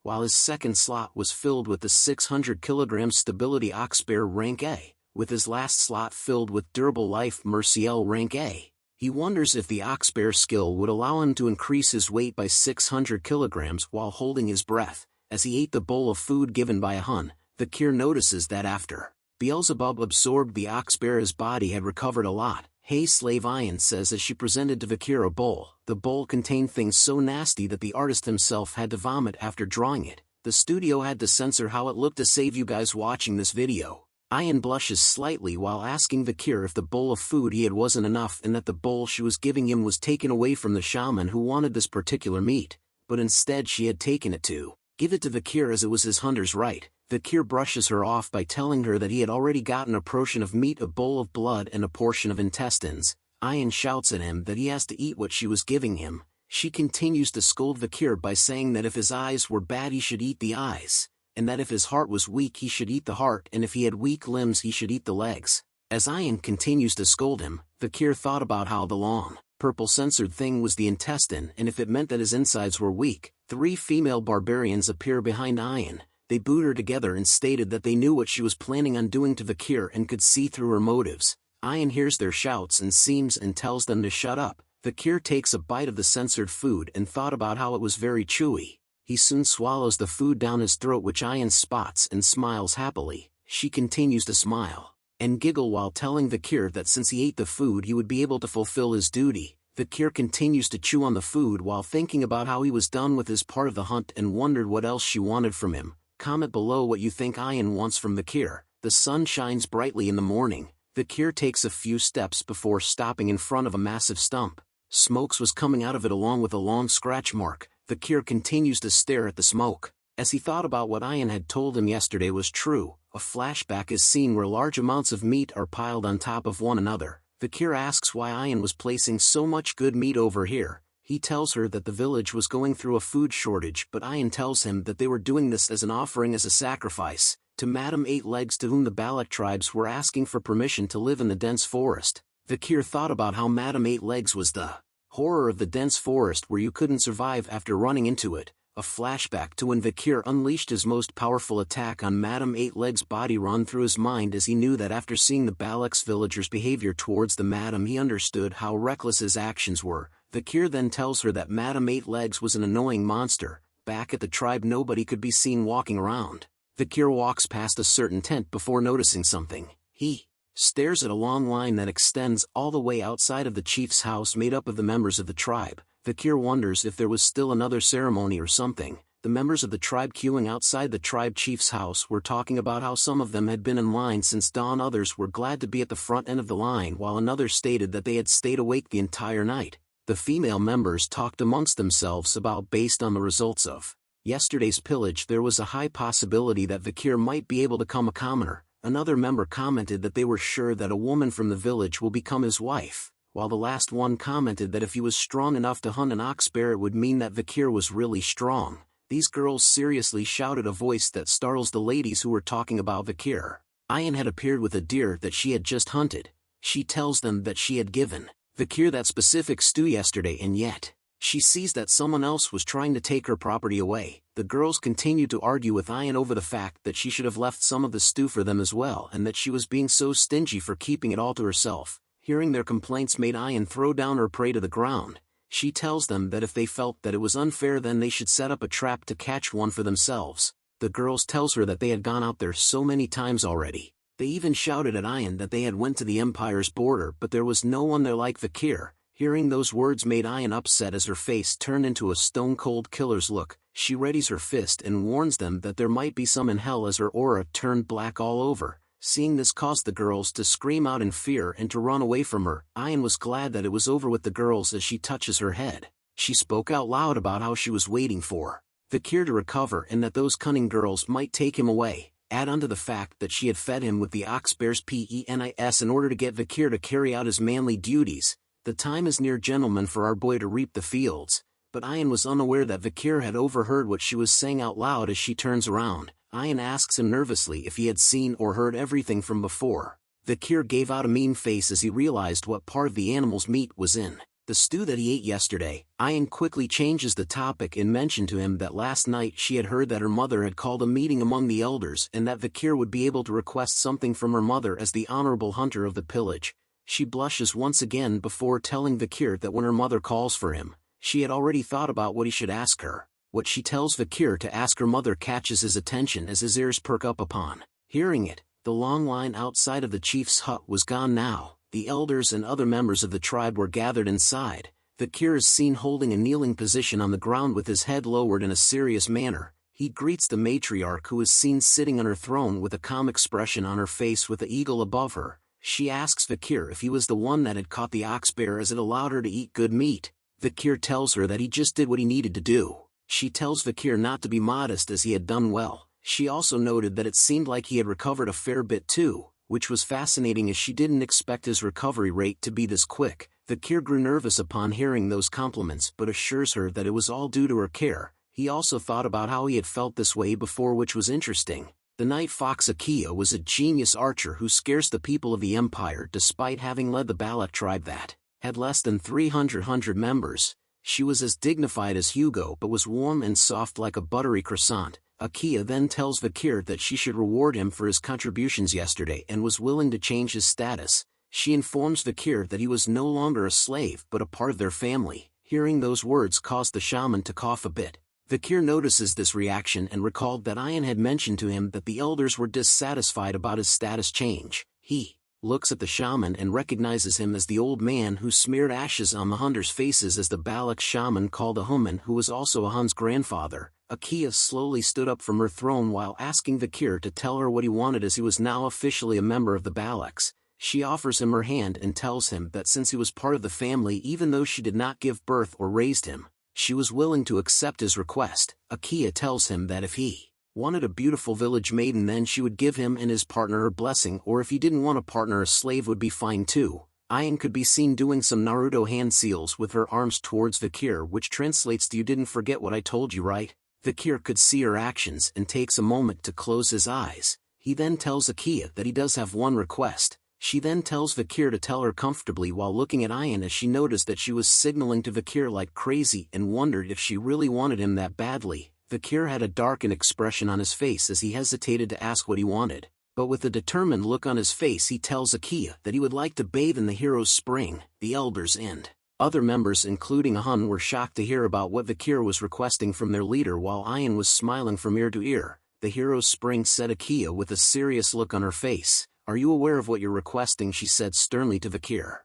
S2: while his second slot was filled with the 600 kilogram stability ox bear rank A, with his last slot filled with durable life Merciel rank A. He wonders if the ox bear skill would allow him to increase his weight by 600 kilograms while holding his breath. As he ate the bowl of food given by a hun, Vakir notices that after Beelzebub absorbed the ox bear his body had recovered a lot. Hey slave, Ayan says as she presented to Vakir a bowl. The bowl contained things so nasty that the artist himself had to vomit after drawing it. The studio had to censor how it looked to save you guys watching this video. Ayan blushes slightly while asking Vakir if the bowl of food he had wasn't enough and that the bowl she was giving him was taken away from the shaman who wanted this particular meat, but instead she had taken it to give it to Vakir as it was his hunter's right. Vakir brushes her off by telling her that he had already gotten a portion of meat, a bowl of blood and a portion of intestines. Ayan shouts at him that he has to eat what she was giving him. She continues to scold Vakir by saying that if his eyes were bad he should eat the eyes, and that if his heart was weak he should eat the heart, and if he had weak limbs he should eat the legs. As Ayan continues to scold him, Vakir thought about how the long, purple censored thing was the intestine, and if it meant that his insides were weak. 3 female barbarians appear behind Ayan. They boot her together and stated that they knew what she was planning on doing to Vakir and could see through her motives. Ayan hears their shouts and seems and tells them to shut up. Vakir takes a bite of the censored food and thought about how it was very chewy. He soon swallows the food down his throat, which Ayan spots and smiles happily. She continues to smile and giggle while telling Vakir that since he ate the food he would be able to fulfill his duty. Vakir continues to chew on the food while thinking about how he was done with his part of the hunt and wondered what else she wanted from him. Comment below what you think Ayan wants from Vakir. The sun shines brightly in the morning. Vakir takes a few steps before stopping in front of a massive stump. Smoke was coming out of it along with a long scratch mark. Vakir continues to stare at the smoke. As he thought about what Ayan had told him yesterday was true, a flashback is seen where large amounts of meat are piled on top of one another. Vakir asks why Ayan was placing so much good meat over here. He tells her that the village was going through a food shortage, but Ayan tells him that they were doing this as an offering, as a sacrifice, to Madame Eight Legs, to whom the Balak tribes were asking for permission to live in the dense forest. Vakir thought about how Madame Eight Legs was the horror of the dense forest where you couldn't survive after running into it. A flashback to when Vakir unleashed his most powerful attack on Madame Eight Legs' body run through his mind as he knew that after seeing the Balak's villagers' behavior towards the Madame he understood how reckless his actions were. Vakir then tells her that Madame Eight Legs was an annoying monster. Back at the tribe nobody could be seen walking around. Vakir walks past a certain tent before noticing something. He stares at a long line that extends all the way outside of the chief's house made up of the members of the tribe. Vakir wonders if there was still another ceremony or something. The members of the tribe queuing outside the tribe chief's house were talking about how some of them had been in line since dawn, others were glad to be at the front end of the line, while another stated that they had stayed awake the entire night. The female members talked amongst themselves about based on the results of yesterday's pillage there was a high possibility that Vakir might be able to become a commoner. Another member commented that they were sure that a woman from the village will become his wife, while the last one commented that if he was strong enough to hunt an ox bear it would mean that Vakir was really strong. These girls seriously shouted a voice that startles the ladies who were talking about Vakir. Ayan had appeared with a deer that she had just hunted. She tells them that she had given Vakir that specific stew yesterday, and yet she sees that someone else was trying to take her property away. The girls continued to argue with Ayan over the fact that she should have left some of the stew for them as well, and that she was being so stingy for keeping it all to herself. Hearing their complaints made Ayan throw down her prey to the ground. She tells them that if they felt that it was unfair then they should set up a trap to catch one for themselves. The girls tells her that they had gone out there so many times already. They even shouted at Ayan that they had went to the Empire's border but there was no one there like Vakir. Hearing those words made Ayan upset as her face turned into a stone-cold killer's look. She readies her fist and warns them that there might be some in hell as her aura turned black all over. Seeing this caused the girls to scream out in fear and to run away from her. Ayan was glad that it was over with the girls as she touches her head. She spoke out loud about how she was waiting for Vakir to recover and that those cunning girls might take him away. Add onto the fact that she had fed him with the ox-bear's penis in order to get Vakir to carry out his manly duties. The time is near, gentlemen, for our boy to reap the fields. But Ian was unaware that Vakir had overheard what she was saying out loud as she turns around. Ian asks him nervously if he had seen or heard everything from before. Vakir gave out a mean face as he realized what part of the animal's meat was in the stew that he ate yesterday. Ian quickly changes the topic and mentioned to him that last night she had heard that her mother had called a meeting among the elders and that Vakir would be able to request something from her mother as the honorable hunter of the pillage. She blushes once again before telling Vakir that when her mother calls for him, she had already thought about what he should ask her. What she tells Vakir to ask her mother catches his attention as his ears perk up upon hearing it. The long line outside of the chief's hut was gone now. The elders and other members of the tribe were gathered inside. Vakir is seen holding a kneeling position on the ground with his head lowered in a serious manner. He greets the matriarch, who is seen sitting on her throne with a calm expression on her face with the eagle above her. She asks Vakir if he was the one that had caught the ox bear as it allowed her to eat good meat. Vakir tells her that he just did what he needed to do. She tells Vakir not to be modest as he had done well. She also noted that it seemed like he had recovered a fair bit too, which was fascinating as she didn't expect his recovery rate to be this quick. Vakir grew nervous upon hearing those compliments but assures her that it was all due to her care. He also thought about how he had felt this way before, which was interesting. The night fox Akia was a genius archer who scares the people of the empire despite having led the Balak tribe that had less than 300 members. She was as dignified as Hugo but was warm and soft like a buttery croissant. Akia then tells Vakir that she should reward him for his contributions yesterday and was willing to change his status. She informs Vakir that he was no longer a slave but a part of their family. Hearing those words caused the shaman to cough a bit. Vakir notices this reaction and recalled that Ian had mentioned to him that the elders were dissatisfied about his status change. He looks at the shaman and recognizes him as the old man who smeared ashes on the hunters' faces as the Balak shaman called a Human, who was also a Hun's grandfather. Akia slowly stood up from her throne while asking Vakir to tell her what he wanted, as he was now officially a member of the Balaks. She offers him her hand and tells him that since he was part of the family, even though she did not give birth or raised him, she was willing to accept his request. Akia tells him that if he wanted a beautiful village maiden, then she would give him and his partner her blessing, or if he didn't want a partner, a slave would be fine too. Ian could be seen doing some Naruto hand seals with her arms towards Vakir, which translates to "You didn't forget what I told you, right?" Vakir could see her actions and takes a moment to close his eyes. He then tells Akia that he does have one request. She then tells Vakir to tell her comfortably while looking at Ian, as she noticed that she was signaling to Vakir like crazy and wondered if she really wanted him that badly. Vakir had a darkened expression on his face as he hesitated to ask what he wanted, but with a determined look on his face he tells Akia that he would like to bathe in the hero's spring. The elders and other members, including Hun, were shocked to hear about what Vakir was requesting from their leader, while Ian was smiling from ear to ear. "The hero's spring," said Akia with a serious look on her face. "Are you aware of what you're requesting?" she said sternly to Vakir.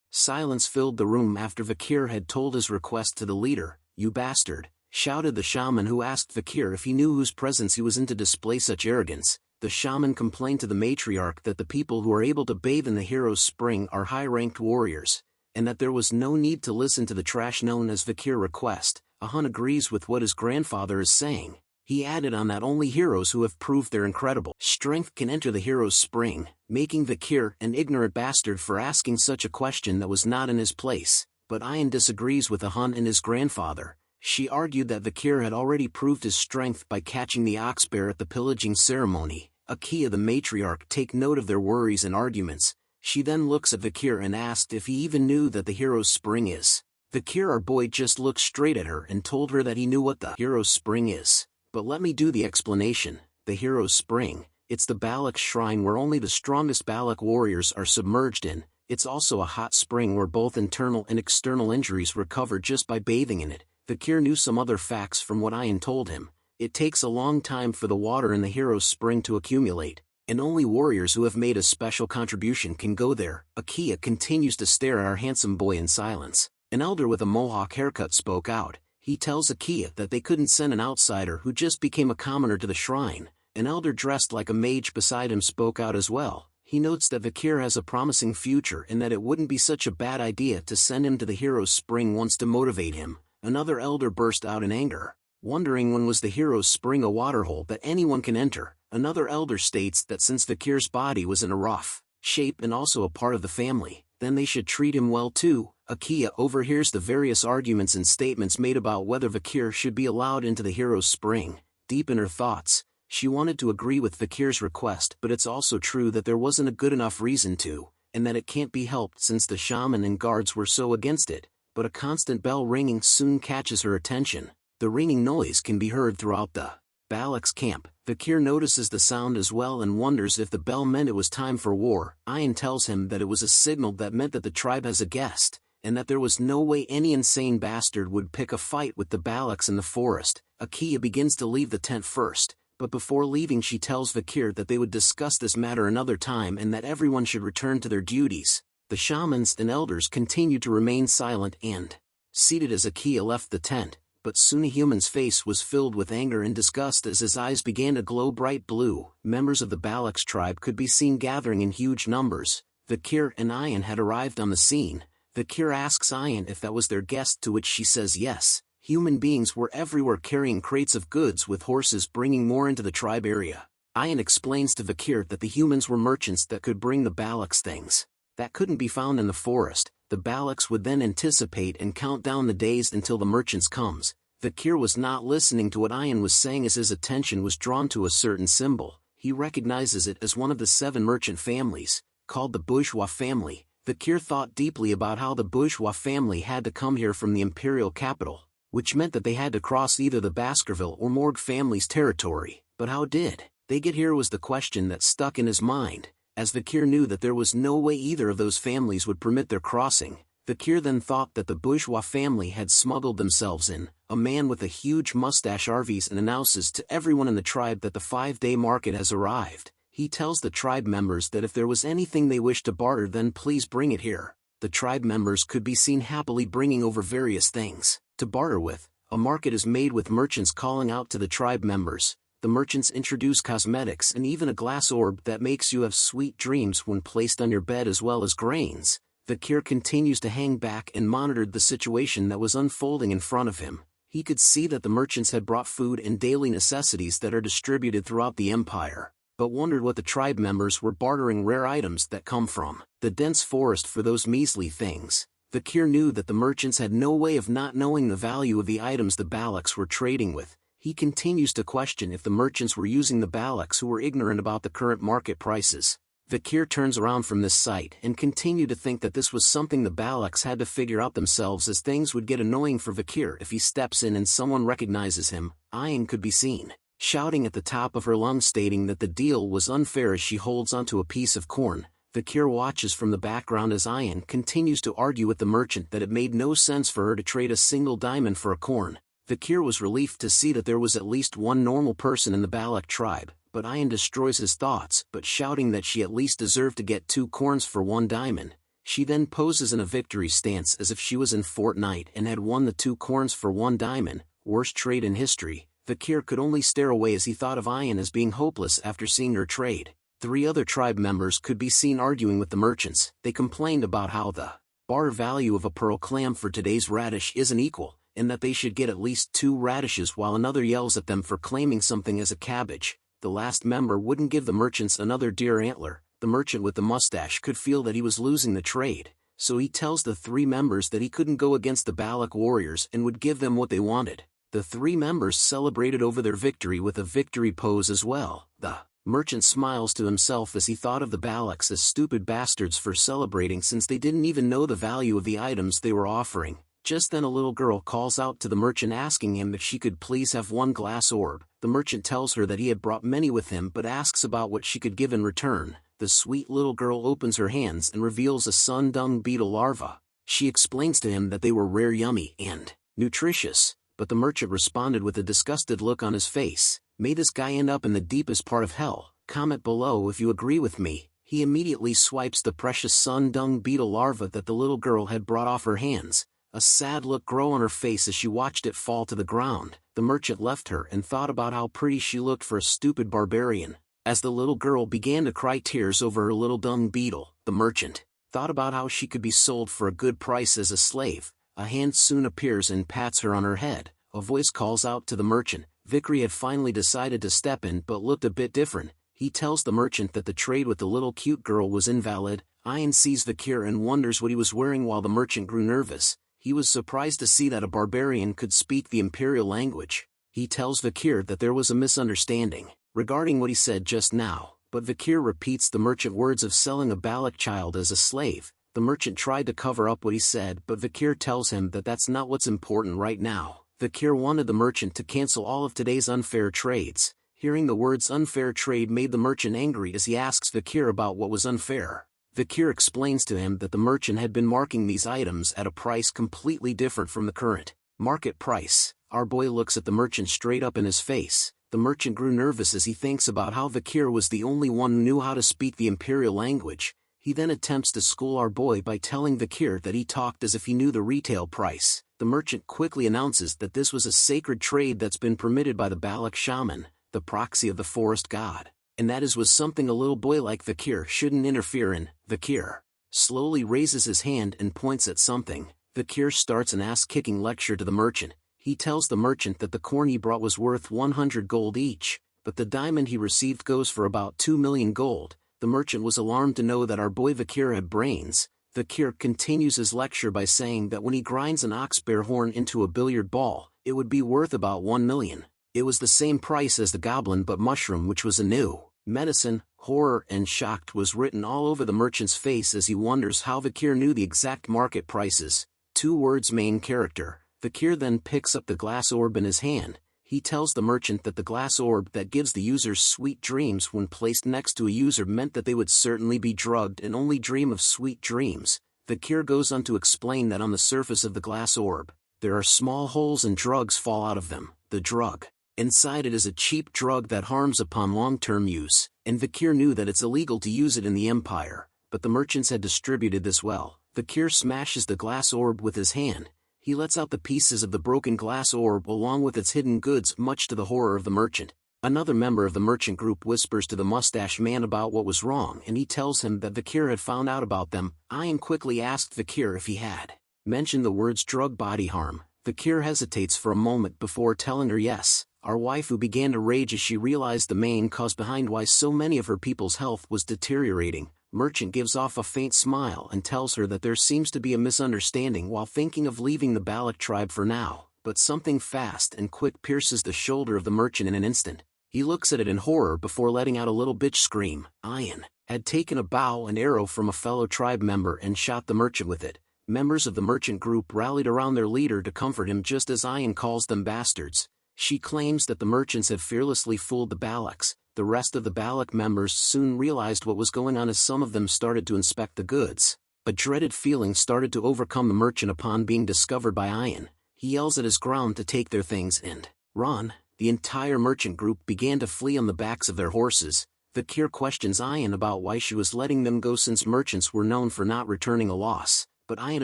S2: Silence filled the room after Vakir had told his request to the leader. "You bastard!" shouted the shaman, who asked Vakir if he knew whose presence he was in to display such arrogance. The shaman complained to the matriarch that the people who are able to bathe in the hero's spring are high-ranked warriors, and that there was no need to listen to the trash known as Vakir request. Hun agrees with what his grandfather is saying. He added on that only heroes who have proved their incredible strength can enter the hero's spring, making Vakir an ignorant bastard for asking such a question that was not in his place. But Ian disagrees with Hun and his grandfather. She argued that Vakir had already proved his strength by catching the ox bear at the pillaging ceremony. Akia the matriarch take note of their worries and arguments. She then looks at Vakir and asked if he even knew that the hero's spring is. Vakir, our boy, just looked straight at her and told her that he knew what the hero's spring is. "But let me do the explanation. The hero's spring, it's the Balak shrine where only the strongest Balak warriors are submerged in. It's also a hot spring where both internal and external injuries recover just by bathing in it." Vakir knew some other facts from what Ian told him. It takes a long time for the water in the hero's spring to accumulate, and only warriors who have made a special contribution can go there. Akia continues to stare at our handsome boy in silence. An elder with a mohawk haircut spoke out. He tells Akia that they couldn't send an outsider who just became a commoner to the shrine. An elder dressed like a mage beside him spoke out as well. He notes that Vakir has a promising future and that it wouldn't be such a bad idea to send him to the hero's spring once to motivate him. Another elder burst out in anger. "Wondering when was the hero's spring a waterhole that anyone can enter?" Another elder states that since Fakir's body was in a rough shape and also a part of the family, then they should treat him well too. Akia overhears the various arguments and statements made about whether Fakir should be allowed into the hero's spring. Deep in her thoughts, she wanted to agree with Fakir's request, but it's also true that there wasn't a good enough reason to, and that it can't be helped since the shaman and guards were so against it. But a constant bell ringing soon catches her attention. The ringing noise can be heard throughout the Balak's camp. Fakir notices the sound as well and wonders if the bell meant it was time for war. Ayan tells him that it was a signal that meant that the tribe has a guest, and that there was no way any insane bastard would pick a fight with the Balaks in the forest. Akia begins to leave the tent first, but before leaving she tells Fakir that they would discuss this matter another time and that everyone should return to their duties. The shamans and elders continued to remain silent and seated as Akia left the tent, but soon a human's face was filled with anger and disgust as his eyes began to glow bright blue. Members of the Balak's tribe could be seen gathering in huge numbers. Fakir and Ayan had arrived on the scene. Fakir asks Ayan if that was their guest, to which she says yes. Human beings were everywhere carrying crates of goods with horses bringing more into the tribe area. Ayan explains to Fakir that the humans were merchants that could bring the Balaks things that couldn't be found in the forest. The Balaks would then anticipate and count down the days until the merchants comes. Fakir was not listening to what Ayan was saying as his attention was drawn to a certain symbol. He recognizes it as one of the 7 merchant families, called the bourgeois family. Fakir thought deeply about how the bourgeois family had to come here from the imperial capital, which meant that they had to cross either the Baskerville or Morg family's territory. But how did they get here was the question that stuck in his mind. As Fakir knew that there was no way either of those families would permit their crossing, Fakir then thought that the bourgeois family had smuggled themselves in. A man with a huge mustache arrives and announces to everyone in the tribe that the 5-day market has arrived. He tells the tribe members that if there was anything they wished to barter, then please bring it here. The tribe members could be seen happily bringing over various things to barter with. A market is made with merchants calling out to the tribe members. The merchants introduce cosmetics and even a glass orb that makes you have sweet dreams when placed on your bed, as well as grains. Fakir continues to hang back and monitored the situation that was unfolding in front of him. He could see that the merchants had brought food and daily necessities that are distributed throughout the empire, but wondered what the tribe members were bartering rare items that come from the dense forest for those measly things. Fakir knew that the merchants had no way of not knowing the value of the items the Balaks were trading with. He continues to question if the merchants were using the Balaks who were ignorant about the current market prices. Fakir turns around from this sight and continued to think that this was something the Balaks had to figure out themselves, as things would get annoying for Fakir if he steps in and someone recognizes him. Ayan could be seen shouting at the top of her lungs, stating that the deal was unfair as she holds onto a piece of corn. Fakir watches from the background as Ayan continues to argue with the merchant that it made no sense for her to trade a single diamond for a corn. Fakir was relieved to see that there was at least one normal person in the Balak tribe, but Ayan destroys his thoughts, but shouting that she at least deserved to get 2 corns for 1 diamond. She then poses in a victory stance as if she was in Fortnite and had won the 2 corns for 1 diamond, worst trade in history. Fakir could only stare away as he thought of Ayan as being hopeless after seeing her trade. 3 other tribe members could be seen arguing with the merchants. They complained about how the bar value of a pearl clam for today's radish isn't equal, and that they should get at least 2 radishes, while another yells at them for claiming something as a cabbage. The last member wouldn't give the merchants another deer antler. The merchant with the mustache could feel that he was losing the trade, so he tells the 3 members that he couldn't go against the Balak warriors and would give them what they wanted. The 3 members celebrated over their victory with a victory pose as well. The merchant smiles to himself as he thought of the Balaks as stupid bastards for celebrating, since they didn't even know the value of the items they were offering. Just then a little girl calls out to the merchant asking him if she could please have 1 glass orb. The merchant tells her that he had brought many with him, but asks about what she could give in return. The sweet little girl opens her hands and reveals a sun dung beetle larva. She explains to him that they were rare, yummy, and nutritious, but the merchant responded with a disgusted look on his face. May this guy end up in the deepest part of hell. Comment below if you agree with me. He immediately swipes the precious sun dung beetle larva that the little girl had brought off her hands. A sad look grew on her face as she watched it fall to the ground. The merchant left her and thought about how pretty she looked for a stupid barbarian. As the little girl began to cry tears over her little dung beetle, the merchant thought about how she could be sold for a good price as a slave. A hand soon appears and pats her on her head. A voice calls out to the merchant Vikri had finally decided to step in but looked a bit different. He tells the merchant that the trade with the little cute girl was invalid. Ayan sees Vikir and wonders what he was wearing while the merchant grew nervous. He was surprised to see that a barbarian could speak the imperial language. He tells Vikir that there was a misunderstanding regarding what he said just now, but Vikir repeats the merchant words of selling a Balak child as a slave. The merchant tried to cover up what he said, but Vikir tells him that that's not what's important right now. Vikir wanted the merchant to cancel all of today's unfair trades. Hearing the words unfair trade made the merchant angry as he asks Vikir about what was unfair. Vikir explains to him that the merchant had been marking these items at a price completely different from the current market price. Our boy looks at the merchant straight up in his face. The merchant grew nervous as he thinks about how Vikir was the only one who knew how to speak the imperial language. He then attempts to school our boy by telling Vikir that he talked as if he knew the retail price. The merchant quickly announces that this was a sacred trade that's been permitted by the Balak shaman, the proxy of the forest god, and that was something a little boy like Vikir shouldn't interfere in. Vikir slowly raises his hand and points at something. Vikir starts an ass-kicking lecture to the merchant. He tells the merchant that the corn he brought was worth 100 gold each, but the diamond he received goes for about 2 million gold. The merchant was alarmed to know that our boy Vikir had brains. Vikir continues his lecture by saying that when he grinds an ox-bear horn into a billiard ball, it would be worth about 1 million. It was the same price as the goblin but mushroom, which was a new medicine. Horror and shocked was written all over the merchant's face as he wonders how Vikir knew the exact market prices. 2 words main character. Vikir then picks up the glass orb in his hand. He tells the merchant that the glass orb that gives the users sweet dreams when placed next to a user meant that they would certainly be drugged and only dream of sweet dreams. Vikir goes on to explain that on the surface of the glass orb, there are small holes and drugs fall out of them. The drug inside it is a cheap drug that harms upon long-term use, and Vikir knew that it's illegal to use it in the Empire, but the merchants had distributed this well. Vikir smashes the glass orb with his hand. He lets out the pieces of the broken glass orb along with its hidden goods, much to the horror of the merchant. Another member of the merchant group whispers to the mustache man about what was wrong, and he tells him that Vikir had found out about them. Ayan quickly asked Vikir if he had mentioned the words drug body harm. Vikir hesitates for a moment before telling her yes. Our waifu began to rage as she realized the main cause behind why so many of her people's health was deteriorating. Merchant gives off a faint smile and tells her that there seems to be a misunderstanding while thinking of leaving the Balak tribe for now, but something fast and quick pierces the shoulder of the merchant in an instant. He looks at it in horror before letting out a little bitch scream. Ayan had taken a bow and arrow from a fellow tribe member and shot the merchant with it. Members of the merchant group rallied around their leader to comfort him just as Ayan calls them bastards. She claims that the merchants had fearlessly fooled the Balaks. The rest of the Balak members soon realized what was going on as some of them started to inspect the goods. A dreaded feeling started to overcome the merchant upon being discovered by Ayan. He yells at his ground to take their things and run. The entire merchant group began to flee on the backs of their horses. Vikir questions Ayan about why she was letting them go since merchants were known for not returning a loss, but Ayan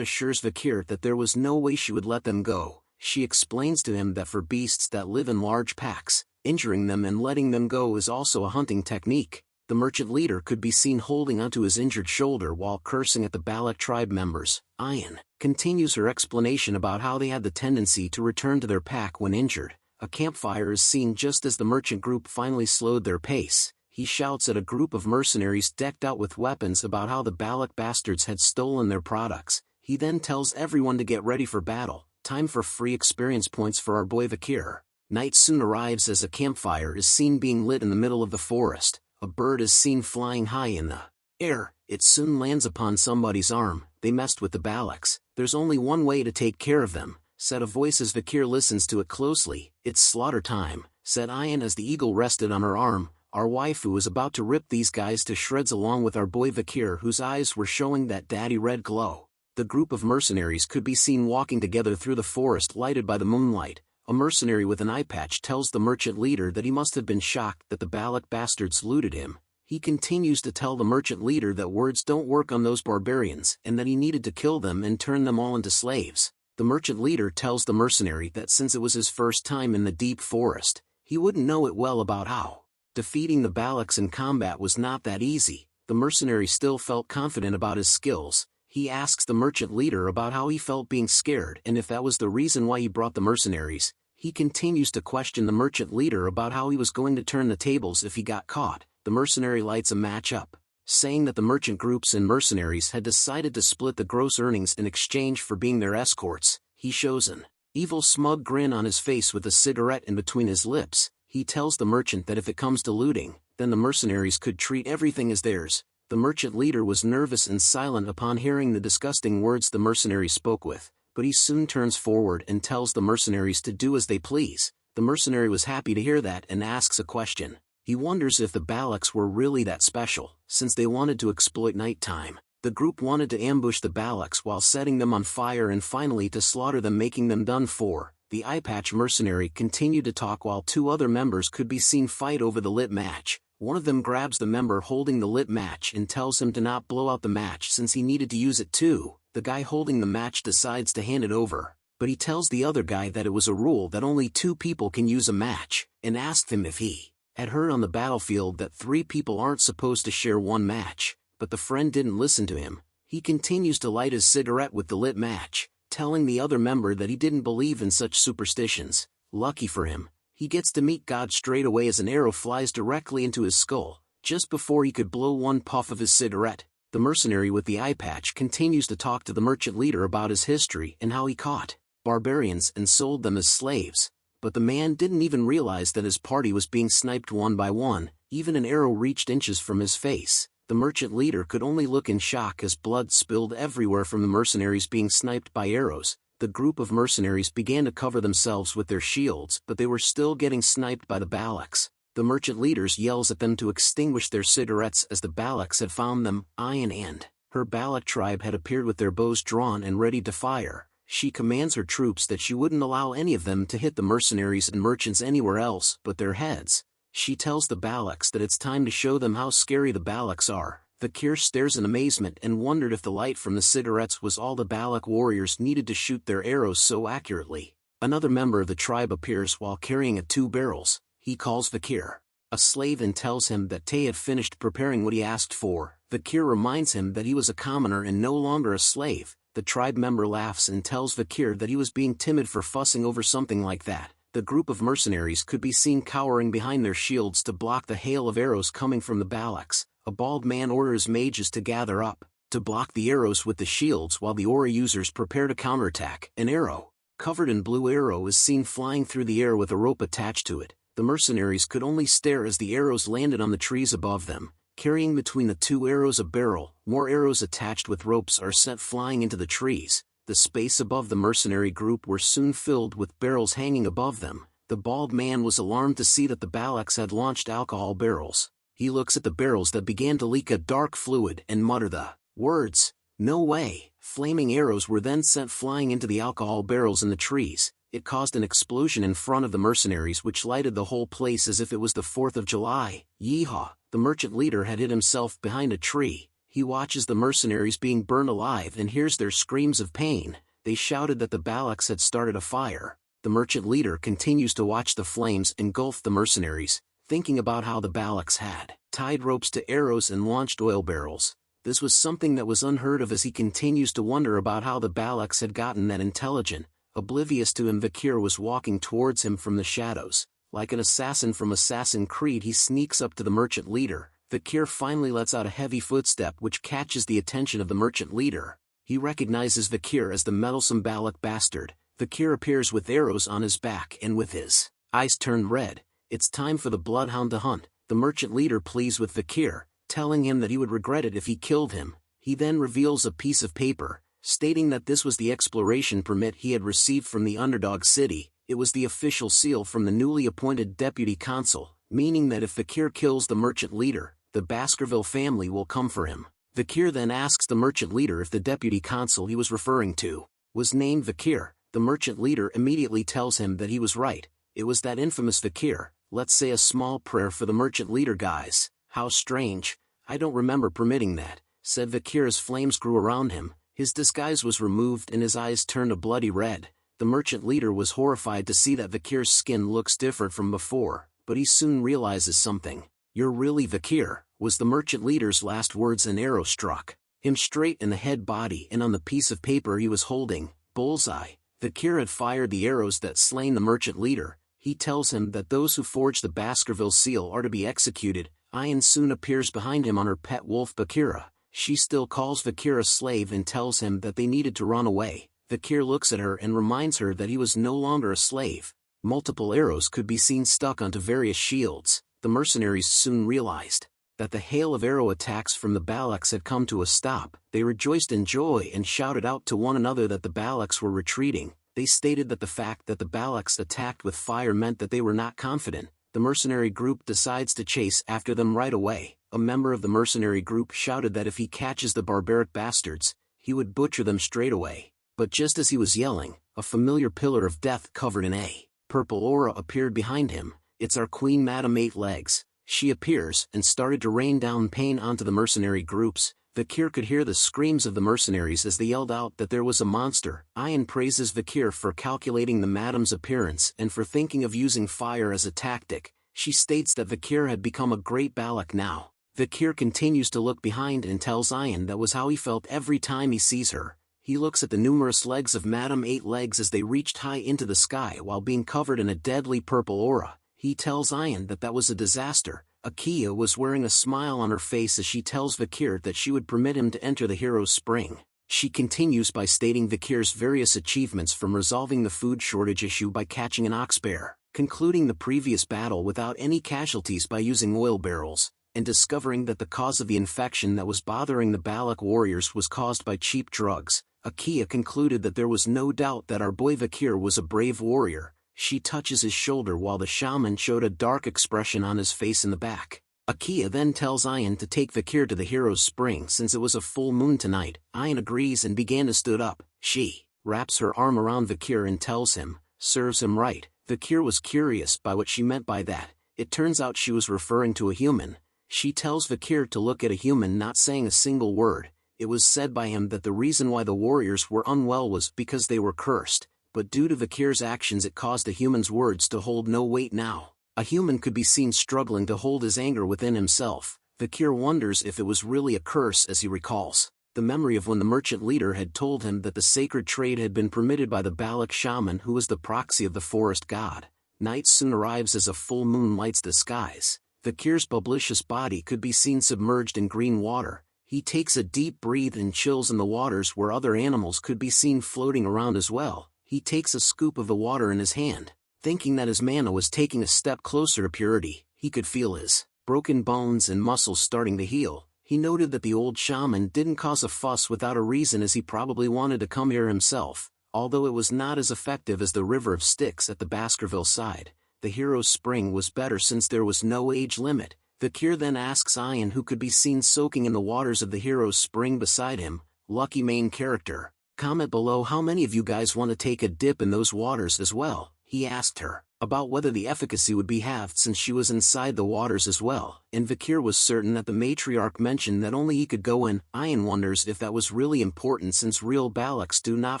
S2: assures Vikir that there was no way she would let them go. She explains to him that for beasts that live in large packs, injuring them and letting them go is also a hunting technique. The merchant leader could be seen holding onto his injured shoulder while cursing at the Balak tribe members. Ayan continues her explanation about how they had the tendency to return to their pack when injured. A campfire is seen just as the merchant group finally slowed their pace. He shouts at a group of mercenaries decked out with weapons about how the Balak bastards had stolen their products. He then tells everyone to get ready for battle. Time for free experience points for our boy Vikir. Night soon arrives as a campfire is seen being lit in the middle of the forest. A bird is seen flying high in the air. It soon lands upon somebody's arm. They messed with the Balaks. There's only one way to take care of them, said a voice as Vikir listens to it closely. It's slaughter time, said Ayan as the eagle rested on her arm. Our waifu is about to rip these guys to shreds along with our boy Vikir, whose eyes were showing that daddy red glow. The group of mercenaries could be seen walking together through the forest lighted by the moonlight. A mercenary with an eye patch tells the merchant leader that he must have been shocked that the Balak bastards looted him. He continues to tell the merchant leader that words don't work on those barbarians and that he needed to kill them and turn them all into slaves. The merchant leader tells the mercenary that since it was his first time in the deep forest, he wouldn't know it well about how defeating the Balaks in combat was not that easy. The mercenary still felt confident about his skills. He asks the merchant leader about how he felt being scared and if that was the reason why he brought the mercenaries. He continues to question the merchant leader about how he was going to turn the tables if he got caught. The mercenary lights a match up, saying that the merchant groups and mercenaries had decided to split the gross earnings in exchange for being their escorts. He shows an evil smug grin on his face with a cigarette in between his lips. He tells the merchant that if it comes to looting, then the mercenaries could treat everything as theirs. The merchant leader was nervous and silent upon hearing the disgusting words the mercenaries spoke with, but he soon turns forward and tells the mercenaries to do as they please. The mercenary was happy to hear that and asks a question. He wonders if the Baloks were really that special, since they wanted to exploit nighttime. The group wanted to ambush the Baloks while setting them on fire and finally to slaughter them, making them done for. The eye-patch mercenary continued to talk while two other members could be seen fight over the lit match. One of them grabs the member holding the lit match and tells him to not blow out the match since he needed to use it too. The guy holding the match decides to hand it over, but he tells the other guy that it was a rule that only 2 people can use a match, and asked him if he had heard on the battlefield that 3 people aren't supposed to share one match, but the friend didn't listen to him. He continues to light his cigarette with the lit match, telling the other member that he didn't believe in such superstitions. Lucky for him, he gets to meet God straight away as an arrow flies directly into his skull, just before he could blow one puff of his cigarette. The mercenary with the eye patch continues to talk to the merchant leader about his history and how he caught barbarians and sold them as slaves, but the man didn't even realize that his party was being sniped one by one. Even an arrow reached inches from his face. The merchant leader could only look in shock as blood spilled everywhere from the mercenaries being sniped by arrows. The group of mercenaries began to cover themselves with their shields, but they were still getting sniped by the Baloks. The merchant leaders yells at them to extinguish their cigarettes as the Baloks had found them. Ayan and her Balok tribe had appeared with their bows drawn and ready to fire. She commands her troops that she wouldn't allow any of them to hit the mercenaries and merchants anywhere else but their heads. She tells the Baloks that it's time to show them how scary the Baloks are. Vakir stares in amazement and wondered if the light from the cigarettes was all the Balok warriors needed to shoot their arrows so accurately. Another member of the tribe appears while carrying 2 barrels. He calls Vakir a slave and tells him that Tay had finished preparing what he asked for. Vakir reminds him that he was a commoner and no longer a slave. The tribe member laughs and tells Vakir that he was being timid for fussing over something like that. The group of mercenaries could be seen cowering behind their shields to block the hail of arrows coming from the Baloks. A bald man orders mages to gather up, to block the arrows with the shields while the aura users prepare to counterattack. An arrow, covered in blue arrow, is seen flying through the air with a rope attached to it. The mercenaries could only stare as the arrows landed on the trees above them. Carrying between the 2 arrows a barrel, more arrows attached with ropes are sent flying into the trees. The space above the mercenary group were soon filled with barrels hanging above them. The bald man was alarmed to see that the Baloks had launched alcohol barrels. He looks at the barrels that began to leak a dark fluid and mutter the words, "No way." Flaming arrows were then sent flying into the alcohol barrels in the trees. It caused an explosion in front of the mercenaries which lighted the whole place as if it was the 4th of July. Yeehaw! The merchant leader had hid himself behind a tree. He watches the mercenaries being burned alive and hears their screams of pain. They shouted that the Baloks had started a fire. The merchant leader continues to watch the flames engulf the mercenaries, thinking about how the Baloks had tied ropes to arrows and launched oil barrels. This was something that was unheard of as he continues to wonder about how the Baloks had gotten that intelligent. Oblivious to him, Vakir was walking towards him from the shadows. Like an assassin from Assassin's Creed, he sneaks up to the merchant leader. Vakir finally lets out a heavy footstep which catches the attention of the merchant leader. He recognizes Vakir as the meddlesome Balok bastard. Vakir appears with arrows on his back and with his eyes turned red. It's time for the bloodhound to hunt. The merchant leader pleads with Vakir, telling him that he would regret it if he killed him. He then reveals a piece of paper, stating that this was the exploration permit he had received from the underdog city. It was the official seal from the newly appointed deputy consul, meaning that if Vakir kills the merchant leader, the Baskerville family will come for him. Vakir then asks the merchant leader if the deputy consul he was referring to was named Vakir. The merchant leader immediately tells him that he was right. It was that infamous Vakir. Let's say a small prayer for the merchant leader, guys. How strange. I don't remember permitting that, said Vakir as flames grew around him. His disguise was removed and his eyes turned a bloody red. The merchant leader was horrified to see that Vakir's skin looks different from before, but he soon realizes something. "You're really Vakir," was the merchant leader's last words. An arrow struck him straight in the head, body, and on the piece of paper he was holding. Bullseye. Vakir had fired the arrows that slain the merchant leader. He tells him that those who forged the Baskerville seal are to be executed. Ayan soon appears behind him on her pet wolf Bakira. She still calls Vakir a slave and tells him that they needed to run away. Vakir looks at her and reminds her that he was no longer a slave. Multiple arrows could be seen stuck onto various shields. The mercenaries soon realized that the hail of arrow attacks from the Balaks had come to a stop. They rejoiced in joy and shouted out to one another that the Balaks were retreating. They stated that the fact that the Balaks attacked with fire meant that they were not confident. The mercenary group decides to chase after them right away. A member of the mercenary group shouted that if he catches the barbaric bastards, he would butcher them straight away. But just as he was yelling, a familiar pillar of death covered in a purple aura appeared behind him. It's our queen Madame Eight Legs. She appears and started to rain down pain onto the mercenary groups. Vakir could hear the screams of the mercenaries as they yelled out that there was a monster. Ayan praises Vakir for calculating the madam's appearance and for thinking of using fire as a tactic. She states that Vakir had become a great Balak now. Vakir continues to look behind and tells Ayan that was how he felt every time he sees her. He looks at the numerous legs of Madame Eight Legs as they reached high into the sky while being covered in a deadly purple aura. He tells Ayan that that was a disaster. Akia was wearing a smile on her face as she tells Vakir that she would permit him to enter the hero's spring. She continues by stating Vakir's various achievements, from resolving the food shortage issue by catching an ox bear, concluding the previous battle without any casualties by using oil barrels, and discovering that the cause of the infection that was bothering the Balak warriors was caused by cheap drugs. Akia concluded that there was no doubt that our boy Vakir was a brave warrior. She touches his shoulder while the shaman showed a dark expression on his face in the back. Akia then tells Ayan to take Vakir to the hero's spring since it was a full moon tonight. Ayan agrees and began to stood up. She wraps her arm around Vakir and tells him, serves him right. Vakir was curious by what she meant by that. It turns out she was referring to a human. She tells Vakir to look at a human, not saying a single word. It was said by him that the reason why the warriors were unwell was because they were cursed. But due to Vakir's actions it caused a human's words to hold no weight now. A human could be seen struggling to hold his anger within himself. Vakir wonders if it was really a curse as he recalls the memory of when the merchant leader had told him that the sacred trade had been permitted by the Balak shaman, who was the proxy of the forest god. Night soon arrives as a full moon lights the skies. Vakir's bubblicious body could be seen submerged in green water. He takes a deep breath and chills in the waters where other animals could be seen floating around as well. He takes a scoop of the water in his hand. Thinking that his mana was taking a step closer to purity, he could feel his broken bones and muscles starting to heal. He noted that the old shaman didn't cause a fuss without a reason, as he probably wanted to come here himself. Although it was not as effective as the river of sticks at the Baskerville side, the hero's spring was better since there was no age limit. Vakir then asks Ayan, who could be seen soaking in the waters of the hero's spring beside him, lucky main character. Comment below how many of you guys want to take a dip in those waters as well. He asked her about whether the efficacy would be halved since she was inside the waters as well, and Vakir was certain that the matriarch mentioned that only he could go in. Ayan wonders if that was really important since real Balaks do not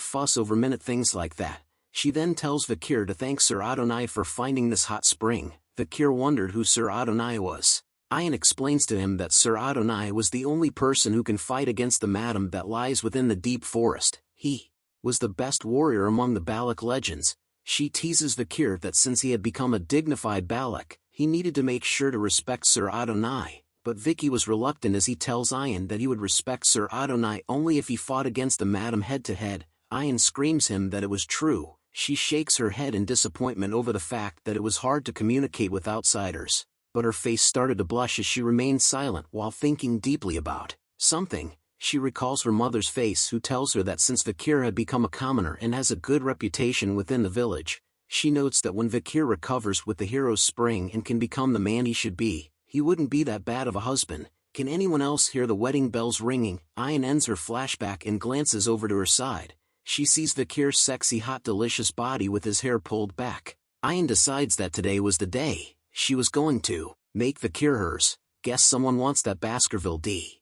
S2: fuss over minute things like that. She then tells Vakir to thank Sir Adonai for finding this hot spring. Vakir wondered who Sir Adonai was. Ayan explains to him that Sir Adonai was the only person who can fight against the madam that lies within the deep forest. He was the best warrior among the Balak legends. She teases Vakir that since he had become a dignified Balak, he needed to make sure to respect Sir Adonai, but Vicky was reluctant as he tells Ayan that he would respect Sir Adonai only if he fought against the madam head-to-head. Ayan screams him that it was true. She shakes her head in disappointment over the fact that it was hard to communicate with outsiders, but her face started to blush as she remained silent while thinking deeply about something. She recalls her mother's face, who tells her that since Vakir had become a commoner and has a good reputation within the village, she notes that when Vakir recovers with the hero's spring and can become the man he should be, he wouldn't be that bad of a husband. Can anyone else hear the wedding bells ringing? Ayan ends her flashback and glances over to her side. She sees Vakir's sexy, hot, delicious body with his hair pulled back. Ayan decides that today was the day she was going to make Vakir hers. Guess someone wants that Baskerville D.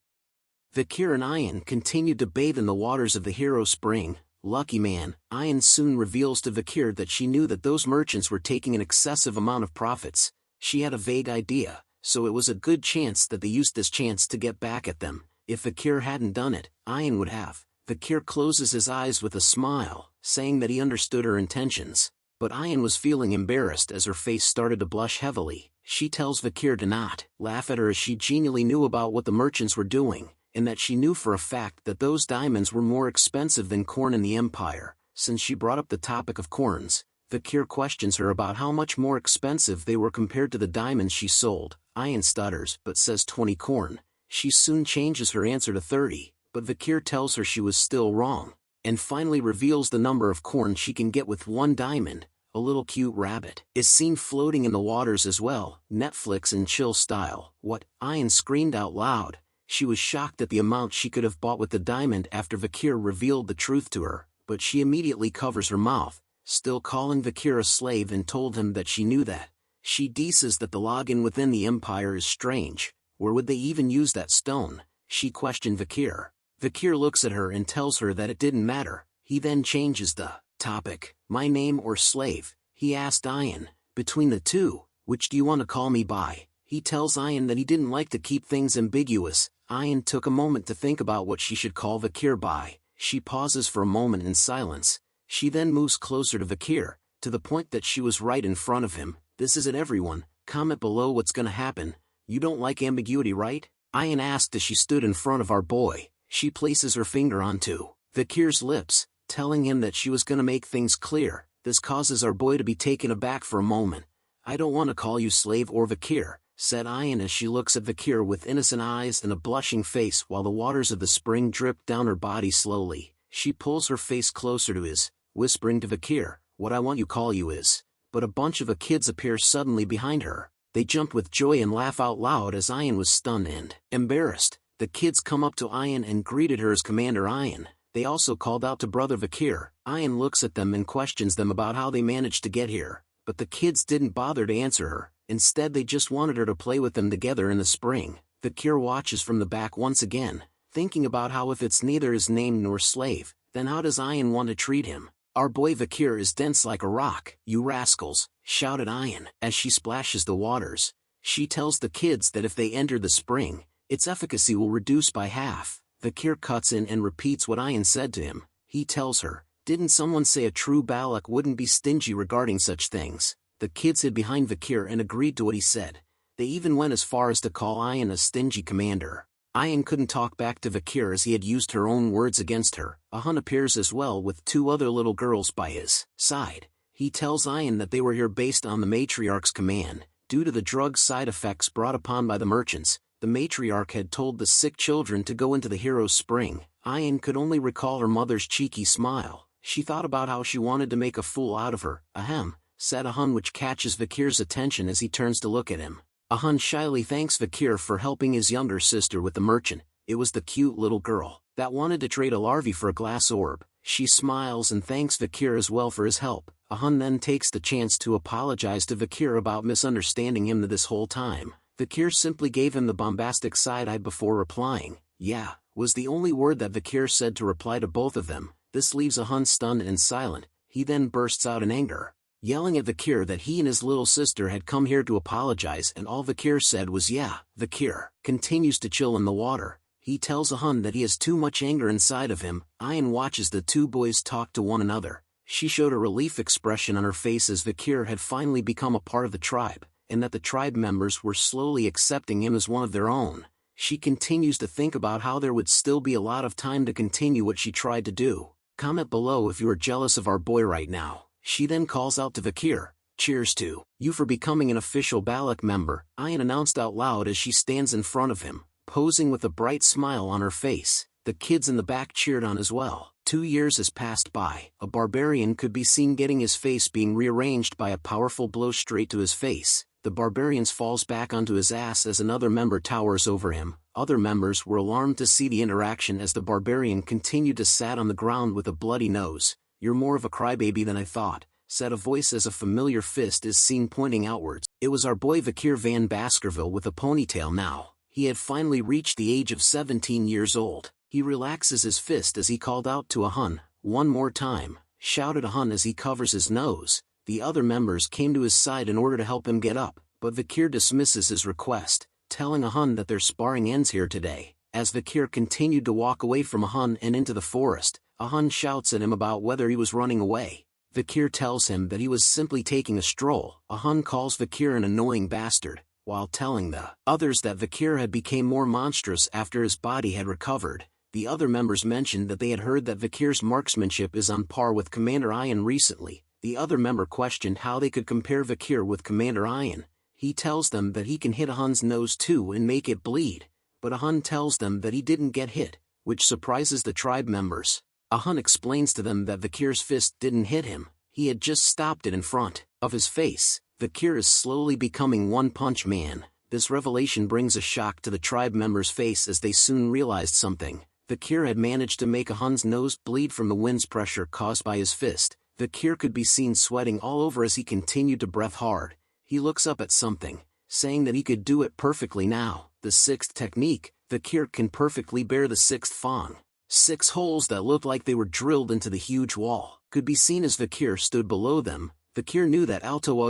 S2: Vakir and Ayan continued to bathe in the waters of the hero spring. Lucky man. Ayan soon reveals to Vakir that she knew that those merchants were taking an excessive amount of profits. She had a vague idea, so it was a good chance that they used this chance to get back at them. If Vakir hadn't done it, Ayan would have. Vakir closes his eyes with a smile, saying that he understood her intentions. But Ayan was feeling embarrassed as her face started to blush heavily. She tells Vakir to not laugh at her as she genially knew about what the merchants were doing, and that she knew for a fact that those diamonds were more expensive than corn in the empire. Since she brought up the topic of corns, Vakir questions her about how much more expensive they were compared to the diamonds she sold. Ayan stutters but says 20 corn. She soon changes her answer to 30, but Vakir tells her she was still wrong, and finally reveals the number of corn she can get with 1 diamond. A little cute rabbit is seen floating in the waters as well, Netflix and chill style. What? Ayan screamed out loud. She was shocked at the amount she could have bought with the diamond after Vakir revealed the truth to her, but she immediately covers her mouth, still calling Vakir a slave, and told him that she knew that. She says that the login within the empire is strange. Where would they even use that stone? She questioned Vakir. Vakir looks at her and tells her that it didn't matter. He then changes the topic. My name or slave? He asked Ayan. Between the two, which do you want to call me by? He tells Ayan that he didn't like to keep things ambiguous. Ayan took a moment to think about what she should call Vakir by. She pauses for a moment in silence. She then moves closer to Vakir, to the point that she was right in front of him. This isn't everyone. Comment below what's gonna happen. You don't like ambiguity, right? Ayan asked as she stood in front of our boy. She places her finger onto Vakir's lips, telling him that she was gonna make things clear. This causes our boy to be taken aback for a moment. I don't want to call you slave or Vakir, said Ayan as she looks at Vakir with innocent eyes and a blushing face while the waters of the spring drip down her body slowly. She pulls her face closer to his, whispering to Vakir, what I want you call you is. But a bunch of kids appear suddenly behind her. They jump with joy and laugh out loud as Ayan was stunned and embarrassed. The kids come up to Ayan and greeted her as Commander Ayan. They also called out to Brother Vakir. Ayan looks at them and questions them about how they managed to get here, but the kids didn't bother to answer her. Instead they just wanted her to play with them together in the spring. Vakir watches from the back once again, thinking about how if it's neither his name nor slave, then how does Ayan want to treat him? Our boy Vakir is dense like a rock. You rascals, shouted Ayan as she splashes the waters. She tells the kids that if they enter the spring, its efficacy will reduce by half. Vakir cuts in and repeats what Ayan said to him. He tells her, didn't someone say a true Balak wouldn't be stingy regarding such things? The kids hid behind Vakir and agreed to what he said. They even went as far as to call Ayan a stingy commander. Ayan couldn't talk back to Vakir as he had used her own words against her. Ahan appears as well with 2 other little girls by his side. He tells Ayan that they were here based on the matriarch's command. Due to the drug side effects brought upon by the merchants, the matriarch had told the sick children to go into the hero's spring. Ayan could only recall her mother's cheeky smile. She thought about how she wanted to make a fool out of her. Ahem, said Ahan, which catches Vakir's attention as he turns to look at him. Ahan shyly thanks Vakir for helping his younger sister with the merchant. It was the cute little girl that wanted to trade a larvae for a glass orb. She smiles and thanks Vakir as well for his help. Ahan then takes the chance to apologize to Vakir about misunderstanding him this whole time. Vakir simply gave him the bombastic side-eye before replying. Yeah, was the only word that Vakir said to reply to both of them. This leaves Ahan stunned and silent. He then bursts out in anger, yelling at Vakir that he and his little sister had come here to apologize, and all Vakir said was yeah. Vakir continues to chill in the water. He tells Ahan that he has too much anger inside of him. Ayan watches the 2 boys talk to one another. She showed a relief expression on her face as Vakir had finally become a part of the tribe, and that the tribe members were slowly accepting him as one of their own. She continues to think about how there would still be a lot of time to continue what she tried to do. Comment below if you are jealous of our boy right now. She then calls out to Vakir, cheers to you for becoming an official Balak member, Ayan announced out loud as she stands in front of him, posing with a bright smile on her face. The kids in the back cheered on as well. 2 years has passed by. A barbarian could be seen getting his face being rearranged by a powerful blow straight to his face. The barbarian falls back onto his ass as another member towers over him. Other members were alarmed to see the interaction as the barbarian continued to sat on the ground with a bloody nose. You're more of a crybaby than I thought, said a voice as a familiar fist is seen pointing outwards. It was our boy Vakir Van Baskerville with a ponytail now. He had finally reached the age of 17 years old. He relaxes his fist as he called out to Ahan, one more time, shouted Ahan as he covers his nose. The other members came to his side in order to help him get up, but Vakir dismisses his request, telling Ahan that their sparring ends here today. As Vakir continued to walk away from Ahun and into the forest, Ahun shouts at him about whether he was running away. Vakir tells him that he was simply taking a stroll. Ahun calls Vakir an annoying bastard, while telling the others that Vakir had become more monstrous after his body had recovered. The other members mentioned that they had heard that Vakir's marksmanship is on par with Commander Iron recently. The other member questioned how they could compare Vakir with Commander Iron. He tells them that he can hit Ahun's nose too and make it bleed, but Ahun tells them that he didn't get hit, which surprises the tribe members. Ahun explains to them that Vakir's fist didn't hit him, he had just stopped it in front of his face. Vakir is slowly becoming One Punch Man. This revelation brings a shock to the tribe members' face as they soon realized something. Vakir had managed to make Ahun's nose bleed from the wind's pressure caused by his fist. Vakir could be seen sweating all over as he continued to breath hard. He looks up at something, saying that he could do it perfectly now. The sixth technique, Vakir can perfectly bear the sixth Fang. 6 holes that looked like they were drilled into the huge wall could be seen as Vakir stood below them. Vakir knew that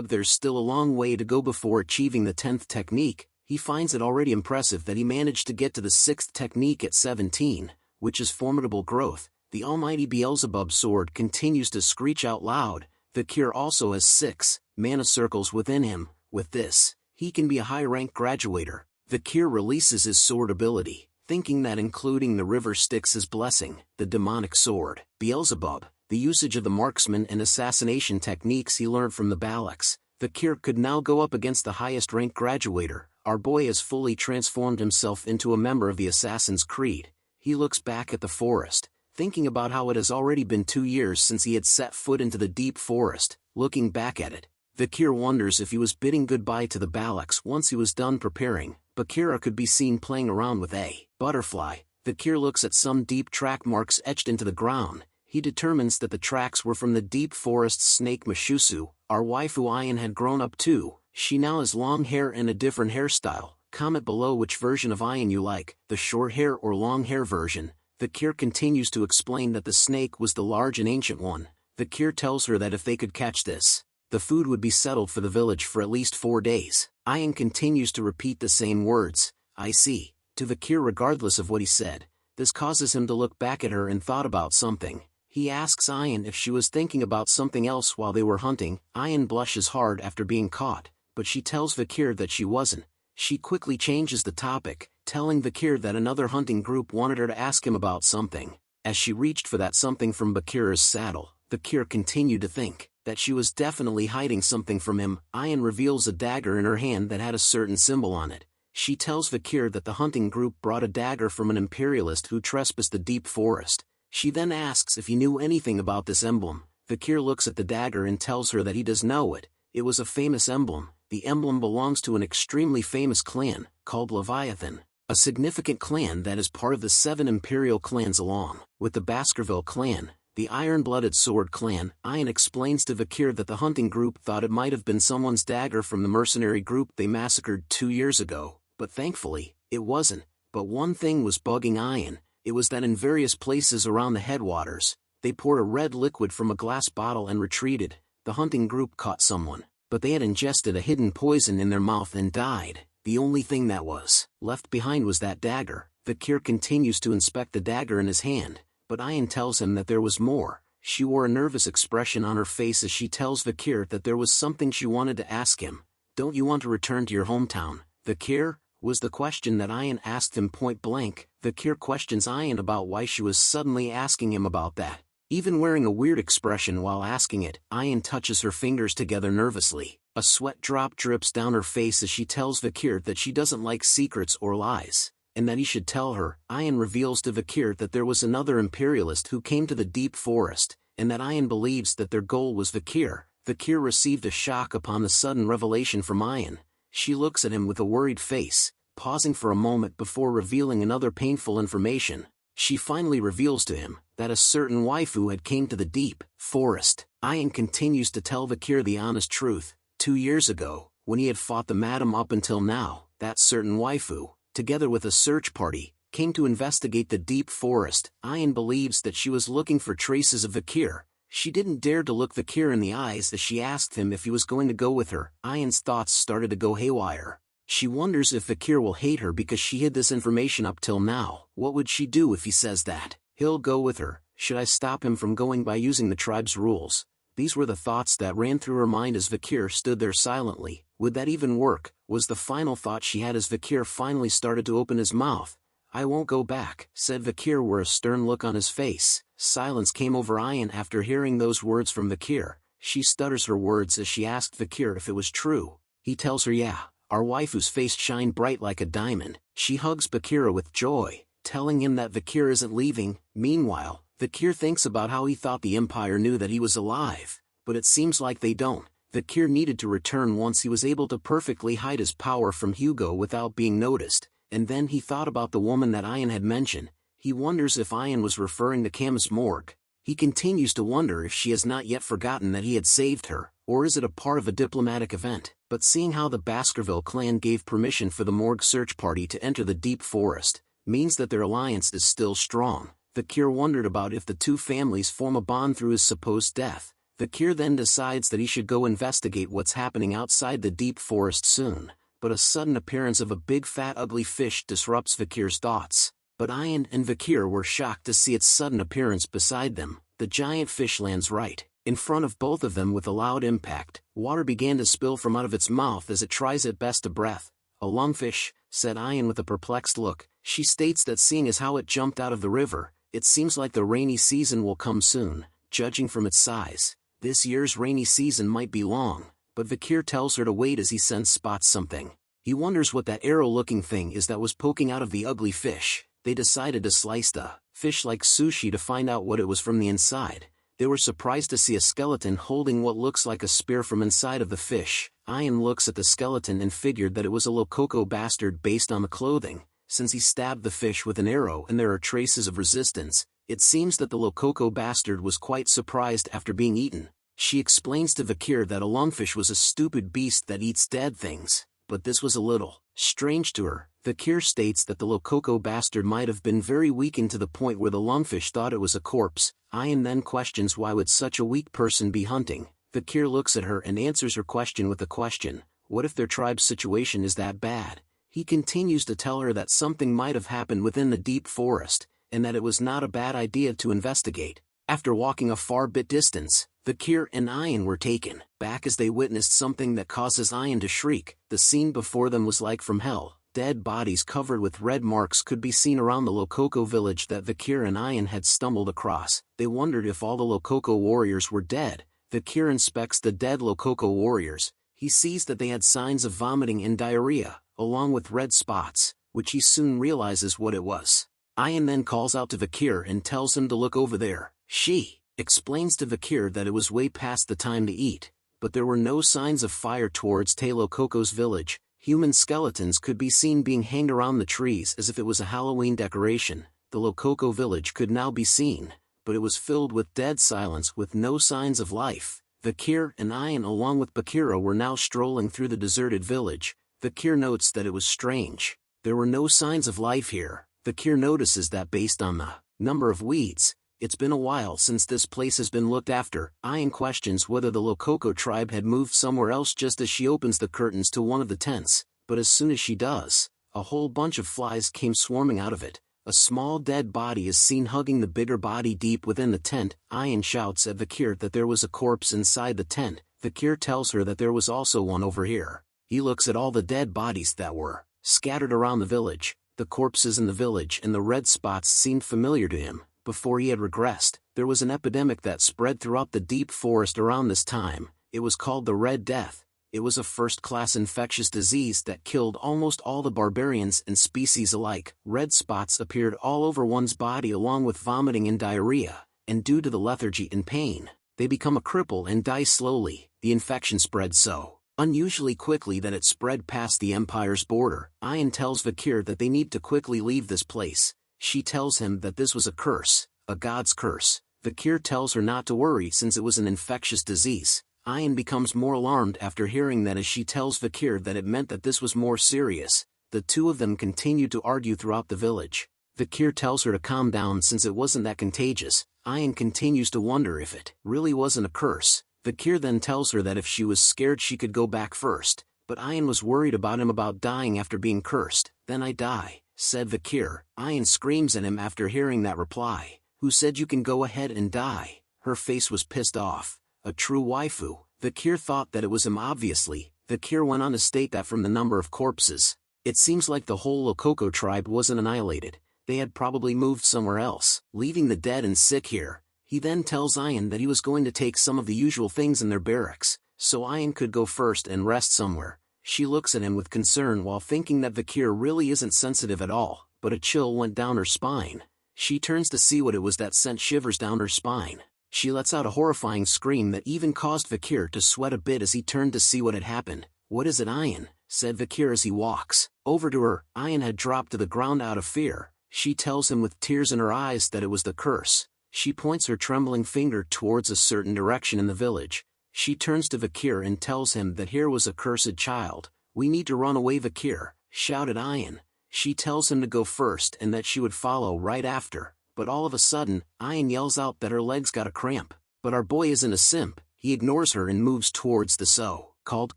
S2: there's still a long way to go before achieving the 10th technique. He finds it already impressive that he managed to get to the 6th technique at 17, which is formidable growth. The almighty Beelzebub sword continues to screech out loud. Vakir also has 6 mana circles within him. With this, he can be a high-rank graduator. Vakir releases his sword ability, thinking that including the river Styx his blessing, the demonic sword. Beelzebub, the usage of the marksman and assassination techniques he learned from the Balaks. Vakir could now go up against the highest rank graduator. Our boy has fully transformed himself into a member of the Assassin's Creed. He looks back at the forest, thinking about how it has already been 2 years since he had set foot into the deep forest. Looking back at it, Vakir wonders if he was bidding goodbye to the Balaks once he was done preparing. Bakira could be seen playing around with a butterfly. Vakir looks at some deep track marks etched into the ground. He determines that the tracks were from the deep forest snake Mashusu. Our waifu Ayan had grown up too. She now has long hair and a different hairstyle. Comment below which version of Ayan you like, the short hair or long hair version. Vakir continues to explain that the snake was the large and ancient one. Vakir tells her that if they could catch this, the food would be settled for the village for at least 4 days. Ayan continues to repeat the same words, I see, to Vakir regardless of what he said. This causes him to look back at her and thought about something. He asks Ayan if she was thinking about something else while they were hunting. Ayan blushes hard after being caught, but she tells Vakir that she wasn't. She quickly changes the topic, telling Vakir that another hunting group wanted her to ask him about something. As she reached for that something from Bakira's saddle, Vakir continued to think that she was definitely hiding something from him. Ayan reveals a dagger in her hand that had a certain symbol on it. She tells Vakir that the hunting group brought a dagger from an imperialist who trespassed the deep forest. She then asks if he knew anything about this emblem. Vakir looks at the dagger and tells her that he does know it. It was a famous emblem. The emblem belongs to an extremely famous clan, called Leviathan, a significant clan that is part of the 7 imperial clans along with the Baskerville clan, the Iron-Blooded Sword clan. Ayan explains to Vakir that the hunting group thought it might have been someone's dagger from the mercenary group they massacred 2 years ago, but thankfully, it wasn't. But one thing was bugging Ayan. It was that in various places around the headwaters, they poured a red liquid from a glass bottle and retreated. The hunting group caught someone, but they had ingested a hidden poison in their mouth and died. The only thing that was left behind was that dagger. Vakir continues to inspect the dagger in his hand, but Ayan tells him that there was more. She wore a nervous expression on her face as she tells Vakir that there was something she wanted to ask him. Don't you want to return to your hometown, Vakir? Was the question that Ayan asked him point blank. Vakir questions Ayan about why she was suddenly asking him about that. Even wearing a weird expression while asking it, Ayan touches her fingers together nervously. A sweat drop drips down her face as she tells Vakir that she doesn't like secrets or lies, and that he should tell her. Ayan reveals to Vakir that there was another imperialist who came to the deep forest, and that Ayan believes that their goal was Vakir. Vakir received a shock upon the sudden revelation from Ayan. She looks at him with a worried face, pausing for a moment before revealing another painful information. She finally reveals to him that a certain waifu had came to the deep forest. Ayan continues to tell Vakir the honest truth. 2 years ago, when he had fought the madam up until now, that certain waifu, together with a search party, came to investigate the deep forest. Ayan believes that she was looking for traces of Vakir. She didn't dare to look Vakir in the eyes as she asked him if he was going to go with her. Ayan's thoughts started to go haywire. She wonders if Vakir will hate her because she hid this information up till now. What would she do if he says that he'll go with her? Should I stop him from going by using the tribe's rules? These were the thoughts that ran through her mind as Vakir stood there silently. Would that even work? Was the final thought she had as Vakir finally started to open his mouth. I won't go back, said Vakir with a stern look on his face. Silence came over Ayan after hearing those words from Vakir. She stutters her words as she asked Vakir if it was true. He tells her yeah. Our waifu's face shined bright like a diamond. She hugs Vakir with joy, telling him that Vakir isn't leaving. Meanwhile, Vakir thinks about how he thought the Empire knew that he was alive, but it seems like they don't. Vakir needed to return once he was able to perfectly hide his power from Hugo without being noticed, and then he thought about the woman that Ayan had mentioned. He wonders if Ayan was referring to Camus Morg. He continues to wonder if she has not yet forgotten that he had saved her, or is it a part of a diplomatic event? But seeing how the Baskerville clan gave permission for the Morg search party to enter the deep forest, means that their alliance is still strong. Vakir wondered about if the two families form a bond through his supposed death. Vakir then decides that he should go investigate what's happening outside the deep forest soon, but a sudden appearance of a big fat ugly fish disrupts Vakir's thoughts. But Ayan and Vakir were shocked to see its sudden appearance beside them. The giant fish lands right in front of both of them with a loud impact. Water began to spill from out of its mouth as it tries at best a breath. A lungfish, said Ayan with a perplexed look. She states that seeing as how it jumped out of the river, it seems like the rainy season will come soon, judging from its size. This year's rainy season might be long, but Vakir tells her to wait as he spots something. He wonders what that arrow-looking thing is that was poking out of the ugly fish. They decided to slice the fish like sushi to find out what it was from the inside. They were surprised to see a skeleton holding what looks like a spear from inside of the fish. Ayan looks at the skeleton and figured that it was a Lococo bastard based on the clothing. Since he stabbed the fish with an arrow and there are traces of resistance, it seems that the Lococo bastard was quite surprised after being eaten. She explains to Vakir that a lungfish was a stupid beast that eats dead things, but this was a little strange to her. Vakir states that the Lococo bastard might have been very weakened to the point where the lungfish thought it was a corpse. Ayan then questions why would such a weak person be hunting. Vakir looks at her and answers her question with a question. What if their tribe's situation is that bad? He continues to tell her that something might have happened within the deep forest, and that it was not a bad idea to investigate. After walking a far bit distance, Vakir and Ayan were taken back as they witnessed something that causes Ayan to shriek. The scene before them was like from hell. Dead bodies covered with red marks could be seen around the Lococo village that Vakir and Ayan had stumbled across. They wondered if all the Lococo warriors were dead. Vakir inspects the dead Lococo warriors. He sees that they had signs of vomiting and diarrhea, along with red spots, which he soon realizes what it was. Ayan then calls out to Vakir and tells him to look over there. She explains to Vakir that it was way past the time to eat, but there were no signs of fire towards Te Lococo's village. Human skeletons could be seen being hanged around the trees as if it was a Halloween decoration. The Lococo village could now be seen, but it was filled with dead silence with no signs of life. Vakir and Ayan along with Bakira were now strolling through the deserted village. Vakir notes that it was strange. There were no signs of life here. Vakir notices that based on the number of weeds, it's been a while since this place has been looked after. Ayan questions whether the Lococo tribe had moved somewhere else just as she opens the curtains to one of the tents, but as soon as she does, a whole bunch of flies came swarming out of it. A small dead body is seen hugging the bigger body deep within the tent. Ayan shouts at Vakir that there was a corpse inside the tent. Vakir tells her that there was also one over here. He looks at all the dead bodies that were scattered around the village. The corpses in the village and the red spots seemed familiar to him. Before he had regressed, there was an epidemic that spread throughout the deep forest around this time. It was called the Red Death. It was a first-class infectious disease that killed almost all the barbarians and species alike. Red spots appeared all over one's body along with vomiting and diarrhea, and due to the lethargy and pain, they become a cripple and die slowly. The infection spread so unusually quickly that it spread past the Empire's border. Ayan tells Vakir that they need to quickly leave this place. She tells him that this was a curse, a god's curse. Vakir tells her not to worry since it was an infectious disease. Ayan becomes more alarmed after hearing that as she tells Vakir that it meant that this was more serious. The two of them continue to argue throughout the village. Vakir tells her to calm down since it wasn't that contagious. Ayan continues to wonder if it really wasn't a curse. Vakir then tells her that if she was scared she could go back first. But Ian was worried about him about dying after being cursed. Then I die, said Vakir. Ian screams at him after hearing that reply. Who said you can go ahead and die? Her face was pissed off. A true waifu. Vakir thought that it was him obviously. Vakir went on to state that from the number of corpses, it seems like the whole Lokoko tribe wasn't annihilated. They had probably moved somewhere else, leaving the dead and sick here. He then tells Ian that he was going to take some of the usual things in their barracks, so Ian could go first and rest somewhere. She looks at him with concern while thinking that Vakir really isn't sensitive at all, but a chill went down her spine. She turns to see what it was that sent shivers down her spine. She lets out a horrifying scream that even caused Vakir to sweat a bit as he turned to see what had happened. What is it, Ian? Said Vakir as he walks over to her. Ian had dropped to the ground out of fear. She tells him with tears in her eyes that it was the curse. She points her trembling finger towards a certain direction in the village. She turns to Vakir and tells him that here was a cursed child. We need to run away, Vakir, shouted Ian. She tells him to go first and that she would follow right after. But all of a sudden, Ian yells out that her legs got a cramp. But our boy isn't a simp. He ignores her and moves towards the so-called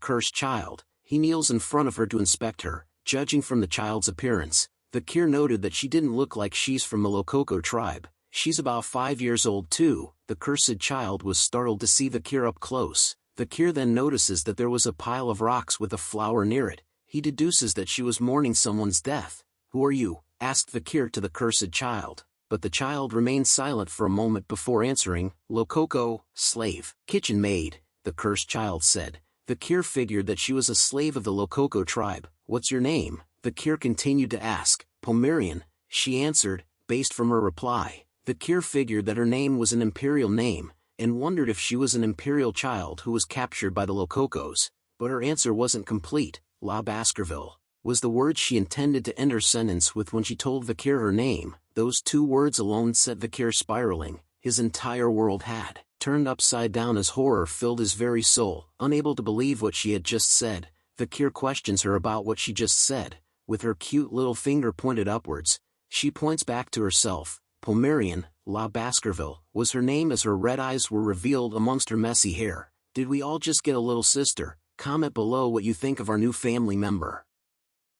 S2: cursed child. He kneels in front of her to inspect her. Judging from the child's appearance, Vakir noted that she didn't look like she's from the Lokoko tribe. She's about 5 years old too. The cursed child was startled to see Vakir up close. Vakir then notices that there was a pile of rocks with a flower near it. He deduces that she was mourning someone's death. Who are you? Asked Vakir to the cursed child. But the child remained silent for a moment before answering. Lokoko, slave, kitchen maid, the cursed child said. Vakir figured that she was a slave of the Lokoko tribe. What's your name? Vakir continued to ask. Pomerian, she answered, based from her reply. Vakir figured that her name was an imperial name, and wondered if she was an imperial child who was captured by the Lokokos. But her answer wasn't complete. La Baskerville was the word she intended to end her sentence with when she told Vakir her name. Those two words alone set Vakir spiraling. His entire world had turned upside down as horror filled his very soul. Unable to believe what she had just said, Vakir questions her about what she just said. With her cute little finger pointed upwards, she points back to herself. Pomerian, La Baskerville, was her name as her red eyes were revealed amongst her messy hair. Did we all just get a little sister? Comment below what you think of our new family member.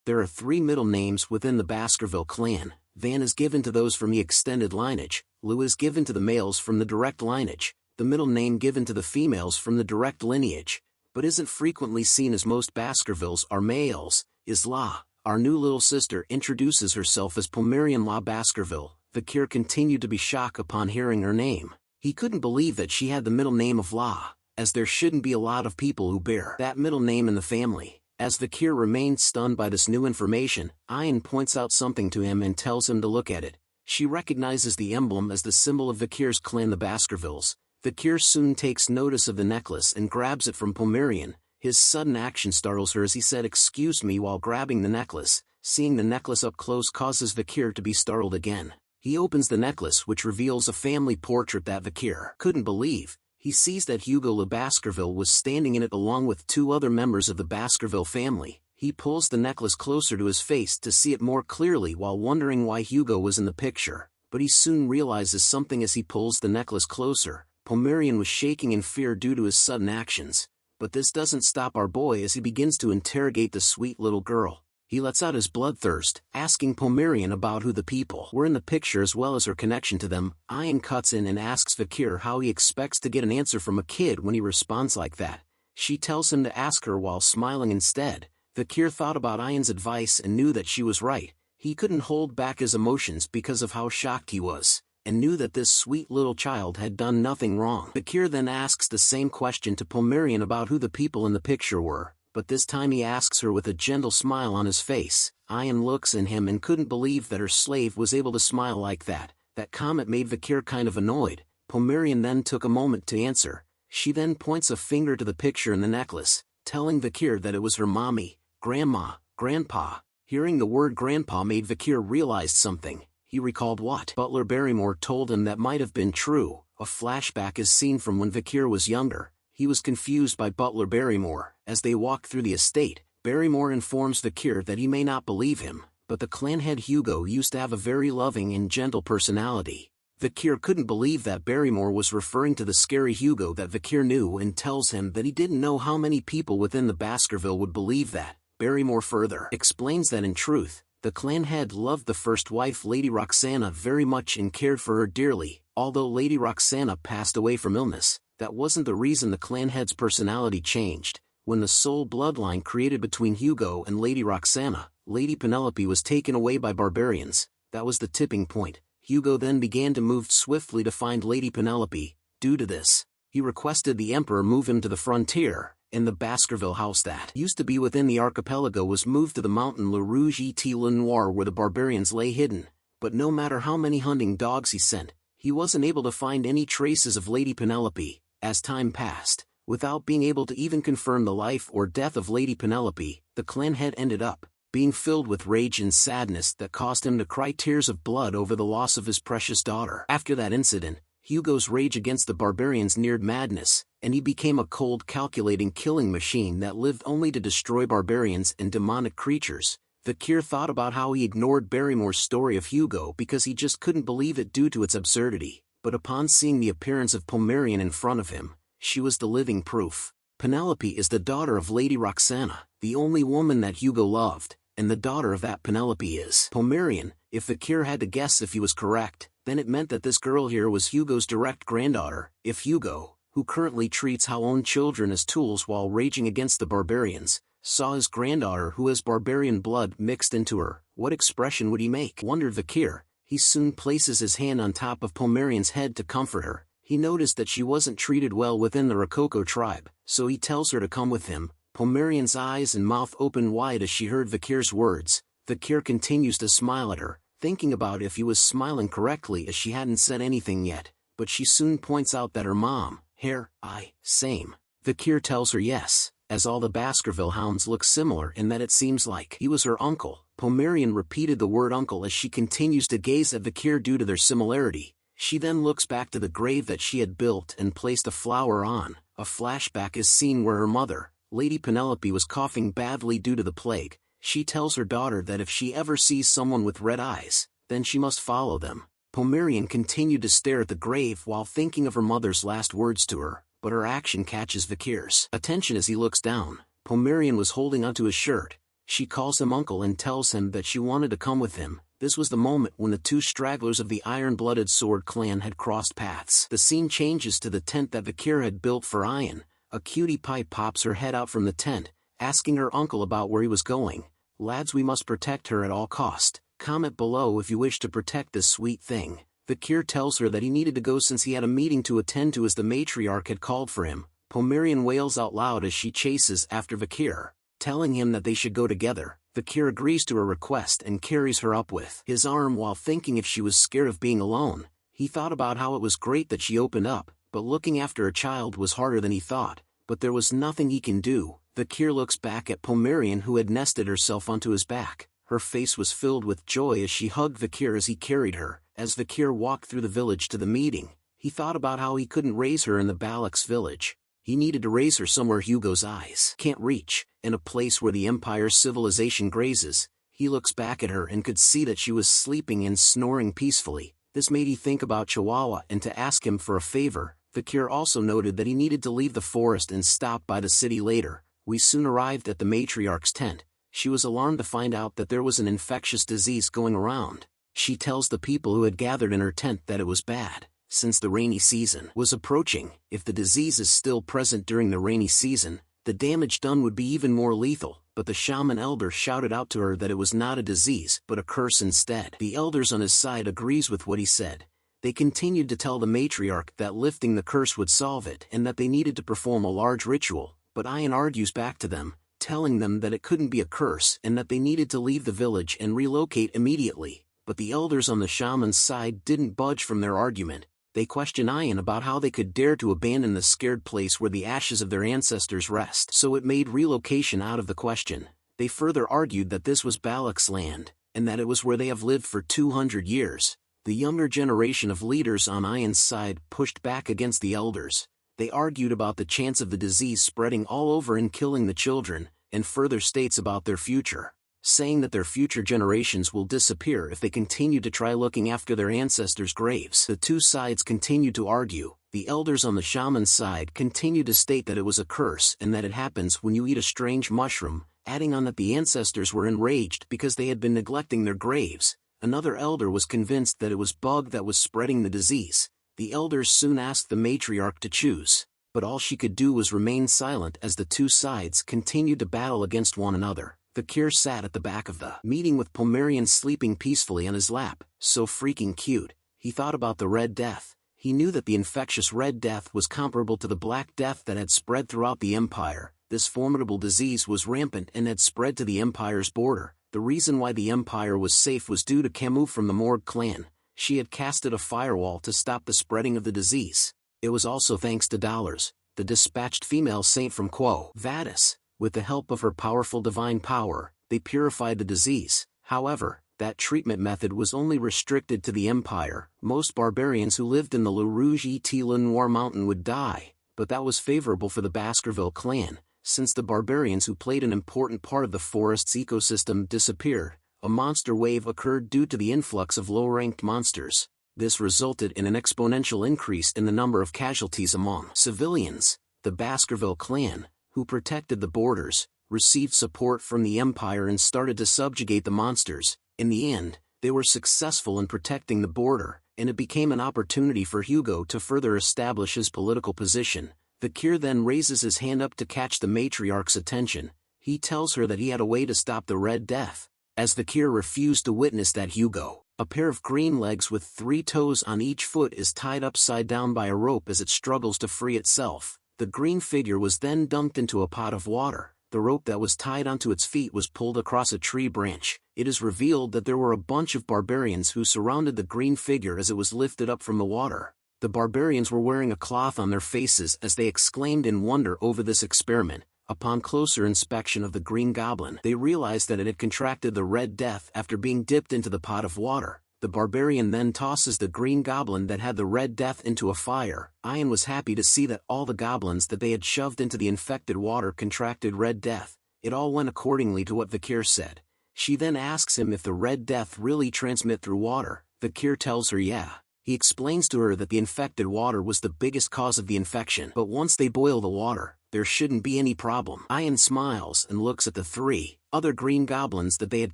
S2: There are 3 middle names within the Baskerville clan. Van is given to those from the extended lineage, Lou is given to the males from the direct lineage, the middle name given to the females from the direct lineage, but isn't frequently seen as most Baskervilles are males, is La. Our new little sister introduces herself as Pomerian La Baskerville. Vakir continued to be shocked upon hearing her name. He couldn't believe that she had the middle name of La, as there shouldn't be a lot of people who bear that middle name in the family. As Vakir remained stunned by this new information, Ian points out something to him and tells him to look at it. She recognizes the emblem as the symbol of Vakir's clan, the Baskervilles. Vakir soon takes notice of the necklace and grabs it from Pomerian. His sudden action startles her as he said "excuse me" while grabbing the necklace. Seeing the necklace up close causes Vakir to be startled again. He opens the necklace, which reveals a family portrait that Vakir couldn't believe. He sees that Hugo Le Baskerville was standing in it along with 2 other members of the Baskerville family. He pulls the necklace closer to his face to see it more clearly while wondering why Hugo was in the picture, but he soon realizes something as he pulls the necklace closer. Pomerian was shaking in fear due to his sudden actions, but this doesn't stop our boy as he begins to interrogate the sweet little girl. He lets out his bloodthirst, asking Pomerian about who the people were in the picture as well as her connection to them. Ian cuts in and asks Vakir how he expects to get an answer from a kid when he responds like that. She tells him to ask her while smiling instead. Vakir thought about Ian's advice and knew that she was right. He couldn't hold back his emotions because of how shocked he was, and knew that this sweet little child had done nothing wrong. Vakir then asks the same question to Pomerian about who the people in the picture were, but this time he asks her with a gentle smile on his face. Ian looks at him and couldn't believe that her slave was able to smile like that. That comment made Vakir kind of annoyed. Pomerian then took a moment to answer. She then points a finger to the picture in the necklace, telling Vakir that it was her mommy, grandma, grandpa. Hearing the word grandpa made Vakir realize something. He recalled what Butler Barrymore told him that might have been true. A flashback is seen from when Vakir was younger. He was confused by Butler Barrymore. As they walk through the estate, Barrymore informs Vakir that he may not believe him, but the clan head Hugo used to have a very loving and gentle personality. Vikir couldn't believe that Barrymore was referring to the scary Hugo that Vikir knew and tells him that he didn't know how many people within the Baskerville would believe that. Barrymore further explains that in truth, the clan head loved the first wife Lady Roxana very much and cared for her dearly. Although Lady Roxana passed away from illness, that wasn't the reason the clan head's personality changed. When the soul bloodline created between Hugo and Lady Roxana, Lady Penelope was taken away by barbarians. That was the tipping point. Hugo then began to move swiftly to find Lady Penelope. Due to this, he requested the Emperor move him to the frontier, and the Baskerville house that used to be within the archipelago was moved to the mountain Le Rouge et Le Noir where the barbarians lay hidden. But no matter how many hunting dogs he sent, he wasn't able to find any traces of Lady Penelope. As time passed, without being able to even confirm the life or death of Lady Penelope, the clan head ended up being filled with rage and sadness that caused him to cry tears of blood over the loss of his precious daughter. After that incident, Hugo's rage against the barbarians neared madness, and he became a cold, calculating killing machine that lived only to destroy barbarians and demonic creatures. Vikir thought about how he ignored Barrymore's story of Hugo because he just couldn't believe it due to its absurdity, but upon seeing the appearance of Pomerian in front of him, she was the living proof. Penelope is the daughter of Lady Roxana, the only woman that Hugo loved, and the daughter of that Penelope is Pomerian. If Vikir had to guess if he was correct, then it meant that this girl here was Hugo's direct granddaughter. If Hugo, who currently treats our own children as tools while raging against the barbarians, saw his granddaughter who has barbarian blood mixed into her, what expression would he make? Wondered Vikir. He soon places his hand on top of Pomerian's head to comfort her. He noticed that she wasn't treated well within the Rococo tribe, so he tells her to come with him. Pomerian's eyes and mouth opened wide as she heard Vikir's words. Vikir continues to smile at her, thinking about if he was smiling correctly as she hadn't said anything yet, but she soon points out that her mom, hair, eye, same. Vikir tells her yes, as all the Baskerville hounds look similar in that it seems like he was her uncle. Pomerian repeated the word uncle as she continues to gaze at Vikir due to their similarity. She then looks back to the grave that she had built and placed a flower on. A flashback is seen where her mother, Lady Penelope, was coughing badly due to the plague. She tells her daughter that if she ever sees someone with red eyes, then she must follow them. Pomerian continued to stare at the grave while thinking of her mother's last words to her, but her action catches Vikir's attention as he looks down. Pomerian was holding onto his shirt. She calls him uncle and tells him that she wanted to come with him. This was the moment when the two stragglers of the iron-blooded sword clan had crossed paths. The scene changes to the tent that Vikir had built for Ian. A cutie pie pops her head out from the tent, asking her uncle about where he was going. Lads, we must protect her at all cost. Comment below if you wish to protect this sweet thing. Vikir tells her that he needed to go since he had a meeting to attend to as the matriarch had called for him. Pomerian wails out loud as she chases after Vikir, telling him that they should go together. Vikir agrees to her request and carries her up with his arm while thinking if she was scared of being alone. He thought about how it was great that she opened up, but looking after a child was harder than he thought. But there was nothing he can do. Vikir looks back at Pomerian who had nested herself onto his back. Her face was filled with joy as she hugged Vikir as he carried her. As Vikir walked through the village to the meeting, he thought about how he couldn't raise her in the Balak's village. He needed to raise her somewhere Hugo's eyes can't reach, in a place where the Empire's civilization grazes. He looks back at her and could see that she was sleeping and snoring peacefully. This made he think about Chihuahua and to ask him for a favor. Vikir also noted that he needed to leave the forest and stop by the city later. We soon arrived at the matriarch's tent. She was alarmed to find out that there was an infectious disease going around. She tells the people who had gathered in her tent that it was bad, since the rainy season was approaching. If the disease is still present during the rainy season, the damage done would be even more lethal. But the shaman elder shouted out to her that it was not a disease but a curse instead. The elders on his side agrees with what he said. They continued to tell the matriarch that lifting the curse would solve it and that they needed to perform a large ritual, but Ian argues back to them, telling them that it couldn't be a curse and that they needed to leave the village and relocate immediately. But the elders on the shaman's side didn't budge from their argument. They questioned Ian about how they could dare to abandon the scared place where the ashes of their ancestors rest, so it made relocation out of the question. They further argued that this was Balak's land, and that it was where they have lived for 200 years. The younger generation of leaders on Ian's side pushed back against the elders. They argued about the chance of the disease spreading all over and killing the children, and further states about their future. saying that their future generations will disappear if they continue to try looking after their ancestors' graves. The two sides continued to argue. The elders on the shaman's side continued to state that it was a curse and that it happens when you eat a strange mushroom, adding on that the ancestors were enraged because they had been neglecting their graves. Another elder was convinced that it was bug that was spreading the disease. The elders soon asked the matriarch to choose, but all she could do was remain silent as the two sides continued to battle against one another. Vakir sat at the back of the meeting with Pomerian sleeping peacefully on his lap, so freaking cute. He thought about the Red Death. He knew that the infectious Red Death was comparable to the Black Death that had spread throughout the Empire. This formidable disease was rampant and had spread to the Empire's border. The reason why the Empire was safe was due to Cimu from the Morg clan. She had casted a firewall to stop the spreading of the disease. It was also thanks to Dollars, the dispatched female saint from Quo Vadis. With the help of her powerful divine power, they purified the disease. However, that treatment method was only restricted to the Empire. Most barbarians who lived in the Le Rouge et Le Noir mountain would die, but that was favorable for the Baskerville clan, since the barbarians who played an important part of the forest's ecosystem disappeared. A monster wave occurred due to the influx of low-ranked monsters. This resulted in an exponential increase in the number of casualties among civilians. The Baskerville clan, who protected the borders, received support from the Empire and started to subjugate the monsters. In the end, they were successful in protecting the border, and it became an opportunity for Hugo to further establish his political position. Vakir then raises his hand up to catch the matriarch's attention. He tells her that he had a way to stop the Red Death. As Vakir refused to witness that, Hugo, a pair of green legs with 3 toes on each foot, is tied upside down by a rope as it struggles to free itself. The green figure was then dunked into a pot of water. The rope that was tied onto its feet was pulled across a tree branch. It is revealed that there were a bunch of barbarians who surrounded the green figure as it was lifted up from the water. The barbarians were wearing a cloth on their faces as they exclaimed in wonder over this experiment. Upon closer inspection of the green goblin, they realized that it had contracted the Red Death after being dipped into the pot of water. The barbarian then tosses the green goblin that had the Red Death into a fire. Ian was happy to see that all the goblins that they had shoved into the infected water contracted Red Death. It all went accordingly to what Vakir said. She then asks him if the Red Death really transmit through water. Vakir tells her yeah. He explains to her that the infected water was the biggest cause of the infection, but once they boil the water, there shouldn't be any problem. Ian smiles and looks at the 3 other green goblins that they had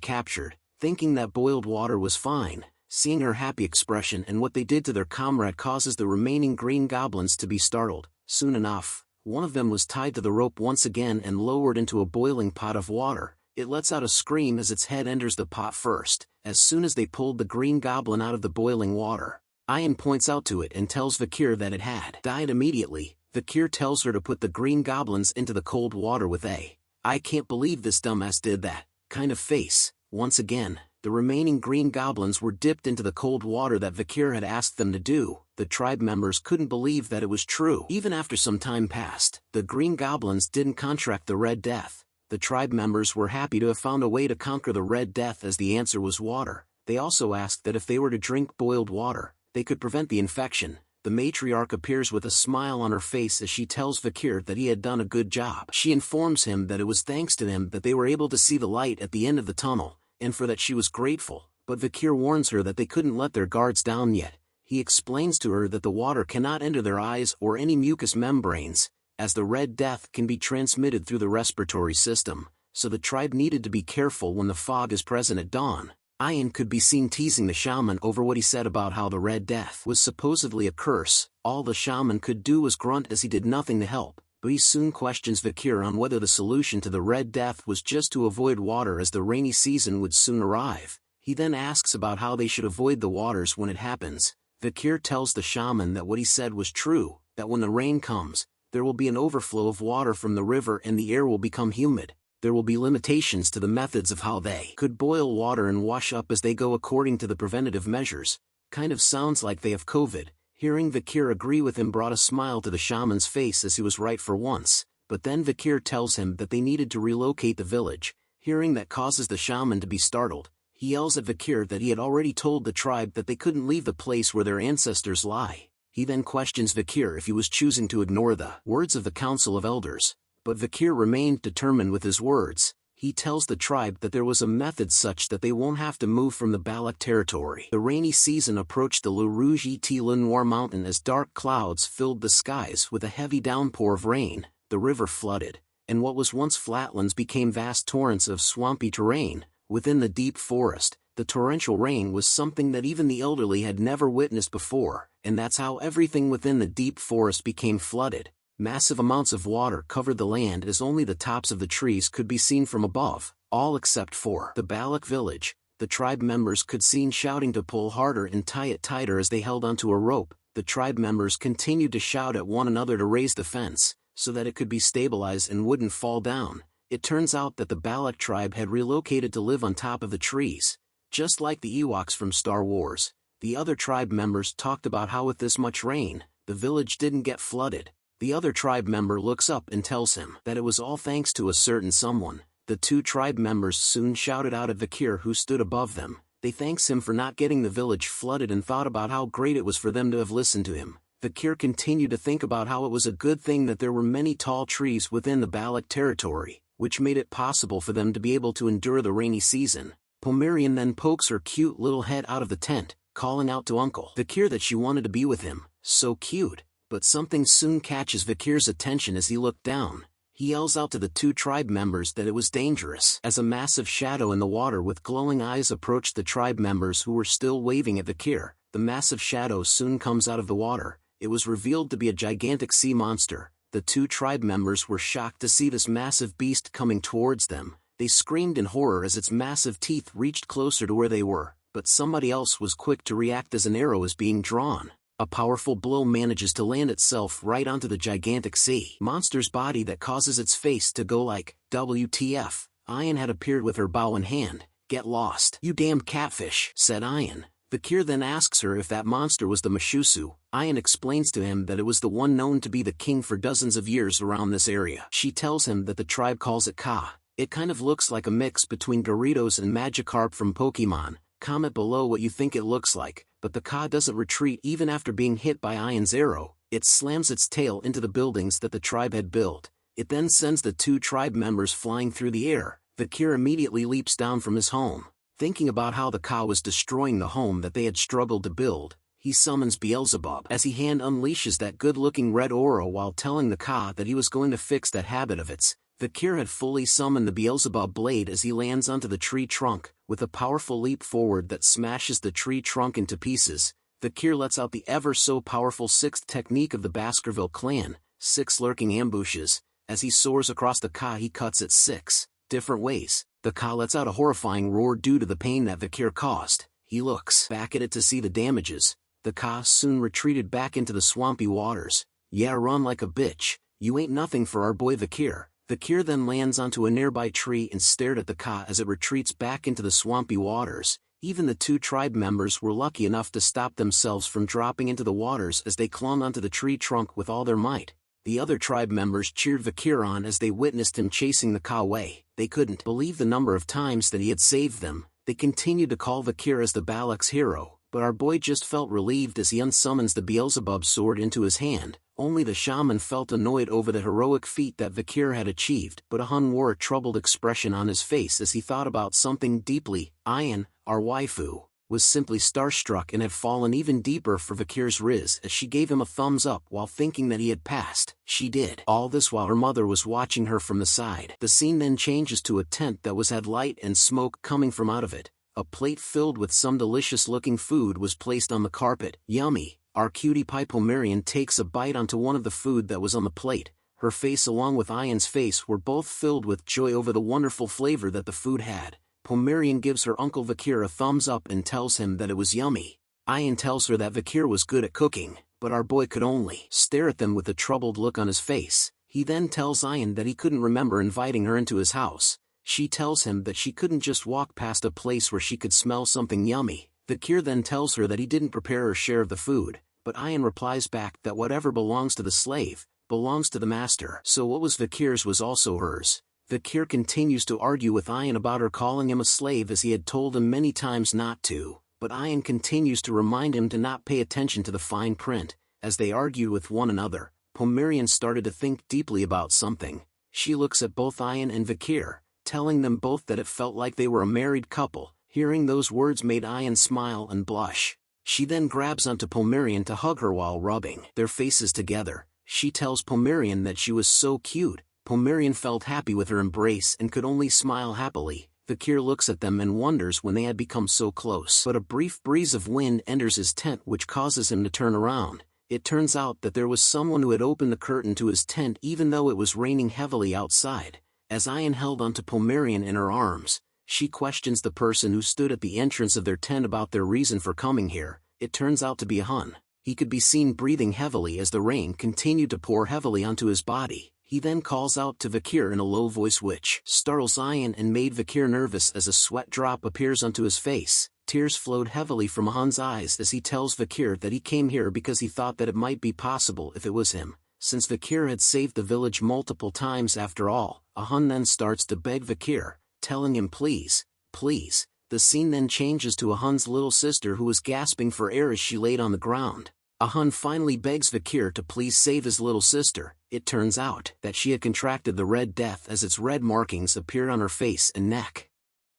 S2: captured, thinking that boiled water was fine. Seeing her happy expression and what they did to their comrade causes the remaining green goblins to be startled. Soon enough, one of them was tied to the rope once again and lowered into a boiling pot of water. It lets out a scream as its head enters the pot first. As soon as they pulled the green goblin out of the boiling water, Ian points out to it and tells Vakir that it had died immediately. Vakir tells her to put the green goblins into the cold water with a "I can't believe this dumbass did that" kind of face. Once again, the remaining green goblins were dipped into the cold water that Vakir had asked them to do. The tribe members couldn't believe that it was true. Even after some time passed, the green goblins didn't contract the Red Death. The tribe members were happy to have found a way to conquer the Red Death as the answer was water. They also asked that if they were to drink boiled water, they could prevent the infection. The matriarch appears with a smile on her face as she tells Vakir that he had done a good job. She informs him that it was thanks to him that they were able to see the light at the end of the tunnel, and for that she was grateful, but Vakir warns her that they couldn't let their guards down yet. He explains to her that the water cannot enter their eyes or any mucous membranes, as the Red Death can be transmitted through the respiratory system, so the tribe needed to be careful when the fog is present at dawn. Ian could be seen teasing the shaman over what he said about how the Red Death was supposedly a curse. All the shaman could do was grunt as he did nothing to help, but he soon questions Vakir on whether the solution to the Red Death was just to avoid water as the rainy season would soon arrive. He then asks about how they should avoid the waters when it happens. Vakir tells the shaman that what he said was true, that when the rain comes, there will be an overflow of water from the river and the air will become humid. There will be limitations to the methods of how they could boil water and wash up as they go according to the preventative measures. Kind of sounds like they have COVID. Hearing Vakir agree with him brought a smile to the shaman's face as he was right for once, but then Vakir tells him that they needed to relocate the village. Hearing that causes the shaman to be startled. He yells at Vakir that he had already told the tribe that they couldn't leave the place where their ancestors lie. He then questions Vakir if he was choosing to ignore the words of the Council of Elders. But Vakir remained determined with his words. He tells the tribe that there was a method such that they won't have to move from the Balak territory. The rainy season approached the Le Rouge et Le Noir mountain as dark clouds filled the skies with a heavy downpour of rain. The river flooded, and what was once flatlands became vast torrents of swampy terrain. Within the deep forest, the torrential rain was something that even the elderly had never witnessed before, and that's how everything within the deep forest became flooded. Massive amounts of water covered the land as only the tops of the trees could be seen from above, all except for the Balak village. The tribe members could seen shouting to pull harder and tie it tighter as they held onto a rope. The tribe members continued to shout at one another to raise the fence, so that it could be stabilized and wouldn't fall down. It turns out that the Balak tribe had relocated to live on top of the trees. Just like the Ewoks from Star Wars, the other tribe members talked about how with this much rain, the village didn't get flooded. The other tribe member looks up and tells him that it was all thanks to a certain someone. The two tribe members soon shouted out at Vakir, who stood above them. They thanks him for not getting the village flooded and thought about how great it was for them to have listened to him. Vakir continued to think about how it was a good thing that there were many tall trees within the Balak territory, which made it possible for them to be able to endure the rainy season. Pomerian then pokes her cute little head out of the tent, calling out to Uncle Vakir that she wanted to be with him. So cute. But something soon catches Vakir's attention as he looked down. He yells out to the two tribe members that it was dangerous. As a massive shadow in the water with glowing eyes approached the tribe members who were still waving at Vakir, the massive shadow soon comes out of the water. It was revealed to be a gigantic sea monster. The two tribe members were shocked to see this massive beast coming towards them. They screamed in horror as its massive teeth reached closer to where they were, but somebody else was quick to react as an arrow is being drawn. A powerful blow manages to land itself right onto the gigantic sea monster's body that causes its face to go like, WTF. Ayan had appeared with her bow in hand. Get lost, you damn catfish, said Ayan. Vakir then asks her if that monster was the Mashusu. Ayan explains to him that it was the one known to be the king for dozens of years around this area. She tells him that the tribe calls it Ka. It kind of looks like a mix between Gyarados and Magikarp from Pokemon. Comment below what you think it looks like, but the Ka doesn't retreat even after being hit by Ayan's arrow. It slams its tail into the buildings that the tribe had built. It then sends the two tribe members flying through the air. Vakir immediately leaps down from his home. Thinking about how the Ka was destroying the home that they had struggled to build, he summons Beelzebub as he hand unleashes that good-looking red aura while telling the Ka that he was going to fix that habit of its. Vakir had fully summoned the Beelzebub blade as he lands onto the tree trunk, with a powerful leap forward that smashes the tree trunk into pieces. Vakir lets out the ever-so-powerful sixth technique of the Baskerville clan, 6 lurking ambushes. As he soars across the Ka, he cuts it 6 different ways. The Ka lets out a horrifying roar due to the pain that Vakir caused. He looks back at it to see the damages. The Ka soon retreated back into the swampy waters. Yeah, run like a bitch. You ain't nothing for our boy Vakir. Vakir then lands onto a nearby tree and stared at the Ka as it retreats back into the swampy waters. Even the two tribe members were lucky enough to stop themselves from dropping into the waters as they clung onto the tree trunk with all their might. The other tribe members cheered Vakir on as they witnessed him chasing the Ka away. They couldn't believe the number of times that he had saved them. They continued to call Vakir as the Balak's hero, but our boy just felt relieved as he unsummons the Beelzebub sword into his hand. Only the shaman felt annoyed over the heroic feat that Vakir had achieved, but Ahun wore a troubled expression on his face as he thought about something deeply. Ayan, our waifu, was simply starstruck and had fallen even deeper for Vakir's riz as she gave him a thumbs up while thinking that he had passed. She did. All this while her mother was watching her from the side. The scene then changes to a tent that had light and smoke coming from out of it. A plate filled with some delicious-looking food was placed on the carpet. Yummy. Our cutie pie Pomerian takes a bite onto one of the food that was on the plate. Her face along with Ayan's face were both filled with joy over the wonderful flavor that the food had. Pomerian gives her Uncle Vakir a thumbs up and tells him that it was yummy. Ayan tells her that Vakir was good at cooking, but our boy could only stare at them with a troubled look on his face. He then tells Ayan that he couldn't remember inviting her into his house. She tells him that she couldn't just walk past a place where she could smell something yummy. Vakir then tells her that he didn't prepare her share of the food, but Ayan replies back that whatever belongs to the slave, belongs to the master. So what was Vakir's was also hers. Vakir continues to argue with Ayan about her calling him a slave as he had told him many times not to, but Ayan continues to remind him to not pay attention to the fine print. As they argued with one another, Pomerian started to think deeply about something. She looks at both Ayan and Vakir, telling them both that it felt like they were a married couple. Hearing those words made Ayan smile and blush. She then grabs onto Pomerian to hug her while rubbing their faces together. She tells Pomerian that she was so cute. Pomerian felt happy with her embrace and could only smile happily. Vakir looks at them and wonders when they had become so close. But a brief breeze of wind enters his tent, which causes him to turn around. It turns out that there was someone who had opened the curtain to his tent even though it was raining heavily outside. As Ayan held onto Pomerian in her arms, she questions the person who stood at the entrance of their tent about their reason for coming here. It turns out to be a Hun. He could be seen breathing heavily as the rain continued to pour heavily onto his body. He then calls out to Vakir in a low voice which startles Ayan and made Vakir nervous as a sweat drop appears onto his face. Tears flowed heavily from Hun's eyes as he tells Vakir that he came here because he thought that it might be possible if it was him. Since Vakir had saved the village multiple times after all, a Hun then starts to beg Vakir, telling him please, please. The scene then changes to a Hun's little sister who was gasping for air as she laid on the ground. A Hun finally begs Vakir to please save his little sister. It turns out that she had contracted the Red Death as its red markings appeared on her face and neck.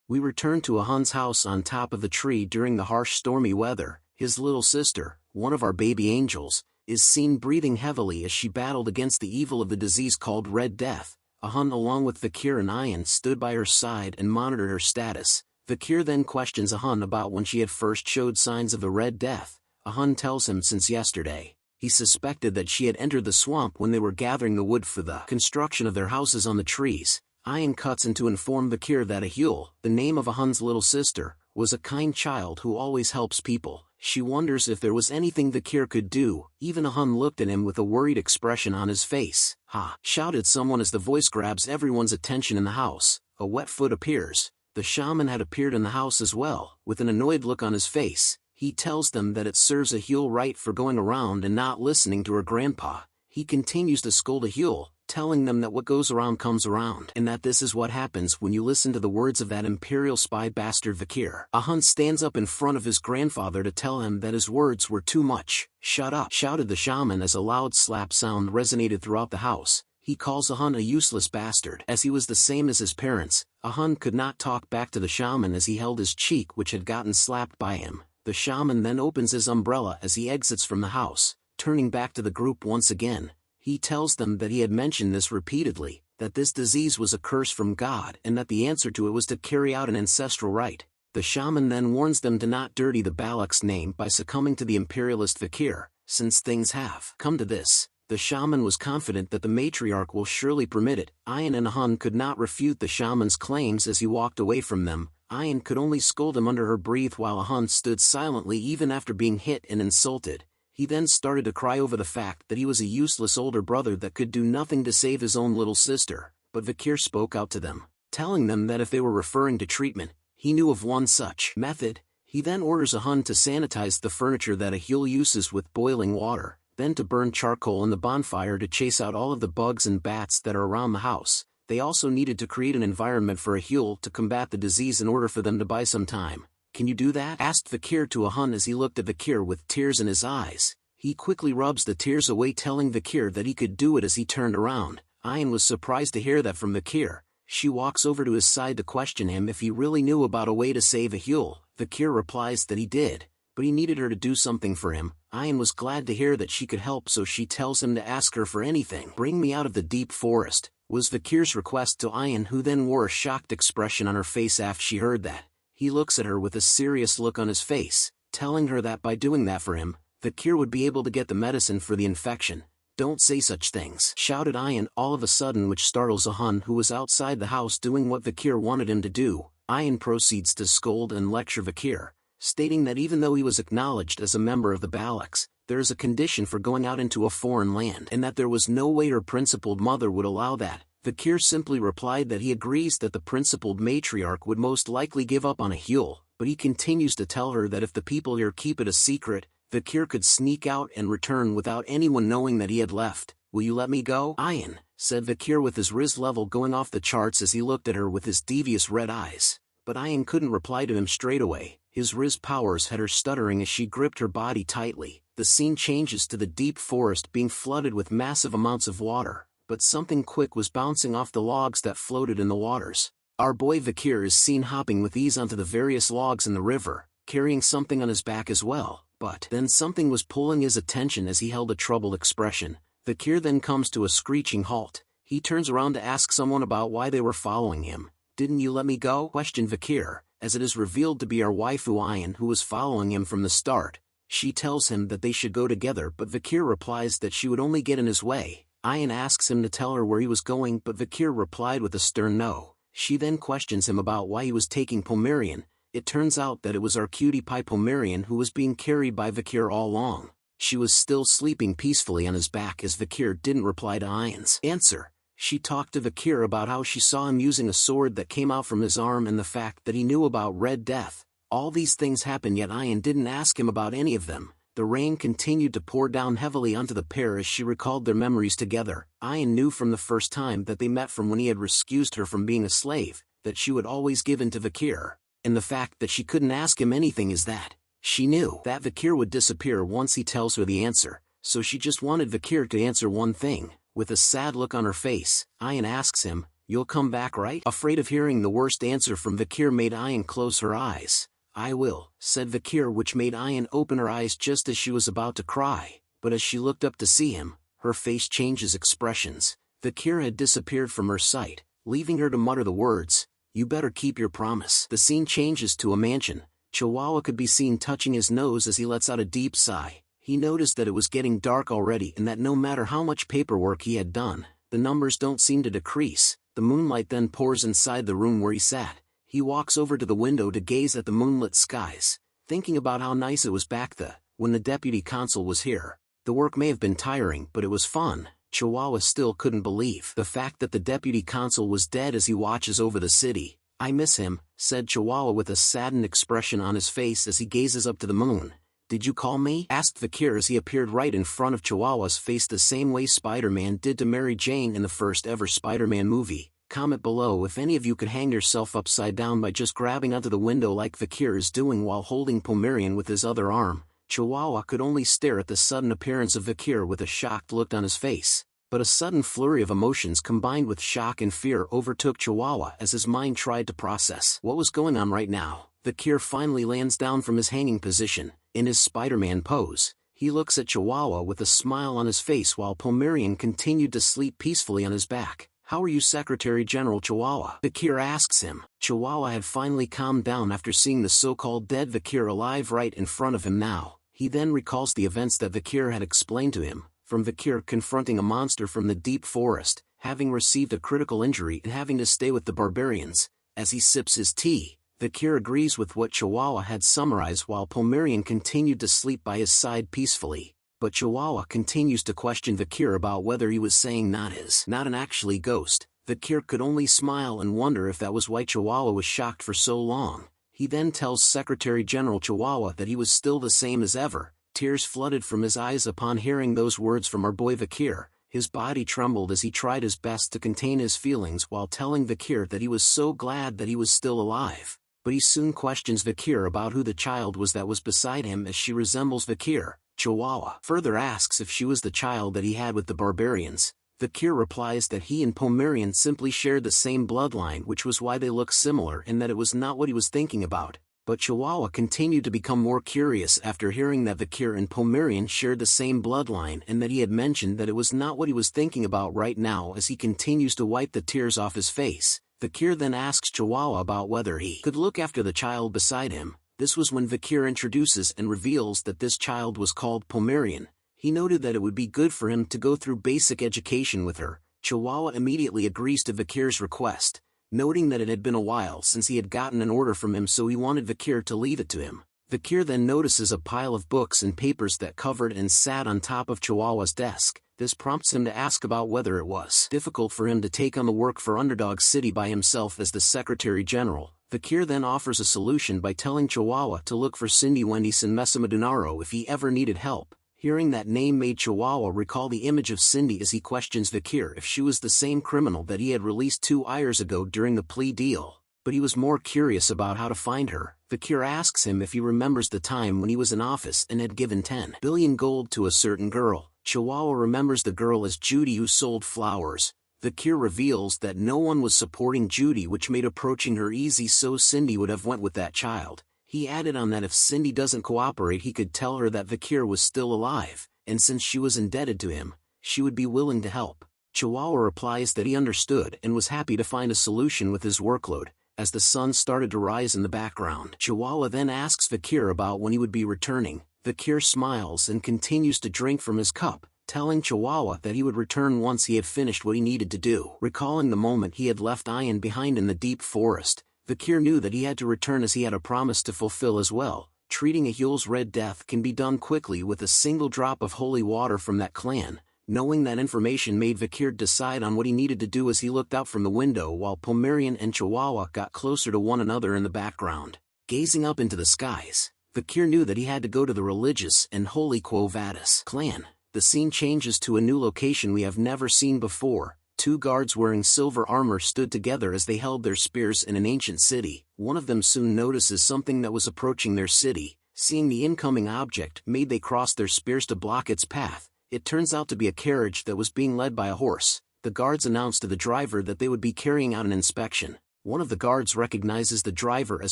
S2: We return to a Hun's house on top of the tree during the harsh stormy weather. His little sister, one of our baby angels, is seen breathing heavily as she battled against the evil of the disease called Red Death. A Hun along with Vakir and Ayan stood by her side and monitored her status. Vakir then questions a Hun about when she had first showed signs of the Red Death. A Hun tells him since yesterday. He suspected that she had entered the swamp when they were gathering the wood for the construction of their houses on the trees. Ayan cuts in to inform Vakir that Ahul, the name of a Hun's little sister, was a kind child who always helps people. She wonders if there was anything Vakir could do. Even a Hun looked at him with a worried expression on his face. "Ha!" shouted someone as the voice grabs everyone's attention in the house. A wet foot appears. The shaman had appeared in the house as well, with an annoyed look on his face. He tells them that it serves Ahul right for going around and not listening to her grandpa. He continues to scold Ahul, telling them that what goes around comes around, and that this is what happens when you listen to the words of that imperial spy bastard Vakir. A Hun stands up in front of his grandfather to tell him that his words were too much. "Shut up!" shouted the shaman as a loud slap sound resonated throughout the house. He calls a Hun a useless bastard. As he was the same as his parents, a Hun could not talk back to the shaman as he held his cheek which had gotten slapped by him. The shaman then opens his umbrella as he exits from the house. Turning back to the group once again, he tells them that he had mentioned this repeatedly, that this disease was a curse from God and that the answer to it was to carry out an ancestral rite. The shaman then warns them to not dirty the Balak's name by succumbing to the imperialist Vakir. Since things have come to this, the shaman was confident that the matriarch will surely permit it. Ayan and a Hun could not refute the shaman's claims as he walked away from them. Ayan could only scold him under her breath while a Hun stood silently even after being hit and insulted. He then started to cry over the fact that he was a useless older brother that could do nothing to save his own little sister, but Vakir spoke out to them, telling them that if they were referring to treatment, he knew of one such method. He then orders a Hun to sanitize the furniture that Ahul uses with boiling water, then to burn charcoal in the bonfire to chase out all of the bugs and bats that are around the house. They also needed to create an environment for Ahul to combat the disease in order for them to buy some time. "Can you do that?" asked Vakir to a Hun as he looked at Vakir with tears in his eyes. He quickly rubs the tears away, telling Vakir that he could do it as he turned around. Ayan was surprised to hear that from Vakir. She walks over to his side to question him if he really knew about a way to save Ahul. Vakir replies that he did, but he needed her to do something for him. Ayan was glad to hear that she could help, so she tells him to ask her for anything. "Bring me out of the deep forest," was Vakir's request to Ayan, who then wore a shocked expression on her face after she heard that. He looks at her with a serious look on his face, telling her that by doing that for him, Vakir would be able to get the medicine for the infection. "Don't say such things," shouted Ayan all of a sudden, which startles a Hun who was outside the house doing what Vakir wanted him to do. Ayan proceeds to scold and lecture Vakir, stating that even though he was acknowledged as a member of the Balaks, there is a condition for going out into a foreign land and that there was no way her principled mother would allow that. Vakir simply replied that he agrees that the principled matriarch would most likely give up on Ahul, but he continues to tell her that if the people here keep it a secret, Vakir could sneak out and return without anyone knowing that he had left. "Will you let me go, Ayan?" said Vakir with his riz level going off the charts as he looked at her with his devious red eyes. But Ayan couldn't reply to him straight away. His riz powers had her stuttering as she gripped her body tightly. The scene changes to the deep forest being flooded with massive amounts of water, but something quick was bouncing off the logs that floated in the waters. Our boy Vakir is seen hopping with ease onto the various logs in the river, carrying something on his back as well, but then something was pulling his attention as he held a troubled expression. Vakir then comes to a screeching halt. He turns around to ask someone about why they were following him. "Didn't you let me go?" questioned Vakir, as it is revealed to be our waifu Ayan who was following him from the start. She tells him that they should go together, but Vakir replies that she would only get in his way. Ayan asks him to tell her where he was going, but Vakir replied with a stern no. She then questions him about why he was taking Pomerian. It turns out that it was our cutie pie Pomerian who was being carried by Vakir all along. She was still sleeping peacefully on his back as Vakir didn't reply to Ayan's answer. She talked to Vakir about how she saw him using a sword that came out from his arm and the fact that he knew about Red Death. All these things happened, yet Ayan didn't ask him about any of them. The rain continued to pour down heavily onto the pair as she recalled their memories together. Ayan knew from the first time that they met, from when he had rescued her from being a slave, that she would always give in to Vakir. And the fact that she couldn't ask him anything is that she knew that Vakir would disappear once he tells her the answer, so she just wanted Vakir to answer one thing. With a sad look on her face, Ayan asks him, "You'll come back, right?" Afraid of hearing the worst answer from Vakir made Ayan close her eyes. "I will," said Vakir, which made Ayan open her eyes just as she was about to cry, but as she looked up to see him, her face changes expressions. Vakir had disappeared from her sight, leaving her to mutter the words, "You better keep your promise." The scene changes to a mansion. Chihuahua could be seen touching his nose as he lets out a deep sigh. He noticed that it was getting dark already and that no matter how much paperwork he had done, the numbers don't seem to decrease. The moonlight then pours inside the room where he sat. He walks over to the window to gaze at the moonlit skies, thinking about how nice it was back when the deputy consul was here. The work may have been tiring, but it was fun. Chihuahua still couldn't believe the fact that the deputy consul was dead as he watches over the city. "I miss him," said Chihuahua with a saddened expression on his face as he gazes up to the moon. "Did you call me?" asked Vakir as he appeared right in front of Chihuahua's face the same way Spider-Man did to Mary Jane in the first ever Spider-Man movie. Comment below if any of you could hang yourself upside down by just grabbing onto the window like Vakir is doing while holding Pomerian with his other arm. Chihuahua could only stare at the sudden appearance of Vakir with a shocked look on his face. But a sudden flurry of emotions combined with shock and fear overtook Chihuahua as his mind tried to process what was going on right now. Vakir finally lands down from his hanging position. In his Spider-Man pose, he looks at Chihuahua with a smile on his face while Pomerian continued to sleep peacefully on his back. "How are you, Secretary General Chihuahua?" Vakir asks him. Chihuahua had finally calmed down after seeing the so-called dead Vakir alive right in front of him now. He then recalls the events that Vakir had explained to him, from Vakir confronting a monster from the deep forest, having received a critical injury and having to stay with the barbarians. As he sips his tea, Vakir agrees with what Chihuahua had summarized while Pomerian continued to sleep by his side peacefully. But Chihuahua continues to question Vakir about whether he was saying not an actually ghost. Vakir could only smile and wonder if that was why Chihuahua was shocked for so long. He then tells Secretary General Chihuahua that he was still the same as ever. Tears flooded from his eyes upon hearing those words from our boy Vakir. His body trembled as he tried his best to contain his feelings while telling Vakir that he was so glad that he was still alive. But he soon questions Vakir about who the child was that was beside him, as she resembles Vakir. Chihuahua further asks if she was the child that he had with the barbarians. Vakir replies that he and Pomerian simply shared the same bloodline, which was why they looked similar, and that it was not what he was thinking about. But Chihuahua continued to become more curious after hearing that Vakir and Pomerian shared the same bloodline and that he had mentioned that it was not what he was thinking about right now. As he continues to wipe the tears off his face, Vakir then asks Chihuahua about whether he could look after the child beside him. This was when Vakir introduces and reveals that this child was called Pomerian. He noted that it would be good for him to go through basic education with her. Chihuahua immediately agrees to Vakir's request, noting that it had been a while since he had gotten an order from him, so he wanted Vakir to leave it to him. Vakir then notices a pile of books and papers that covered and sat on top of Chihuahua's desk. This prompts him to ask about whether it was difficult for him to take on the work for Underdog City by himself as the Secretary General. Vakir then offers a solution by telling Chihuahua to look for Cindy Wendyson Mesamadunaro if he ever needed help. Hearing that name made Chihuahua recall the image of Cindy as he questions Vakir if she was the same criminal that he had released 2 years ago during the plea deal. But he was more curious about how to find her. Vakir asks him if he remembers the time when he was in office and had given 10 billion gold to a certain girl. Chihuahua remembers the girl as Judy, who sold flowers. Vakir reveals that no one was supporting Judy, which made approaching her easy, so Cindy would have went with that child. He added on that if Cindy doesn't cooperate, he could tell her that Vakir was still alive, and since she was indebted to him, she would be willing to help. Chihuahua replies that he understood and was happy to find a solution with his workload. As the sun started to rise in the background, Chihuahua then asks Vakir about when he would be returning. Vakir smiles and continues to drink from his cup, telling Chihuahua that he would return once he had finished what he needed to do. Recalling the moment he had left Ian behind in the deep forest, Vakir knew that he had to return as he had a promise to fulfill as well. Treating a Huel's Red Death can be done quickly with a single drop of holy water from that clan. Knowing that information made Vakir decide on what he needed to do as he looked out from the window while Pomerian and Chihuahua got closer to one another in the background. Gazing up into the skies, Vakir knew that he had to go to the religious and holy Quo Vadis clan. The scene changes to a new location we have never seen before. Two guards wearing silver armor stood together as they held their spears in an ancient city. One of them soon notices something that was approaching their city. Seeing the incoming object made they cross their spears to block its path. It turns out to be a carriage that was being led by a horse. The guards announced to the driver that they would be carrying out an inspection. One of the guards recognizes the driver as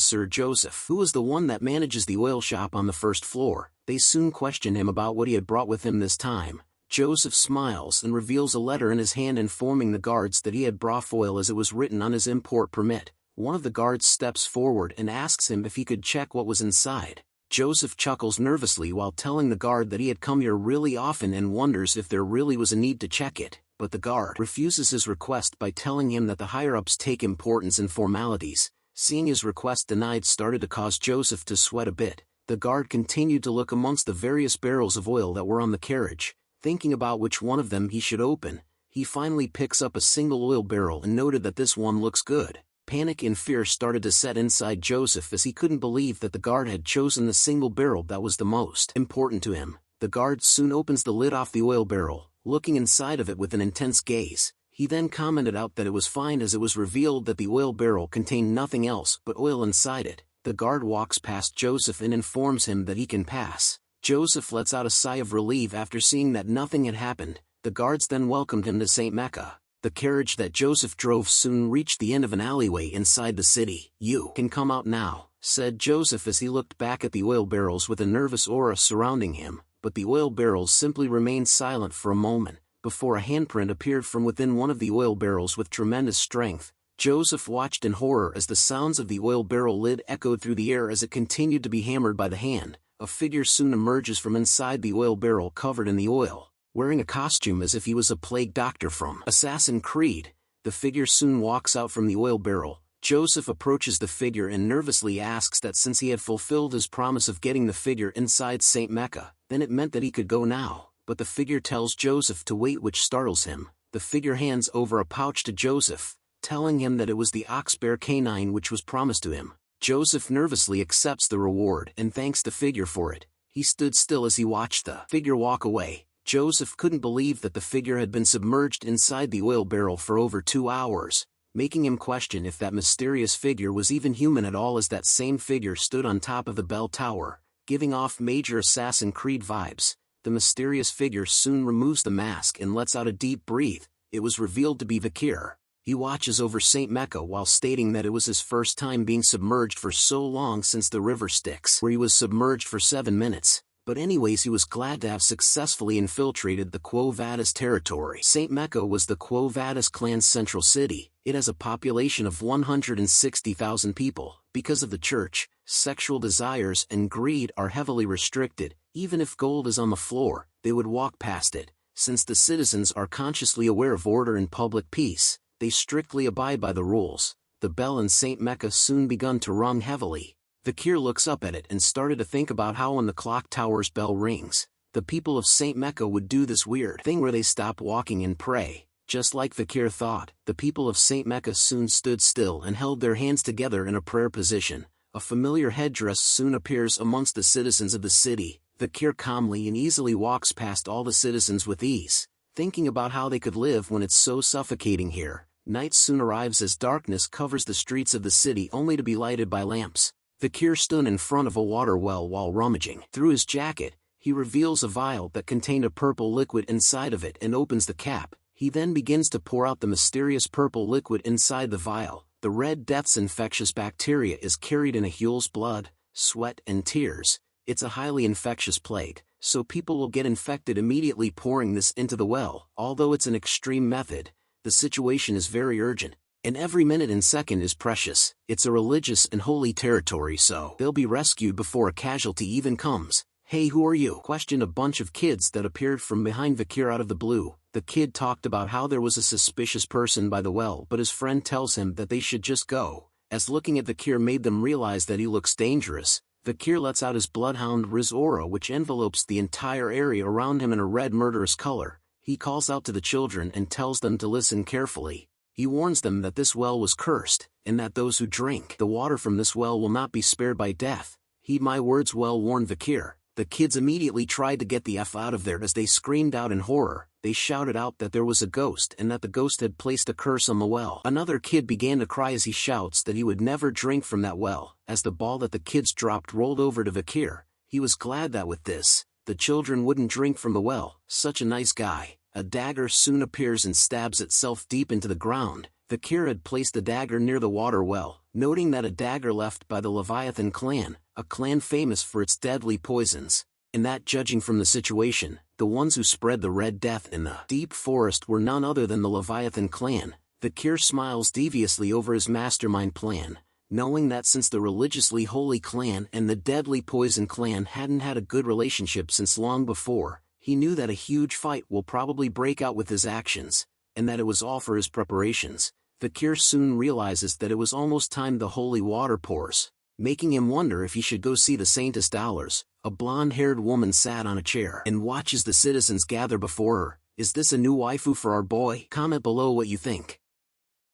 S2: Sir Joseph, who is the one that manages the oil shop on the first floor. They soon question him about what he had brought with him this time. Joseph smiles and reveals a letter in his hand informing the guards that he had brought oil as it was written on his import permit. One of the guards steps forward and asks him if he could check what was inside. Joseph chuckles nervously while telling the guard that he had come here really often and wonders if there really was a need to check it, but the guard refuses his request by telling him that the higher-ups take importance in formalities. Seeing his request denied started to cause Joseph to sweat a bit. The guard continued to look amongst the various barrels of oil that were on the carriage, thinking about which one of them he should open. He finally picks up a single oil barrel and noted that this one looks good. Panic and fear started to set inside Joseph as he couldn't believe that the guard had chosen the single barrel that was the most important to him. The guard soon opens the lid off the oil barrel, looking inside of it with an intense gaze. He then commented out that it was fine as it was revealed that the oil barrel contained nothing else but oil inside it. The guard walks past Joseph and informs him that he can pass. Joseph lets out a sigh of relief after seeing that nothing had happened. The guards then welcomed him to St. Mecca. The carriage that Joseph drove soon reached the end of an alleyway inside the city. "You can come out now," said Joseph as he looked back at the oil barrels with a nervous aura surrounding him, but the oil barrels simply remained silent for a moment, before a handprint appeared from within one of the oil barrels with tremendous strength. Joseph watched in horror as the sounds of the oil barrel lid echoed through the air as it continued to be hammered by the hand. A figure soon emerges from inside the oil barrel covered in the oil, wearing a costume as if he was a plague doctor from Assassin's Creed. The figure soon walks out from the oil barrel. Joseph approaches the figure and nervously asks that since he had fulfilled his promise of getting the figure inside St. Mecca, then it meant that he could go now. But the figure tells Joseph to wait, which startles him. The figure hands over a pouch to Joseph, telling him that it was the ox-bear canine which was promised to him. Joseph nervously accepts the reward and thanks the figure for it. He stood still as he watched the figure walk away. Joseph couldn't believe that the figure had been submerged inside the oil barrel for over 2 hours, making him question if that mysterious figure was even human at all, as that same figure stood on top of the bell tower, giving off major Assassin's Creed vibes. The mysterious figure soon removes the mask and lets out a deep breath. It was revealed to be Vakir. He watches over St. Mecca while stating that it was his first time being submerged for so long since the river Styx, where he was submerged for 7 minutes. But anyways, he was glad to have successfully infiltrated the Quo Vadis territory. St. Mecca was the Quo Vadis clan's central city. It has a population of 160,000 people. Because of the church, sexual desires and greed are heavily restricted. Even if gold is on the floor, they would walk past it. Since the citizens are consciously aware of order and public peace, they strictly abide by the rules. The bell in St. Mecca soon begun to rung heavily. Vakir looks up at it and started to think about how when the clock tower's bell rings, the people of St. Mecca would do this weird thing where they stop walking and pray. Just like Vakir thought, the people of St. Mecca soon stood still and held their hands together in a prayer position. A familiar headdress soon appears amongst the citizens of the city. Vakir calmly and easily walks past all the citizens with ease, thinking about how they could live when it's so suffocating here. Night soon arrives as darkness covers the streets of the city, only to be lighted by lamps. Vakir stood in front of a water well while rummaging through his jacket. He reveals a vial that contained a purple liquid inside of it and opens the cap. He then begins to pour out the mysterious purple liquid inside the vial. The Red Death's infectious bacteria is carried in a Huel's blood, sweat and tears. It's a highly infectious plague, so people will get infected immediately pouring this into the well. Although it's an extreme method, the situation is very urgent, and every minute and second is precious. It's a religious and holy territory, so they'll be rescued before a casualty even comes. "Hey, who are you?" questioned a bunch of kids that appeared from behind Vakir out of the blue. The kid talked about how there was a suspicious person by the well, but his friend tells him that they should just go, as looking at Vakir made them realize that he looks dangerous. Vakir lets out his bloodhound Riz aura, which envelopes the entire area around him in a red murderous color. He calls out to the children and tells them to listen carefully. He warns them that this well was cursed, and that those who drink the water from this well will not be spared by death. "Heed my words well," warned Vakir. The kids immediately tried to get the F out of there as they screamed out in horror. They shouted out that there was a ghost and that the ghost had placed a curse on the well. Another kid began to cry as he shouts that he would never drink from that well. As the ball that the kids dropped rolled over to Vakir, he was glad that with this, the children wouldn't drink from the well. Such a nice guy. A dagger soon appears and stabs itself deep into the ground. Vakir had placed the dagger near the water well, noting that a dagger left by the Leviathan clan, a clan famous for its deadly poisons, and that, judging from the situation, the ones who spread the Red Death in the deep forest were none other than the Leviathan clan. Vakir smiles deviously over his mastermind plan, knowing that since the religiously holy clan and the deadly poison clan hadn't had a good relationship since long before, he knew that a huge fight will probably break out with his actions, and that it was all for his preparations. Vakir soon realizes that it was almost time the holy water pours, making him wonder if he should go see the Saintess Dollars. A blonde-haired woman sat on a chair and watches the citizens gather before her. "Is this a new waifu for our boy? Comment below what you think."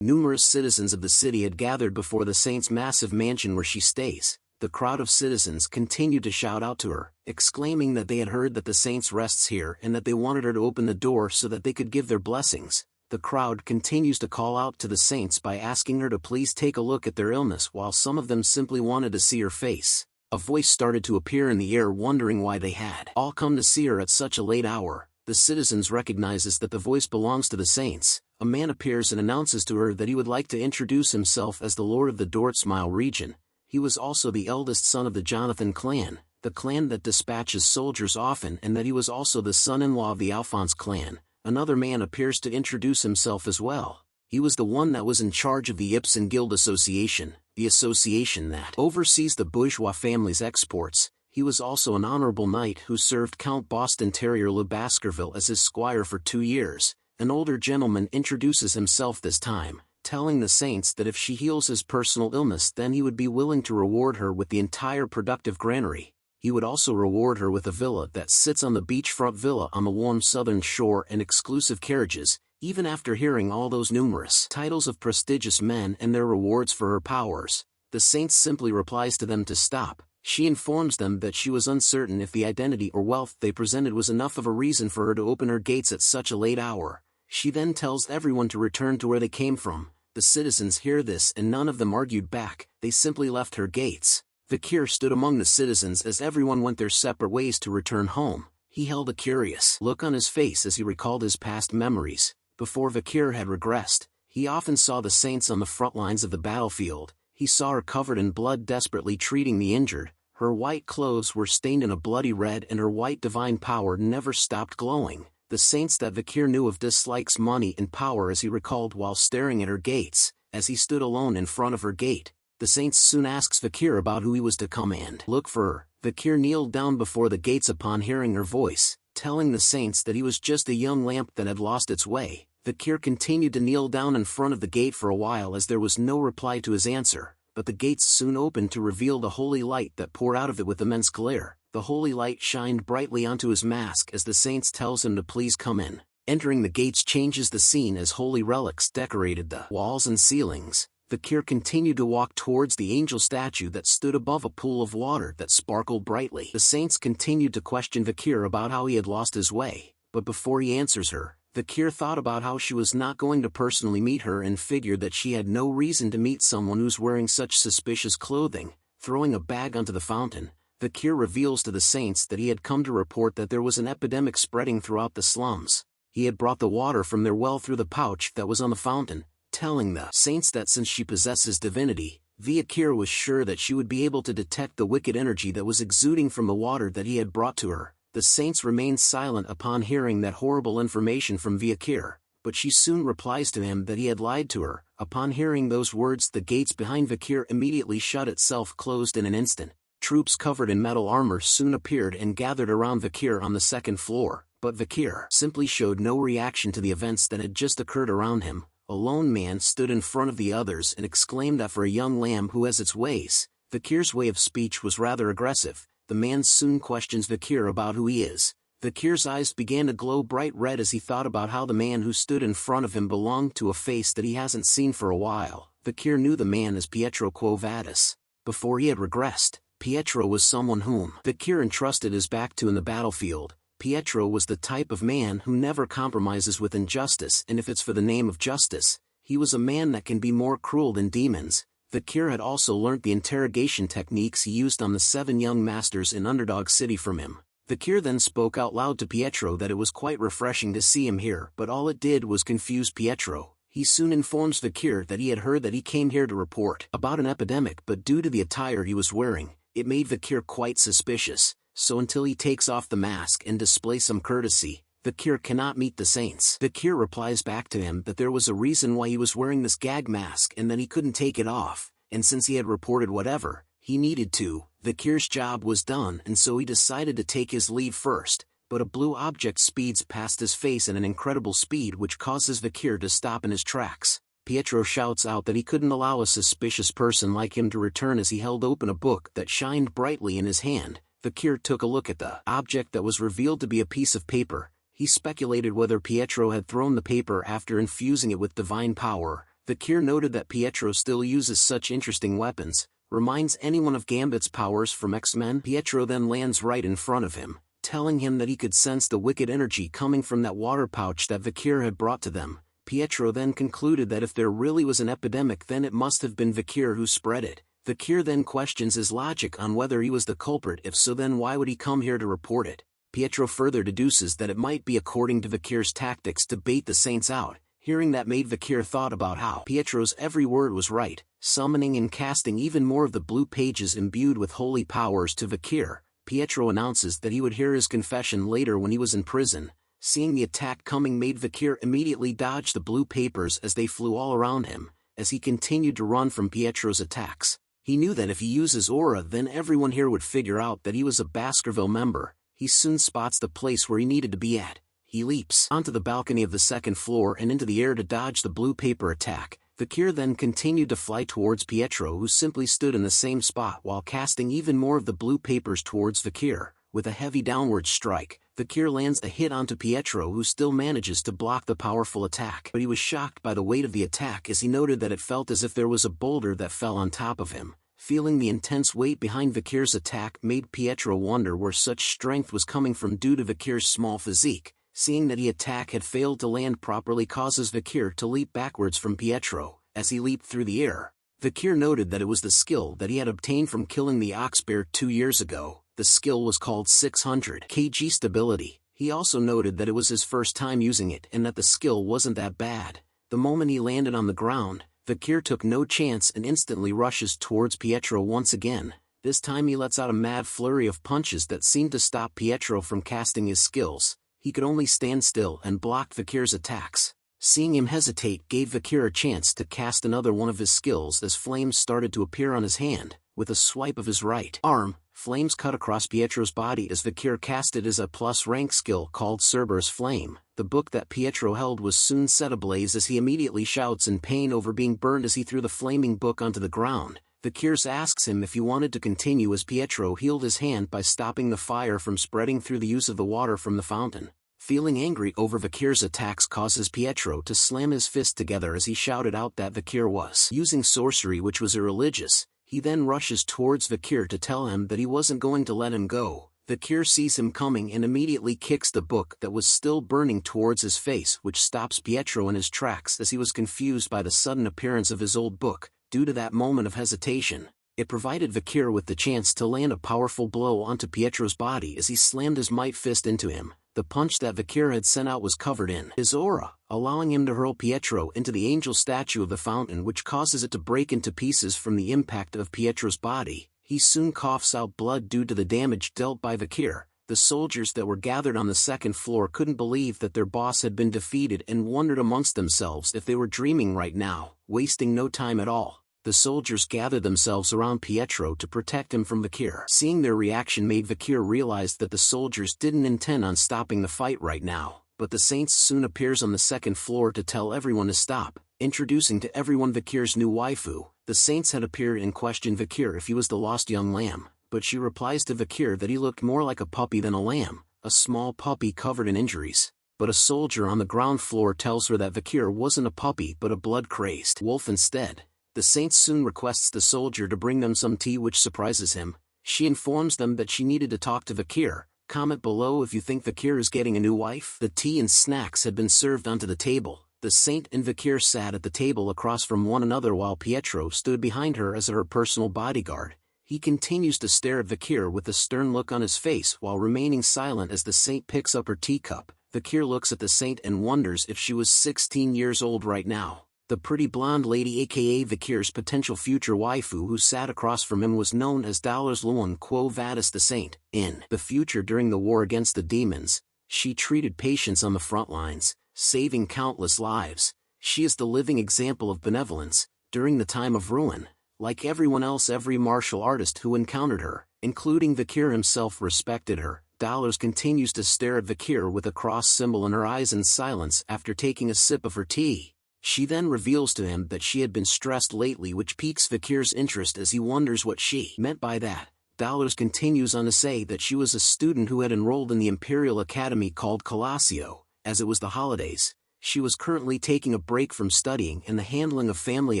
S2: Numerous citizens of the city had gathered before the saint's massive mansion where she stays. The crowd of citizens continued to shout out to her, exclaiming that they had heard that the saint rests here and that they wanted her to open the door so that they could give their blessings. The crowd continues to call out to the saints by asking her to please take a look at their illness, while some of them simply wanted to see her face. A voice started to appear in the air, wondering why they had all come to see her at such a late hour. The citizens recognizes that the voice belongs to the saints. A man appears and announces to her that he would like to introduce himself as the Lord of the Dortsmile region. He was also the eldest son of the Jonathan clan, the clan that dispatches soldiers often, and that he was also the son-in-law of the Alphonse clan. Another man appears to introduce himself as well. He was the one that was in charge of the Ibsen Guild Association, the association that oversees the bourgeois family's exports. He was also an honorable knight who served Count Boston Terrier Le Baskerville as his squire for 2 years. An older gentleman introduces himself this time, telling the saints that if she heals his personal illness, then he would be willing to reward her with the entire productive granary. He would also reward her with a villa that sits on the beachfront villa on the warm southern shore and exclusive carriages. Even after hearing all those numerous titles of prestigious men and their rewards for her powers, the saint simply replies to them to stop. She informs them that she was uncertain if the identity or wealth they presented was enough of a reason for her to open her gates at such a late hour. She then tells everyone to return to where they came from. The citizens hear this and none of them argued back, they simply left her gates. Vakir stood among the citizens as everyone went their separate ways to return home. He held a curious look on his face as he recalled his past memories. Before Vakir had regressed, he often saw the saints on the front lines of the battlefield. He saw her covered in blood desperately treating the injured. Her white clothes were stained in a bloody red and her white divine power never stopped glowing. The saints that Vakir knew of dislikes money and power as he recalled while staring at her gates. As he stood alone in front of her gate, the saints soon asks Vakir about who he was to come and look for her. Vakir kneeled down before the gates upon hearing her voice, telling the saints that he was just a young lamp that had lost its way. Vakir continued to kneel down in front of the gate for a while as there was no reply to his answer, but the gates soon opened to reveal the holy light that poured out of it with immense glare. The holy light shined brightly onto his mask as the saints tells him to please come in. Entering the gates changes the scene as holy relics decorated the walls and ceilings. Vakir continued to walk towards the angel statue that stood above a pool of water that sparkled brightly. The saints continued to question Vakir about how he had lost his way, but before he answers her, Vakir thought about how she was not going to personally meet her and figured that she had no reason to meet someone who's wearing such suspicious clothing. Throwing a bag onto the fountain, Vakir reveals to the saints that he had come to report that there was an epidemic spreading throughout the slums. He had brought the water from their well through the pouch that was on the fountain, telling the saints that since she possesses divinity, Viakir was sure that she would be able to detect the wicked energy that was exuding from the water that he had brought to her. The saints remained silent upon hearing that horrible information from Viakir, but she soon replies to him that he had lied to her. Upon hearing those words, the gates behind Viakir immediately shut itself closed in an instant. Troops covered in metal armor soon appeared and gathered around Viakir on the second floor, but Viakir simply showed no reaction to the events that had just occurred around him. A lone man stood in front of the others and exclaimed that for a young lamb who has its ways, Viakir's way of speech was rather aggressive. The man soon questions Viakir about who he is. Viakir's eyes began to glow bright red as he thought about how the man who stood in front of him belonged to a face that he hasn't seen for a while. Viakir knew the man as Pietro Quo Vadis. Before he had regressed, Pietro was someone whom Viakir entrusted his back to in the battlefield. Pietro was the type of man who never compromises with injustice, and if it's for the name of justice, he was a man that can be more cruel than demons. Viakir had also learnt the interrogation techniques he used on the 7 young masters in Underdog City from him. Viakir then spoke out loud to Pietro that it was quite refreshing to see him here, but all it did was confuse Pietro. He soon informs Viakir that he had heard that he came here to report about an epidemic, but due to the attire he was wearing, it made Viakir quite suspicious. So until he takes off the mask and displays some courtesy, Viakir cannot meet the saints. Viakir replies back to him that there was a reason why he was wearing this gag mask and that he couldn't take it off, and since he had reported whatever he needed to, Viakir's job was done, and so he decided to take his leave first. But a blue object speeds past his face at an incredible speed which causes Viakir to stop in his tracks. Pietro shouts out that he couldn't allow a suspicious person like him to return as he held open a book that shined brightly in his hand. Viakir took a look at the object that was revealed to be a piece of paper. He speculated whether Pietro had thrown the paper after infusing it with divine power. Viakir noted that Pietro still uses such interesting weapons, reminds anyone of Gambit's powers from X-Men. Pietro then lands right in front of him, telling him that he could sense the wicked energy coming from that water pouch that Viakir had brought to them. Pietro then concluded that if there really was an epidemic, then it must have been Viakir who spread it. Viakir then questions his logic on whether he was the culprit. If so, then why would he come here to report it? Pietro further deduces that it might be according to Viakir's tactics to bait the saints out. Hearing that made Viakir thought about how Pietro's every word was right, summoning and casting even more of the blue pages imbued with holy powers to Viakir. Pietro announces that he would hear his confession later when he was in prison. Seeing the attack coming made Viakir immediately dodge the blue papers as they flew all around him, as he continued to run from Pietro's attacks. He knew that if he used his aura, then everyone here would figure out that he was a Baskerville member. He soon spots the place where he needed to be at. He leaps onto the balcony of the second floor and into the air to dodge the blue paper attack. Viakir then continued to fly towards Pietro, who simply stood in the same spot while casting even more of the blue papers towards Viakir. With a heavy downward strike, Viakir lands a hit onto Pietro, who still manages to block the powerful attack. But he was shocked by the weight of the attack as he noted that it felt as if there was a boulder that fell on top of him. Feeling the intense weight behind Viakir's attack made Pietro wonder where such strength was coming from due to Viakir's small physique. Seeing that the attack had failed to land properly causes Viakir to leap backwards from Pietro. As he leaped through the air, Viakir noted that it was the skill that he had obtained from killing the ox bear 2 years ago. The skill was called 600 kg stability. He also noted that it was his first time using it and that the skill wasn't that bad. The moment he landed on the ground, Viakir took no chance and instantly rushes towards Pietro once again. This time he lets out a mad flurry of punches that seemed to stop Pietro from casting his skills. He could only stand still and block Viakir's attacks. Seeing him hesitate gave Viakir a chance to cast another one of his skills as flames started to appear on his hand. With a swipe of his right arm, flames cut across Pietro's body as Viakir cast it as a plus-rank skill called Cerberus Flame. The book that Pietro held was soon set ablaze as he immediately shouts in pain over being burned as he threw the flaming book onto the ground. Viakir asks him if he wanted to continue as Pietro healed his hand by stopping the fire from spreading through the use of the water from the fountain. Feeling angry over Viakir's attacks causes Pietro to slam his fist together as he shouted out that Viakir was using sorcery, which was irreligious. He then rushes towards Viakir to tell him that he wasn't going to let him go. Viakir sees him coming and immediately kicks the book that was still burning towards his face, which stops Pietro in his tracks as he was confused by the sudden appearance of his old book. Due to that moment of hesitation, it provided Viakir with the chance to land a powerful blow onto Pietro's body as he slammed his might fist into him. The punch that Vakir had sent out was covered in his aura, allowing him to hurl Pietro into the angel statue of the fountain, which causes it to break into pieces from the impact of Pietro's body. He soon coughs out blood due to the damage dealt by Vakir. The soldiers that were gathered on the second floor couldn't believe that their boss had been defeated and wondered amongst themselves if they were dreaming right now. Wasting no time at all, the soldiers gathered themselves around Pietro to protect him from Vakir. Seeing their reaction made Vakir realize that the soldiers didn't intend on stopping the fight right now, but the Saints soon appears on the second floor to tell everyone to stop, introducing to everyone Vakir's new waifu. The Saints had appeared and questioned Vakir if he was the lost young lamb, but she replies to Vakir that he looked more like a puppy than a lamb, a small puppy covered in injuries. But a soldier on the ground floor tells her that Vakir wasn't a puppy but a blood-crazed wolf instead. The Saint soon requests the soldier to bring them some tea, which surprises him. She informs them that she needed to talk to Vakir. Comment below if you think Vakir is getting a new wife. The tea and snacks had been served onto the table. The Saint and Vakir sat at the table across from one another while Pietro stood behind her as her personal bodyguard. He continues to stare at Vakir with a stern look on his face while remaining silent as the Saint picks up her teacup. Vakir looks at the Saint and wonders if she was 16 years old right now. The pretty blonde lady, aka Vakir's potential future waifu, who sat across from him, was known as Luan Quo Vadis the Saint. In the future, during the war against the demons, she treated patients on the front lines, saving countless lives. She is the living example of benevolence. During the time of ruin, like everyone else, every martial artist who encountered her, including Vakir himself, respected her. Dollars continues to stare at Vakir with a cross symbol in her eyes in silence after taking a sip of her tea. She then reveals to him that she had been stressed lately, which piques Vakir's interest as he wonders what she meant by that. Dollars continues on to say that she was a student who had enrolled in the Imperial Academy called Colosio. As it was the holidays, she was currently taking a break from studying and the handling of family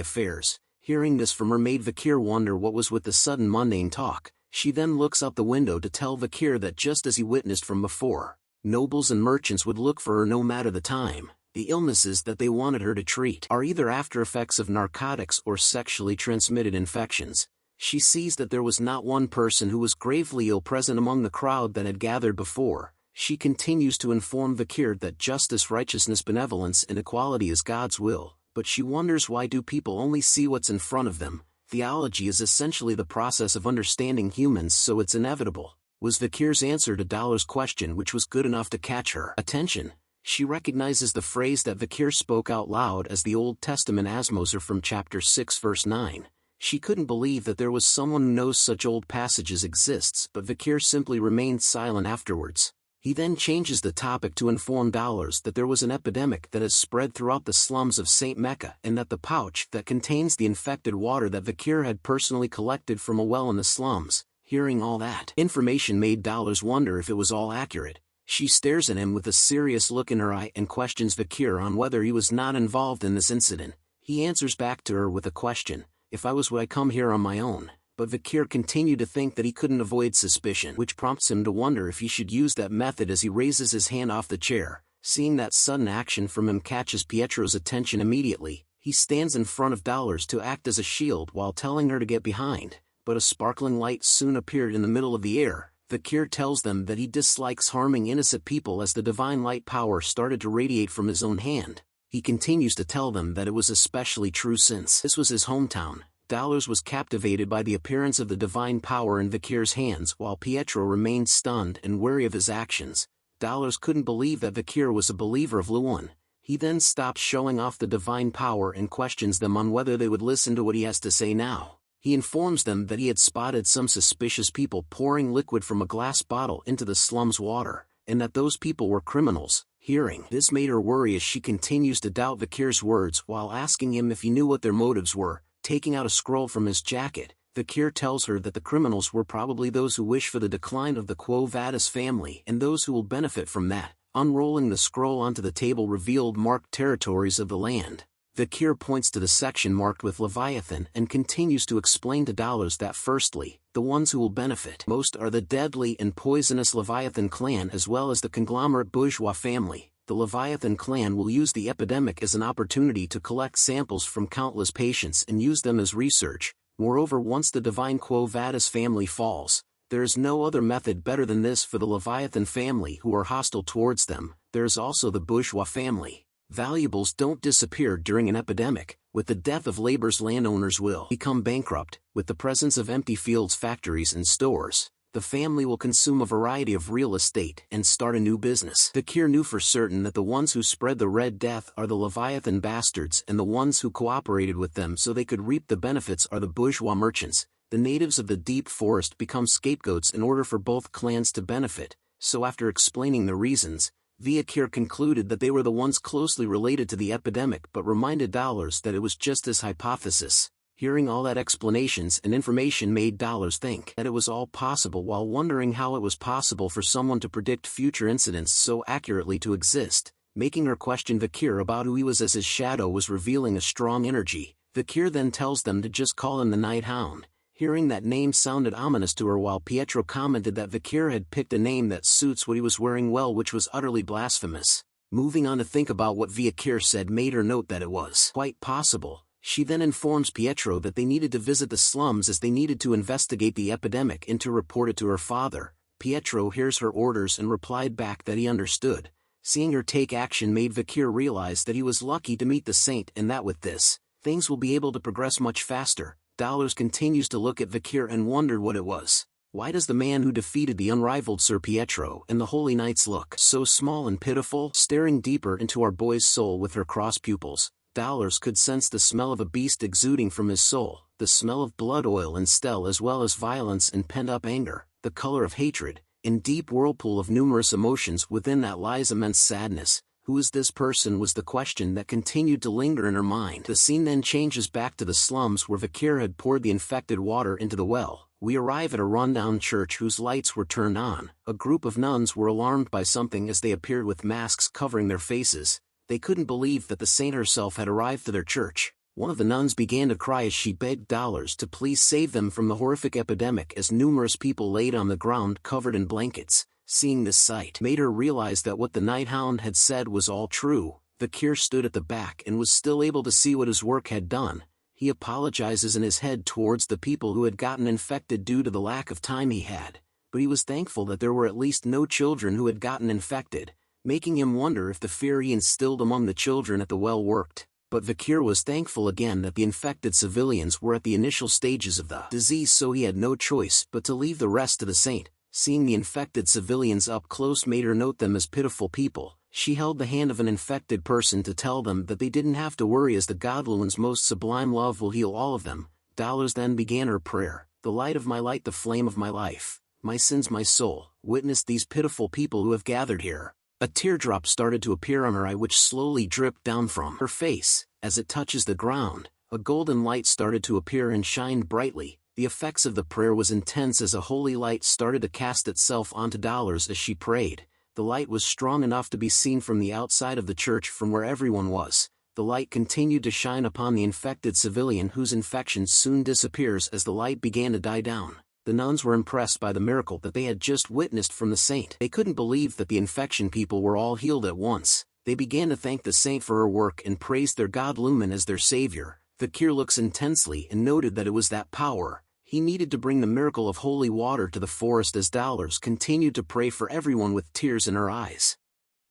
S2: affairs. Hearing this from her made Vakir wonder what was with the sudden mundane talk. She then looks out the window to tell Vakir that just as he witnessed from before, nobles and merchants would look for her no matter the time. The illnesses that they wanted her to treat are either after effects of narcotics or sexually transmitted infections. She sees that there was not one person who was gravely ill present among the crowd that had gathered before. She continues to inform Vakir that justice, righteousness, benevolence, and equality is God's will, but she wonders why do people only see what's in front of them. Theology is essentially the process of understanding humans, so it's inevitable, was Vakir's answer to Dollar's question, which was good enough to catch her attention. She recognizes the phrase that Vakir spoke out loud as the Old Testament Asmoser from chapter 6 verse 9. She couldn't believe that there was someone who knows such old passages exists, but Vakir simply remained silent afterwards. He then changes the topic to inform Dollars that there was an epidemic that has spread throughout the slums of St. Mecca, and that the pouch that contains the infected water that Vakir had personally collected from a well in the slums. Hearing all that information made Dollars wonder if it was all accurate. She stares at him with a serious look in her eye and questions Vakir on whether he was not involved in this incident. He answers back to her with a question, "If I was, would I come here on my own?" But Vakir continued to think that he couldn't avoid suspicion, which prompts him to wonder if he should use that method as he raises his hand off the chair. Seeing that sudden action from him catches Pietro's attention immediately. He stands in front of Dollars to act as a shield while telling her to get behind, but a sparkling light soon appeared in the middle of the air. Vakir tells them that he dislikes harming innocent people as the divine light power started to radiate from his own hand. He continues to tell them that it was especially true since this was his hometown. Dollars was captivated by the appearance of the divine power in Vakir's hands, while Pietro remained stunned and wary of his actions. Dollars couldn't believe that Vakir was a believer of Luan. He then stops showing off the divine power and questions them on whether they would listen to what he has to say now. He informs them that he had spotted some suspicious people pouring liquid from a glass bottle into the slum's water, and that those people were criminals. Hearing this made her worry as she continues to doubt Vakir's words while asking him if he knew what their motives were. Taking out a scroll from his jacket, Vakir tells her that the criminals were probably those who wish for the decline of the Quo Vadis family and those who will benefit from that. Unrolling the scroll onto the table revealed marked territories of the land. Vakir points to the section marked with Leviathan and continues to explain to Dollars that firstly, the ones who will benefit most are the deadly and poisonous Leviathan clan as well as the conglomerate bourgeois family. The Leviathan clan will use the epidemic as an opportunity to collect samples from countless patients and use them as research. Moreover, once the divine Quo Vadis family falls, There is no other method better than this for the Leviathan family who are hostile towards them. There is also the bourgeois family. Valuables don't disappear during an epidemic. With the death of labor's landowners will become bankrupt. With the presence of empty fields, factories and stores, the family will consume a variety of real estate and start a new business. Vakir knew for certain that the ones who spread the Red Death are the Leviathan bastards, and the ones who cooperated with them so they could reap the benefits are the bourgeois merchants. The natives of the deep forest become scapegoats in order for both clans to benefit, so after explaining the reasons, Vakir concluded that they were the ones closely related to the epidemic but reminded Dollars that it was just his hypothesis. Hearing all that explanations and information made Dollars think that it was all possible while wondering how it was possible for someone to predict future incidents so accurately to exist, making her question Vakir about who he was as his shadow was revealing a strong energy. Vakir then tells them to just call him the Night Hound. Hearing that name sounded ominous to her while Pietro commented that Vakir had picked a name that suits what he was wearing well, which was utterly blasphemous. Moving on to think about what Vakir said made her note that it was quite possible. She then informs Pietro that they needed to visit the slums as they needed to investigate the epidemic and to report it to her father. Pietro hears her orders and replied back that he understood. Seeing her take action made Vakir realize that he was lucky to meet the saint and that with this, things will be able to progress much faster. Dollars continues to look at Vakir and wondered what it was. Why does the man who defeated the unrivaled Sir Pietro and the Holy Knights look so small and pitiful? Staring deeper into our boy's soul with her crossed pupils, Dollars could sense the smell of a beast exuding from his soul, the smell of blood oil and stell as well as violence and pent-up anger, the color of hatred. In deep whirlpool of numerous emotions within that lies immense sadness. Who is this person was the question that continued to linger in her mind. The scene then changes back to the slums where Vakir had poured the infected water into the well. We arrive at a rundown church whose lights were turned on. A group of nuns were alarmed by something as they appeared with masks covering their faces. They couldn't believe that the saint herself had arrived to their church. One of the nuns began to cry as she begged Dollars to please save them from the horrific epidemic as numerous people laid on the ground covered in blankets. Seeing this sight made her realize that what the Night Hound had said was all true. Vakir stood at the back and was still able to see what his work had done. He apologizes in his head towards the people who had gotten infected due to the lack of time he had, but he was thankful that there were at least no children who had gotten infected, making him wonder if the fear he instilled among the children at the well worked. But Vakir was thankful again that the infected civilians were at the initial stages of the disease, so he had no choice but to leave the rest to the saint. Seeing the infected civilians up close made her note them as pitiful people. She held the hand of an infected person to tell them that they didn't have to worry as the Godluan's most sublime love will heal all of them. Dollars then began her prayer. The light of my light, the flame of my life, my sins, my soul, witness these pitiful people who have gathered here. A teardrop started to appear on her eye which slowly dripped down from her face. As it touches the ground, a golden light started to appear and shined brightly. The effects of the prayer was intense as a holy light started to cast itself onto Dollars as she prayed. The light was strong enough to be seen from the outside of the church from where everyone was. The light continued to shine upon the infected civilian whose infection soon disappears as the light began to die down. The nuns were impressed by the miracle that they had just witnessed from the saint. They couldn't believe that the infection people were all healed at once. They began to thank the saint for her work and praised their god Lumen as their savior. Vakir looks intensely and noted that it was that power. He needed to bring the miracle of holy water to the forest as Dollars continued to pray for everyone with tears in her eyes.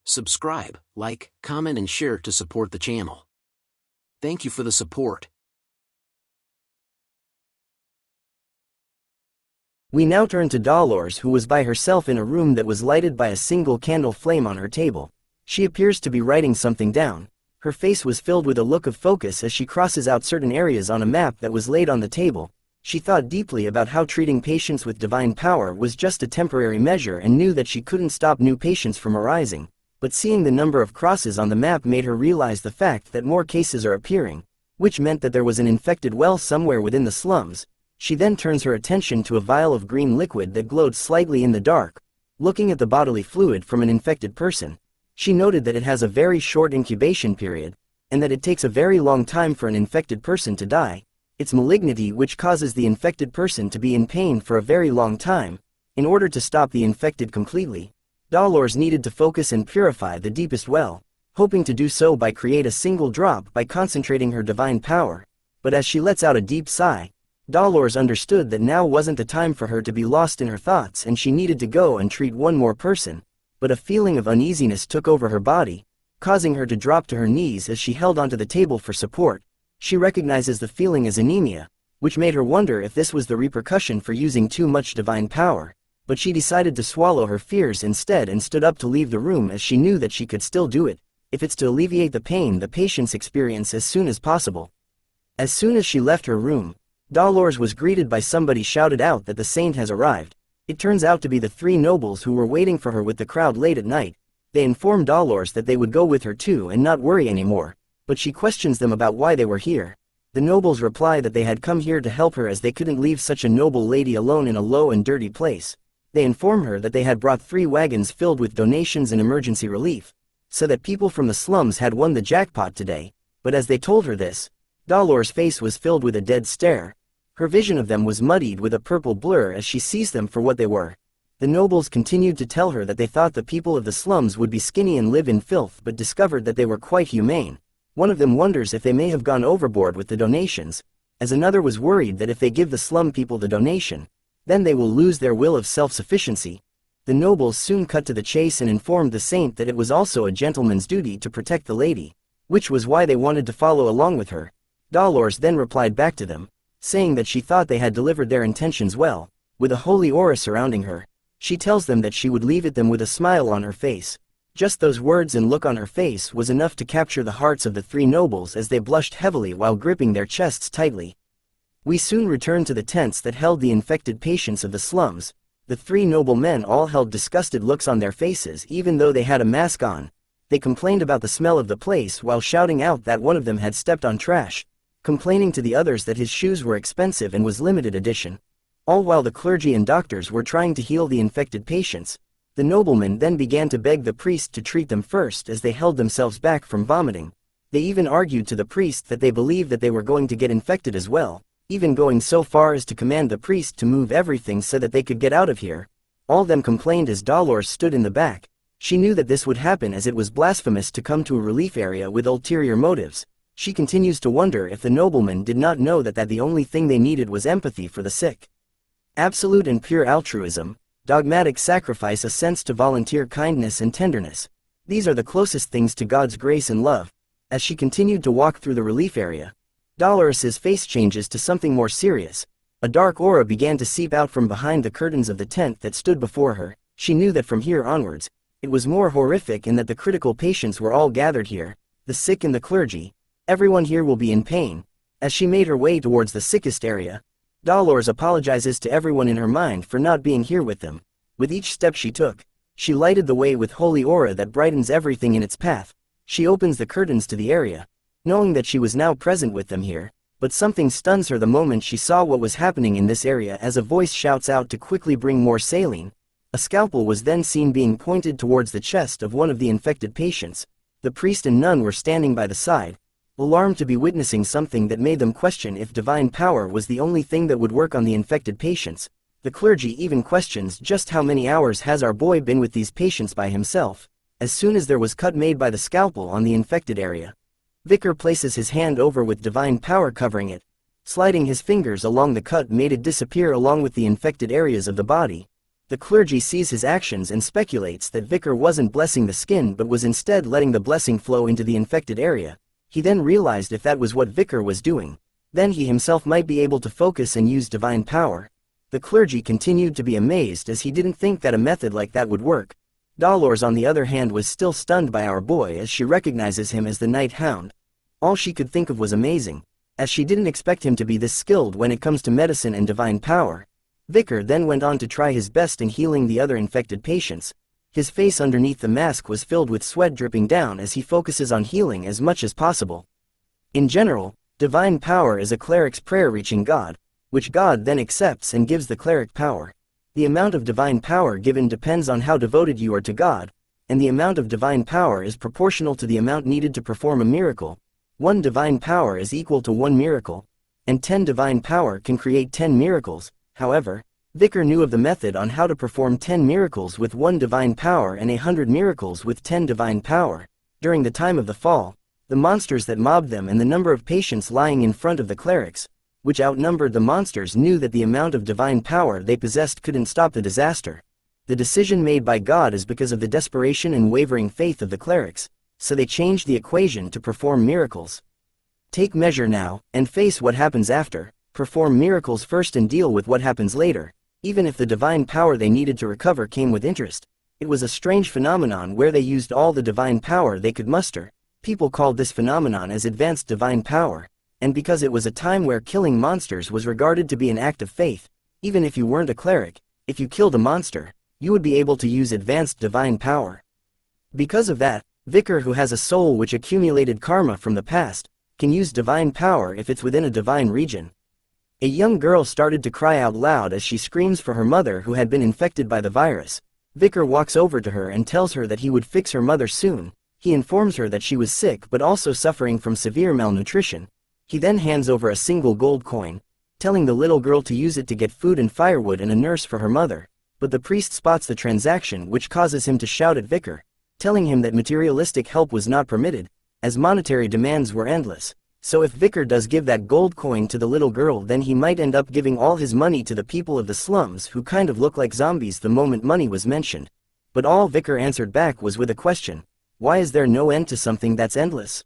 S2: Subscribe, like, comment and share to support the channel. Thank you for the support.
S3: We now turn to Dollars, who was by herself in a room that was lighted by a single candle flame on her table. She appears to be writing something down. Her face was filled with a look of focus as she crosses out certain areas on a map that was laid on the table. She thought deeply about how treating patients with divine power was just a temporary measure and knew that she couldn't stop new patients from arising. But seeing the number of crosses on the map made her realize the fact that more cases are appearing, which meant that there was an infected well somewhere within the slums. She then turns her attention to a vial of green liquid that glowed slightly in the dark. Looking at the bodily fluid from an infected person, she noted that it has a very short incubation period, and that it takes a very long time for an infected person to die. It's malignity which causes the infected person to be in pain for a very long time. In order to stop the infected completely, Dollars needed to focus and purify the deepest well, hoping to do so by create a single drop by concentrating her divine power. But as she lets out a deep sigh, Dolores understood that now wasn't the time for her to be lost in her thoughts and she needed to go and treat one more person, but a feeling of uneasiness took over her body, causing her to drop to her knees as she held onto the table for support. She recognizes the feeling as anemia, which made her wonder if this was the repercussion for using too much divine power, but she decided to swallow her fears instead and stood up to leave the room as she knew that she could still do it, if it's to alleviate the pain the patients experience as soon as possible. As soon as she left her room, Dolores was greeted by somebody shouted out that the saint has arrived. It turns out to be the three nobles who were waiting for her with the crowd late at night. They informed Dolores that they would go with her too and not worry anymore, but she questions them about why they were here. The nobles reply that they had come here to help her as they couldn't leave such a noble lady alone in a low and dirty place. They inform her that they had brought 3 wagons filled with donations and emergency relief, so that people from the slums had won the jackpot today, but as they told her this, Dolores' face was filled with a dead stare. Her vision of them was muddied with a purple blur as she sees them for what they were. The nobles continued to tell her that they thought the people of the slums would be skinny and live in filth but discovered that they were quite humane. One of them wonders if they may have gone overboard with the donations, as another was worried that if they give the slum people the donation, then they will lose their will of self-sufficiency. The nobles soon cut to the chase and informed the saint that it was also a gentleman's duty to protect the lady, which was why they wanted to follow along with her. Dolores then replied back to them, saying that she thought they had delivered their intentions well, with a holy aura surrounding her. She tells them that she would leave it them with a smile on her face. Just those words and look on her face was enough to capture the hearts of the 3 nobles as they blushed heavily while gripping their chests tightly. We soon returned to the tents that held the infected patients of the slums. The 3 noble men all held disgusted looks on their faces even though they had a mask on. They complained about the smell of the place while shouting out that one of them had stepped on trash, complaining to the others that his shoes were expensive and was limited edition. All while the clergy and doctors were trying to heal the infected patients. The noblemen then began to beg the priest to treat them first as they held themselves back from vomiting. They even argued to the priest that they believed that they were going to get infected as well, even going so far as to command the priest to move everything so that they could get out of here. All them complained as Dolores stood in the back. She knew that this would happen as it was blasphemous to come to a relief area with ulterior motives. She continues to wonder if the noblemen did not know that the only thing they needed was empathy for the sick. Absolute and pure altruism, dogmatic sacrifice, a sense to volunteer kindness and tenderness. These are the closest things to God's grace and love. As she continued to walk through the relief area, Dolores's face changes to something more serious. A dark aura began to seep out from behind the curtains of the tent that stood before her. She knew that from here onwards, it was more horrific and that the critical patients were all gathered here, the sick and the clergy. Everyone here will be in pain. As she made her way towards the sickest area, Dolores apologizes to everyone in her mind for not being here with them. With each step she took, she lighted the way with holy aura that brightens everything in its path. She opens the curtains to the area, knowing that she was now present with them here, but something stuns her the moment she saw what was happening in this area as a voice shouts out to quickly bring more saline. A scalpel was then seen being pointed towards the chest of one of the infected patients. The priest and nun were standing by the side, alarmed to be witnessing something that made them question if divine power was the only thing that would work on the infected patients. The clergy even questions just how many hours has our boy been with these patients by himself. As soon as there was cut made by the scalpel on the infected area, Vicar places his hand over with divine power covering it. Sliding his fingers along the cut made it disappear along with the infected areas of the body. The clergy sees his actions and speculates that Vicar wasn't blessing the skin but was instead letting the blessing flow into the infected area. He then realized if that was what Vicar was doing, then he himself might be able to focus and use divine power. The clergy continued to be amazed as he didn't think that a method like that would work. Dolores on the other hand was still stunned by our boy as she recognizes him as the Night Hound. All she could think of was amazing, as she didn't expect him to be this skilled when it comes to medicine and divine power. Vicar then went on to try his best in healing the other infected patients. His face underneath the mask was filled with sweat dripping down as he focuses on healing as much as possible. In general, divine power is a cleric's prayer reaching God, which God then accepts and gives the cleric power. The amount of divine power given depends on how devoted you are to God, and the amount of divine power is proportional to the amount needed to perform a miracle. 1 divine power is equal to 1 miracle, and 10 divine power can create 10 miracles. However, Vicar knew of the method on how to perform 10 miracles with 1 divine power and 100 miracles with 10 divine power. During the time of the fall, the monsters that mobbed them and the number of patients lying in front of the clerics, which outnumbered the monsters, knew that the amount of divine power they possessed couldn't stop the disaster. The decision made by God is because of the desperation and wavering faith of the clerics, so they changed the equation to perform miracles. Take measure now, and face what happens after. Perform miracles first and deal with what happens later. Even if the divine power they needed to recover came with interest, it was a strange phenomenon where they used all the divine power they could muster. People called this phenomenon as advanced divine power, and because it was a time where killing monsters was regarded to be an act of faith, even if you weren't a cleric, if you killed a monster, you would be able to use advanced divine power. Because of that, Vicar, who has a soul which accumulated karma from the past, can use divine power if it's within a divine region. A young girl started to cry out loud as she screams for her mother who had been infected by the virus. Vicar walks over to her and tells her that he would fix her mother soon. He informs her that she was sick but also suffering from severe malnutrition. He then hands over a single gold coin, telling the little girl to use it to get food and firewood and a nurse for her mother. But the priest spots the transaction, which causes him to shout at Vicar, telling him that materialistic help was not permitted, as monetary demands were endless. So if Vicar does give that gold coin to the little girl, then he might end up giving all his money to the people of the slums who kind of look like zombies the moment money was mentioned. But all Vicar answered back was with a question: why is there no end to something that's endless?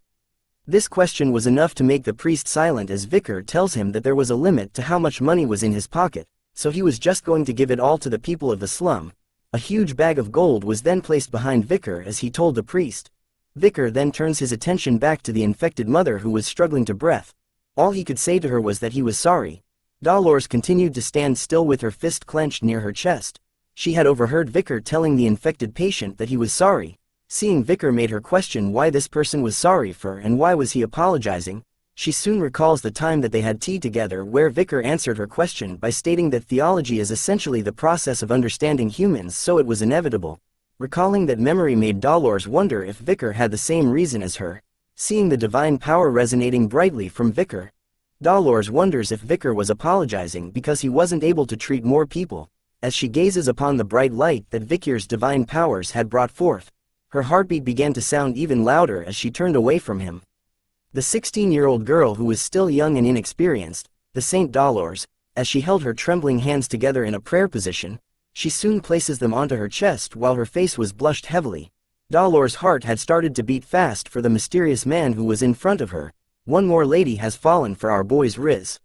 S3: This question was enough to make the priest silent, as Vicar tells him that there was a limit to how much money was in his pocket, so he was just going to give it all to the people of the slum. A huge bag of gold was then placed behind Vicar as he told the priest. Vicar then turns his attention back to the infected mother who was struggling to breath. All he could say to her was that he was sorry. Dolores continued to stand still with her fist clenched near her chest. She had overheard Vicar telling the infected patient that he was sorry. Seeing Vicar made her question why this person was sorry for and why was he apologizing. She soon recalls the time that they had tea together, where Vicar answered her question by stating that theology is essentially the process of understanding humans, so it was inevitable. Recalling that memory made Dolores wonder if Vicar had the same reason as her. Seeing the divine power resonating brightly from Vicar, Dolores wonders if Vicar was apologizing because he wasn't able to treat more people. As she gazes upon the bright light that Vicar's divine powers had brought forth, her heartbeat began to sound even louder as she turned away from him. The 16-year-old girl, who was still young and inexperienced, the Saint Dolores, as she held her trembling hands together in a prayer position, she soon places them onto her chest while her face was blushed heavily. Dolores' heart had started to beat fast for the mysterious man who was in front of her. One more lady has fallen for our boy's Riz.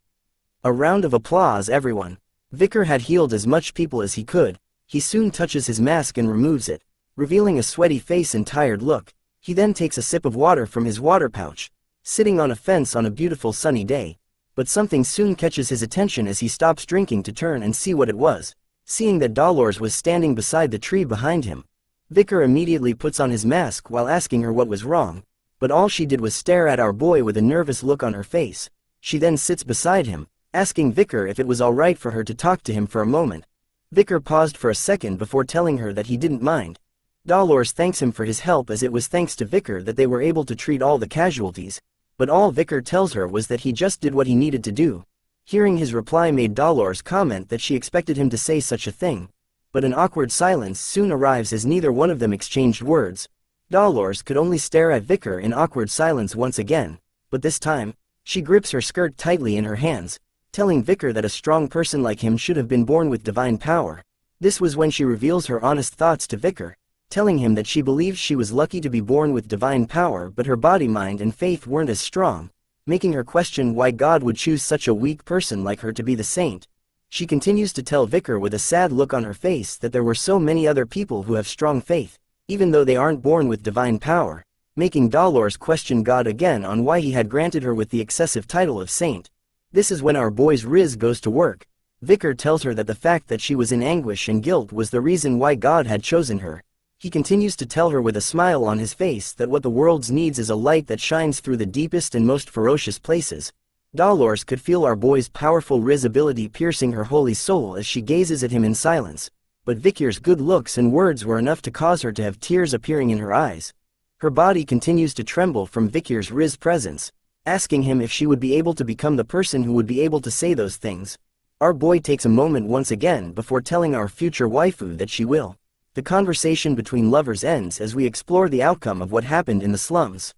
S3: A round of applause, everyone. Vicar had healed as much people as he could. He soon touches his mask and removes it, revealing a sweaty face and tired look. He then takes a sip of water from his water pouch, sitting on a fence on a beautiful sunny day. But something soon catches his attention as he stops drinking to turn and see what it was. Seeing that Dolores was standing beside the tree behind him, Vicar immediately puts on his mask while asking her what was wrong, but all she did was stare at our boy with a nervous look on her face. She then sits beside him, asking Vicar if it was alright for her to talk to him for a moment. Vicar paused for a second before telling her that he didn't mind. Dolores thanks him for his help, as it was thanks to Vicar that they were able to treat all the casualties, but all Vicar tells her was that he just did what he needed to do. Hearing his reply made Dolores comment that she expected him to say such a thing, but an awkward silence soon arrives as neither one of them exchanged words. Dolores could only stare at Vicar in awkward silence once again, but this time, she grips her skirt tightly in her hands, telling Vicar that a strong person like him should have been born with divine power. This was when she reveals her honest thoughts to Vicar, telling him that she believes she was lucky to be born with divine power, but her body, mind and faith weren't as strong, making her question why God would choose such a weak person like her to be the saint. She continues to tell Vicar with a sad look on her face that there were so many other people who have strong faith, even though they aren't born with divine power, making Dolores question God again on why he had granted her with the excessive title of saint. This is when our boy's Riz goes to work. Vicar tells her that the fact that she was in anguish and guilt was the reason why God had chosen her. He continues to tell her with a smile on his face that what the world needs is a light that shines through the deepest and most ferocious places. Dolores could feel our boy's powerful Riz ability piercing her holy soul as she gazes at him in silence, but Vicar's good looks and words were enough to cause her to have tears appearing in her eyes. Her body continues to tremble from Vicar's Riz presence, asking him if she would be able to become the person who would be able to say those things. Our boy takes a moment once again before telling our future waifu that she will. The conversation between lovers ends as we explore the outcome of what happened in the slums.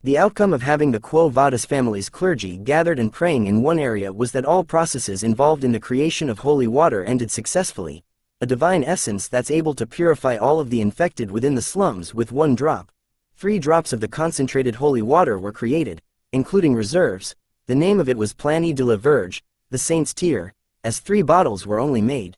S3: The outcome of having the Quo Vadis family's clergy gathered and praying in one area was that all processes involved in the creation of holy water ended successfully, a divine essence that's able to purify all of the infected within the slums with one drop. 3 drops of the concentrated holy water were created, including reserves. The name of it was Plani de la Verge, the Saint's Tear, as 3 bottles were only made.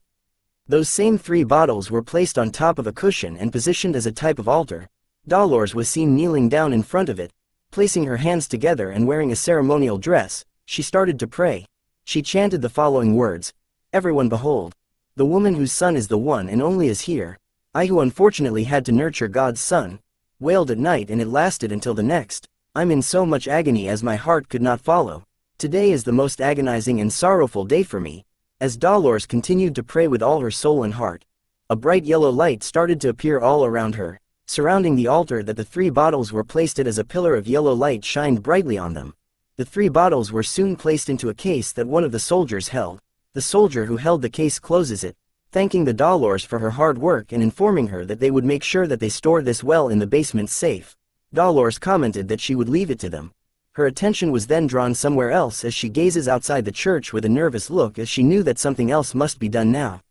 S3: Those same 3 bottles were placed on top of a cushion and positioned as a type of altar. Dolores was seen kneeling down in front of it, placing her hands together and wearing a ceremonial dress. She started to pray. She chanted the following words: "Everyone behold, the woman whose son is the one and only is here. I who unfortunately had to nurture God's son, wailed at night and it lasted until the next. I'm in so much agony as my heart could not follow. Today is the most agonizing and sorrowful day for me." As Dolores continued to pray with all her soul and heart, a bright yellow light started to appear all around her, surrounding the altar that the 3 bottles were placed at. As a pillar of yellow light shined brightly on them. The 3 bottles were soon placed into a case that one of the soldiers held. The soldier who held the case closes it, thanking the Dolores for her hard work and informing her that they would make sure that they store this well in the basement safe. Dolores commented that she would leave it to them. Her attention was then drawn somewhere else as she gazes outside the church with a nervous look, as she knew that something else must be done now.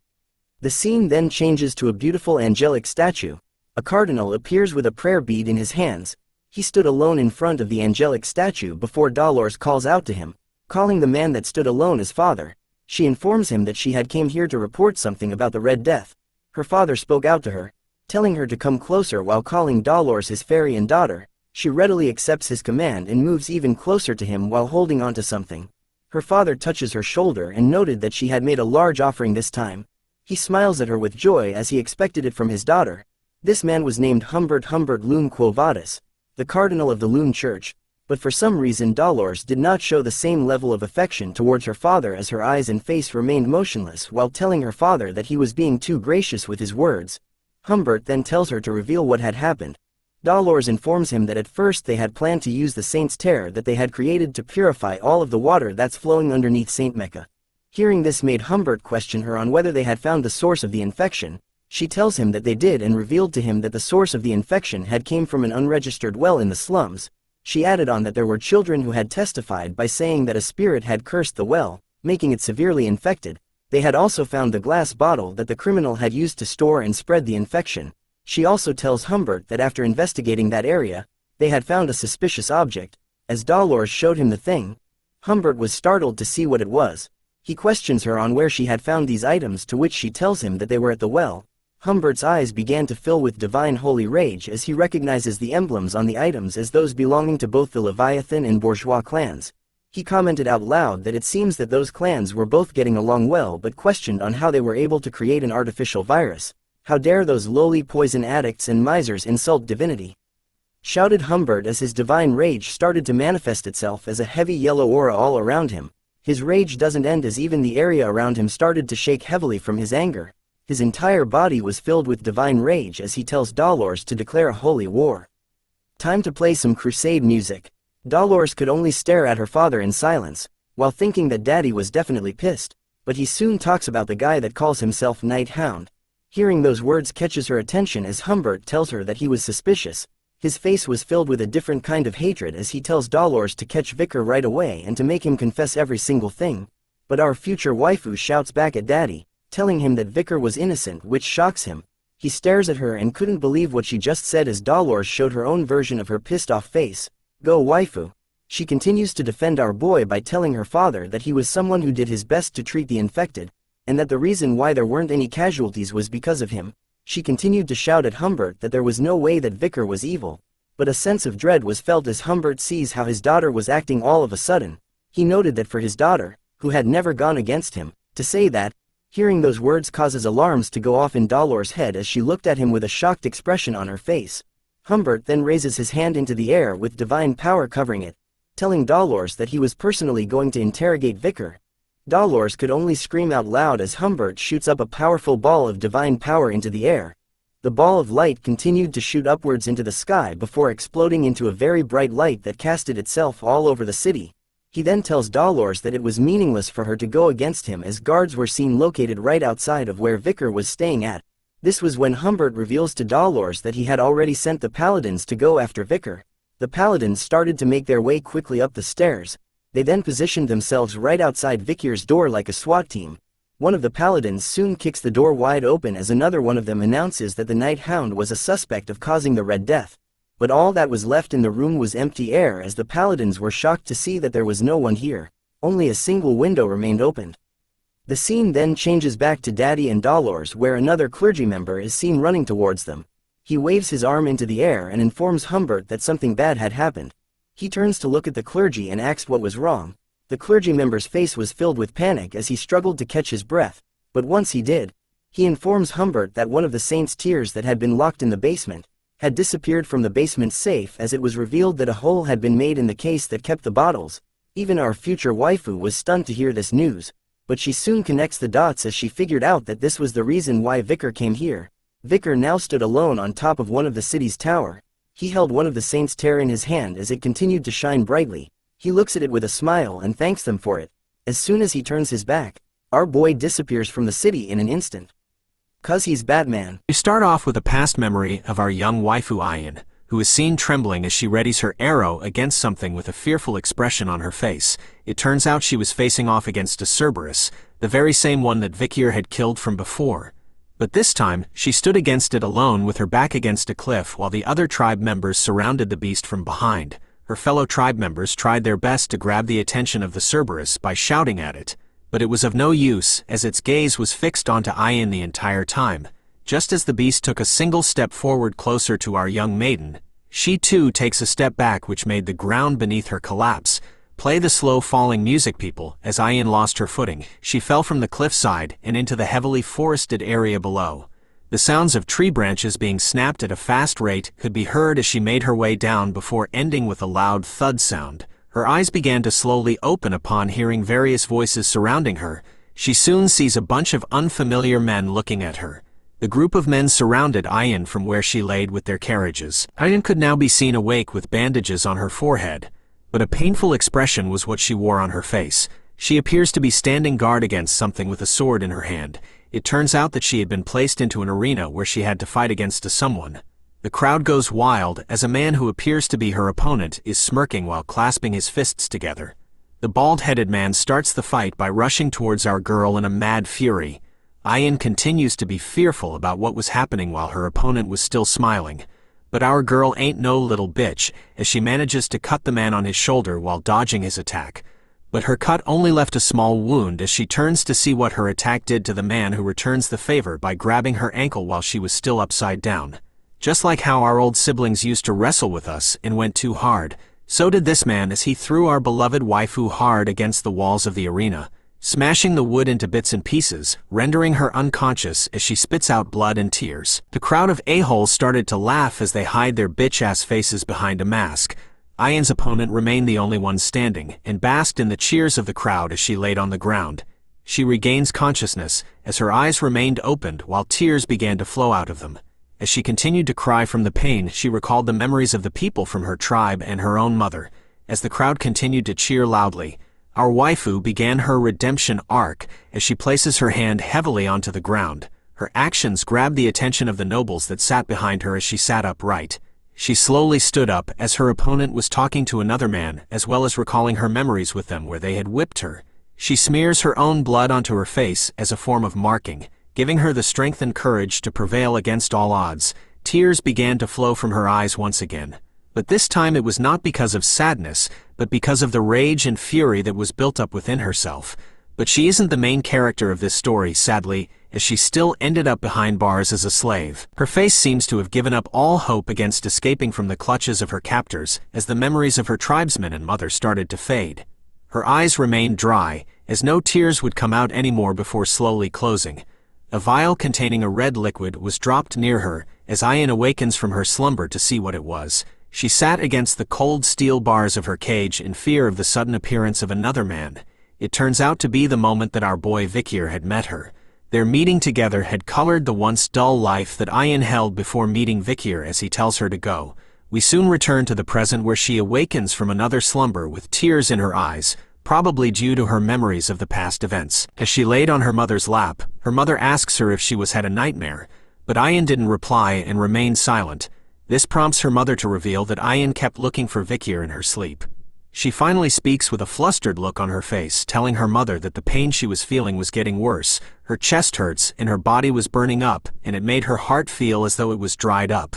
S3: The scene then changes to a beautiful angelic statue. A cardinal appears with a prayer bead in his hands. He stood alone in front of the angelic statue before Dolores calls out to him, calling the man that stood alone as father. She informs him that she had came here to report something about the Red Death. Her father spoke out to her, telling her to come closer while calling Dolores his fairy and daughter. She readily accepts his command and moves even closer to him while holding on to something. Her father touches her shoulder and noted that she had made a large offering this time. He smiles at her with joy as he expected it from his daughter. This man was named Humbert Lune Quo Vadis, the cardinal of the Lune Church, but for some reason Dolores did not show the same level of affection towards her father, as her eyes and face remained motionless while telling her father that he was being too gracious with his words. Humbert then tells her to reveal what had happened. Dolores informs him that at first they had planned to use the Saint's Tear that they had created to purify all of the water that's flowing underneath Saint Mecca. Hearing this made Humbert question her on whether they had found the source of the infection. She tells him that they did and revealed to him that the source of the infection had came from an unregistered well in the slums. She added on that there were children who had testified by saying that a spirit had cursed the well, making it severely infected. They had also found the glass bottle that the criminal had used to store and spread the infection. She also tells Humbert that after investigating that area, they had found a suspicious object. As Dolores showed him the thing, Humbert was startled to see what it was. He questions her on where she had found these items, to which she tells him that they were at the well. Humbert's eyes began to fill with divine holy rage as he recognizes the emblems on the items as those belonging to both the Leviathan and Bourgeois clans. He commented out loud that it seems that those clans were both getting along well, but questioned on how they were able to create an artificial virus. How dare those lowly poison addicts and misers insult divinity? Shouted Humbert as his divine rage started to manifest itself as a heavy yellow aura all around him. His rage doesn't end as even the area around him started to shake heavily from his anger. His entire body was filled with divine rage as he tells Dolores to declare a holy war. Time to play some crusade music. Dolores could only stare at her father in silence, while thinking that Daddy was definitely pissed, but he soon talks about the guy that calls himself Night Hound. Hearing those words catches her attention as Humbert tells her that he was suspicious. His face was filled with a different kind of hatred as he tells Dolores to catch Vicar right away and to make him confess every single thing. But our future waifu shouts back at Daddy, telling him that Vicar was innocent, which shocks him. He stares at her and couldn't believe what she just said as Dolores showed her own version of her pissed off face. Go waifu. She continues to defend our boy by telling her father that he was someone who did his best to treat the infected, and that the reason why there weren't any casualties was because of him. She continued to shout at Humbert that there was no way that Vicar was evil, but a sense of dread was felt as Humbert sees how his daughter was acting all of a sudden. He noted that for his daughter, who had never gone against him, to say that, hearing those words causes alarms to go off in Dolores' head as she looked at him with a shocked expression on her face. Humbert then raises his hand into the air with divine power covering it, telling Dolores that he was personally going to interrogate Vicar. Dolores could only scream out loud as Humbert shoots up a powerful ball of divine power into the air. The ball of light continued to shoot upwards into the sky before exploding into a very bright light that casted itself all over the city. He then tells Dolores that it was meaningless for her to go against him as guards were seen located right outside of where Vicar was staying at. This was when Humbert reveals to Dolores that he had already sent the paladins to go after Vicar. The paladins started to make their way quickly up the stairs. They then positioned themselves right outside Vikir's door like a SWAT team. One of the paladins soon kicks the door wide open as another one of them announces that the Night Hound was a suspect of causing the Red Death. But all that was left in the room was empty air as the paladins were shocked to see that there was no one here. Only a single window remained open. The scene then changes back to Daddy and Dolores, where another clergy member is seen running towards them. He waves his arm into the air and informs Humbert that something bad had happened. He turns to look at the clergy and asks what was wrong. The clergy member's face was filled with panic as he struggled to catch his breath, but once he did, he informs Humbert that one of the saint's tears that had been locked in the basement had disappeared from the basement safe as it was revealed that a hole had been made in the case that kept the bottles. Even our future waifu was stunned to hear this news, but she soon connects the dots as she figured out that this was the reason why Vikir came here. Vikir now stood alone on top of one of the city's tower. He held one of the saint's tear in his hand as it continued to shine brightly. He looks at it with a smile and thanks them for it. As soon as he turns his back, our boy disappears from the city in an instant. 'Cause he's Batman.
S4: We start off with a past memory of our young waifu Ayan, who is seen trembling as she readies her arrow against something with a fearful expression on her face. It turns out she was facing off against a Cerberus, the very same one that Vikir had killed from before. But this time, she stood against it alone with her back against a cliff while the other tribe members surrounded the beast from behind. Her fellow tribe members tried their best to grab the attention of the Cerberus by shouting at it, but it was of no use as its gaze was fixed onto Ayan the entire time. Just as the beast took a single step forward closer to our young maiden, she too takes a step back, which made the ground beneath her collapse. Play the slow falling music, people. As Ayan lost her footing, she fell from the cliffside and into the heavily forested area below. The sounds of tree branches being snapped at a fast rate could be heard as she made her way down before ending with a loud thud sound. Her eyes began to slowly open upon hearing various voices surrounding her. She soon sees a bunch of unfamiliar men looking at her. The group of men surrounded Ayan from where she laid with their carriages. Ayan could now be seen awake with bandages on her forehead, but a painful expression was what she wore on her face. She appears to be standing guard against something with a sword in her hand. It turns out that she had been placed into an arena where she had to fight against someone. The crowd goes wild as a man who appears to be her opponent is smirking while clasping his fists together. The bald-headed man starts the fight by rushing towards our girl in a mad fury. Ayan continues to be fearful about what was happening while her opponent was still smiling. But our girl ain't no little bitch, as she manages to cut the man on his shoulder while dodging his attack. But her cut only left a small wound as she turns to see what her attack did to the man, who returns the favor by grabbing her ankle while she was still upside down. Just like how our old siblings used to wrestle with us and went too hard, so did this man as he threw our beloved waifu hard against the walls of the arena, smashing the wood into bits and pieces, rendering her unconscious as she spits out blood and tears. The crowd of a-holes started to laugh as they hide their bitch-ass faces behind a mask. Ayan's opponent remained the only one standing, and basked in the cheers of the crowd as she laid on the ground. She regains consciousness, as her eyes remained opened while tears began to flow out of them. As she continued to cry from the pain, she recalled the memories of the people from her tribe and her own mother. As the crowd continued to cheer loudly, our waifu began her redemption arc as she places her hand heavily onto the ground. Her actions grabbed the attention of the nobles that sat behind her as she sat upright. She slowly stood up as her opponent was talking to another man, as well as recalling her memories with them where they had whipped her. She smears her own blood onto her face as a form of marking, giving her the strength and courage to prevail against all odds. Tears began to flow from her eyes once again. But this time it was not because of sadness, but because of the rage and fury that was built up within herself. But she isn't the main character of this story, sadly, as she still ended up behind bars as a slave. Her face seems to have given up all hope against escaping from the clutches of her captors as the memories of her tribesmen and mother started to fade. Her eyes remained dry, as no tears would come out anymore before slowly closing. A vial containing a red liquid was dropped near her, as Ayan awakens from her slumber to see what it was. She sat against the cold steel bars of her cage in fear of the sudden appearance of another man. It turns out to be the moment that our boy Vikir had met her. Their meeting together had colored the once dull life that Ayan held before meeting Vikir as he tells her to go. We soon return to the present where she awakens from another slumber with tears in her eyes, probably due to her memories of the past events. As she laid on her mother's lap, her mother asks her if she was had a nightmare, but Ayan didn't reply and remained silent. This prompts her mother to reveal that Ayan kept looking for Vikir in her sleep. She finally speaks with a flustered look on her face, telling her mother that the pain she was feeling was getting worse, her chest hurts, and her body was burning up, and it made her heart feel as though it was dried up.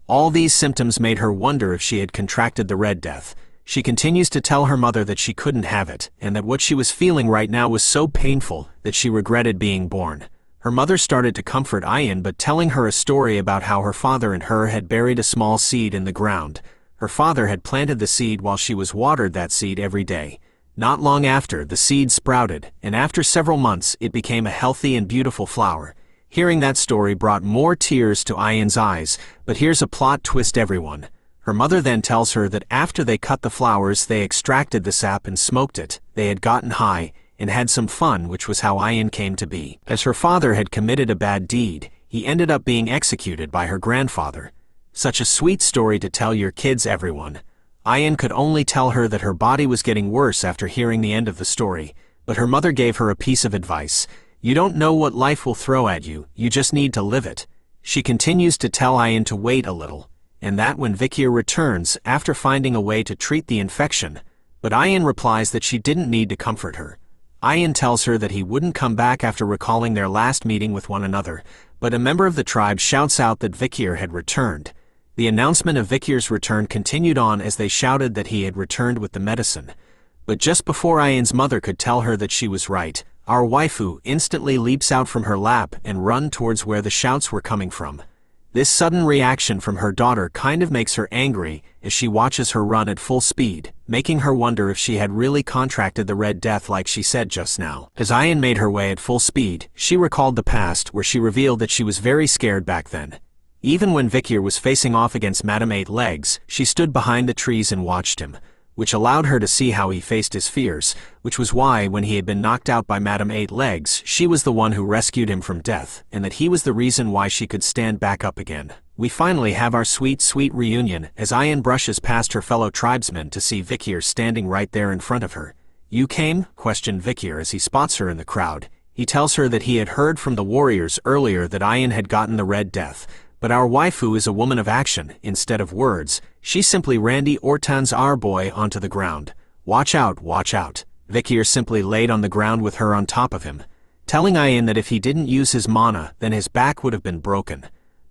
S4: All these symptoms made her wonder if she had contracted the Red Death. She continues to tell her mother that she couldn't have it, and that what she was feeling right now was so painful that she regretted being born. Her mother started to comfort Ayan by telling her a story about how her father and her had buried a small seed in the ground. Her father had planted the seed while she was watered that seed every day. Not long after, the seed sprouted, and after several months it became a healthy and beautiful flower. Hearing that story brought more tears to Ayan's eyes, but here's a plot twist, everyone. Her mother then tells her that after they cut the flowers they extracted the sap and smoked it. They had gotten high and had some fun, which was how Ayan came to be. As her father had committed a bad deed, he ended up being executed by her grandfather. Such a sweet story to tell your kids, everyone. Ayan could only tell her that her body was getting worse after hearing the end of the story, but her mother gave her a piece of advice. You don't know what life will throw at you, you just need to live it. She continues to tell Ayan to wait a little, and that when Vikir returns after finding a way to treat the infection, but Ayan replies that she didn't need to comfort her. Ayan tells her that he wouldn't come back after recalling their last meeting with one another, but a member of the tribe shouts out that Vikir had returned. The announcement of Vikir's return continued on as they shouted that he had returned with the medicine. But just before Ayan's mother could tell her that she was right, our waifu instantly leaps out from her lap and runs towards where the shouts were coming from. This sudden reaction from her daughter kind of makes her angry as she watches her run at full speed, making her wonder if she had really contracted the Red Death like she said just now. As Ayan made her way at full speed, she recalled the past where she revealed that she was very scared back then. Even when Vikir was facing off against Madame Eight Legs, she stood behind the trees and watched him, which allowed her to see how he faced his fears, which was why when he had been knocked out by Madame Eight Legs, she was the one who rescued him from death, and that he was the reason why she could stand back up again. We finally have our sweet reunion as Ayan brushes past her fellow tribesmen to see Vikir standing right there in front of her. You came? Questioned Vikir as he spots her in the crowd. He tells her that he had heard from the warriors earlier that Ayan had gotten the Red Death, but our waifu is a woman of action, instead of words. She simply Randy Orton's our boy onto the ground. Watch out, watch out. Vikir simply laid on the ground with her on top of him, telling Ayan that if he didn't use his mana, then his back would have been broken.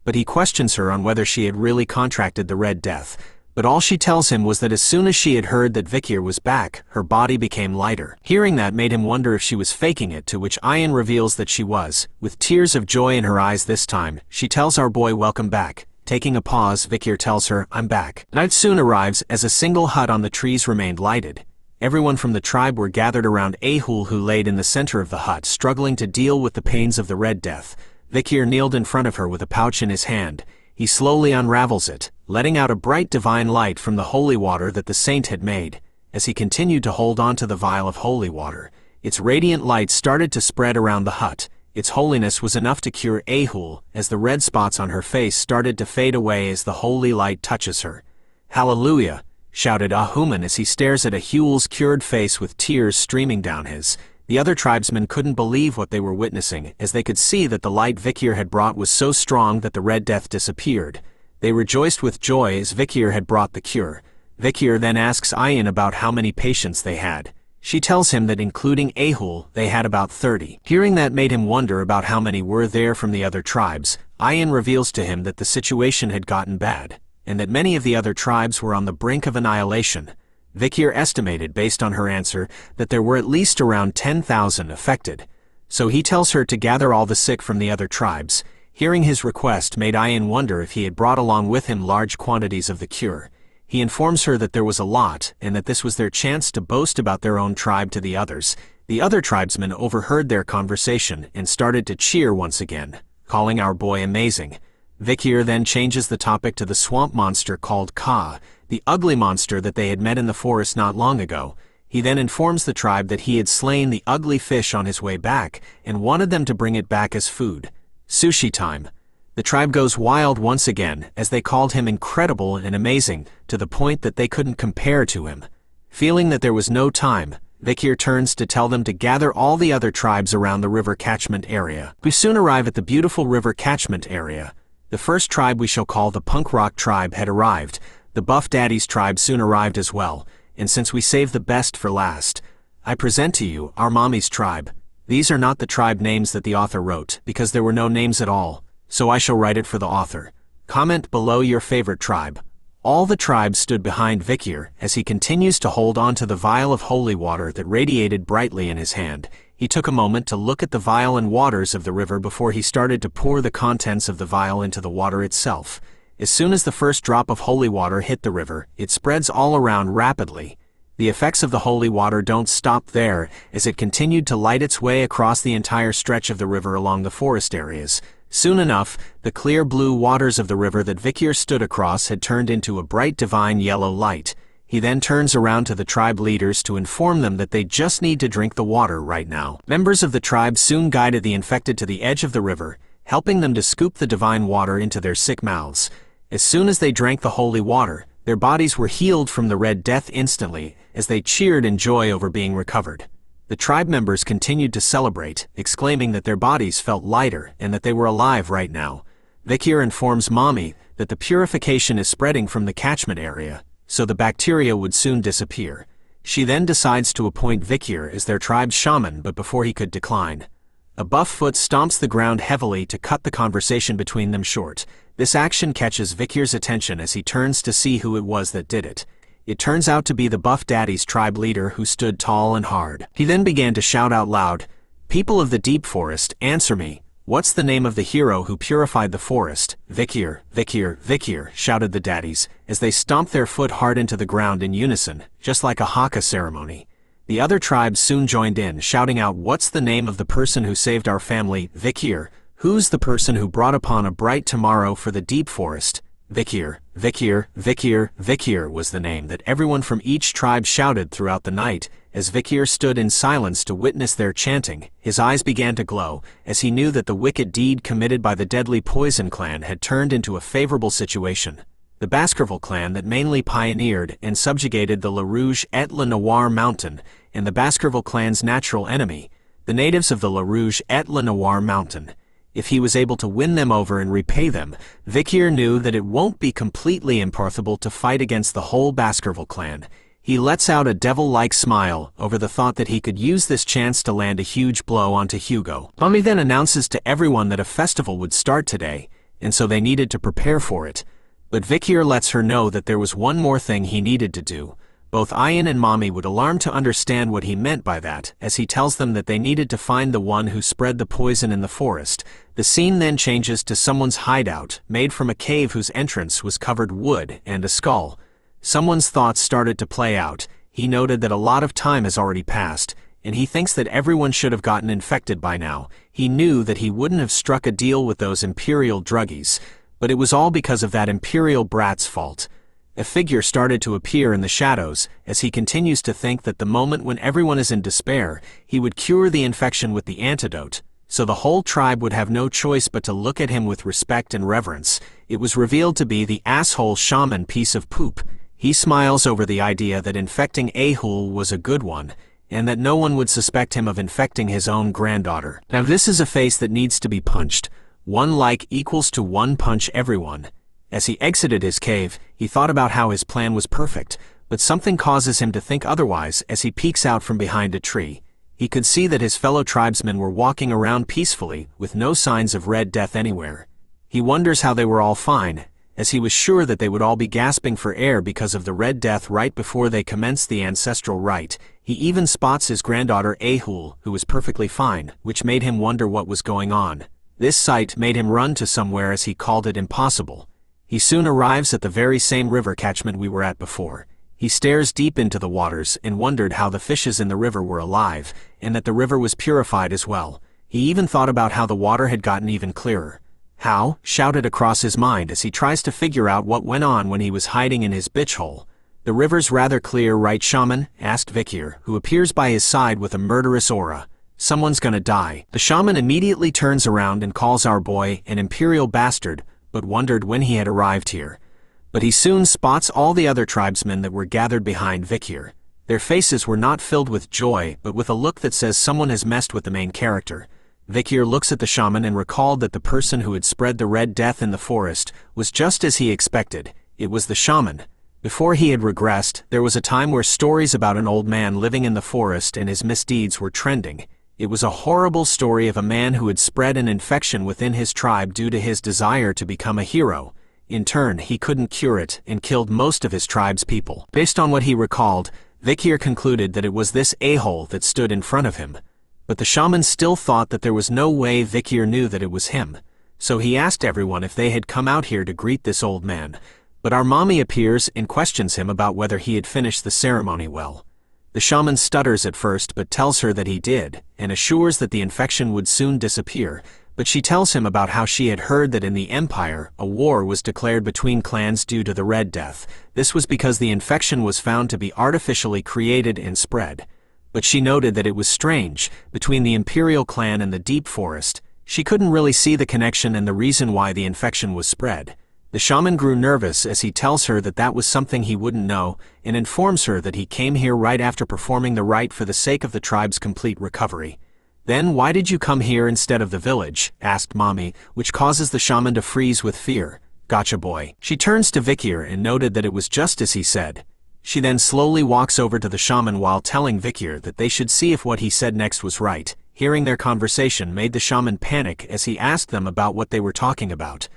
S4: But he questions her on whether she had really contracted the Red Death, but all she tells him was that as soon as she had heard that Vikir was back, her body became lighter. Hearing that made him wonder if she was faking it, to which Ayan reveals that she was. With tears of joy in her eyes this time, she tells our boy welcome back. Taking a pause, Vikir tells her, I'm back. Night soon arrives as a single hut on the trees remained lighted. Everyone from the tribe were gathered around Ahul, who laid in the center of the hut, struggling to deal with the pains of the Red Death. Vikir kneeled in front of her with a pouch in his hand. He slowly unravels it, letting out a bright divine light from the holy water that the saint had made. As he continued to hold on to the vial of holy water, its radiant light started to spread around the hut. Its holiness was enough to cure Ahul, as the red spots on her face started to fade away as the holy light touches her. Hallelujah! Shouted Ahuman as he stares at Ahul's cured face with tears streaming down his. The other tribesmen couldn't believe what they were witnessing, as they could see that the light Vikir had brought was so strong that the Red Death disappeared. They rejoiced with joy as Vikir had brought the cure. Vikir then asks Ayan about how many patients they had. She tells him that including Ahul, they had about 30. Hearing that made him wonder about how many were there from the other tribes. Ayan reveals to him that the situation had gotten bad, and that many of the other tribes were on the brink of annihilation. Vikir estimated, based on her answer, that there were at least around 10,000 affected. So he tells her to gather all the sick from the other tribes. Hearing his request made Ayan wonder if he had brought along with him large quantities of the cure. He informs her that there was a lot, and that this was their chance to boast about their own tribe to the others. The other tribesmen overheard their conversation and started to cheer once again, calling our boy amazing. Vikir then changes the topic to the swamp monster called Ka, the ugly monster that they had met in the forest not long ago. He then informs the tribe that he had slain the ugly fish on his way back and wanted them to bring it back as food. Sushi time. The tribe goes wild once again as they called him incredible and amazing, to the point that they couldn't compare to him. Feeling that there was no time, Vikir turns to tell them to gather all the other tribes around the river catchment area. We soon arrive at the beautiful river catchment area. The first tribe we shall call the punk rock tribe had arrived. The Buff Daddies tribe soon arrived as well, and since we saved the best for last, I present to you our mommy's tribe. These are not the tribe names that the author wrote, because there were no names at all, so I shall write it for the author. Comment below your favorite tribe. All the tribes stood behind Vikir as he continues to hold on to the vial of holy water that radiated brightly in his hand. He took a moment to look at the vial and waters of the river before he started to pour the contents of the vial into the water itself. As soon as the first drop of holy water hit the river, it spreads all around rapidly. The effects of the holy water don't stop there, as it continued to light its way across the entire stretch of the river along the forest areas. Soon enough, the clear blue waters of the river that Vikir stood across had turned into a bright divine yellow light. He then turns around to the tribe leaders to inform them that they just need to drink the water right now. Members of the tribe soon guided the infected to the edge of the river, helping them to scoop the divine water into their sick mouths. As soon as they drank the holy water, their bodies were healed from the Red Death instantly, as they cheered in joy over being recovered. The tribe members continued to celebrate, exclaiming that their bodies felt lighter and that they were alive right now. Vikir informs Mommy that the purification is spreading from the catchment area, so the bacteria would soon disappear. She then decides to appoint Vikir as their tribe's shaman, but before he could decline, a buff foot stomps the ground heavily to cut the conversation between them short. This action catches Vikir's attention as he turns to see who it was that did it. It turns out to be the Buff Daddies tribe leader who stood tall and hard. He then began to shout out loud, "People of the deep forest, answer me. What's the name of the hero who purified the forest?" "Vikir, Vikir, Vikir," shouted the daddies, as they stomped their foot hard into the ground in unison, just like a haka ceremony. The other tribes soon joined in, shouting out, "What's the name of the person who saved our family?" "Vikir." "Who's the person who brought upon a bright tomorrow for the deep forest?" "Vikir, Vikir, Vikir, Vikir" was the name that everyone from each tribe shouted throughout the night. As Vikir stood in silence to witness their chanting, his eyes began to glow, as he knew that the wicked deed committed by the deadly Poison clan had turned into a favorable situation. The Baskerville clan that mainly pioneered and subjugated the La Rouge et La Noire mountain, and the Baskerville clan's natural enemy, the natives of the La Rouge et La Noire mountain. If he was able to win them over and repay them, Vikir knew that it won't be completely impossible to fight against the whole Baskerville clan. He lets out a devil-like smile over the thought that he could use this chance to land a huge blow onto Hugo. Mommy then announces to everyone that a festival would start today, and so they needed to prepare for it. But Vikir lets her know that there was one more thing he needed to do. Both Ian and Mommy would alarm to understand what he meant by that, as he tells them that they needed to find the one who spread the poison in the forest. The scene then changes to someone's hideout, made from a cave whose entrance was covered wood and a skull. Someone's thoughts started to play out. He noted that a lot of time has already passed, and he thinks that everyone should have gotten infected by now. He knew that he wouldn't have struck a deal with those Imperial druggies, but it was all because of that Imperial brat's fault. A figure started to appear in the shadows, as he continues to think that the moment when everyone is in despair, he would cure the infection with the antidote, so the whole tribe would have no choice but to look at him with respect and reverence. It was revealed to be the asshole shaman piece of poop. He smiles over the idea that infecting Ahul was a good one, and that no one would suspect him of infecting his own granddaughter. Now this is a face that needs to be punched. 1 like equals to 1 punch everyone. As he exited his cave, he thought about how his plan was perfect, but something causes him to think otherwise as he peeks out from behind a tree. He could see that his fellow tribesmen were walking around peacefully, with no signs of Red Death anywhere. He wonders how they were all fine, as he was sure that they would all be gasping for air because of the Red Death right before they commenced the ancestral rite. He even spots his granddaughter Ahul, who was perfectly fine, which made him wonder what was going on. This sight made him run to somewhere as he called it impossible. He soon arrives at the very same river catchment we were at before. He stares deep into the waters and wondered how the fishes in the river were alive, and that the river was purified as well. He even thought about how the water had gotten even clearer. "How?" shouted across his mind as he tries to figure out what went on when he was hiding in his bitch hole. "The river's rather clear, right, shaman?" asked Vikir, who appears by his side with a murderous aura. "Someone's gonna die." The shaman immediately turns around and calls our boy an imperial bastard, but wondered when he had arrived here. But he soon spots all the other tribesmen that were gathered behind Vikir. Their faces were not filled with joy, but with a look that says someone has messed with the main character. Vikir looks at the shaman and recalled that the person who had spread the Red Death in the forest was just as he expected. It was the shaman. Before he had regressed, there was a time where stories about an old man living in the forest and his misdeeds were trending. It was a horrible story of a man who had spread an infection within his tribe due to his desire to become a hero. In turn, he couldn't cure it and killed most of his tribe's people. Based on what he recalled, Vikir concluded that it was this a-hole that stood in front of him. But the shaman still thought that there was no way Vikir knew that it was him. So he asked everyone if they had come out here to greet this old man. But our mommy appears and questions him about whether he had finished the ceremony well. The shaman stutters at first but tells her that he did, and assures that the infection would soon disappear, but she tells him about how she had heard that in the Empire, a war was declared between clans due to the Red Death. This was because the infection was found to be artificially created and spread. But she noted that it was strange, between the Imperial clan and the Deep Forest, she couldn't really see the connection and the reason why the infection was spread. The shaman grew nervous as he tells her that that was something he wouldn't know, and informs her that he came here right after performing the rite for the sake of the tribe's complete recovery. Then why did you come here instead of the village? Asked Mommy, which causes the shaman to freeze with fear. Gotcha boy. She turns to Vikir and noted that it was just as he said. She then slowly walks over to the shaman while telling Vikir that they should see if what he said next was right. Hearing their conversation made the shaman panic as he asked them about what they were talking about.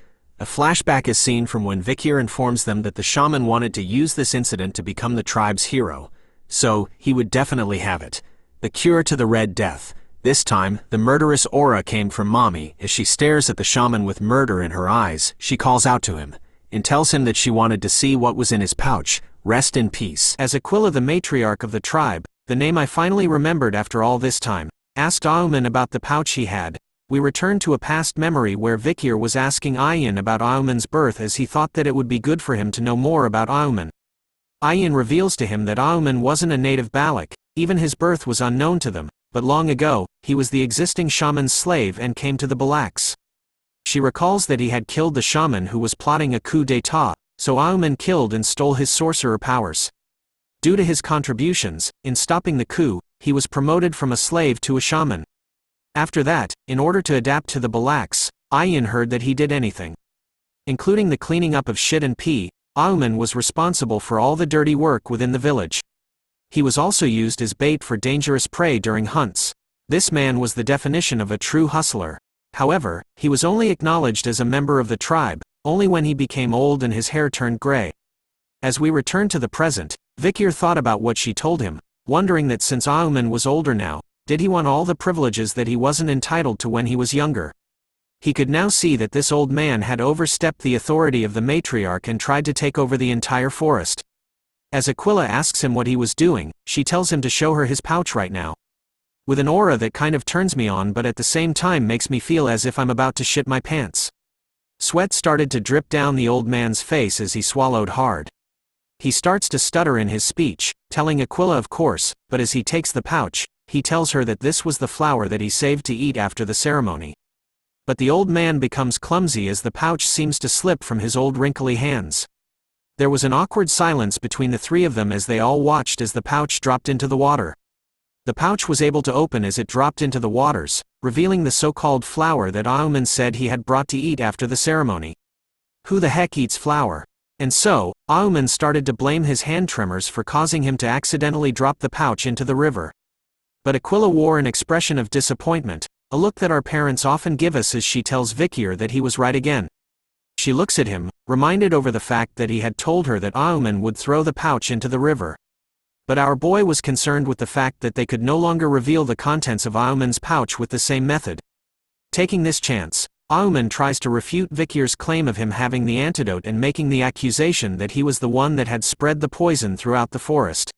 S4: A flashback is seen from when Vikir informs them that the shaman wanted to use this incident to become the tribe's hero. So, he would definitely have it. The cure to the Red Death. This time, the murderous aura came from Mommy. As she stares at the shaman with murder in her eyes, she calls out to him, and tells him that she wanted to see what was in his pouch. Rest in peace. As Aquila, the matriarch of the tribe, the name I finally remembered after all this time, asked Auman about the pouch he had, we returned to a past memory where Vikir was asking Ayan about Auman's birth as he thought that it would be good for him to know more about Auman. Ayan reveals to him that Auman wasn't a native Balak, even his birth was unknown to them, but long ago, he was the existing shaman's slave and came to the Balaks. She recalls that he had killed the shaman who was plotting a coup d'état, so Auman killed and stole his sorcerer powers. Due to his contributions, in stopping the coup, he was promoted from a slave to a shaman. After that, in order to adapt to the Balaks, Ayan heard that he did anything, including the cleaning up of shit and pee. Auman was responsible for all the dirty work within the village. He was also used as bait for dangerous prey during hunts. This man was the definition of a true hustler. However, he was only acknowledged as a member of the tribe, only when he became old and his hair turned gray. As we return to the present, Vikir thought about what she told him, wondering that since Auman was older now, did he want all the privileges that he wasn't entitled to when he was younger? He could now see that this old man had overstepped the authority of the matriarch and tried to take over the entire forest. As Aquila asks him what he was doing, she tells him to show her his pouch right now. With an aura that kind of turns me on but at the same time makes me feel as if I'm about to shit my pants. Sweat started to drip down the old man's face as he swallowed hard. He starts to stutter in his speech, telling Aquila of course, but as he takes the pouch, he tells her that this was the flower that he saved to eat after the ceremony. But the old man becomes clumsy as the pouch seems to slip from his old wrinkly hands. There was an awkward silence between the three of them as they all watched as the pouch dropped into the water. The pouch was able to open as it dropped into the waters, revealing the so-called flower that Auman said he had brought to eat after the ceremony. Who the heck eats flour? And so, Auman started to blame his hand tremors for causing him to accidentally drop the pouch into the river. But Aquila wore an expression of disappointment, a look that our parents often give us as she tells Vikir that he was right again. She looks at him, reminded over the fact that he had told her that Auman would throw the pouch into the river. But our boy was concerned with the fact that they could no longer reveal the contents of Auman's pouch with the same method. Taking this chance, Auman tries to refute Vikir's claim of him having the antidote and making the accusation that he was the one that had spread the poison throughout the forest.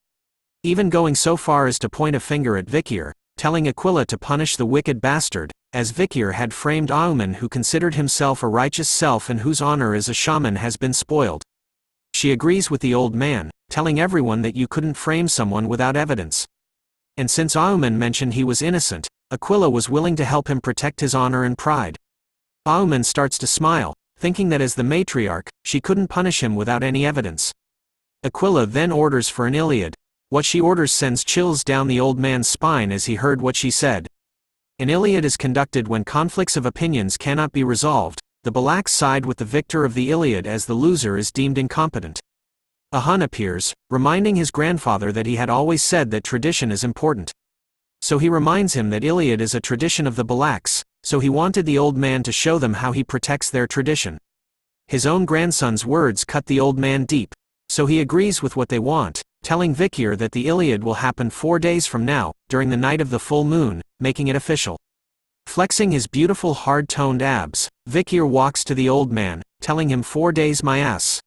S4: Even going so far as to point a finger at Vikir, telling Aquila to punish the wicked bastard, as Vikir had framed Auman who considered himself a righteous self and whose honor as a shaman has been spoiled. She agrees with the old man, telling everyone that you couldn't frame someone without evidence. And since Auman mentioned he was innocent, Aquila was willing to help him protect his honor and pride. Auman starts to smile, thinking that as the matriarch, she couldn't punish him without any evidence. Aquila then orders for an Iliad. What she orders sends chills down the old man's spine as he heard what she said. An Iliad is conducted when conflicts of opinions cannot be resolved. The Balaks side with the victor of the Iliad as the loser is deemed incompetent. A Hun appears, reminding his grandfather that he had always said that tradition is important. So he reminds him that Iliad is a tradition of the Balaks, so he wanted the old man to show them how he protects their tradition. His own grandson's words cut the old man deep, so he agrees with what they want, telling Vikir that the Iliad will happen 4 days from now, during the night of the full moon, making it official. Flexing his beautiful hard-toned abs, Vikir walks to the old man, telling him 4 days my ass.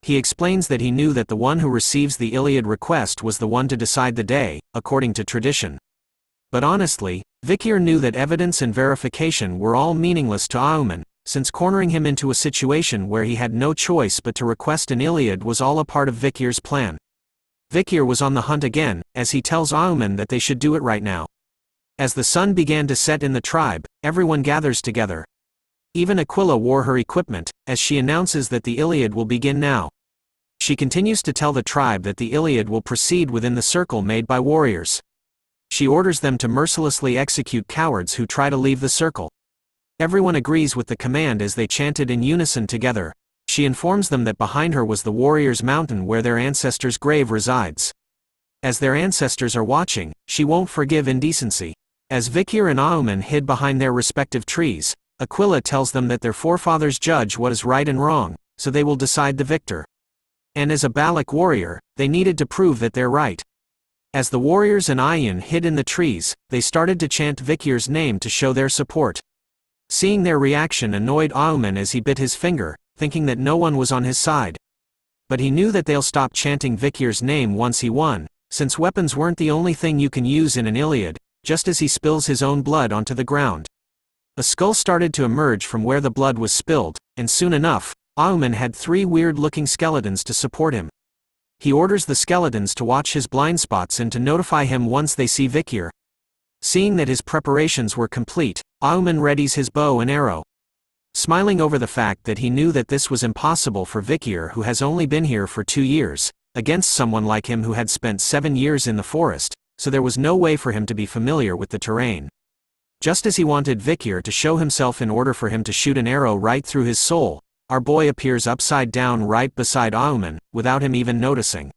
S4: He explains that he knew that the one who receives the Iliad request was the one to decide the day, according to tradition. But honestly, Vikir knew that evidence and verification were all meaningless to Auman, since cornering him into a situation where he had no choice but to request an Iliad was all a part of Vikir's plan. Vikir was on the hunt again, as he tells Auman that they should do it right now. As the sun began to set in the tribe, everyone gathers together. Even Aquila wore her equipment, as she announces that the Iliad will begin now. She continues to tell the tribe that the Iliad will proceed within the circle made by warriors. She orders them to mercilessly execute cowards who try to leave the circle. Everyone agrees with the command as they chanted in unison together. She informs them that behind her was the warriors' mountain where their ancestors' grave resides. As their ancestors are watching, she won't forgive indecency. As Vikir and Auman hid behind their respective trees, Aquila tells them that their forefathers judge what is right and wrong, so they will decide the victor. And as a Balak warrior, they needed to prove that they're right. As the warriors and Ayin hid in the trees, they started to chant Vikir's name to show their support. Seeing their reaction annoyed Auman as he bit his finger, thinking that no one was on his side. But he knew that they'll stop chanting Vikir's name once he won, since weapons weren't the only thing you can use in an Iliad, just as he spills his own blood onto the ground. A skull started to emerge from where the blood was spilled, and soon enough, Auman had 3 weird-looking skeletons to support him. He orders the skeletons to watch his blind spots and to notify him once they see Vikir. Seeing that his preparations were complete, Auman readies his bow and arrow. Smiling over the fact that he knew that this was impossible for Vikir, who has only been here for 2 years, against someone like him who had spent 7 years in the forest, so there was no way for him to be familiar with the terrain. Just as he wanted Vikir to show himself in order for him to shoot an arrow right through his soul, our boy appears upside down right beside Auman, without him even noticing.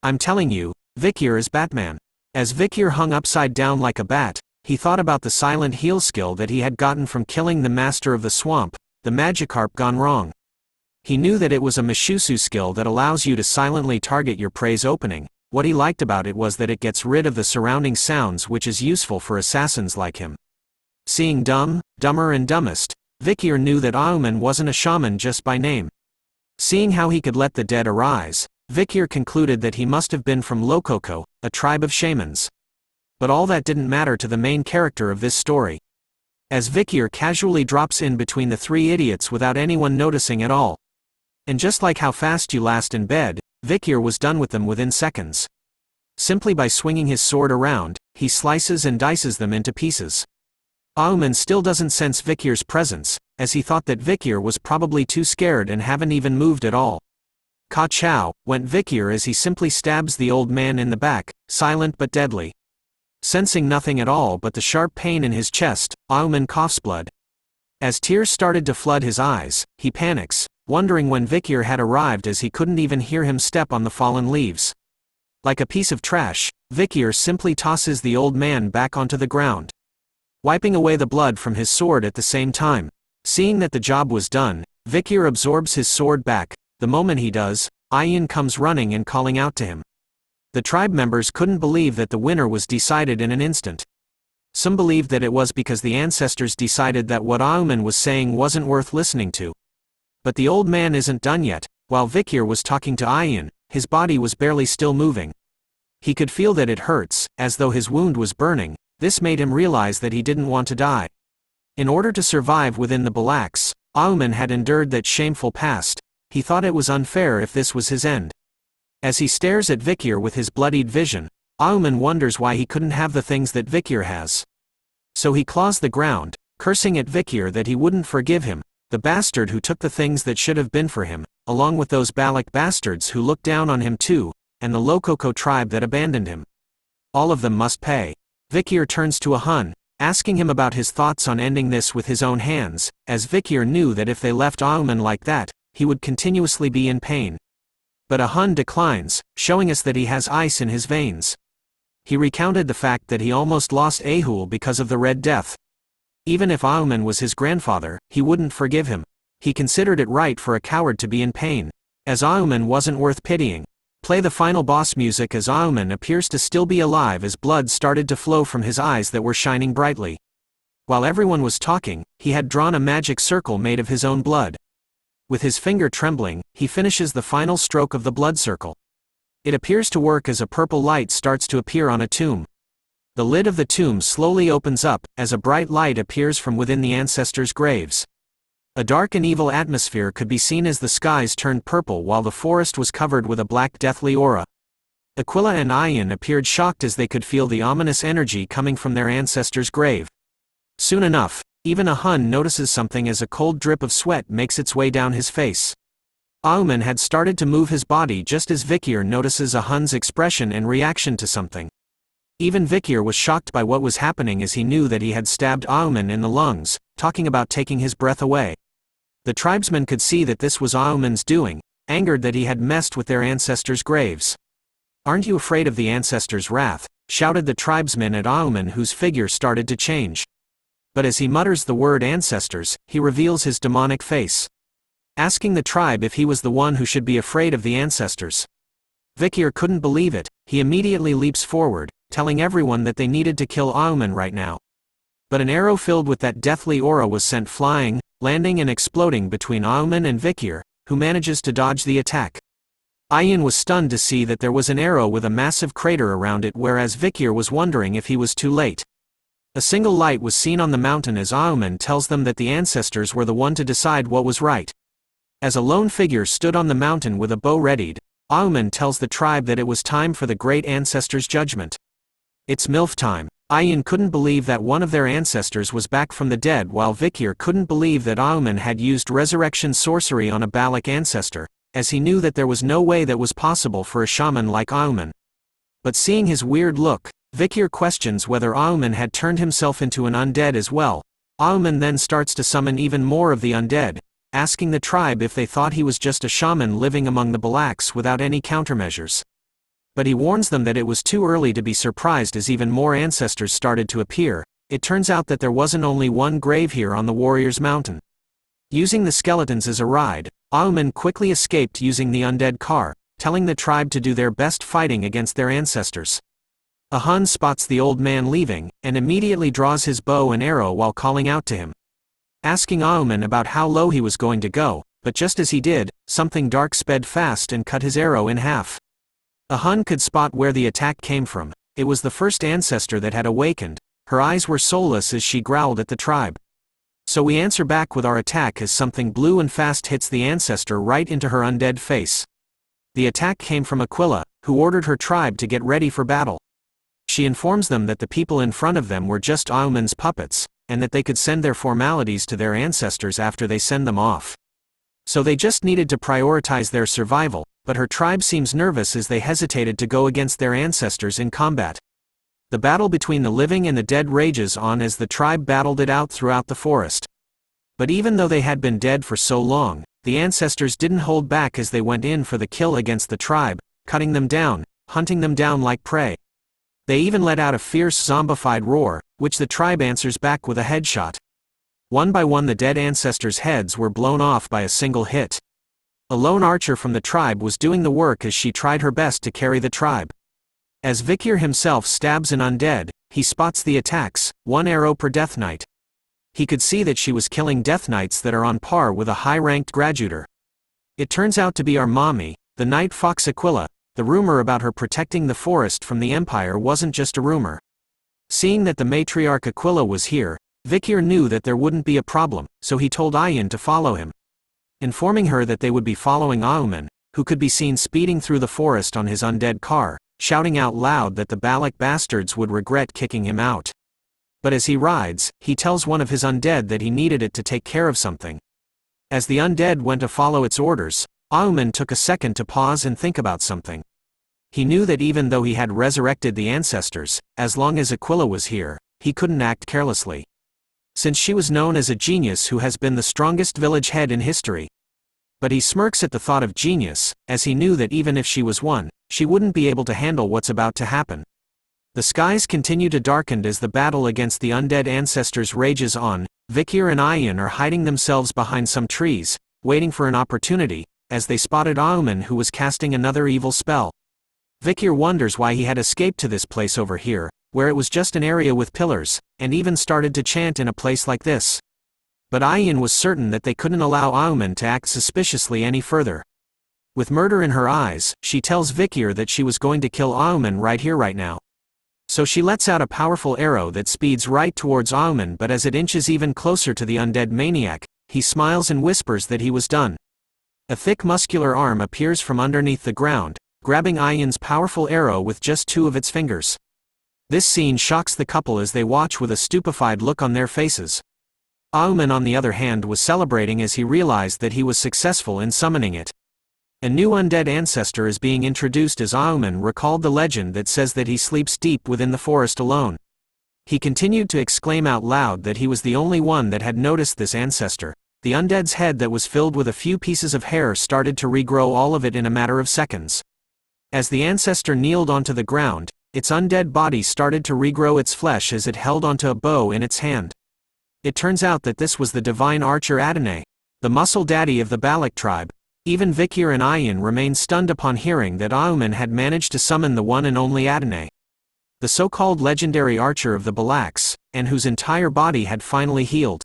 S4: I'm telling you, Vikir is Batman. As Vikir hung upside down like a bat, he thought about the silent heal skill that he had gotten from killing the master of the swamp, the Magikarp gone wrong. He knew that it was a Mishusu skill that allows you to silently target your prey's opening. What he liked about it was that it gets rid of the surrounding sounds, which is useful for assassins like him. Seeing Dumb, Dumber and Dumbest, Vikir knew that Auman wasn't a shaman just by name. Seeing how he could let the dead arise, Vikir concluded that he must have been from Lokoko, a tribe of shamans. But all that didn't matter to the main character of this story. As Vikir casually drops in between the 3 idiots without anyone noticing at all. And just like how fast you last in bed, Vikir was done with them within seconds. Simply by swinging his sword around, he slices and dices them into pieces. Auman still doesn't sense Vikir's presence, as he thought that Vikir was probably too scared and haven't even moved at all. Ka-chow, went Vikir as he simply stabs the old man in the back, silent but deadly. Sensing nothing at all but the sharp pain in his chest, Auman coughs blood. As tears started to flood his eyes, he panics, wondering when Vikir had arrived as he couldn't even hear him step on the fallen leaves. Like a piece of trash, Vikir simply tosses the old man back onto the ground, wiping away the blood from his sword at the same time. Seeing that the job was done, Vikir absorbs his sword back. The moment he does, Ayin comes running and calling out to him. The tribe members couldn't believe that the winner was decided in an instant. Some believed that it was because the ancestors decided that what Auman was saying wasn't worth listening to. But the old man isn't done yet. While Vikir was talking to Ayin, his body was barely still moving. He could feel that it hurts, as though his wound was burning. This made him realize that he didn't want to die. In order to survive within the Balaks, Auman had endured that shameful past. He thought it was unfair if this was his end. As he stares at Vikir with his bloodied vision, Auman wonders why he couldn't have the things that Vikir has. So he claws the ground, cursing at Vikir that he wouldn't forgive him, the bastard who took the things that should have been for him, along with those Balak bastards who looked down on him too, and the Lokoko tribe that abandoned him. All of them must pay. Vikir turns to a Hun, asking him about his thoughts on ending this with his own hands, as Vikir knew that if they left Auman like that, he would continuously be in pain. But Ahun declines, showing us that he has ice in his veins. He recounted the fact that he almost lost Ahul because of the Red Death. Even if Auman was his grandfather, he wouldn't forgive him. He considered it right for a coward to be in pain, as Auman wasn't worth pitying. Play the final boss music as Auman appears to still be alive as blood started to flow from his eyes that were shining brightly. While everyone was talking, he had drawn a magic circle made of his own blood. With his finger trembling, he finishes the final stroke of the blood circle. It appears to work as a purple light starts to appear on a tomb. The lid of the tomb slowly opens up, as a bright light appears from within the ancestors' graves. A dark and evil atmosphere could be seen as the skies turned purple while the forest was covered with a black deathly aura. Aquila and Ayan appeared shocked as they could feel the ominous energy coming from their ancestors' grave. Soon enough, even Ahun notices something as a cold drip of sweat makes its way down his face. Auman had started to move his body just as Vikir notices Ahun's expression and reaction to something. Even Vikir was shocked by what was happening as he knew that he had stabbed Auman in the lungs, talking about taking his breath away. The tribesmen could see that this was Auman's doing, angered that he had messed with their ancestors' graves. "Aren't you afraid of the ancestors' wrath?" shouted the tribesmen at Auman, whose figure started to change. But as he mutters the word ancestors, he reveals his demonic face. Asking the tribe if he was the one who should be afraid of the ancestors. Vikir couldn't believe it. He immediately leaps forward, telling everyone that they needed to kill Auman right now. But an arrow filled with that deathly aura was sent flying, landing and exploding between Auman and Vikir, who manages to dodge the attack. Ayan was stunned to see that there was an arrow with a massive crater around it, whereas Vikir was wondering if he was too late. A single light was seen on the mountain as Auman tells them that the ancestors were the one to decide what was right. As a lone figure stood on the mountain with a bow readied, Auman tells the tribe that it was time for the great ancestors' judgment. "It's MILF time." Ayan couldn't believe that one of their ancestors was back from the dead, while Vikir couldn't believe that Auman had used resurrection sorcery on a Balak ancestor, as he knew that there was no way that was possible for a shaman like Auman. But seeing his weird look, Vikir questions whether Auman had turned himself into an undead as well. Auman then starts to summon even more of the undead, asking the tribe if they thought he was just a shaman living among the Balaks without any countermeasures. But he warns them that it was too early to be surprised as even more ancestors started to appear. It turns out that there wasn't only one grave here on the Warriors' Mountain. Using the skeletons as a ride, Auman quickly escaped using the undead car, telling the tribe to do their best fighting against their ancestors. Ahun spots the old man leaving, and immediately draws his bow and arrow while calling out to him. Asking Auman about how low he was going to go, but just as he did, something dark sped fast and cut his arrow in half. Ahun could spot where the attack came from. It was the first ancestor that had awakened. Her eyes were soulless as she growled at the tribe. "So we answer back with our attack as something blue and fast hits the ancestor right into her undead face." The attack came from Aquila, who ordered her tribe to get ready for battle. She informs them that the people in front of them were just Auman's puppets, and that they could send their formalities to their ancestors after they send them off. So they just needed to prioritize their survival, but her tribe seems nervous as they hesitated to go against their ancestors in combat. The battle between the living and the dead rages on as the tribe battled it out throughout the forest. But even though they had been dead for so long, the ancestors didn't hold back as they went in for the kill against the tribe, cutting them down, hunting them down like prey. They even let out a fierce zombified roar, which the tribe answers back with a headshot. One by one the dead ancestors' heads were blown off by a single hit. A lone archer from the tribe was doing the work as she tried her best to carry the tribe. As Vikir himself stabs an undead, he spots the attacks, one arrow per Death Knight. He could see that she was killing Death Knights that are on par with a high-ranked graduator. It turns out to be our mommy, the Night Fox Aquila. The rumor about her protecting the forest from the Empire wasn't just a rumor. Seeing that the matriarch Aquila was here, Vikir knew that there wouldn't be a problem, so he told Ayan to follow him. Informing her that they would be following Auman, who could be seen speeding through the forest on his undead car, shouting out loud that the Balak bastards would regret kicking him out. But as he rides, he tells one of his undead that he needed it to take care of something. As the undead went to follow its orders, Auman took a second to pause and think about something. He knew that even though he had resurrected the ancestors, as long as Aquila was here, he couldn't act carelessly. Since she was known as a genius who has been the strongest village head in history. But he smirks at the thought of genius, as he knew that even if she was one, she wouldn't be able to handle what's about to happen. The skies continue to darken as the battle against the undead ancestors rages on. Vikir and Ayan are hiding themselves behind some trees, waiting for an opportunity, as they spotted Auman, who was casting another evil spell. Vikir wonders why he had escaped to this place over here, where it was just an area with pillars, and even started to chant in a place like this. But Ayan was certain that they couldn't allow Auman to act suspiciously any further. With murder in her eyes, she tells Vikir that she was going to kill Auman right here right now. So she lets out a powerful arrow that speeds right towards Auman, but as it inches even closer to the undead maniac, he smiles and whispers that he was done. A thick muscular arm appears from underneath the ground, grabbing Ayan's powerful arrow with just 2 of its fingers. This scene shocks the couple as they watch with a stupefied look on their faces. Auman, on the other hand, was celebrating as he realized that he was successful in summoning it. A new undead ancestor is being introduced as Auman recalled the legend that says that he sleeps deep within the forest alone. He continued to exclaim out loud that he was the only one that had noticed this ancestor. The undead's head that was filled with a few pieces of hair started to regrow, all of it in a matter of seconds. As the ancestor kneeled onto the ground, its undead body started to regrow its flesh as it held onto a bow in its hand. It turns out that this was the divine archer Adonai, the muscle daddy of the Balak tribe. Even Vikir and Ayan remained stunned upon hearing that Auman had managed to summon the one and only Adonai, the so-called legendary archer of the Balaks, and whose entire body had finally healed.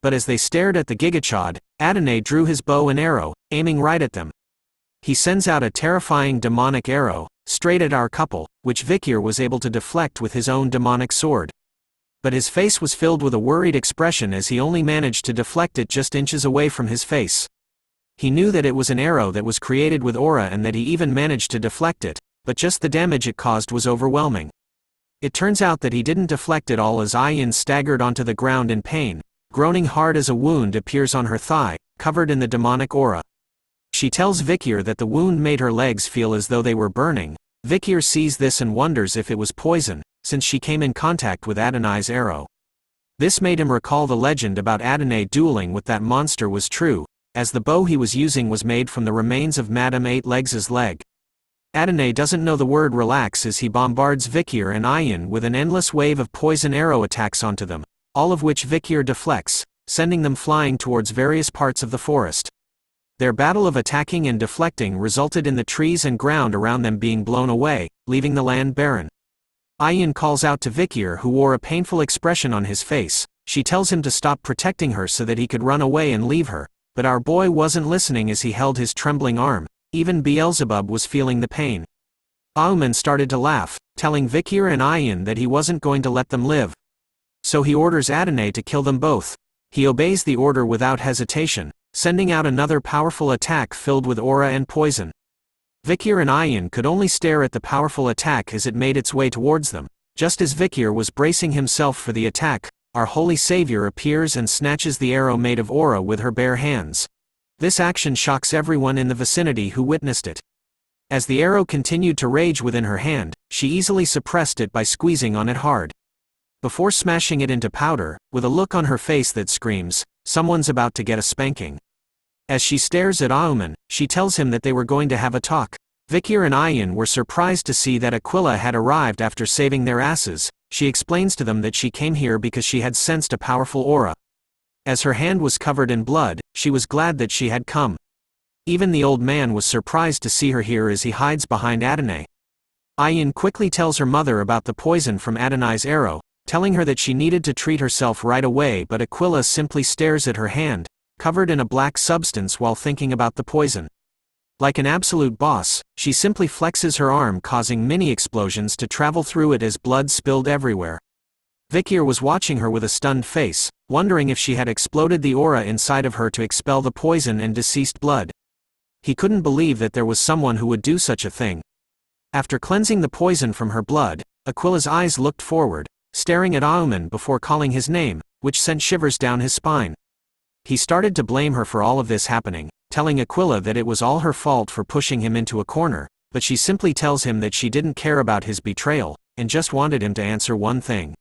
S4: But as they stared at the Gigachad, Adonai drew his bow and arrow, aiming right at them. He sends out a terrifying demonic arrow, straight at our couple, which Vikir was able to deflect with his own demonic sword. But his face was filled with a worried expression as he only managed to deflect it just inches away from his face. He knew that it was an arrow that was created with aura and that he even managed to deflect it, but just the damage it caused was overwhelming. It turns out that he didn't deflect it all as Ayan staggered onto the ground in pain, groaning hard as a wound appears on her thigh, covered in the demonic aura. She tells Vikir that the wound made her legs feel as though they were burning. Vikir sees this and wonders if it was poison, since she came in contact with Adonai's arrow. This made him recall the legend about Adonai dueling with that monster was true, as the bow he was using was made from the remains of Madame Eight Legs' leg. Adonai doesn't know the word relax as he bombards Vikir and Ayan with an endless wave of poison arrow attacks onto them, all of which Vikir deflects, sending them flying towards various parts of the forest. Their battle of attacking and deflecting resulted in the trees and ground around them being blown away, leaving the land barren. Ayan calls out to Vikir, who wore a painful expression on his face. She tells him to stop protecting her so that he could run away and leave her, but our boy wasn't listening as he held his trembling arm. Even Beelzebub was feeling the pain. Auman started to laugh, telling Vikir and Ayan that he wasn't going to let them live. So he orders Adonai to kill them both. He obeys the order without hesitation, sending out another powerful attack filled with aura and poison. Vikir and Ayan could only stare at the powerful attack as it made its way towards them. Just as Vikir was bracing himself for the attack, our holy savior appears and snatches the arrow made of aura with her bare hands. This action shocks everyone in the vicinity who witnessed it. As the arrow continued to rage within her hand, she easily suppressed it by squeezing on it hard. Before smashing it into powder, with a look on her face that screams, "Someone's about to get a spanking." As she stares at Auman, she tells him that they were going to have a talk. Vikir and Ayan were surprised to see that Aquila had arrived after saving their asses. She explains to them that she came here because she had sensed a powerful aura. As her hand was covered in blood, she was glad that she had come. Even the old man was surprised to see her here as he hides behind Adonai. Ayan quickly tells her mother about the poison from Adonai's arrow, telling her that she needed to treat herself right away, but Aquila simply stares at her hand, covered in a black substance, while thinking about the poison. Like an absolute boss, she simply flexes her arm, causing mini explosions to travel through it as blood spilled everywhere. Vikir was watching her with a stunned face, wondering if she had exploded the aura inside of her to expel the poison and deceased blood. He couldn't believe that there was someone who would do such a thing. After cleansing the poison from her blood, Aquila's eyes looked forward, staring at Auman before calling his name, which sent shivers down his spine. He started to blame her for all of this happening, telling Aquila that it was all her fault for pushing him into a corner, but she simply tells him that she didn't care about his betrayal, and just wanted him to answer one thing.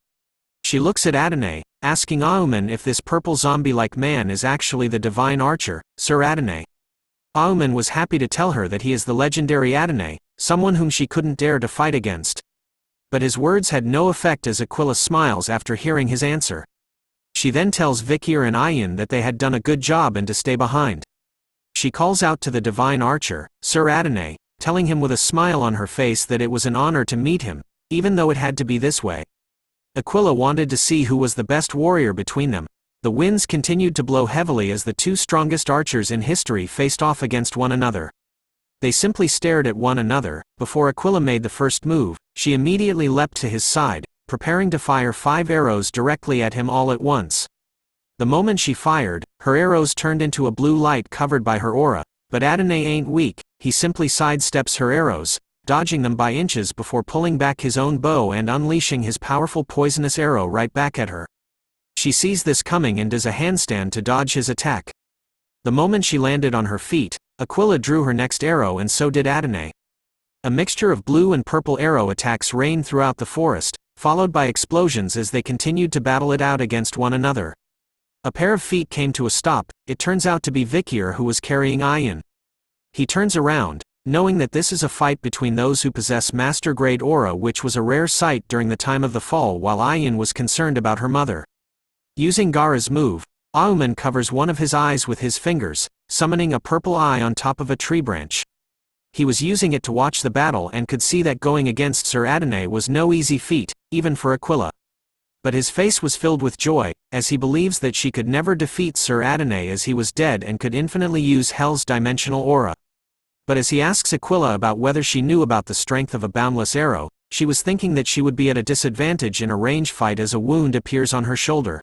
S4: She looks at Adene, asking Auman if this purple zombie-like man is actually the divine archer, Sir Adene. Auman was happy to tell her that he is the legendary Adene, someone whom she couldn't dare to fight against. But his words had no effect as Aquila smiles after hearing his answer. She then tells Vikir and Ayin that they had done a good job and to stay behind. She calls out to the divine archer, Sir Adene, telling him with a smile on her face that it was an honor to meet him, even though it had to be this way. Aquila wanted to see who was the best warrior between them. The winds continued to blow heavily as the two strongest archers in history faced off against one another. They simply stared at one another. Before Aquila made the first move, she immediately leapt to his side, preparing to fire 5 arrows directly at him all at once. The moment she fired, her arrows turned into a blue light covered by her aura, but Adene ain't weak. He simply sidesteps her arrows, dodging them by inches before pulling back his own bow and unleashing his powerful poisonous arrow right back at her. She sees this coming and does a handstand to dodge his attack. The moment she landed on her feet, Aquila drew her next arrow and so did Adene. A mixture of blue and purple arrow attacks rained throughout the forest, followed by explosions as they continued to battle it out against one another. A pair of feet came to a stop. It turns out to be Vikir who was carrying Ayin. He turns around, knowing that this is a fight between those who possess master-grade aura, which was a rare sight during the time of the fall, while Ayin was concerned about her mother. Using Gaara's move, Auman covers one of his eyes with his fingers, summoning a purple eye on top of a tree branch. He was using it to watch the battle and could see that going against Sir Adene was no easy feat, even for Aquila. But his face was filled with joy, as he believes that she could never defeat Sir Adene as he was dead and could infinitely use Hell's dimensional aura. But as he asks Aquila about whether she knew about the strength of a boundless arrow, she was thinking that she would be at a disadvantage in a range fight as a wound appears on her shoulder.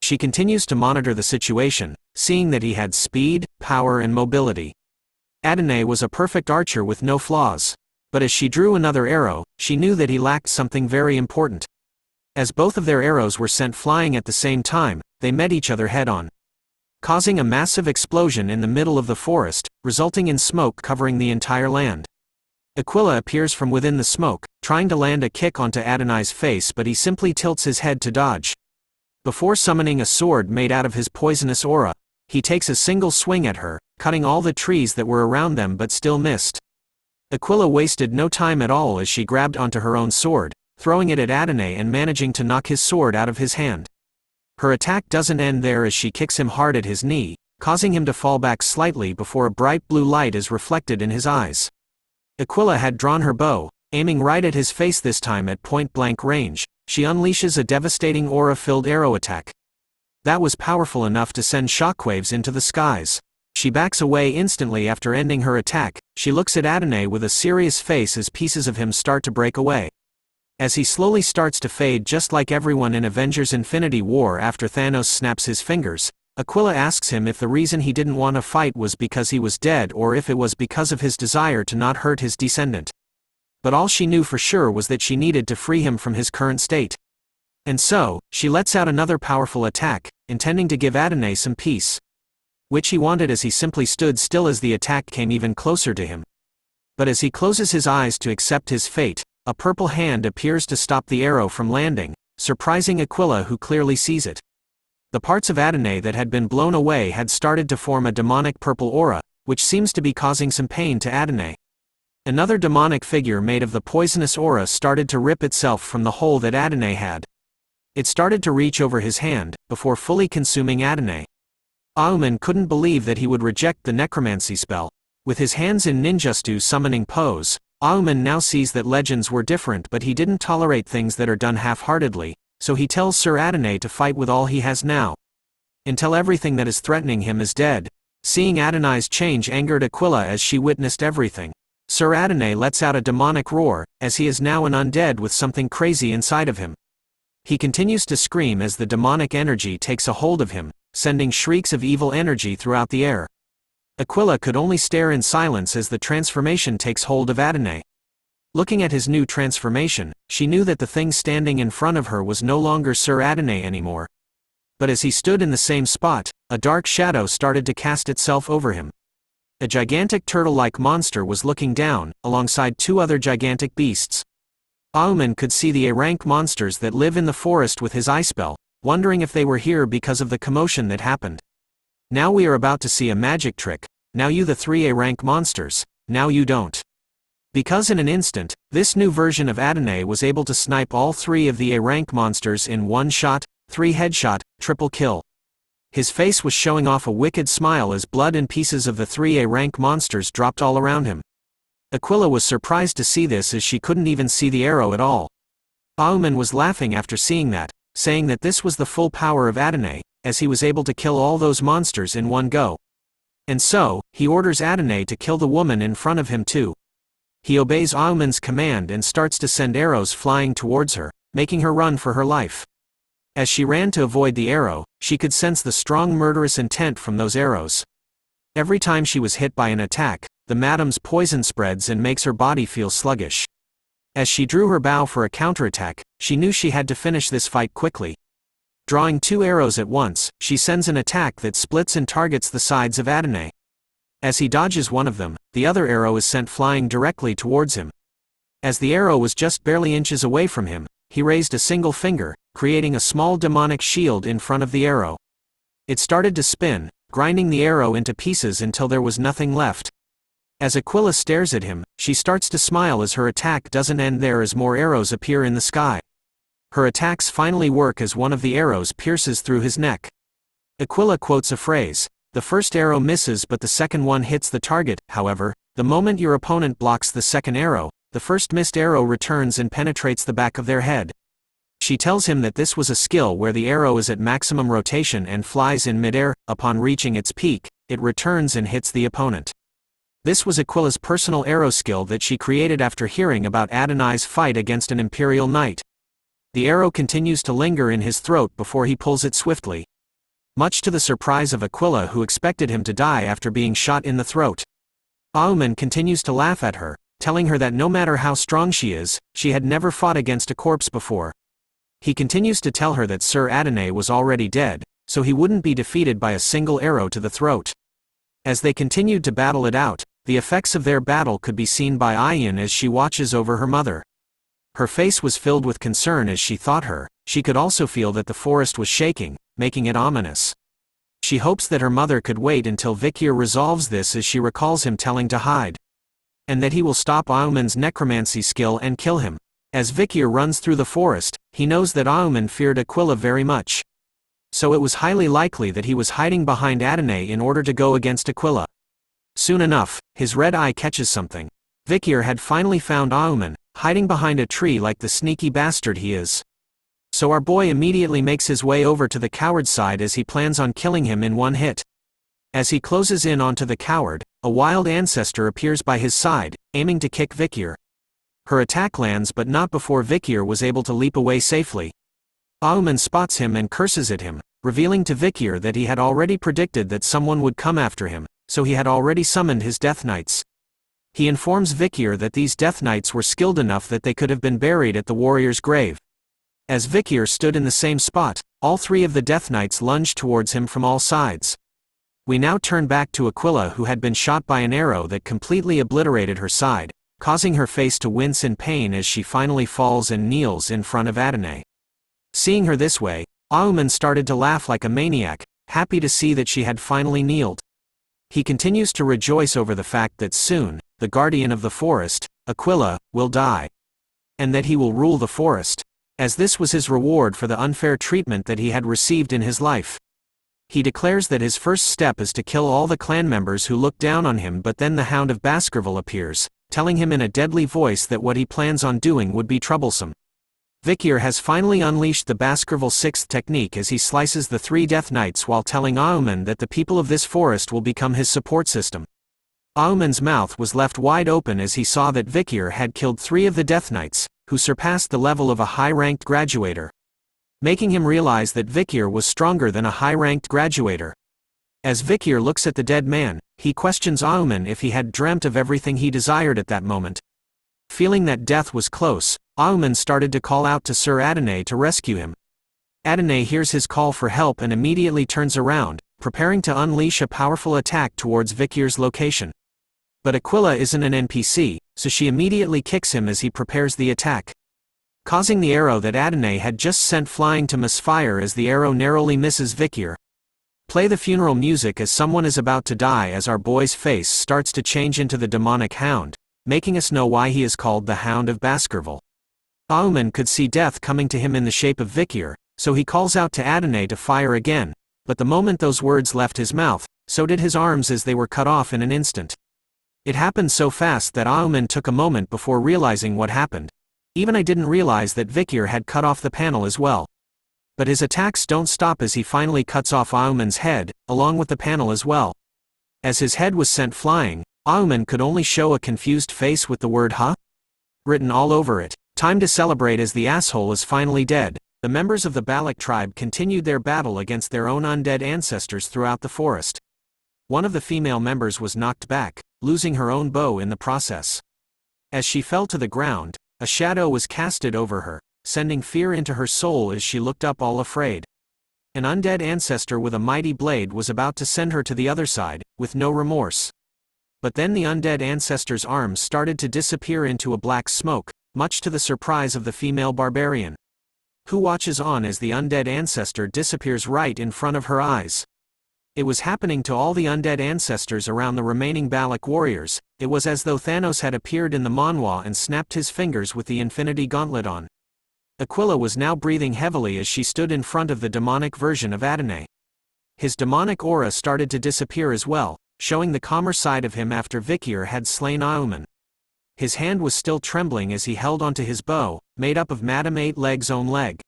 S4: She continues to monitor the situation, seeing that he had speed, power and mobility. Adene was a perfect archer with no flaws. But as she drew another arrow, she knew that he lacked something very important. As both of their arrows were sent flying at the same time, they met each other head-on, causing a massive explosion in the middle of the forest, resulting in smoke covering the entire land. Aquila appears from within the smoke, trying to land a kick onto Adene's face, but he simply tilts his head to dodge. Before summoning a sword made out of his poisonous aura, he takes a single swing at her, cutting all the trees that were around them but still missed. Aquila wasted no time at all as she grabbed onto her own sword, throwing it at Adene and managing to knock his sword out of his hand. Her attack doesn't end there as she kicks him hard at his knee, causing him to fall back slightly before a bright blue light is reflected in his eyes. Aquila had drawn her bow, aiming right at his face, this time at point-blank range. She unleashes a devastating aura-filled arrow attack. That was powerful enough to send shockwaves into the skies. She backs away instantly after ending her attack. She looks at Adene with a serious face as pieces of him start to break away. As he slowly starts to fade, just like everyone in Avengers Infinity War after Thanos snaps his fingers, Aquila asks him if the reason he didn't want to fight was because he was dead or if it was because of his desire to not hurt his descendant. But all she knew for sure was that she needed to free him from his current state. And so, she lets out another powerful attack, intending to give Adene some peace. Which he wanted, as he simply stood still as the attack came even closer to him. But as he closes his eyes to accept his fate, a purple hand appears to stop the arrow from landing, surprising Aquila, who clearly sees it. The parts of Adene that had been blown away had started to form a demonic purple aura, which seems to be causing some pain to Adene. Another demonic figure made of the poisonous aura started to rip itself from the hole that Adene had. It started to reach over his hand, before fully consuming Adene. Auman couldn't believe that he would reject the necromancy spell. With his hands in ninjutsu summoning pose, Auman now sees that legends were different, but he didn't tolerate things that are done half-heartedly, so he tells Sir Adene to fight with all he has now, until everything that is threatening him is dead. Seeing Adene's change angered Aquila as she witnessed everything. Sir Adene lets out a demonic roar, as he is now an undead with something crazy inside of him. He continues to scream as the demonic energy takes a hold of him, sending shrieks of evil energy throughout the air. Aquila could only stare in silence as the transformation takes hold of Adene. Looking at his new transformation, she knew that the thing standing in front of her was no longer Sir Adene anymore. But as he stood in the same spot, a dark shadow started to cast itself over him. A gigantic turtle-like monster was looking down, alongside two other gigantic beasts. Auman could see the A-rank monsters that live in the forest with his eye spell, wondering if they were here because of the commotion that happened. Now we are about to see a magic trick. Now you the 3 A-rank monsters, now you don't. Because in an instant, this new version of Adonai was able to snipe all 3 of the A-rank monsters in one shot, 3 headshot, triple kill. His face was showing off a wicked smile as blood and pieces of the 3 A-rank monsters dropped all around him. Aquila was surprised to see this as she couldn't even see the arrow at all. Auman was laughing after seeing that, saying that this was the full power of Adonai, as he was able to kill all those monsters in one go. And so, he orders Adonai to kill the woman in front of him too. He obeys Auman's command and starts to send arrows flying towards her, making her run for her life. As she ran to avoid the arrow, she could sense the strong murderous intent from those arrows. Every time she was hit by an attack, the madam's poison spreads and makes her body feel sluggish. As she drew her bow for a counterattack, she knew she had to finish this fight quickly. Drawing 2 arrows at once, she sends an attack that splits and targets the sides of Adonai. As he dodges one of them, the other arrow is sent flying directly towards him. As the arrow was just barely inches away from him, he raised a single finger, creating a small demonic shield in front of the arrow. It started to spin, grinding the arrow into pieces until there was nothing left. As Aquila stares at him, she starts to smile as her attack doesn't end there as more arrows appear in the sky. Her attacks finally work as one of the arrows pierces through his neck. Aquila quotes a phrase, "The first arrow misses but the second one hits the target." However, the moment your opponent blocks the second arrow, the first missed arrow returns and penetrates the back of their head. She tells him that this was a skill where the arrow is at maximum rotation and flies in midair. Upon reaching its peak, it returns and hits the opponent. This was Aquila's personal arrow skill that she created after hearing about Adonai's fight against an imperial knight. The arrow continues to linger in his throat before he pulls it swiftly. Much to the surprise of Aquila, who expected him to die after being shot in the throat. Auman continues to laugh at her, telling her that no matter how strong she is, she had never fought against a corpse before. He continues to tell her that Sir Adonai was already dead, so he wouldn't be defeated by a single arrow to the throat. As they continued to battle it out, the effects of their battle could be seen by Ayin as she watches over her mother. Her face was filled with concern as she thought she could also feel that the forest was shaking, making it ominous. She hopes that her mother could wait until Vikir resolves this, as she recalls him telling to hide. And that he will stop Auman's necromancy skill and kill him. As Vikir runs through the forest, he knows that Auman feared Aquila very much. So it was highly likely that he was hiding behind Adonai in order to go against Aquila. Soon enough, his red eye catches something. Vikir had finally found Auman, hiding behind a tree like the sneaky bastard he is. So our boy immediately makes his way over to the coward's side as he plans on killing him in one hit. As he closes in onto the coward, a wild ancestor appears by his side, aiming to kick Vikir. Her attack lands but not before Vikir was able to leap away safely. Auman spots him and curses at him, revealing to Vikir that he had already predicted that someone would come after him, so he had already summoned his Death Knights. He informs Vikir that these Death Knights were skilled enough that they could have been buried at the warrior's grave. As Vikir stood in the same spot, all 3 of the Death Knights lunged towards him from all sides. We now turn back to Aquila, who had been shot by an arrow that completely obliterated her side, causing her face to wince in pain as she finally falls and kneels in front of Adonai. Seeing her this way, Auman started to laugh like a maniac, happy to see that she had finally kneeled. He continues to rejoice over the fact that soon, the guardian of the forest, Aquila, will die. And that he will rule the forest, as this was his reward for the unfair treatment that he had received in his life. He declares that his first step is to kill all the clan members who look down on him, but then the Hound of Baskerville appears, telling him in a deadly voice that what he plans on doing would be troublesome. Vikir has finally unleashed the Baskerville 6th technique as he slices the 3 Death Knights while telling Auman that the people of this forest will become his support system. Auman's mouth was left wide open as he saw that Vikir had killed 3 of the Death Knights, who surpassed the level of a high-ranked graduator, making him realize that Vikir was stronger than a high-ranked graduator. As Vikir looks at the dead man, he questions Auman if he had dreamt of everything he desired at that moment. Feeling that death was close, Auman started to call out to Sir Adonai to rescue him. Adonai hears his call for help and immediately turns around, preparing to unleash a powerful attack towards Vikir's location. But Aquila isn't an NPC, so she immediately kicks him as he prepares the attack. causing the arrow that Adene had just sent flying to misfire as the arrow narrowly misses Vikir. Play the funeral music as someone is about to die as our boy's face starts to change into the demonic Hound, making us know why he is called the Hound of Baskerville. Auman could see death coming to him in the shape of Vikir, so he calls out to Adene to fire again, but the moment those words left his mouth, so did his arms as they were cut off in an instant. It happened so fast that Auman took a moment before realizing what happened. Even I didn't realize that Vikir had cut off the panel as well. But his attacks don't stop as he finally cuts off Auman's head, along with the panel as well. As his head was sent flying, Auman could only show a confused face with the word "huh?" written all over it. Time to celebrate as the asshole is finally dead. The members of the Balak tribe continued their battle against their own undead ancestors throughout the forest. One of the female members was knocked back, losing her own bow in the process. As she fell to the ground, a shadow was casted over her, sending fear into her soul as she looked up all afraid. An undead ancestor with a mighty blade was about to send her to the other side, with no remorse. But then the undead ancestor's arms started to disappear into a black smoke, much to the surprise of the female barbarian, who watches on as the undead ancestor disappears right in front of her eyes. It was happening to all the undead ancestors around the remaining Balak warriors. It was as though Thanos had appeared in the Manhwa and snapped his fingers with the Infinity Gauntlet on. Aquila was now breathing heavily as she stood in front of the demonic version of Adene. His demonic aura started to disappear as well, showing the calmer side of him after Vikir had slain Auman. His hand was still trembling as he held onto his bow, made up of Madame Eight Leg's own leg.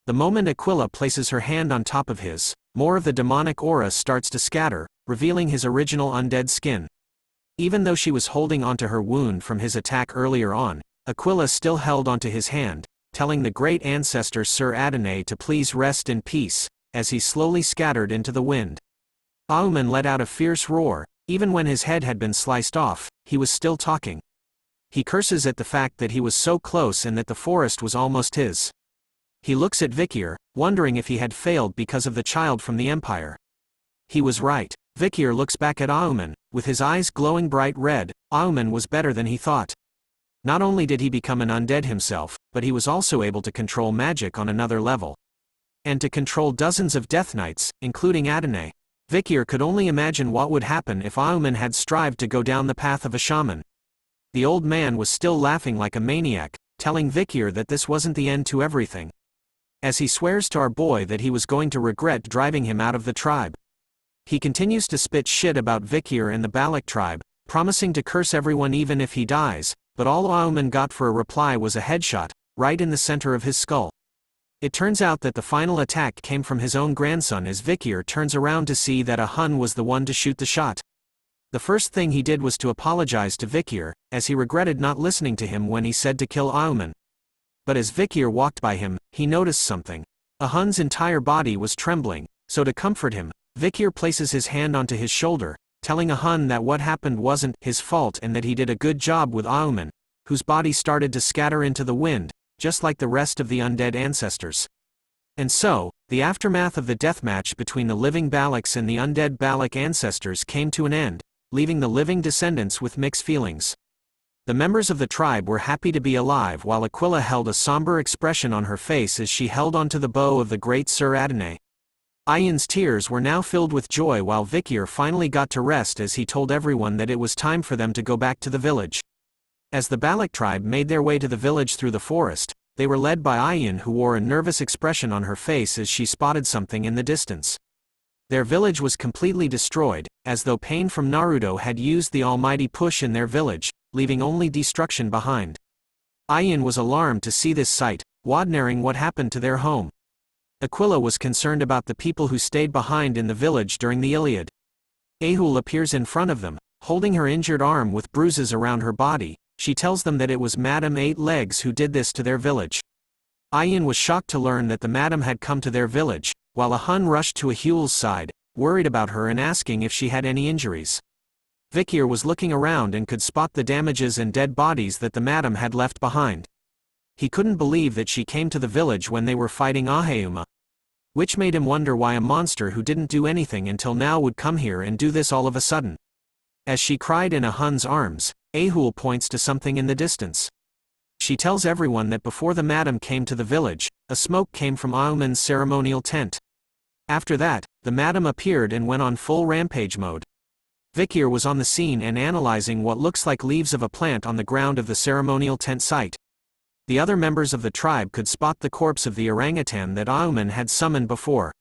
S4: The moment Aquila places her hand on top of his, more of the demonic aura starts to scatter, revealing his original undead skin. Even though she was holding onto her wound from his attack earlier on, Aquila still held onto his hand, telling the great ancestor Sir Adene to please rest in peace, as he slowly scattered into the wind. Auman let out a fierce roar. Even when his head had been sliced off, he was still talking. He curses at the fact that he was so close and that the forest was almost his. He looks at Vikir, wondering if he had failed because of the child from the Empire. He was right. Vikir looks back at Auman, with his eyes glowing bright red. Auman was better than he thought. Not only did he become an undead himself, but he was also able to control magic on another level. And to control dozens of Death Knights, including Adene. Vikir could only imagine what would happen if Auman had strived to go down the path of a shaman. The old man was still laughing like a maniac, telling Vikir that this wasn't the end to everything. As he swears to our boy that he was going to regret driving him out of the tribe. He continues to spit shit about Vikir and the Balak tribe, promising to curse everyone even if he dies, but all Auman got for a reply was a headshot, right in the center of his skull. It turns out that the final attack came from his own grandson as Vikir turns around to see that a Hun was the one to shoot the shot. The first thing he did was to apologize to Vikir, as he regretted not listening to him when he said to kill Auman. But as Vikir walked by him, he noticed something. A Hun's entire body was trembling, so to comfort him, Vikir places his hand onto his shoulder, telling a Hun that what happened wasn't his fault and that he did a good job with Auman, whose body started to scatter into the wind, just like the rest of the undead ancestors. And so, the aftermath of the deathmatch between the living Balaks and the undead Balak ancestors came to an end, leaving the living descendants with mixed feelings. The members of the tribe were happy to be alive while Aquila held a somber expression on her face as she held onto the bow of the great Sir Adene. Ayan's tears were now filled with joy while Vikir finally got to rest as he told everyone that it was time for them to go back to the village. As the Balak tribe made their way to the village through the forest, they were led by Ayan, who wore a nervous expression on her face as she spotted something in the distance. Their village was completely destroyed, as though Pain from Naruto had used the almighty push in their village, leaving only destruction behind. Ayan was alarmed to see this sight, wondering what happened to their home. Aquila was concerned about the people who stayed behind in the village during the Iliad. Ahul appears in front of them, holding her injured arm with bruises around her body. She tells them that it was Madame Eight Legs who did this to their village. Ayan was shocked to learn that the madam had come to their village, while a Hun rushed to Ahul's side, worried about her and asking if she had any injuries. Vikir was looking around and could spot the damages and dead bodies that the madam had left behind. He couldn't believe that she came to the village when they were fighting Aheuma. Which made him wonder why a monster who didn't do anything until now would come here and do this all of a sudden. As she cried in a Hun's arms, Ahul points to something in the distance. She tells everyone that before the madam came to the village, a smoke came from Auman's ceremonial tent. After that, the madam appeared and went on full rampage mode. Vikir was on the scene and analyzing what looks like leaves of a plant on the ground of the ceremonial tent site. The other members of the tribe could spot the corpse of the orangutan that Auman had summoned before.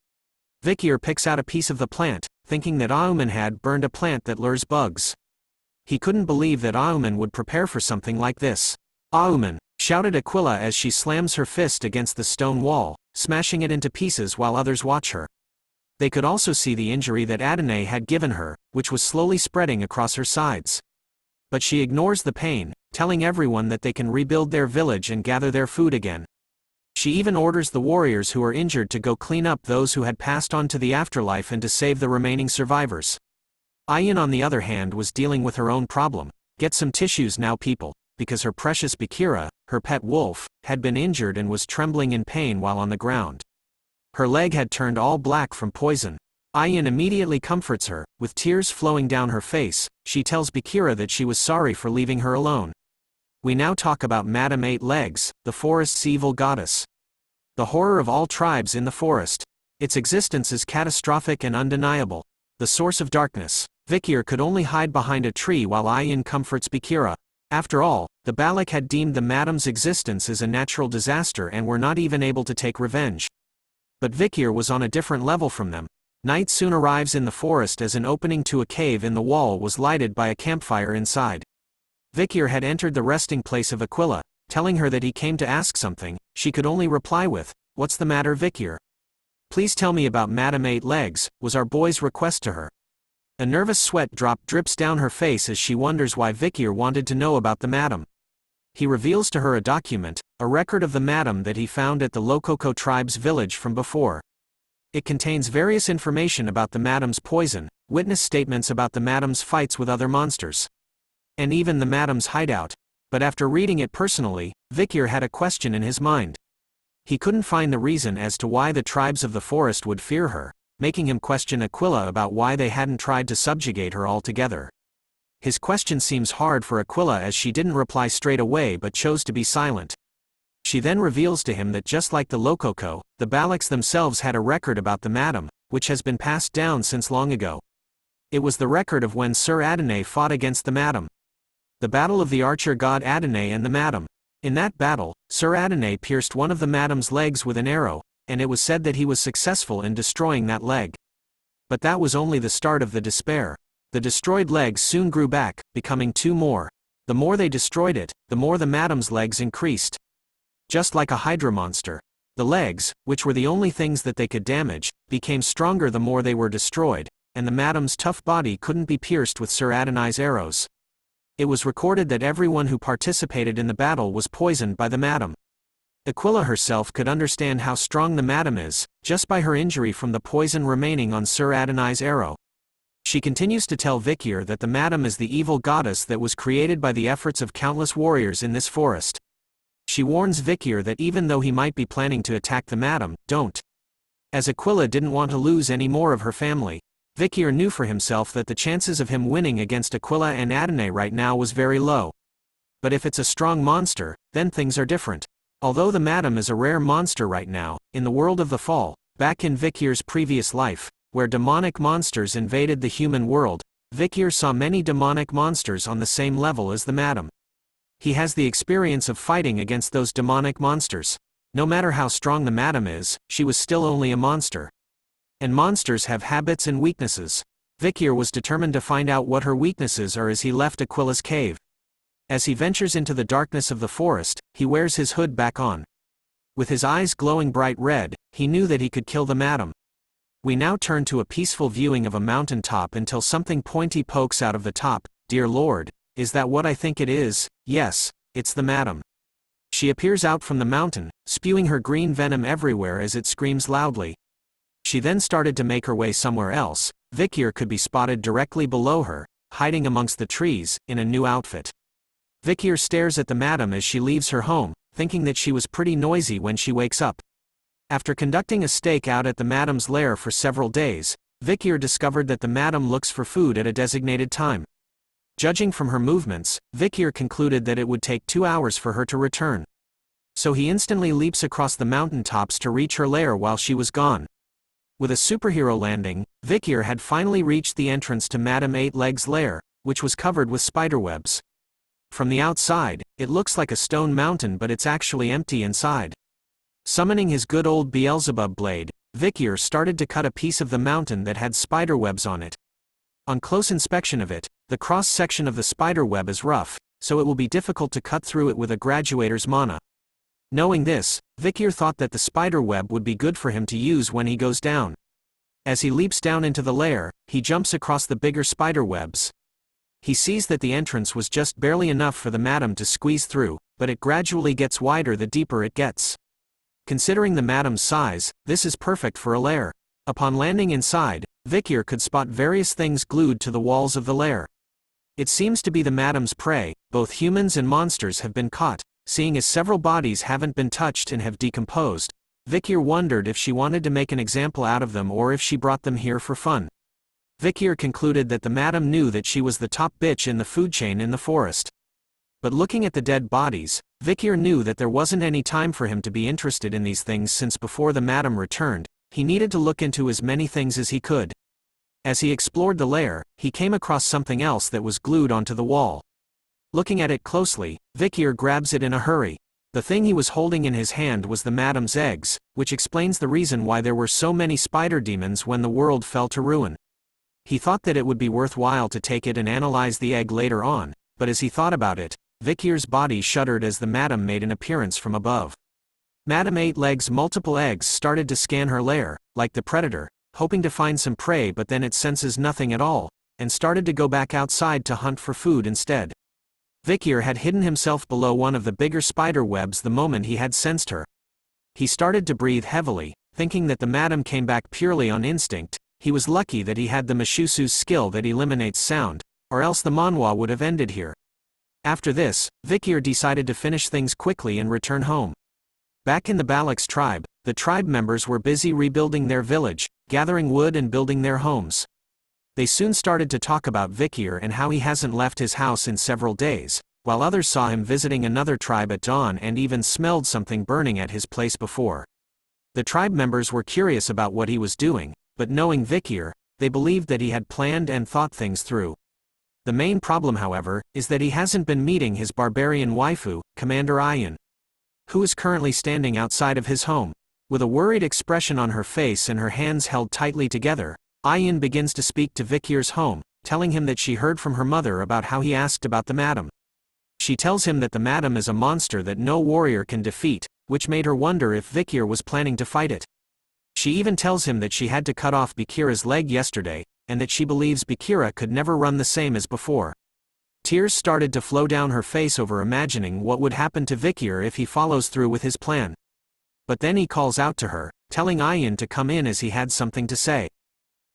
S4: Vikir picks out a piece of the plant, thinking that Auman had burned a plant that lures bugs. He couldn't believe that Auman would prepare for something like this. "Auman!" shouted Aquila as she slams her fist against the stone wall, smashing it into pieces while others watch her. They could also see the injury that Adene had given her, which was slowly spreading across her sides. But she ignores the pain, telling everyone that they can rebuild their village and gather their food again. She even orders the warriors who are injured to go clean up those who had passed on to the afterlife and to save the remaining survivors. Ayin, on the other hand, was dealing with her own problem. "Get some tissues now, people," because her precious Bakira, her pet wolf, had been injured and was trembling in pain while on the ground. Her leg had turned all black from poison. Ayin immediately comforts her, with tears flowing down her face. She tells Bakira that she was sorry for leaving her alone. We now talk about Madame Eight Legs, the forest's evil goddess. The horror of all tribes in the forest. Its existence is catastrophic and undeniable. The source of darkness. Vikir could only hide behind a tree while Ayin comforts Bakira. After all, the Balak had deemed the madam's existence as a natural disaster and were not even able to take revenge. But Vikir was on a different level from them. Night soon arrives in the forest as an opening to a cave in the wall was lighted by a campfire inside. Vikir had entered the resting place of Aquila, telling her that he came to ask something. She could only reply with, "What's the matter, Vikir?" "Please tell me about Madame Eight Legs," was our boy's request to her. A nervous sweat drop drips down her face as she wonders why Vikir wanted to know about the madam. He reveals to her a document, a record of the madam that he found at the Lokoko tribe's village from before. It contains various information about the madam's poison, witness statements about the madam's fights with other monsters, and even the madam's hideout. But after reading it personally, Vikir had a question in his mind. He couldn't find the reason as to why the tribes of the forest would fear her, making him question Aquila about why they hadn't tried to subjugate her altogether. His question seems hard for Aquila as she didn't reply straight away but chose to be silent. She then reveals to him that just like the Lokoko, the Balaks themselves had a record about the madam, which has been passed down since long ago. It was the record of when Sir Adene fought against the madam. The battle of the archer god Adene and the madam. In that battle, Sir Adene pierced one of the madam's legs with an arrow, and it was said that he was successful in destroying that leg. But that was only the start of the despair. The destroyed legs soon grew back, becoming two more. The more they destroyed it, the more the madam's legs increased. Just like a hydra monster. The legs, which were the only things that they could damage, became stronger the more they were destroyed, and the madam's tough body couldn't be pierced with Sir Adene's arrows. It was recorded that everyone who participated in the battle was poisoned by the madam. Aquila herself could understand how strong the madam is, just by her injury from the poison remaining on Sir Adene's arrow. She continues to tell Vikir that the madam is the evil goddess that was created by the efforts of countless warriors in this forest. She warns Vikir that even though he might be planning to attack the madam, don't. As Aquila didn't want to lose any more of her family, Vikir knew for himself that the chances of him winning against Aquila and Adene right now was very low. But if it's a strong monster, then things are different. Although the madam is a rare monster right now, in the world of the fall, back in Vikir's previous life, where demonic monsters invaded the human world, Vikir saw many demonic monsters on the same level as the madam. He has the experience of fighting against those demonic monsters. No matter how strong the madam is, she was still only a monster. And monsters have habits and weaknesses. Vikir was determined to find out what her weaknesses are as he left Aquila's cave. As he ventures into the darkness of the forest, he wears his hood back on. With his eyes glowing bright red, he knew that he could kill the madam. We now turn to a peaceful viewing of a mountain top until something pointy pokes out of the top. "Dear Lord, is that what I think it is? Yes, it's the madam." She appears out from the mountain, spewing her green venom everywhere as it screams loudly. She then started to make her way somewhere else. Vikir could be spotted directly below her, hiding amongst the trees, in a new outfit. Vikir stares at the madam as she leaves her home, thinking that she was pretty noisy when she wakes up. After conducting a stake out at the madam's lair for several days, Vikir discovered that the madam looks for food at a designated time. Judging from her movements, Vikir concluded that it would take 2 hours for her to return. So he instantly leaps across the mountaintops to reach her lair while she was gone. With a superhero landing, Vikir had finally reached the entrance to Madame Eight-Legs' lair, which was covered with spiderwebs. From the outside, it looks like a stone mountain, but it's actually empty inside. Summoning his good old Beelzebub blade, Vikir started to cut a piece of the mountain that had spiderwebs on it. On close inspection of it, the cross-section of the spiderweb is rough, so it will be difficult to cut through it with a graduator's mana. Knowing this, Vikir thought that the spiderweb would be good for him to use when he goes down. As he leaps down into the lair, he jumps across the bigger spiderwebs. He sees that the entrance was just barely enough for the madam to squeeze through, but it gradually gets wider the deeper it gets. Considering the madam's size, this is perfect for a lair. Upon landing inside, Vikir could spot various things glued to the walls of the lair. It seems to be the madam's prey. Both humans and monsters have been caught. Seeing as several bodies haven't been touched and have decomposed, Vikir wondered if she wanted to make an example out of them or if she brought them here for fun. Vikir concluded that the madam knew that she was the top bitch in the food chain in the forest. But looking at the dead bodies, Vikir knew that there wasn't any time for him to be interested in these things, since before the madam returned, he needed to look into as many things as he could. As he explored the lair, he came across something else that was glued onto the wall. Looking at it closely, Vikir grabs it in a hurry. The thing he was holding in his hand was the madam's eggs, which explains the reason why there were so many spider demons when the world fell to ruin. He thought that it would be worthwhile to take it and analyze the egg later on, but as he thought about it, Vikir's body shuddered as the madam made an appearance from above. Madame Eight-Legs' multiple eggs started to scan her lair, like the predator, hoping to find some prey, but then it senses nothing at all, and started to go back outside to hunt for food instead. Vikir had hidden himself below one of the bigger spider webs the moment he had sensed her. He started to breathe heavily, thinking that the madam came back purely on instinct. He was lucky that he had the Mishusu's skill that eliminates sound, or else the Manhwa would have ended here. After this, Vikir decided to finish things quickly and return home. Back in the Balak's tribe, the tribe members were busy rebuilding their village, gathering wood and building their homes. They soon started to talk about Vikir and how he hasn't left his house in several days, while others saw him visiting another tribe at dawn and even smelled something burning at his place before. The tribe members were curious about what he was doing, but knowing Vikir, they believed that he had planned and thought things through. The main problem, however, is that he hasn't been meeting his barbarian waifu, Commander Ayan, who is currently standing outside of his home. With a worried expression on her face and her hands held tightly together, Ayan begins to speak to Vikir's home, telling him that she heard from her mother about how he asked about the madam. She tells him that the madam is a monster that no warrior can defeat, which made her wonder if Vikir was planning to fight it. She even tells him that she had to cut off Bakira's leg yesterday, and that she believes Bakira could never run the same as before. Tears started to flow down her face over imagining what would happen to Vikir if he follows through with his plan. But then he calls out to her, telling Ayan to come in as he had something to say.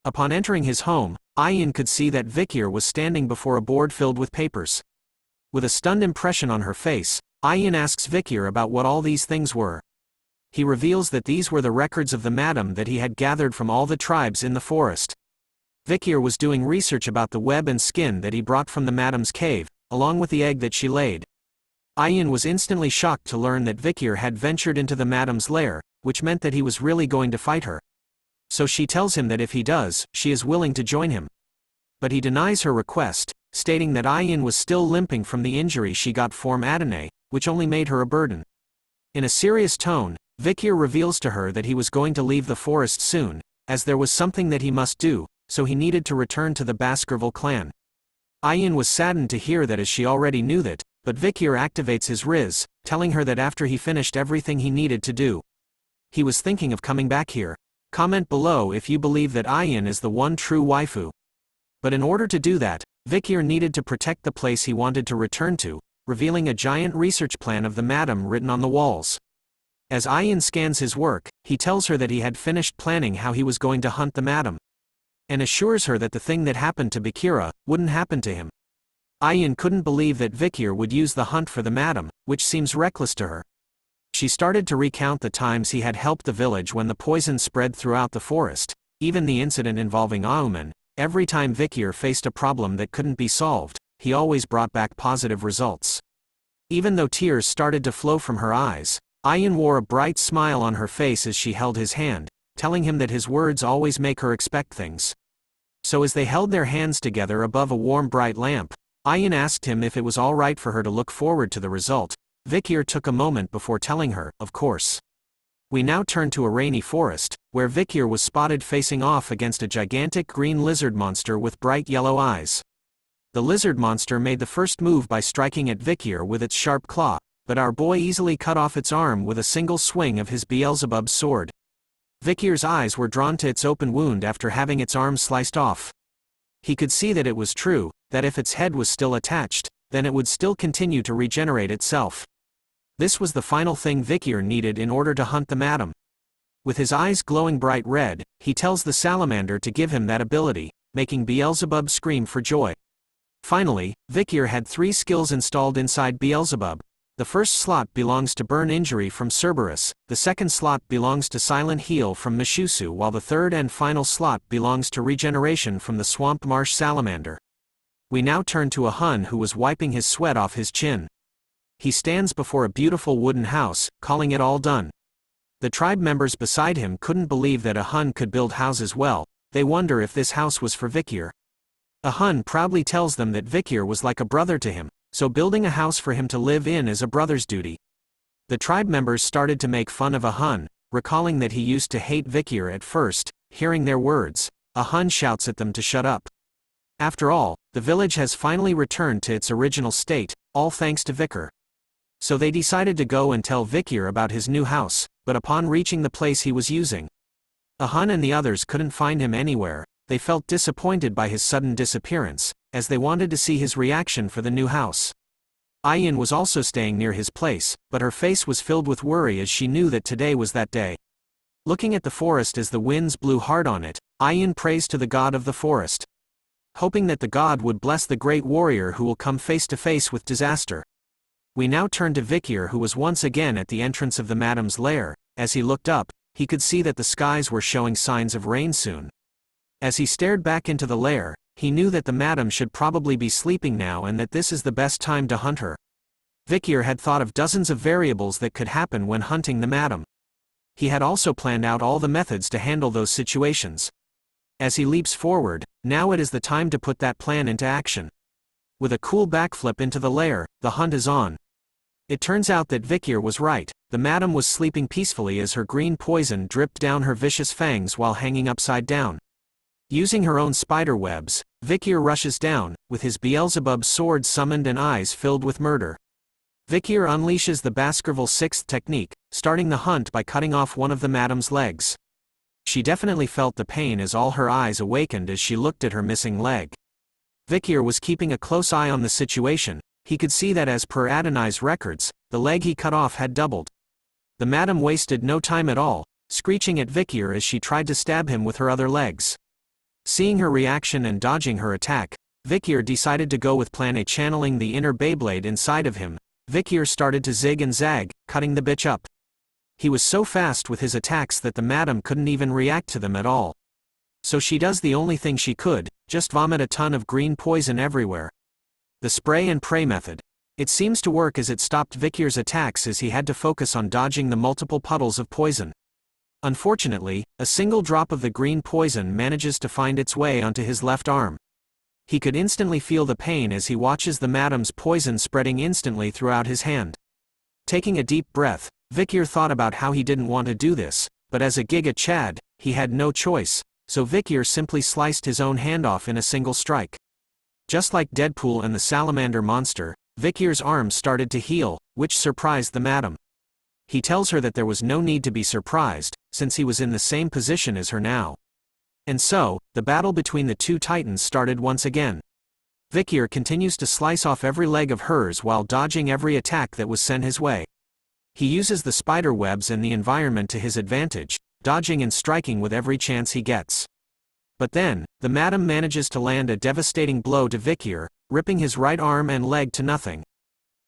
S4: Upon entering his home, Ayan could see that Vikir was standing before a board filled with papers. With a stunned impression on her face, Ayan asks Vikir about what all these things were. He reveals that these were the records of the madam that he had gathered from all the tribes in the forest. Vikir was doing research about the web and skin that he brought from the madam's cave, along with the egg that she laid. Ayan was instantly shocked to learn that Vikir had ventured into the madam's lair, which meant that he was really going to fight her. So she tells him that if he does, she is willing to join him. But he denies her request, stating that Ayan was still limping from the injury she got from Adonai, which only made her a burden. In a serious tone, Vikir reveals to her that he was going to leave the forest soon, as there was something that he must do, so he needed to return to the Baskerville clan. Ayan was saddened to hear that, as she already knew that, but Vikir activates his Riz, telling her that after he finished everything he needed to do, he was thinking of coming back here. Comment below if you believe that Ayan is the one true waifu. But in order to do that, Vikir needed to protect the place he wanted to return to, revealing a giant research plan of the madam written on the walls. As Ayan scans his work, he tells her that he had finished planning how he was going to hunt the madam, and assures her that the thing that happened to Bakira wouldn't happen to him. Ayan couldn't believe that Vikir would use the hunt for the madam, which seems reckless to her. She started to recount the times he had helped the village when the poison spread throughout the forest, even the incident involving Auman. Every time Vikir faced a problem that couldn't be solved, he always brought back positive results. Even though tears started to flow from her eyes, Ayan wore a bright smile on her face as she held his hand, telling him that his words always make her expect things. So as they held their hands together above a warm bright lamp, Ayan asked him if it was all right for her to look forward to the result. Vikir took a moment before telling her, of course. We now turn to a rainy forest, where Vikir was spotted facing off against a gigantic green lizard monster with bright yellow eyes. The lizard monster made the first move by striking at Vikir with its sharp claw, but our boy easily cut off its arm with a single swing of his Beelzebub's sword. Vikir's eyes were drawn to its open wound after having its arm sliced off. He could see that it was true, that if its head was still attached, then it would still continue to regenerate itself. This was the final thing Vikir needed in order to hunt the madam. With his eyes glowing bright red, he tells the salamander to give him that ability, making Beelzebub scream for joy. Finally, Vikir had 3 skills installed inside Beelzebub. The first slot belongs to Burn Injury from Cerberus, the second slot belongs to Silent Heal from Mishusu, while the third and final slot belongs to Regeneration from the Swamp Marsh Salamander. We now turn to a Hun who was wiping his sweat off his chin. He stands before a beautiful wooden house, calling it all done. The tribe members beside him couldn't believe that a Hun could build houses well. They wonder if this house was for Vikir. A Hun proudly tells them that Vikir was like a brother to him, so building a house for him to live in is a brother's duty. The tribe members started to make fun of a Hun, recalling that he used to hate Vikir at first. Hearing their words, a Hun shouts at them to shut up. After all, the village has finally returned to its original state, all thanks to Vikir. So they decided to go and tell Vikir about his new house, but upon reaching the place he was using, a Hun and the others couldn't find him anywhere. They felt disappointed by his sudden disappearance, as they wanted to see his reaction for the new house. Ayan was also staying near his place, but her face was filled with worry as she knew that today was that day. Looking at the forest as the winds blew hard on it, Ayan prays to the god of the forest, hoping that the god would bless the great warrior who will come face to face with disaster. We now turn to Vikir, who was once again at the entrance of the madam's lair. As he looked up, he could see that the skies were showing signs of rain soon. As he stared back into the lair, he knew that the madam should probably be sleeping now and that this is the best time to hunt her. Vikir had thought of dozens of variables that could happen when hunting the madam. He had also planned out all the methods to handle those situations. As he leaps forward, now it is the time to put that plan into action. With a cool backflip into the lair, the hunt is on. It turns out that Vikir was right. The madam was sleeping peacefully as her green poison dripped down her vicious fangs while hanging upside down. Using her own spider webs, Vikir rushes down, with his Beelzebub sword summoned and eyes filled with murder. Vikir unleashes the Baskerville 6th technique, starting the hunt by cutting off one of the madam's legs. She definitely felt the pain as all her eyes awakened as she looked at her missing leg. Vikir was keeping a close eye on the situation. He could see that as per Adonai's records, the leg he cut off had doubled. The madam wasted no time at all, screeching at Vikir as she tried to stab him with her other legs. Seeing her reaction and dodging her attack, Vikir decided to go with Plan A, channeling the inner Beyblade inside of him. Vikir started to zig and zag, cutting the bitch up. He was so fast with his attacks that the madam couldn't even react to them at all. So she does the only thing she could, just vomit a ton of green poison everywhere. The spray and pray method. It seems to work as it stopped Vikir's attacks as he had to focus on dodging the multiple puddles of poison. Unfortunately, a single drop of the green poison manages to find its way onto his left arm. He could instantly feel the pain as he watches the madam's poison spreading instantly throughout his hand. Taking a deep breath, Vikir thought about how he didn't want to do this, but as a Giga Chad, he had no choice, so Vikir simply sliced his own hand off in a single strike. Just like Deadpool and the salamander monster, Vikir's arm started to heal, which surprised the madam. He tells her that there was no need to be surprised, since he was in the same position as her now. And so, the battle between the two titans started once again. Vikir continues to slice off every leg of hers while dodging every attack that was sent his way. He uses the spider webs and the environment to his advantage, dodging and striking with every chance he gets. But then, the madam manages to land a devastating blow to Vikir, ripping his right arm and leg to nothing.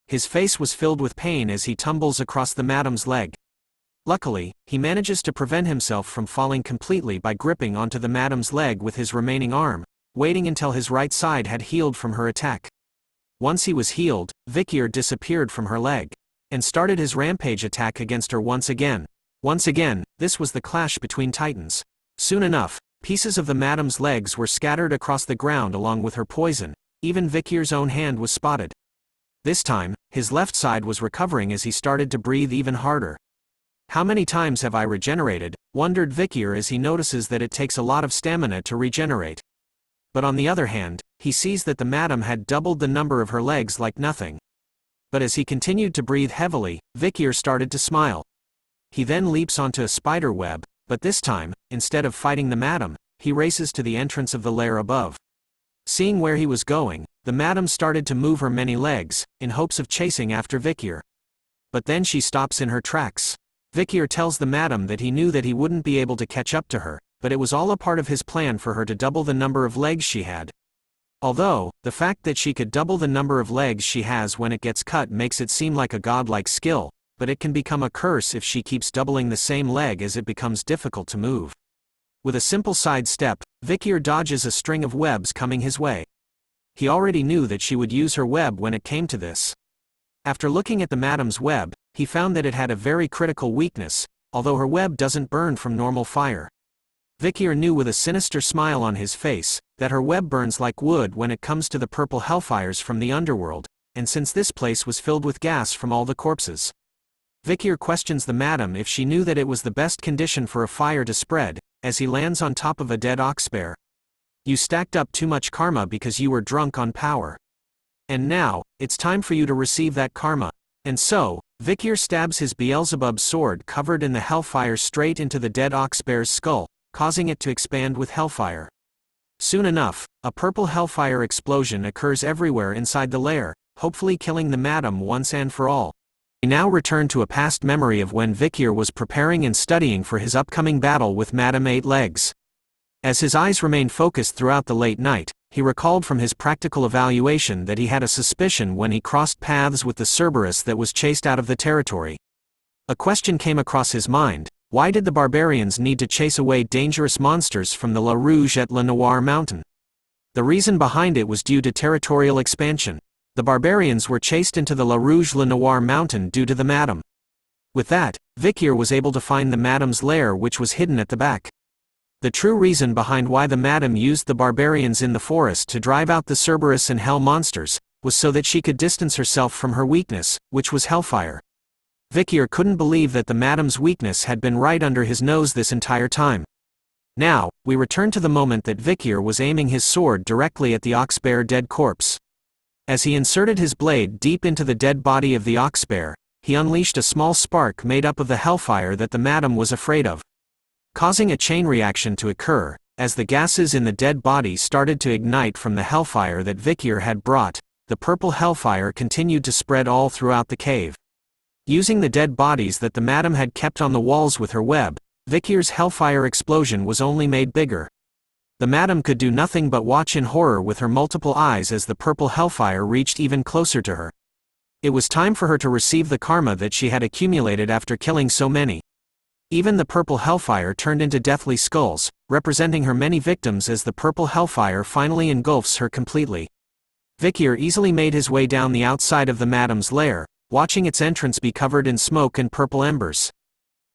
S4: His face was filled with pain as he tumbles across the madam's leg. Luckily, he manages to prevent himself from falling completely by gripping onto the madam's leg with his remaining arm, waiting until his right side had healed from her attack. Once he was healed, Vikier disappeared from her leg and started his rampage attack against her once again. Once again, this was the clash between titans. Soon enough, pieces of the madam's legs were scattered across the ground along with her poison. Even Vikier's own hand was spotted. This time, his left side was recovering as he started to breathe even harder. How many times have I regenerated? Wondered Vikier as he notices that it takes a lot of stamina to regenerate. But on the other hand, he sees that the madam had doubled the number of her legs like nothing. But as he continued to breathe heavily, Vikier started to smile. He then leaps onto a spider web, but this time, instead of fighting the madam, he races to the entrance of the lair above. Seeing where he was going, the madam started to move her many legs, in hopes of chasing after Vikier. But then she stops in her tracks. Vikier tells the madam that he knew that he wouldn't be able to catch up to her, but it was all a part of his plan for her to double the number of legs she had. Although, the fact that she could double the number of legs she has when it gets cut makes it seem like a godlike skill, but it can become a curse if she keeps doubling the same leg as it becomes difficult to move. With a simple side step, Vikier dodges a string of webs coming his way. He already knew that she would use her web when it came to this. After looking at the madam's web, he found that it had a very critical weakness, although her web doesn't burn from normal fire. Vikier knew with a sinister smile on his face, that her web burns like wood when it comes to the purple hellfires from the underworld, and since this place was filled with gas from all the corpses. Vikier questions the madam if she knew that it was the best condition for a fire to spread, as he lands on top of a dead oxbear. You stacked up too much karma because you were drunk on power. And now, it's time for you to receive that karma. And so, Vikier stabs his Beelzebub sword covered in the hellfire straight into the dead oxbear's skull, causing it to expand with hellfire. Soon enough, a purple hellfire explosion occurs everywhere inside the lair, hopefully killing the madam once and for all. We now return to a past memory of when Vikier was preparing and studying for his upcoming battle with Madame Eight Legs. As his eyes remained focused throughout the late night, he recalled from his practical evaluation that he had a suspicion when he crossed paths with the Cerberus that was chased out of the territory. A question came across his mind: why did the barbarians need to chase away dangerous monsters from the La Rouge et Le Noir mountain? The reason behind it was due to territorial expansion. The barbarians were chased into the La Rouge Le Noir mountain due to the madam. With that, Vikier was able to find the madam's lair, which was hidden at the back. The true reason behind why the madam used the barbarians in the forest to drive out the Cerberus and hell monsters, was so that she could distance herself from her weakness, which was hellfire. Vikier couldn't believe that the madam's weakness had been right under his nose this entire time. Now, we return to the moment that Vikier was aiming his sword directly at the oxbear dead corpse. As he inserted his blade deep into the dead body of the oxbear, he unleashed a small spark made up of the hellfire that the madam was afraid of, causing a chain reaction to occur. As the gases in the dead body started to ignite from the hellfire that Vikier had brought, the purple hellfire continued to spread all throughout the cave. Using the dead bodies that the madam had kept on the walls with her web, Vikier's hellfire explosion was only made bigger. The madam could do nothing but watch in horror with her multiple eyes as the purple hellfire reached even closer to her. It was time for her to receive the karma that she had accumulated after killing so many. Even the purple hellfire turned into deathly skulls, representing her many victims as the purple hellfire finally engulfs her completely. Vikier easily made his way down the outside of the madam's lair, watching its entrance be covered in smoke and purple embers.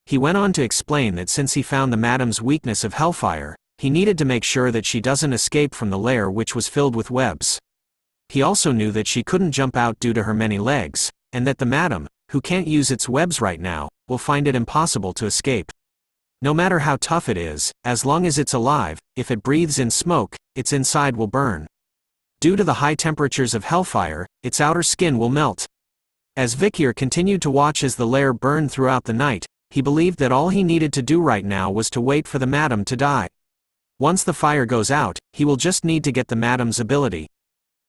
S4: He went on to explain that since he found the madam's weakness of hellfire, he needed to make sure that she doesn't escape from the lair, which was filled with webs. He also knew that she couldn't jump out due to her many legs, and that the madam, who can't use its webs right now, will find it impossible to escape. No matter how tough it is, as long as it's alive, if it breathes in smoke, its inside will burn. Due to the high temperatures of hellfire, its outer skin will melt. As Vikier continued to watch as the lair burned throughout the night, he believed that all he needed to do right now was to wait for the madam to die. Once the fire goes out, he will just need to get the madam's ability.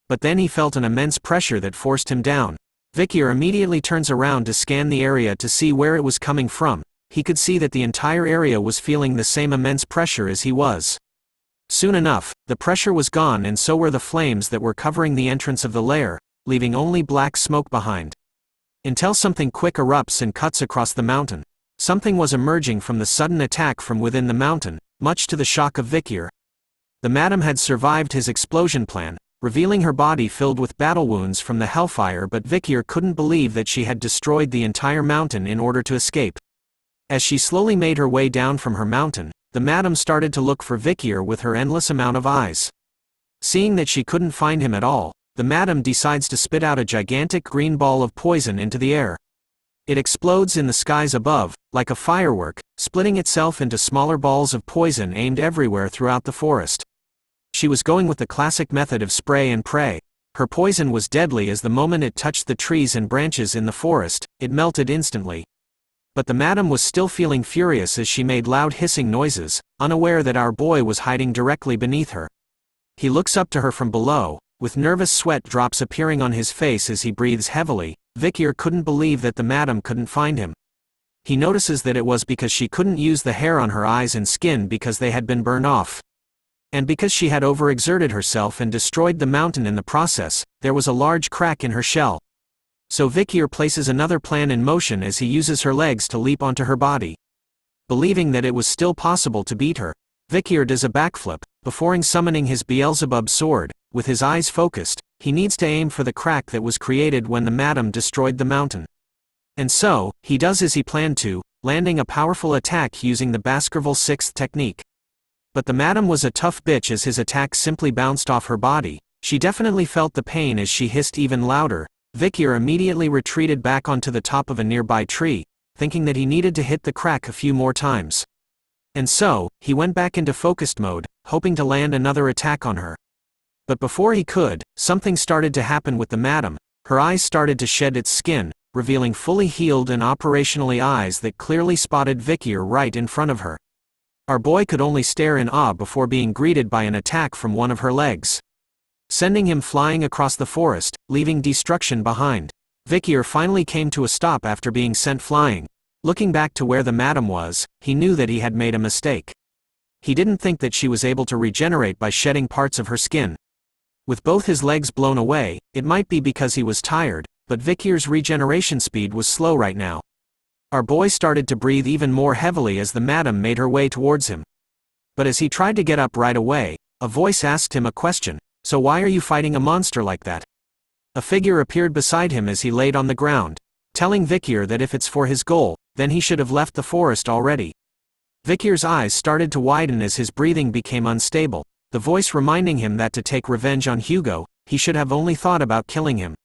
S4: But then he felt an immense pressure that forced him down. Vikier immediately turns around to scan the area to see where it was coming from. He could see that the entire area was feeling the same immense pressure as he was. Soon enough, the pressure was gone, and so were the flames that were covering the entrance of the lair, leaving only black smoke behind. Until something quick erupts and cuts across the mountain. Something was emerging from the sudden attack from within the mountain, much to the shock of Vikier. The madam had survived his explosion plan, revealing her body filled with battle wounds from the hellfire, but Vikier couldn't believe that she had destroyed the entire mountain in order to escape. As she slowly made her way down from her mountain, the madam started to look for Vikier with her endless amount of eyes. Seeing that she couldn't find him at all, the madam decides to spit out a gigantic green ball of poison into the air. It explodes in the skies above, like a firework, splitting itself into smaller balls of poison aimed everywhere throughout the forest. She was going with the classic method of spray and pray. Her poison was deadly as the moment it touched the trees and branches in the forest, it melted instantly. But the madam was still feeling furious as she made loud hissing noises, unaware that our boy was hiding directly beneath her. He looks up to her from below, with nervous sweat drops appearing on his face as he breathes heavily. Vikier couldn't believe that the madam couldn't find him. He notices that it was because she couldn't use the hair on her eyes and skin because they had been burned off. And because she had overexerted herself and destroyed the mountain in the process, there was a large crack in her shell. So Vikier places another plan in motion as he uses her legs to leap onto her body. Believing that it was still possible to beat her, Vikier does a backflip, before summoning his Beelzebub sword. With his eyes focused, he needs to aim for the crack that was created when the madam destroyed the mountain. And so, he does as he planned to, landing a powerful attack using the Baskerville 6th technique. But the madam was a tough bitch as his attack simply bounced off her body. She definitely felt the pain as she hissed even louder. Vikier immediately retreated back onto the top of a nearby tree, thinking that he needed to hit the crack a few more times. And so, he went back into focused mode, hoping to land another attack on her. But before he could, something started to happen with the madam. Her eyes started to shed its skin, revealing fully healed and operationally eyes that clearly spotted Vikier right in front of her. Our boy could only stare in awe before being greeted by an attack from one of her legs, sending him flying across the forest, leaving destruction behind. Vikier finally came to a stop after being sent flying. Looking back to where the madam was, he knew that he had made a mistake. He didn't think that she was able to regenerate by shedding parts of her skin. With both his legs blown away, it might be because he was tired, but Vikier's regeneration speed was slow right now. Our boy started to breathe even more heavily as the madam made her way towards him. But as he tried to get up right away, a voice asked him a question. So why are you fighting a monster like that? A figure appeared beside him as he laid on the ground, telling Vikier that if it's for his goal, then he should have left the forest already. Vikier's eyes started to widen as his breathing became unstable, the voice reminding him that to take revenge on Hugo, he should have only thought about killing him.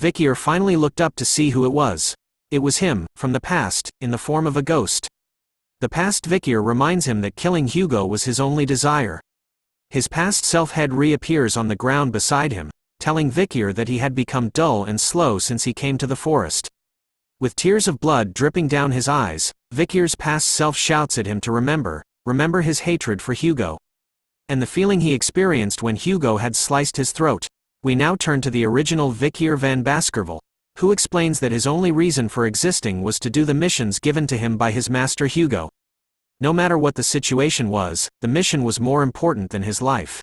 S4: Vikier finally looked up to see who it was. It was him, from the past, in the form of a ghost. The past Vikier reminds him that killing Hugo was his only desire. His past self head reappears on the ground beside him, telling Vikier that he had become dull and slow since he came to the forest. With tears of blood dripping down his eyes, Vikier's past self shouts at him to remember his hatred for Hugo. And the feeling he experienced when Hugo had sliced his throat. We now turn to the original Vikier van Baskerville, who explains that his only reason for existing was to do the missions given to him by his master Hugo. No matter what the situation was, the mission was more important than his life.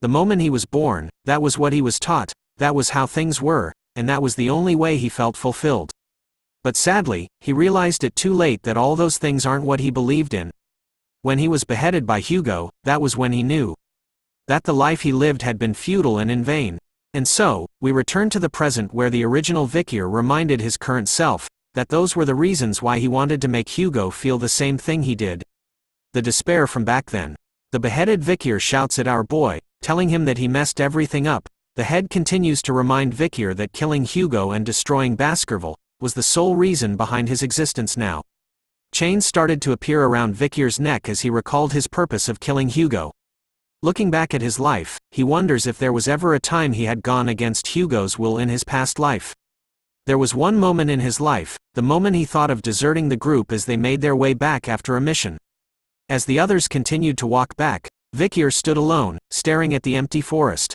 S4: The moment he was born, that was what he was taught, that was how things were, and that was the only way he felt fulfilled. But sadly, he realized it too late that all those things aren't what he believed in. When he was beheaded by Hugo, that was when he knew that the life he lived had been futile and in vain. And so, we return to the present where the original Vikier reminded his current self that those were the reasons why he wanted to make Hugo feel the same thing he did. The despair from back then. The beheaded Vikier shouts at our boy, telling him that he messed everything up. The head continues to remind Vikier that killing Hugo and destroying Baskerville was the sole reason behind his existence now. Chains started to appear around Vikier's neck as he recalled his purpose of killing Hugo. Looking back at his life, he wonders if there was ever a time he had gone against Hugo's will in his past life. There was one moment in his life, the moment he thought of deserting the group as they made their way back after a mission. As the others continued to walk back, Vikier stood alone, staring at the empty forest.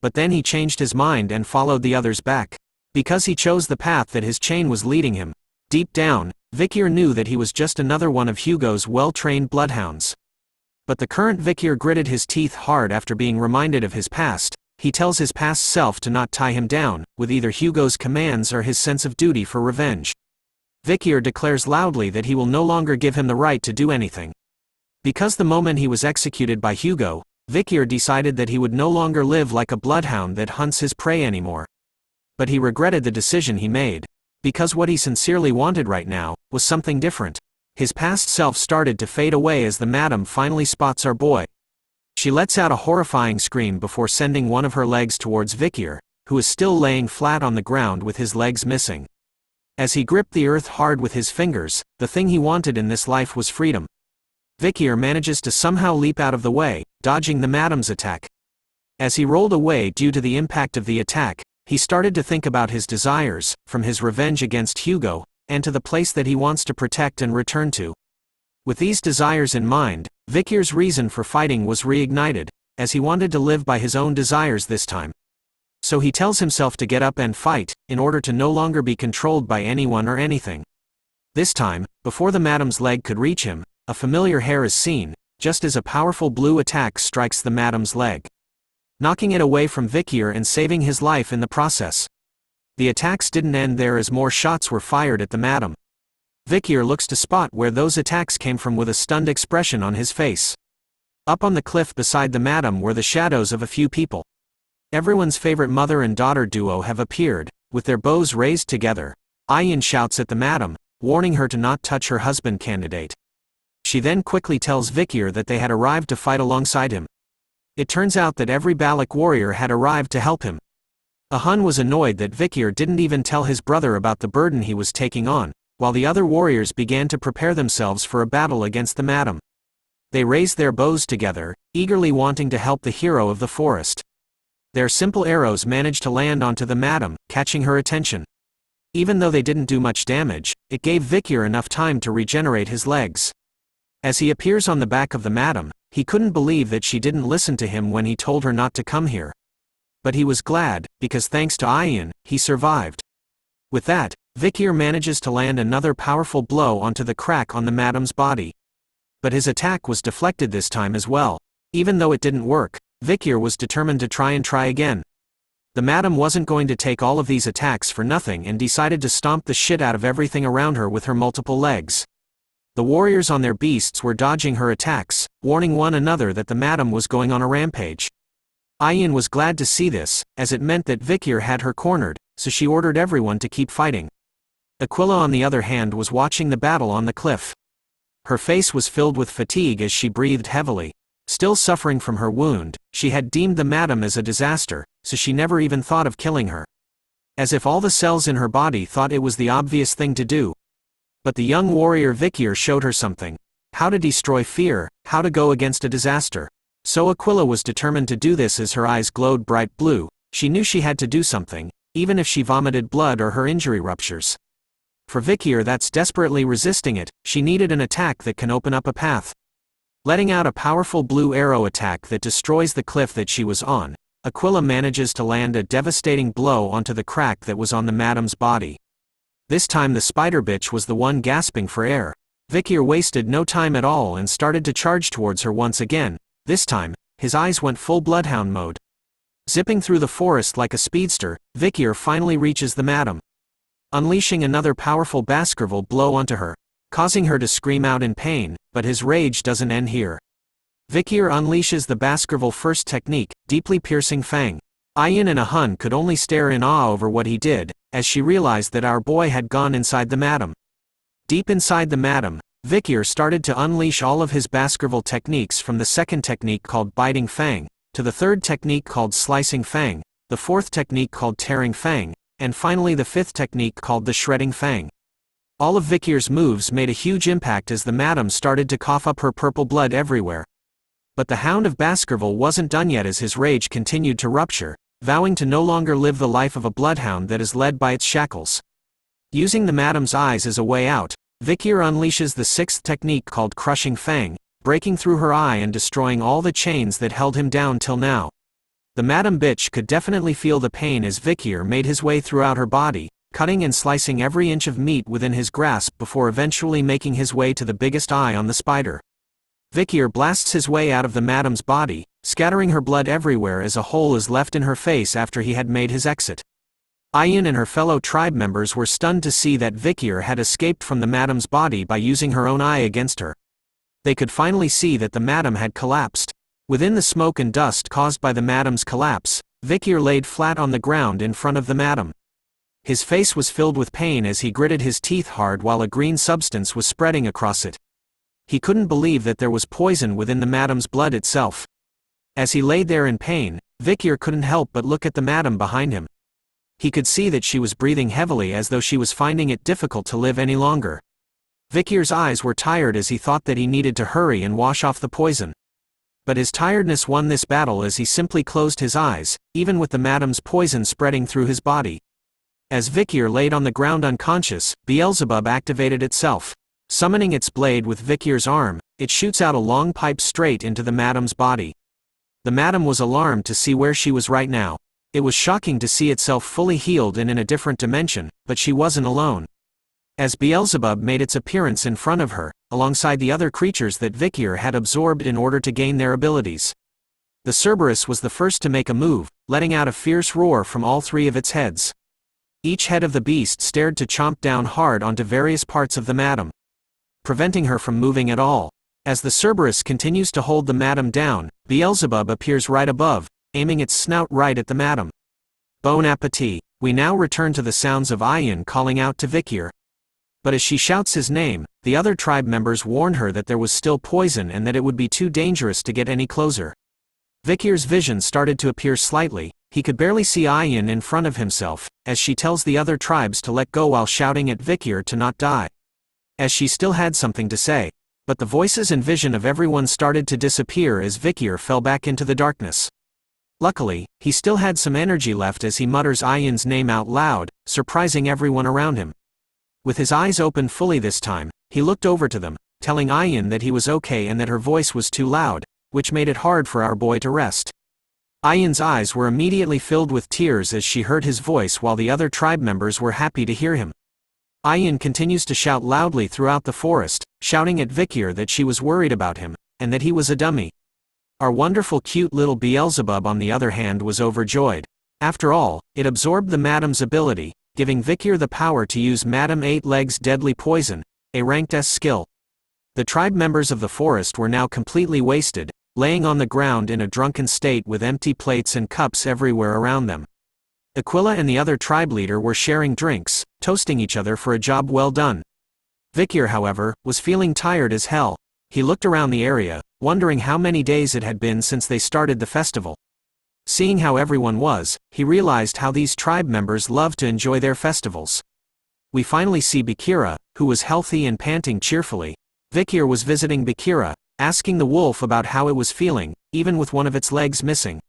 S4: But then he changed his mind and followed the others back. Because he chose the path that his chain was leading him. Deep down, Vikier knew that he was just another one of Hugo's well-trained bloodhounds. But the current Vikier gritted his teeth hard after being reminded of his past. He tells his past self to not tie him down, with either Hugo's commands or his sense of duty for revenge. Vikier declares loudly that he will no longer give him the right to do anything. Because the moment he was executed by Hugo, Vikyr decided that he would no longer live like a bloodhound that hunts his prey anymore. But he regretted the decision he made, because what he sincerely wanted right now was something different. His past self started to fade away as the madam finally spots our boy. She lets out a horrifying scream before sending one of her legs towards Vikyr, who is still laying flat on the ground with his legs missing. As he gripped the earth hard with his fingers, the thing he wanted in this life was freedom. Vikyr manages to somehow leap out of the way, dodging the madam's attack. As he rolled away due to the impact of the attack, he started to think about his desires, from his revenge against Hugo, and to the place that he wants to protect and return to. With these desires in mind, Vikyr's reason for fighting was reignited, as he wanted to live by his own desires this time. So he tells himself to get up and fight, in order to no longer be controlled by anyone or anything. This time, before the madam's leg could reach him, a familiar hair is seen, just as a powerful blue attack strikes the madam's leg, knocking it away from Vikyr and saving his life in the process. The attacks didn't end there as more shots were fired at the madam. Vikyr looks to spot where those attacks came from with a stunned expression on his face. Up on the cliff beside the madam were the shadows of a few people. Everyone's favorite mother and daughter duo have appeared, with their bows raised together. Ayin shouts at the madam, warning her to not touch her husband candidate. She then quickly tells Vikyr that they had arrived to fight alongside him. It turns out that every Baloch warrior had arrived to help him. Ahun was annoyed that Vikyr didn't even tell his brother about the burden he was taking on, while the other warriors began to prepare themselves for a battle against the madam. They raised their bows together, eagerly wanting to help the hero of the forest. Their simple arrows managed to land onto the madam, catching her attention. Even though they didn't do much damage, it gave Vikyr enough time to regenerate his legs. As he appears on the back of the madam, he couldn't believe that she didn't listen to him when he told her not to come here. But he was glad, because thanks to Ayin, he survived. With that, Vikyr manages to land another powerful blow onto the crack on the madam's body. But his attack was deflected this time as well. Even though it didn't work, Vikyr was determined to try again. The madam wasn't going to take all of these attacks for nothing and decided to stomp the shit out of everything around her with her multiple legs. The warriors on their beasts were dodging her attacks, warning one another that the madam was going on a rampage. Ayin was glad to see this, as it meant that Vikyr had her cornered, so she ordered everyone to keep fighting. Aquila on the other hand was watching the battle on the cliff. Her face was filled with fatigue as she breathed heavily. Still suffering from her wound, she had deemed the madam as a disaster, so she never even thought of killing her. As if all the cells in her body thought it was the obvious thing to do. But the young warrior Vikyr showed her something. How to destroy fear, how to go against a disaster. So Aquila was determined to do this as her eyes glowed bright blue. She knew she had to do something, even if she vomited blood or her injury ruptures. For Vikyr that's desperately resisting it, she needed an attack that can open up a path. Letting out a powerful blue arrow attack that destroys the cliff that she was on, Aquila manages to land a devastating blow onto the crack that was on the madam's body. This time the spider bitch was the one gasping for air. Vikyr wasted no time at all and started to charge towards her once again. This time, his eyes went full bloodhound mode. Zipping through the forest like a speedster, Vikyr finally reaches the madam. Unleashing another powerful Baskerville blow onto her, causing her to scream out in pain, but his rage doesn't end here. Vikyr unleashes the Baskerville first technique, deeply piercing fang. Ayin and Ahun could only stare in awe over what he did, as she realized that our boy had gone inside the madam. Deep inside the madam, Vikyr started to unleash all of his Baskerville techniques, from the second technique called biting fang, to the third technique called slicing fang, the fourth technique called tearing fang, and finally the fifth technique called the shredding fang. All of Vikyr's moves made a huge impact as the madam started to cough up her purple blood everywhere. But the Hound of Baskerville wasn't done yet as his rage continued to rupture, vowing to no longer live the life of a bloodhound that is led by its shackles. Using the madam's eyes as a way out, Vikyr unleashes the sixth technique called crushing fang, breaking through her eye and destroying all the chains that held him down till now. The madam bitch could definitely feel the pain as Vikyr made his way throughout her body, cutting and slicing every inch of meat within his grasp before eventually making his way to the biggest eye on the spider. Vikyr blasts his way out of the madam's body, scattering her blood everywhere as a hole is left in her face after he had made his exit. Ayin and her fellow tribe members were stunned to see that Vikyr had escaped from the madam's body by using her own eye against her. They could finally see that the madam had collapsed. Within the smoke and dust caused by the madam's collapse, Vikir laid flat on the ground in front of the madam. His face was filled with pain as he gritted his teeth hard while a green substance was spreading across it. He couldn't believe that there was poison within the madam's blood itself. As he lay there in pain, Vikir couldn't help but look at the madam behind him. He could see that she was breathing heavily as though she was finding it difficult to live any longer. Vikir's eyes were tired as he thought that he needed to hurry and wash off the poison. But his tiredness won this battle as he simply closed his eyes, even with the madam's poison spreading through his body. As Vikir laid on the ground unconscious, Beelzebub activated itself. Summoning its blade with Vikir's arm, it shoots out a long pipe straight into the madam's body. The madam was alarmed to see where she was right now. It was shocking to see itself fully healed and in a different dimension, but she wasn't alone. As Beelzebub made its appearance in front of her, alongside the other creatures that Vikir had absorbed in order to gain their abilities. The Cerberus was the first to make a move, letting out a fierce roar from all three of its heads. Each head of the beast stared to chomp down hard onto various parts of the madam, preventing her from moving at all. As the Cerberus continues to hold the madam down, Beelzebub appears right above, aiming its snout right at the madam. Bon appetit. We now return to the sounds of Ayin calling out to Vikir. But as she shouts his name, the other tribe members warn her that there was still poison and that it would be too dangerous to get any closer. Vikir's vision started to appear slightly. He could barely see Ayin in front of himself, as she tells the other tribes to let go while shouting at Vikir to not die. As she still had something to say. But the voices and vision of everyone started to disappear as Vikir fell back into the darkness. Luckily, he still had some energy left as he mutters Ayin's name out loud, surprising everyone around him. With his eyes open fully this time, he looked over to them, telling Ayin that he was okay and that her voice was too loud, which made it hard for our boy to rest. Ayin's eyes were immediately filled with tears as she heard his voice while the other tribe members were happy to hear him. Ayin continues to shout loudly throughout the forest, shouting at Vikir that she was worried about him, and that he was a dummy. Our wonderful cute little Beelzebub on the other hand was overjoyed. After all, it absorbed the madam's ability, giving Vikir the power to use Madam Eight Legs' deadly poison, a ranked S skill. The tribe members of the forest were now completely wasted, laying on the ground in a drunken state with empty plates and cups everywhere around them. Aquila and the other tribe leader were sharing drinks, toasting each other for a job well done. Vikir, however, was feeling tired as hell. He looked around the area, wondering how many days it had been since they started the festival. Seeing how everyone was, he realized how these tribe members loved to enjoy their festivals. We finally see Bakira, who was healthy and panting cheerfully. Vikir was visiting Bakira, asking the wolf about how it was feeling, even with one of its legs missing.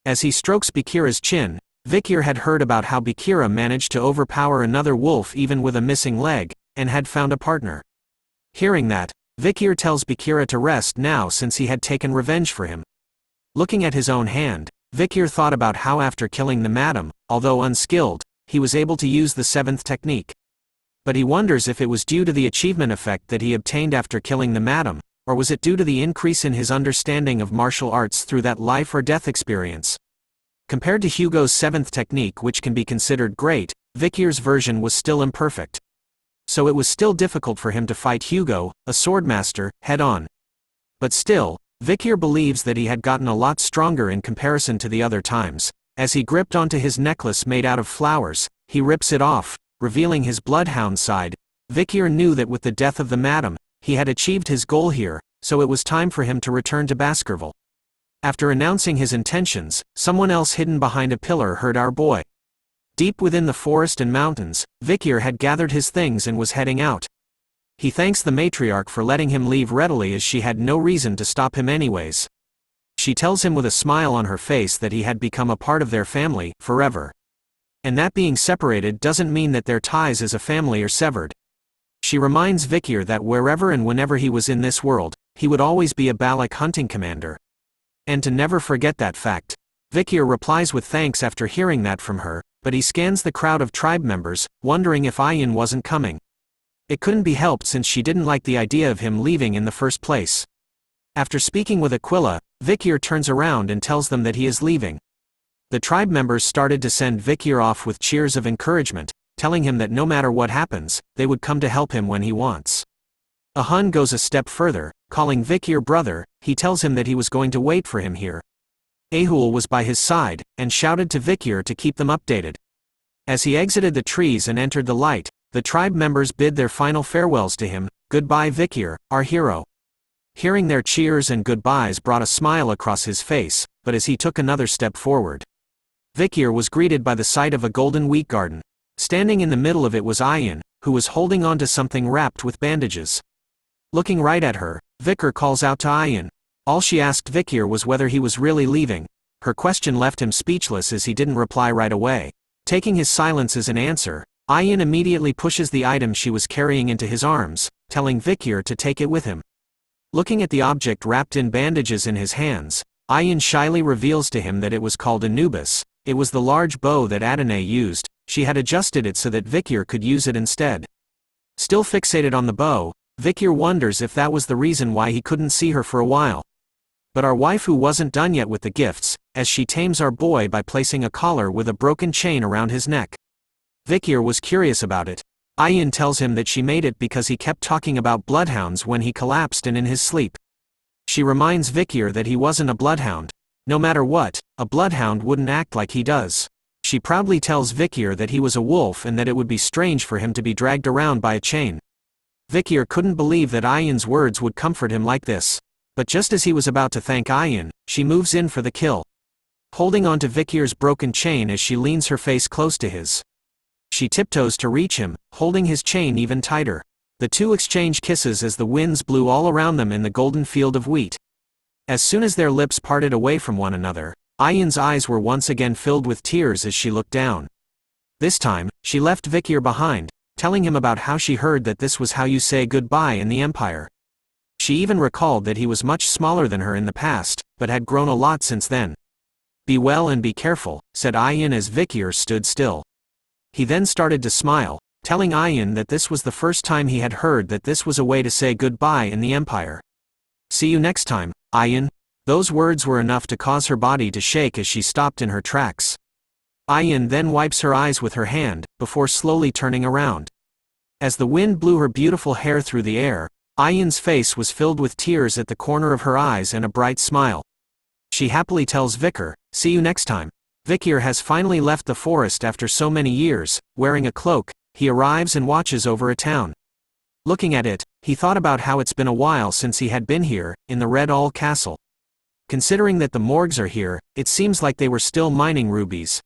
S4: As he strokes Bakira's chin, Vikir had heard about how Bakira managed to overpower another wolf even with a missing leg, and had found a partner. Hearing that, Vikir tells Bakira to rest now since he had taken revenge for him. Looking at his own hand, Vikir thought about how after killing the madam, although unskilled, he was able to use the seventh technique. But he wonders if it was due to the achievement effect that he obtained after killing the madam, or was it due to the increase in his understanding of martial arts through that life or death experience. Compared to Hugo's seventh technique, which can be considered great, Vikir's version was still imperfect. So it was still difficult for him to fight Hugo, a swordmaster, head-on. But still, Vikir believes that he had gotten a lot stronger in comparison to the other times. As he gripped onto his necklace made out of flowers, he rips it off, revealing his bloodhound side. Vikir knew that with the death of the madam, he had achieved his goal here, so it was time for him to return to Baskerville. After announcing his intentions, someone else hidden behind a pillar heard our boy. Deep within the forest and mountains, Vikir had gathered his things and was heading out. He thanks the matriarch for letting him leave readily as she had no reason to stop him anyways. She tells him with a smile on her face that he had become a part of their family, forever. And that being separated doesn't mean that their ties as a family are severed. She reminds Vikir that wherever and whenever he was in this world, he would always be a Balak hunting commander. And to never forget that fact. Vikir replies with thanks after hearing that from her, but he scans the crowd of tribe members, wondering if Ayin wasn't coming. It couldn't be helped since she didn't like the idea of him leaving in the first place. After speaking with Aquila, Vikir turns around and tells them that he is leaving. The tribe members started to send Vikir off with cheers of encouragement, telling him that no matter what happens, they would come to help him when he wants. Ahun goes a step further, calling Vikir brother. He tells him that he was going to wait for him here. Ahul was by his side, and shouted to Vikir to keep them updated. As he exited the trees and entered the light, the tribe members bid their final farewells to him. Goodbye Vikir, our hero. Hearing their cheers and goodbyes brought a smile across his face, but as he took another step forward, Vikir was greeted by the sight of a golden wheat garden. Standing in the middle of it was Ayin, who was holding on to something wrapped with bandages. Looking right at her, Vikir calls out to Ayin. All she asked Vikir was whether he was really leaving. Her question left him speechless as he didn't reply right away. Taking his silence as an answer, Ayin immediately pushes the item she was carrying into his arms, telling Vikir to take it with him. Looking at the object wrapped in bandages in his hands, Ayin shyly reveals to him that it was called Anubis. It was the large bow that Adonai used. She had adjusted it so that Vikir could use it instead. Still fixated on the bow, Vikir wonders if that was the reason why he couldn't see her for a while. But our waifu wasn't done yet with the gifts, as she tames our boy by placing a collar with a broken chain around his neck. Vikir was curious about it. Ayin tells him that she made it because he kept talking about bloodhounds when he collapsed and in his sleep. She reminds Vikir that he wasn't a bloodhound. No matter what, a bloodhound wouldn't act like he does. She proudly tells Vikir that he was a wolf and that it would be strange for him to be dragged around by a chain. Vikir couldn't believe that Ayin's words would comfort him like this. But just as he was about to thank Ayin, she moves in for the kill. Holding on to Vikir's broken chain as she leans her face close to his. She tiptoes to reach him, holding his chain even tighter. The two exchange kisses as the winds blew all around them in the golden field of wheat. As soon as their lips parted away from one another, Ayin's eyes were once again filled with tears as she looked down. This time, she left Vikir behind, telling him about how she heard that this was how you say goodbye in the Empire. She even recalled that he was much smaller than her in the past, but had grown a lot since then. Be well and be careful, said Ayin as Vikir stood still. He then started to smile, telling Ayin that this was the first time he had heard that this was a way to say goodbye in the Empire. See you next time, Ayin. Those words were enough to cause her body to shake as she stopped in her tracks. Ayin then wipes her eyes with her hand, before slowly turning around. As the wind blew her beautiful hair through the air, Ayin's face was filled with tears at the corner of her eyes and a bright smile. She happily tells Vikir, see you next time. Vikir has finally left the forest after so many years. Wearing a cloak, he arrives and watches over a town. Looking at it, he thought about how it's been a while since he had been here, in the Red All Castle. Considering that the Morgs are here, it seems like they were still mining rubies.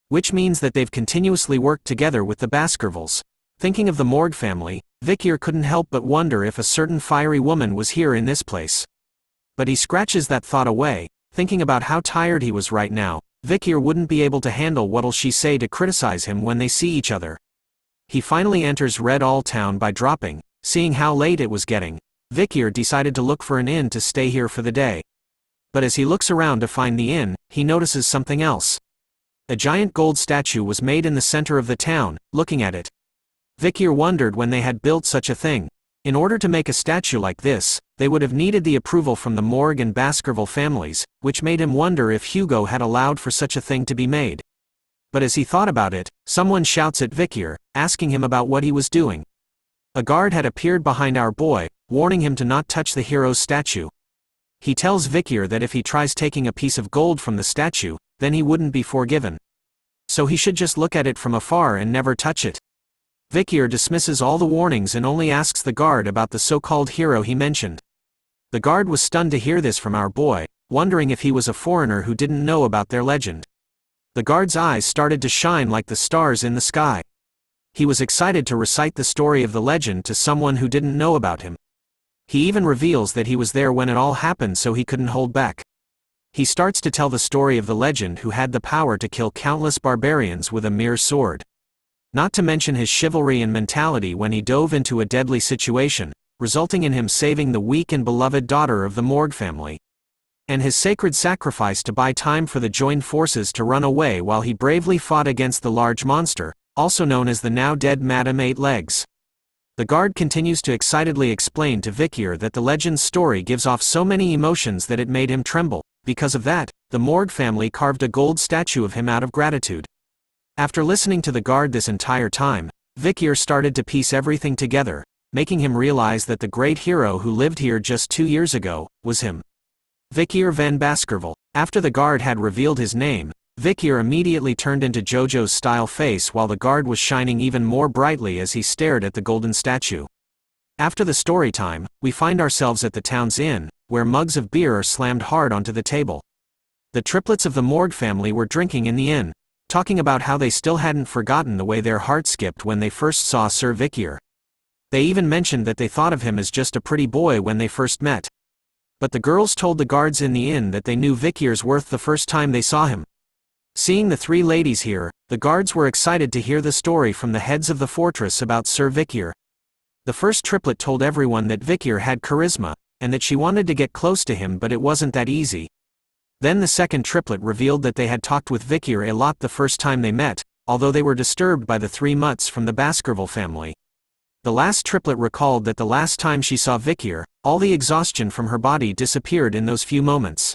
S4: Which means that they've continuously worked together with the Baskervilles. Thinking of the Morg family, Vikir couldn't help but wonder if a certain fiery woman was here in this place. But he scratches that thought away, thinking about how tired he was right now. Vikir wouldn't be able to handle what'll she say to criticize him when they see each other. He finally enters Red All Town by dropping. Seeing how late it was getting, Vikir decided to look for an inn to stay here for the day. But as he looks around to find the inn, he notices something else. A giant gold statue was made in the center of the town. Looking at it, Vikir wondered when they had built such a thing. In order to make a statue like this, they would have needed the approval from the Morg and Baskerville families, which made him wonder if Hugo had allowed for such a thing to be made. But as he thought about it, someone shouts at Vikir, asking him about what he was doing. A guard had appeared behind our boy, warning him to not touch the hero's statue. He tells Vikir that if he tries taking a piece of gold from the statue, then he wouldn't be forgiven. So he should just look at it from afar and never touch it. Vikir dismisses all the warnings and only asks the guard about the so-called hero he mentioned. The guard was stunned to hear this from our boy, wondering if he was a foreigner who didn't know about their legend. The guard's eyes started to shine like the stars in the sky. He was excited to recite the story of the legend to someone who didn't know about him. He even reveals that he was there when it all happened, so he couldn't hold back. He starts to tell the story of the legend who had the power to kill countless barbarians with a mere sword. Not to mention his chivalry and mentality when he dove into a deadly situation, resulting in him saving the weak and beloved daughter of the Morg family. And his sacred sacrifice to buy time for the joined forces to run away while he bravely fought against the large monster, also known as the now dead Madame Eight Legs. The guard continues to excitedly explain to Vikir that the legend's story gives off so many emotions that it made him tremble. Because of that, the Morg family carved a gold statue of him out of gratitude. After listening to the guard this entire time, Vikir started to piece everything together. making him realize that the great hero who lived here just 2 years ago was him. Vikier van Baskerville. After the guard had revealed his name, Vikier immediately turned into JoJo's style face while the guard was shining even more brightly as he stared at the golden statue. After the story time, we find ourselves at the town's inn, where mugs of beer are slammed hard onto the table. The triplets of the Morg family were drinking in the inn, talking about how they still hadn't forgotten the way their heart skipped when they first saw Sir Vikier. They even mentioned that they thought of him as just a pretty boy when they first met. But the girls told the guards in the inn that they knew Vikier's worth the first time they saw him. Seeing the 3 ladies here, the guards were excited to hear the story from the heads of the fortress about Sir Vikier. The first triplet told everyone that Vikier had charisma, and that she wanted to get close to him, but it wasn't that easy. Then the second triplet revealed that they had talked with Vikier a lot the first time they met, although they were disturbed by the 3 mutts from the Baskerville family. The last triplet recalled that the last time she saw Vikier, all the exhaustion from her body disappeared in those few moments.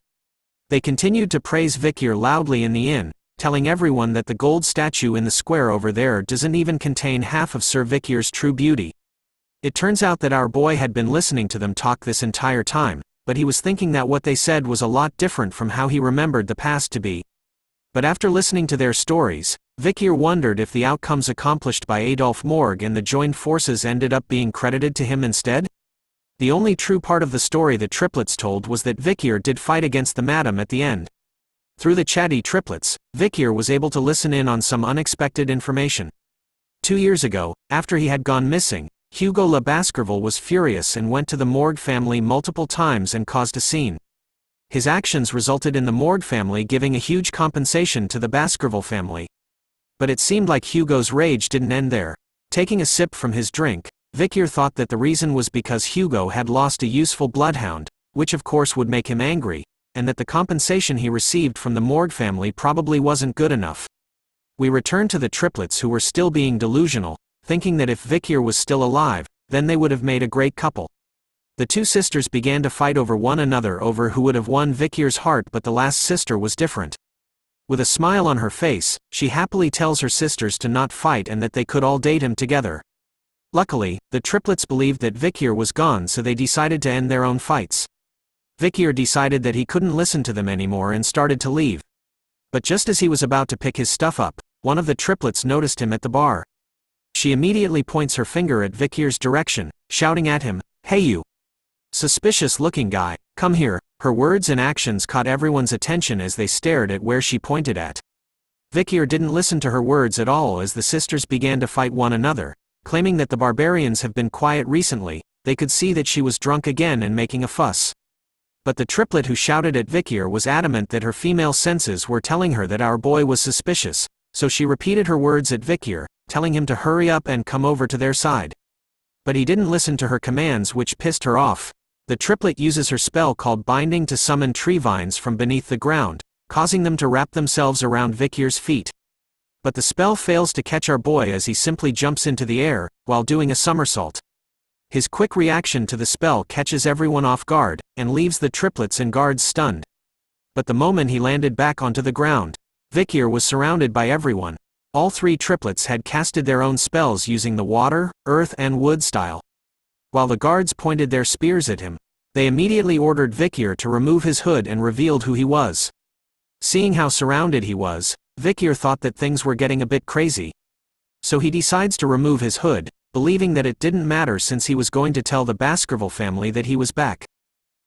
S4: They continued to praise Vikier loudly in the inn, telling everyone that the gold statue in the square over there doesn't even contain half of Sir Vikier's true beauty. It turns out that our boy had been listening to them talk this entire time, but he was thinking that what they said was a lot different from how he remembered the past to be. But after listening to their stories, Vikier wondered if the outcomes accomplished by Adolf Morg and the joined forces ended up being credited to him instead? The only true part of the story the triplets told was that Vikier did fight against the madam at the end. Through the chatty triplets, Vikier was able to listen in on some unexpected information. 2 years ago, after he had gone missing, Hugo Le Baskerville was furious and went to the Morg family multiple times and caused a scene. His actions resulted in the Morg family giving a huge compensation to the Baskerville family. But it seemed like Hugo's rage didn't end there. Taking a sip from his drink, Vikier thought that the reason was because Hugo had lost a useful bloodhound, which of course would make him angry, and that the compensation he received from the Morg family probably wasn't good enough. We returned to the triplets who were still being delusional, thinking that if Vikier was still alive, then they would have made a great couple. The 2 sisters began to fight over one another over who would have won Vikier's heart, but the last sister was different. With a smile on her face, she happily tells her sisters to not fight and that they could all date him together. Luckily, the triplets believed that Vikier was gone, so they decided to end their own fights. Vikier decided that he couldn't listen to them anymore and started to leave. But just as he was about to pick his stuff up, one of the triplets noticed him at the bar. She immediately points her finger at Vikier's direction, shouting at him, "Hey you! Suspicious-looking guy, come here." Her words and actions caught everyone's attention as they stared at where she pointed at. Vikier didn't listen to her words at all as the sisters began to fight one another, claiming that the barbarians have been quiet recently. They could see that she was drunk again and making a fuss. But the triplet who shouted at Vikier was adamant that her female senses were telling her that our boy was suspicious, so she repeated her words at Vikier, telling him to hurry up and come over to their side. But he didn't listen to her commands, which pissed her off. The triplet uses her spell called Binding to summon tree vines from beneath the ground, causing them to wrap themselves around Vikier's feet. But the spell fails to catch our boy as he simply jumps into the air, while doing a somersault. His quick reaction to the spell catches everyone off guard, and leaves the triplets and guards stunned. But the moment he landed back onto the ground, Vikier was surrounded by everyone. All 3 triplets had casted their own spells using the water, earth and wood style. While the guards pointed their spears at him, they immediately ordered Vikier to remove his hood and revealed who he was. Seeing how surrounded he was, Vikier thought that things were getting a bit crazy. So he decides to remove his hood, believing that it didn't matter since he was going to tell the Baskerville family that he was back.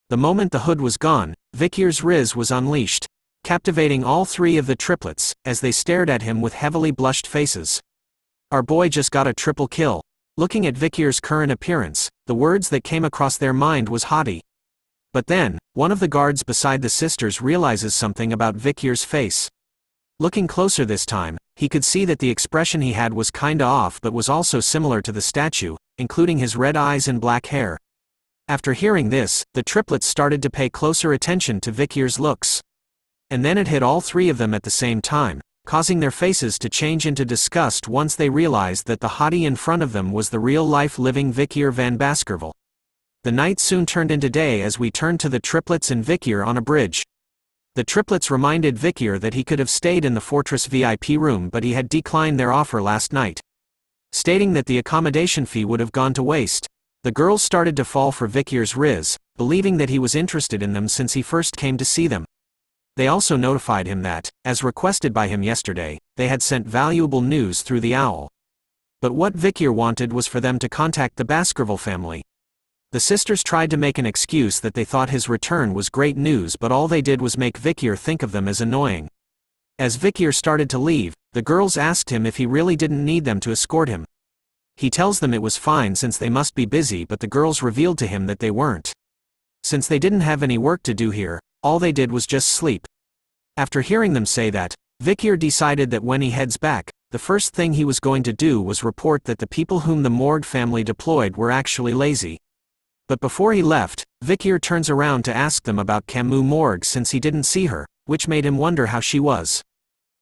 S4: The moment the hood was gone, Vikier's riz was unleashed, captivating all 3 of the triplets, as they stared at him with heavily blushed faces. Our boy just got a triple kill. Looking at Vikier's current appearance, the words that came across their mind was haughty. But then, one of the guards beside the sisters realizes something about Vikier's face. Looking closer this time, he could see that the expression he had was kinda off but was also similar to the statue, including his red eyes and black hair. After hearing this, the triplets started to pay closer attention to Vikier's looks. And then it hit all 3 of them at the same time, causing their faces to change into disgust once they realized that the hottie in front of them was the real-life living Vikier van Baskerville. The night soon turned into day as we turned to the triplets and Vikier on a bridge. The triplets reminded Vikier that he could have stayed in the fortress VIP room, but he had declined their offer last night. Stating that the accommodation fee would have gone to waste, The girls started to fall for Vikir's riz, believing that he was interested in them since he first came to see them. They also notified him that, as requested by him yesterday, they had sent valuable news through the owl. But what Vikir wanted was for them to contact the Baskerville family. The sisters tried to make an excuse that they thought his return was great news, but all they did was make Vikir think of them as annoying. As Vikir started to leave, the girls asked him if he really didn't need them to escort him. He tells them it was fine since they must be busy, but the girls revealed to him that they weren't. Since they didn't have any work to do here, all they did was just sleep. After hearing them say that, Vikir decided that when he heads back, the first thing he was going to do was report that the people whom the Morg family deployed were actually lazy. But before he left, Vikir turns around to ask them about Cimu Morg since he didn't see her, which made him wonder how she was.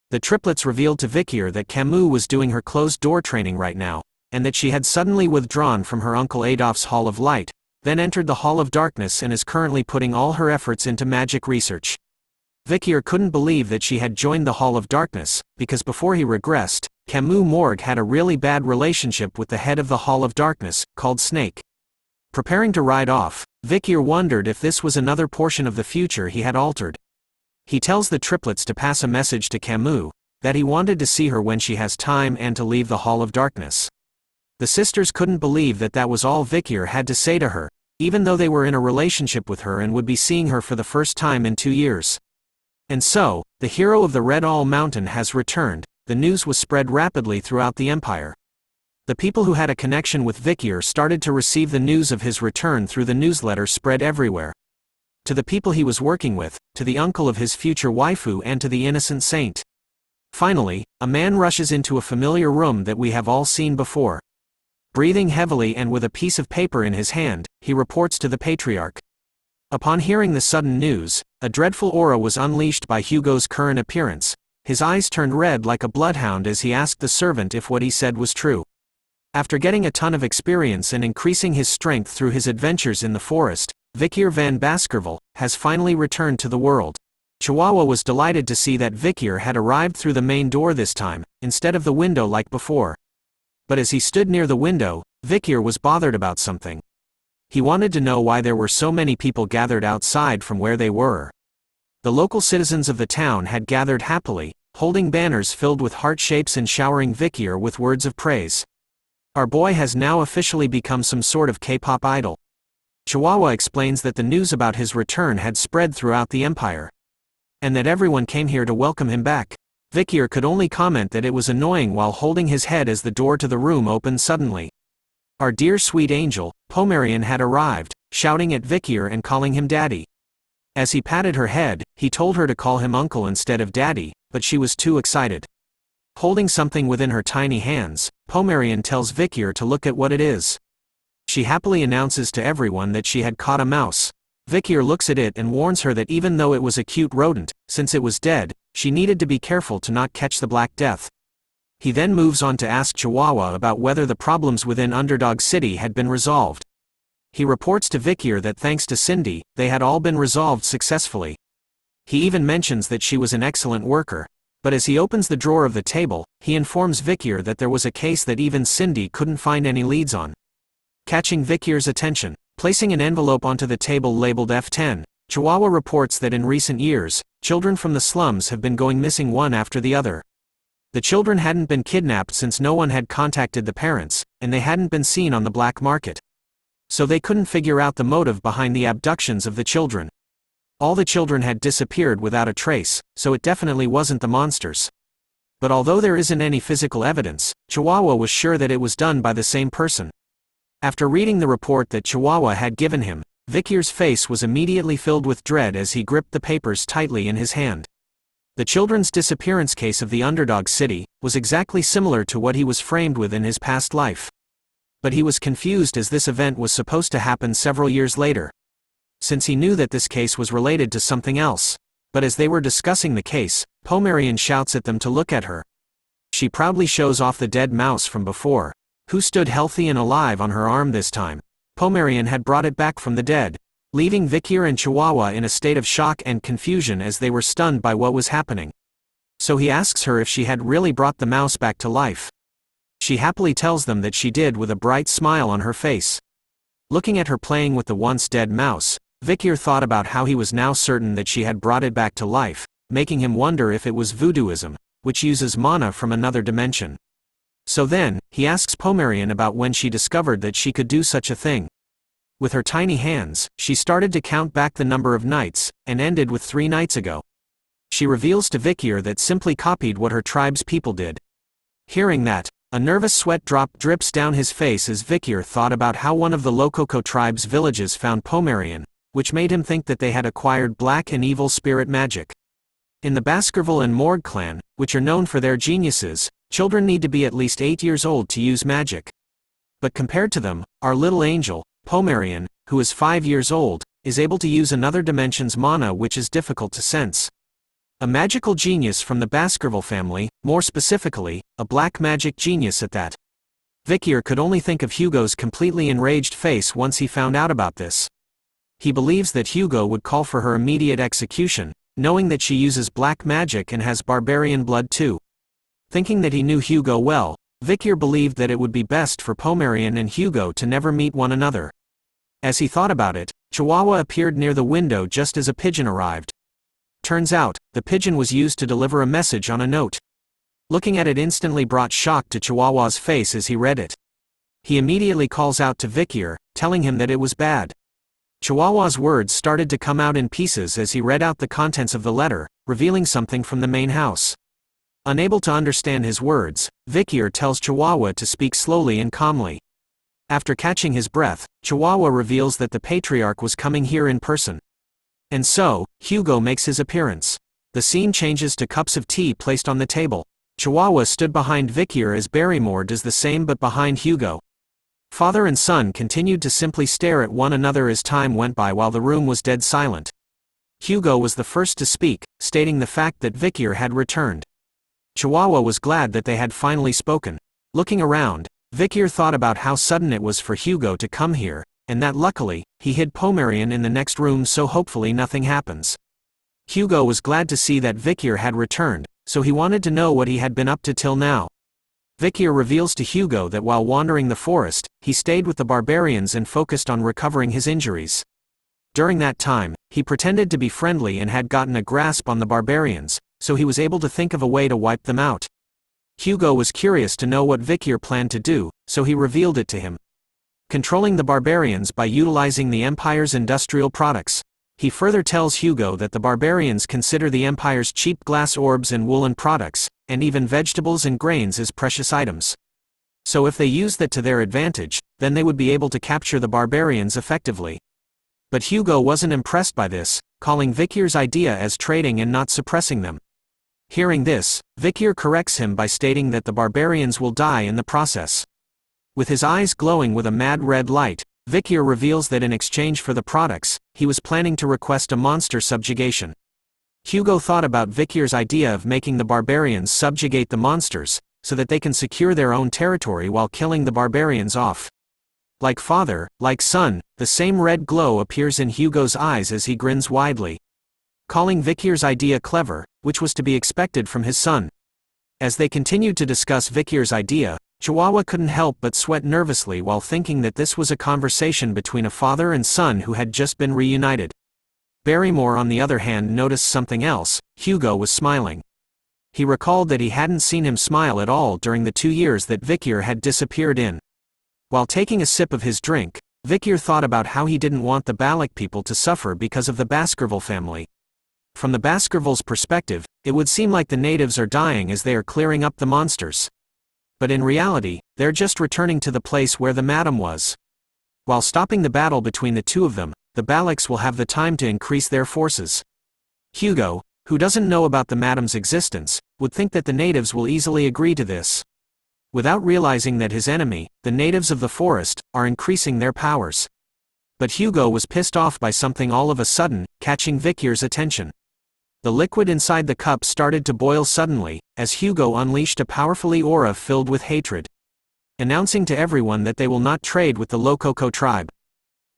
S4: The triplets revealed to Vikir that Cimu was doing her closed-door training right now, and that she had suddenly withdrawn from her Uncle Adolf's Hall of Light, then entered the Hall of Darkness and is currently putting all her efforts into magic research. Vikir couldn't believe that she had joined the Hall of Darkness, because before he regressed, Cimu Morg had a really bad relationship with the head of the Hall of Darkness, called Snake. Preparing to ride off, Vikir wondered if this was another portion of the future he had altered. He tells the triplets to pass a message to Cimu, that he wanted to see her when she has time and to leave the Hall of Darkness. The sisters couldn't believe that that was all Vikir had to say to her, even though they were in a relationship with her and would be seeing her for the first time in 2 years. And so, the hero of the Red All Mountain has returned. The news was spread rapidly throughout the empire. The people who had a connection with Vikir started to receive the news of his return through the newsletter spread everywhere. To the people he was working with, to the uncle of his future waifu, and to the innocent saint. Finally, a man rushes into a familiar room that we have all seen before. Breathing heavily and with a piece of paper in his hand, he reports to the Patriarch. Upon hearing the sudden news, a dreadful aura was unleashed by Hugo's current appearance. His eyes turned red like a bloodhound as he asked the servant if what he said was true. After getting a ton of experience and increasing his strength through his adventures in the forest, Vikir van Baskerville has finally returned to the world. Chihuahua was delighted to see that Vikir had arrived through the main door this time, instead of the window like before. But as he stood near the window, Vikir was bothered about something. He wanted to know why there were so many people gathered outside from where they were. The local citizens of the town had gathered happily, holding banners filled with heart shapes and showering Vikir with words of praise. Our boy has now officially become some sort of K-pop idol. Chihuahua explains that the news about his return had spread throughout the empire, and that everyone came here to welcome him back. Vikir could only comment that it was annoying while holding his head as the door to the room opened suddenly. Our dear sweet angel, Pomerian, had arrived, shouting at Vikir and calling him daddy. As he patted her head, he told her to call him uncle instead of daddy, but she was too excited. Holding something within her tiny hands, Pomerian tells Vikir to look at what it is. She happily announces to everyone that she had caught a mouse. Vikir looks at it and warns her that even though it was a cute rodent, since it was dead, she needed to be careful to not catch the Black Death. He then moves on to ask Chihuahua about whether the problems within Underdog City had been resolved. He reports to Vikir that thanks to Cindy, they had all been resolved successfully. He even mentions that she was an excellent worker. But as he opens the drawer of the table, he informs Vikir that there was a case that even Cindy couldn't find any leads on. Catching Vikir's attention, placing an envelope onto the table labeled F10, Chihuahua reports that in recent years, children from the slums have been going missing one after the other. The children hadn't been kidnapped since no one had contacted the parents, and they hadn't been seen on the black market. So they couldn't figure out the motive behind the abductions of the children. All the children had disappeared without a trace, so it definitely wasn't the monsters. But although there isn't any physical evidence, Chihuahua was sure that it was done by the same person. After reading the report that Chihuahua had given him, Vikir's face was immediately filled with dread as he gripped the papers tightly in his hand. The children's disappearance case of the Underdog City was exactly similar to what he was framed with in his past life. But he was confused as this event was supposed to happen several years later, since he knew that this case was related to something else. But as they were discussing the case, Pomerian shouts at them to look at her. She proudly shows off the dead mouse from before, who stood healthy and alive on her arm this time. Pomerian had brought it back from the dead, leaving Vikir and Chihuahua in a state of shock and confusion as they were stunned by what was happening. So he asks her if she had really brought the mouse back to life. She happily tells them that she did with a bright smile on her face. Looking at her playing with the once dead mouse, Vikir thought about how he was now certain that she had brought it back to life, making him wonder if it was voodooism, which uses mana from another dimension. So then, he asks Pomerian about when she discovered that she could do such a thing. With her tiny hands, she started to count back the number of nights, and ended with 3 nights ago. She reveals to Vikir that simply copied what her tribe's people did. Hearing that, a nervous sweat drop drips down his face as Vikir thought about how one of the Lococo tribe's villages found Pomerian, which made him think that they had acquired black and evil spirit magic. In the Baskerville and Morg clan, which are known for their geniuses, children need to be at least 8 years old to use magic. But compared to them, our little angel, Pomerian, who is 5 years old, is able to use another dimension's mana, which is difficult to sense. A magical genius from the Baskerville family, more specifically, a black magic genius at that. Vikir could only think of Hugo's completely enraged face once he found out about this. He believes that Hugo would call for her immediate execution, knowing that she uses black magic and has barbarian blood too. Thinking that he knew Hugo well, Vikir believed that it would be best for Pomerian and Hugo to never meet one another. As he thought about it, Chihuahua appeared near the window just as a pigeon arrived. Turns out, the pigeon was used to deliver a message on a note. Looking at it instantly brought shock to Chihuahua's face as he read it. He immediately calls out to Vikir, telling him that it was bad. Chihuahua's words started to come out in pieces as he read out the contents of the letter, revealing something from the main house. Unable to understand his words, Vikir tells Chihuahua to speak slowly and calmly. After catching his breath, Chihuahua reveals that the Patriarch was coming here in person. And so, Hugo makes his appearance. The scene changes to cups of tea placed on the table. Chihuahua stood behind Vikir as Barrymore does the same but behind Hugo. Father and son continued to simply stare at one another as time went by while the room was dead silent. Hugo was the first to speak, stating the fact that Vikir had returned. Chihuahua was glad that they had finally spoken. Looking around, Vikir thought about how sudden it was for Hugo to come here, and that luckily, he hid Pomerian in the next room so hopefully nothing happens. Hugo was glad to see that Vikir had returned, so he wanted to know what he had been up to till now. Vikir reveals to Hugo that while wandering the forest, he stayed with the barbarians and focused on recovering his injuries. During that time, he pretended to be friendly and had gotten a grasp on the barbarians, so he was able to think of a way to wipe them out. Hugo was curious to know what Vikir planned to do, so he revealed it to him. Controlling the barbarians by utilizing the Empire's industrial products. He further tells Hugo that the barbarians consider the Empire's cheap glass orbs and woolen products, and even vegetables and grains as precious items. So if they use that to their advantage, then they would be able to capture the barbarians effectively. But Hugo wasn't impressed by this, calling Vikir's idea as trading and not suppressing them. Hearing this, Vikir corrects him by stating that the barbarians will die in the process. With his eyes glowing with a mad red light, Vikir reveals that in exchange for the products, he was planning to request a monster subjugation. Hugo thought about Vikir's idea of making the barbarians subjugate the monsters, so that they can secure their own territory while killing the barbarians off. Like father, like son, the same red glow appears in Hugo's eyes as he grins widely. Calling Vikir's idea clever, which was to be expected from his son. As they continued to discuss Vikir's idea, Chihuahua couldn't help but sweat nervously while thinking that this was a conversation between a father and son who had just been reunited. Barrymore on the other hand noticed something else. Hugo was smiling. He recalled that he hadn't seen him smile at all during the 2 years that Vikir had disappeared in. While taking a sip of his drink, Vikir thought about how he didn't want the Balak people to suffer because of the Baskerville family. From the Baskervilles' perspective, it would seem like the natives are dying as they are clearing up the monsters. But in reality, they're just returning to the place where the madam was. While stopping the battle between the two of them, the Balaks will have the time to increase their forces. Hugo, who doesn't know about the madam's existence, would think that the natives will easily agree to this. Without realizing that his enemy, the natives of the forest, are increasing their powers. But Hugo was pissed off by something all of a sudden, catching Vikir's attention. The liquid inside the cup started to boil suddenly, as Hugo unleashed a powerfully aura filled with hatred. Announcing to everyone that they will not trade with the Lococo tribe.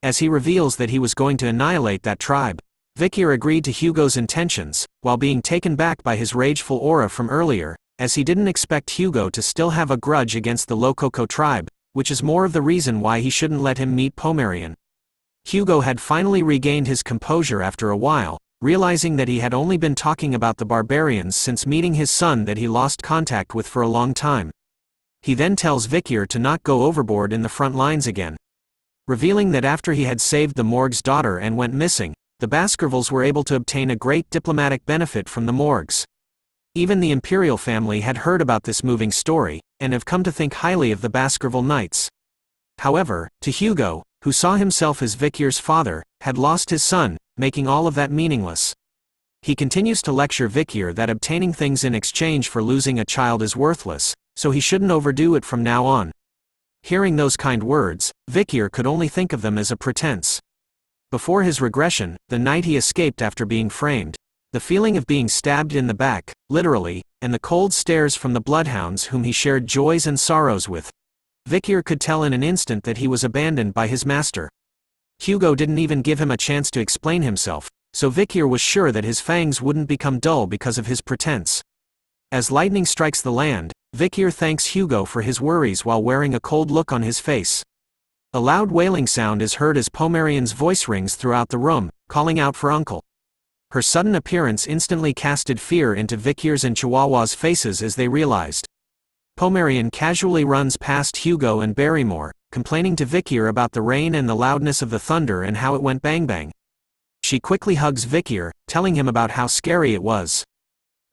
S4: As he reveals that he was going to annihilate that tribe, Vikir agreed to Hugo's intentions, while being taken back by his rageful aura from earlier, as he didn't expect Hugo to still have a grudge against the Lococo tribe. which is more of the reason why he shouldn't let him meet Pomerian. Hugo had finally regained his composure after a while, realizing that he had only been talking about the barbarians since meeting his son that he lost contact with for a long time. He then tells Vikir to not go overboard in the front lines again. Revealing that after he had saved the Morg's daughter and went missing, the Baskervilles were able to obtain a great diplomatic benefit from the Morgs. Even the imperial family had heard about this moving story, and have come to think highly of the Baskerville Knights. However, to Hugo, who saw himself as Vikir's father, had lost his son, making all of that meaningless. He continues to lecture Vikir that obtaining things in exchange for losing a child is worthless, so he shouldn't overdo it from now on. Hearing those kind words, Vikir could only think of them as a pretense. Before his regression, the night he escaped after being framed, the feeling of being stabbed in the back, literally, and the cold stares from the bloodhounds whom he shared joys and sorrows with, Vikir could tell in an instant that he was abandoned by his master. Hugo didn't even give him a chance to explain himself, so Vikir was sure that his fangs wouldn't become dull because of his pretense. As lightning strikes the land, Vikir thanks Hugo for his worries while wearing a cold look on his face. A loud wailing sound is heard as Pomerian's voice rings throughout the room, calling out for uncle. Her sudden appearance instantly casted fear into Vikir's and Chihuahua's faces as they realized. Pomerian casually runs past Hugo and Barrymore, complaining to Vikir about the rain and the loudness of the thunder and how it went bang bang. She quickly hugs Vikir, telling him about how scary it was.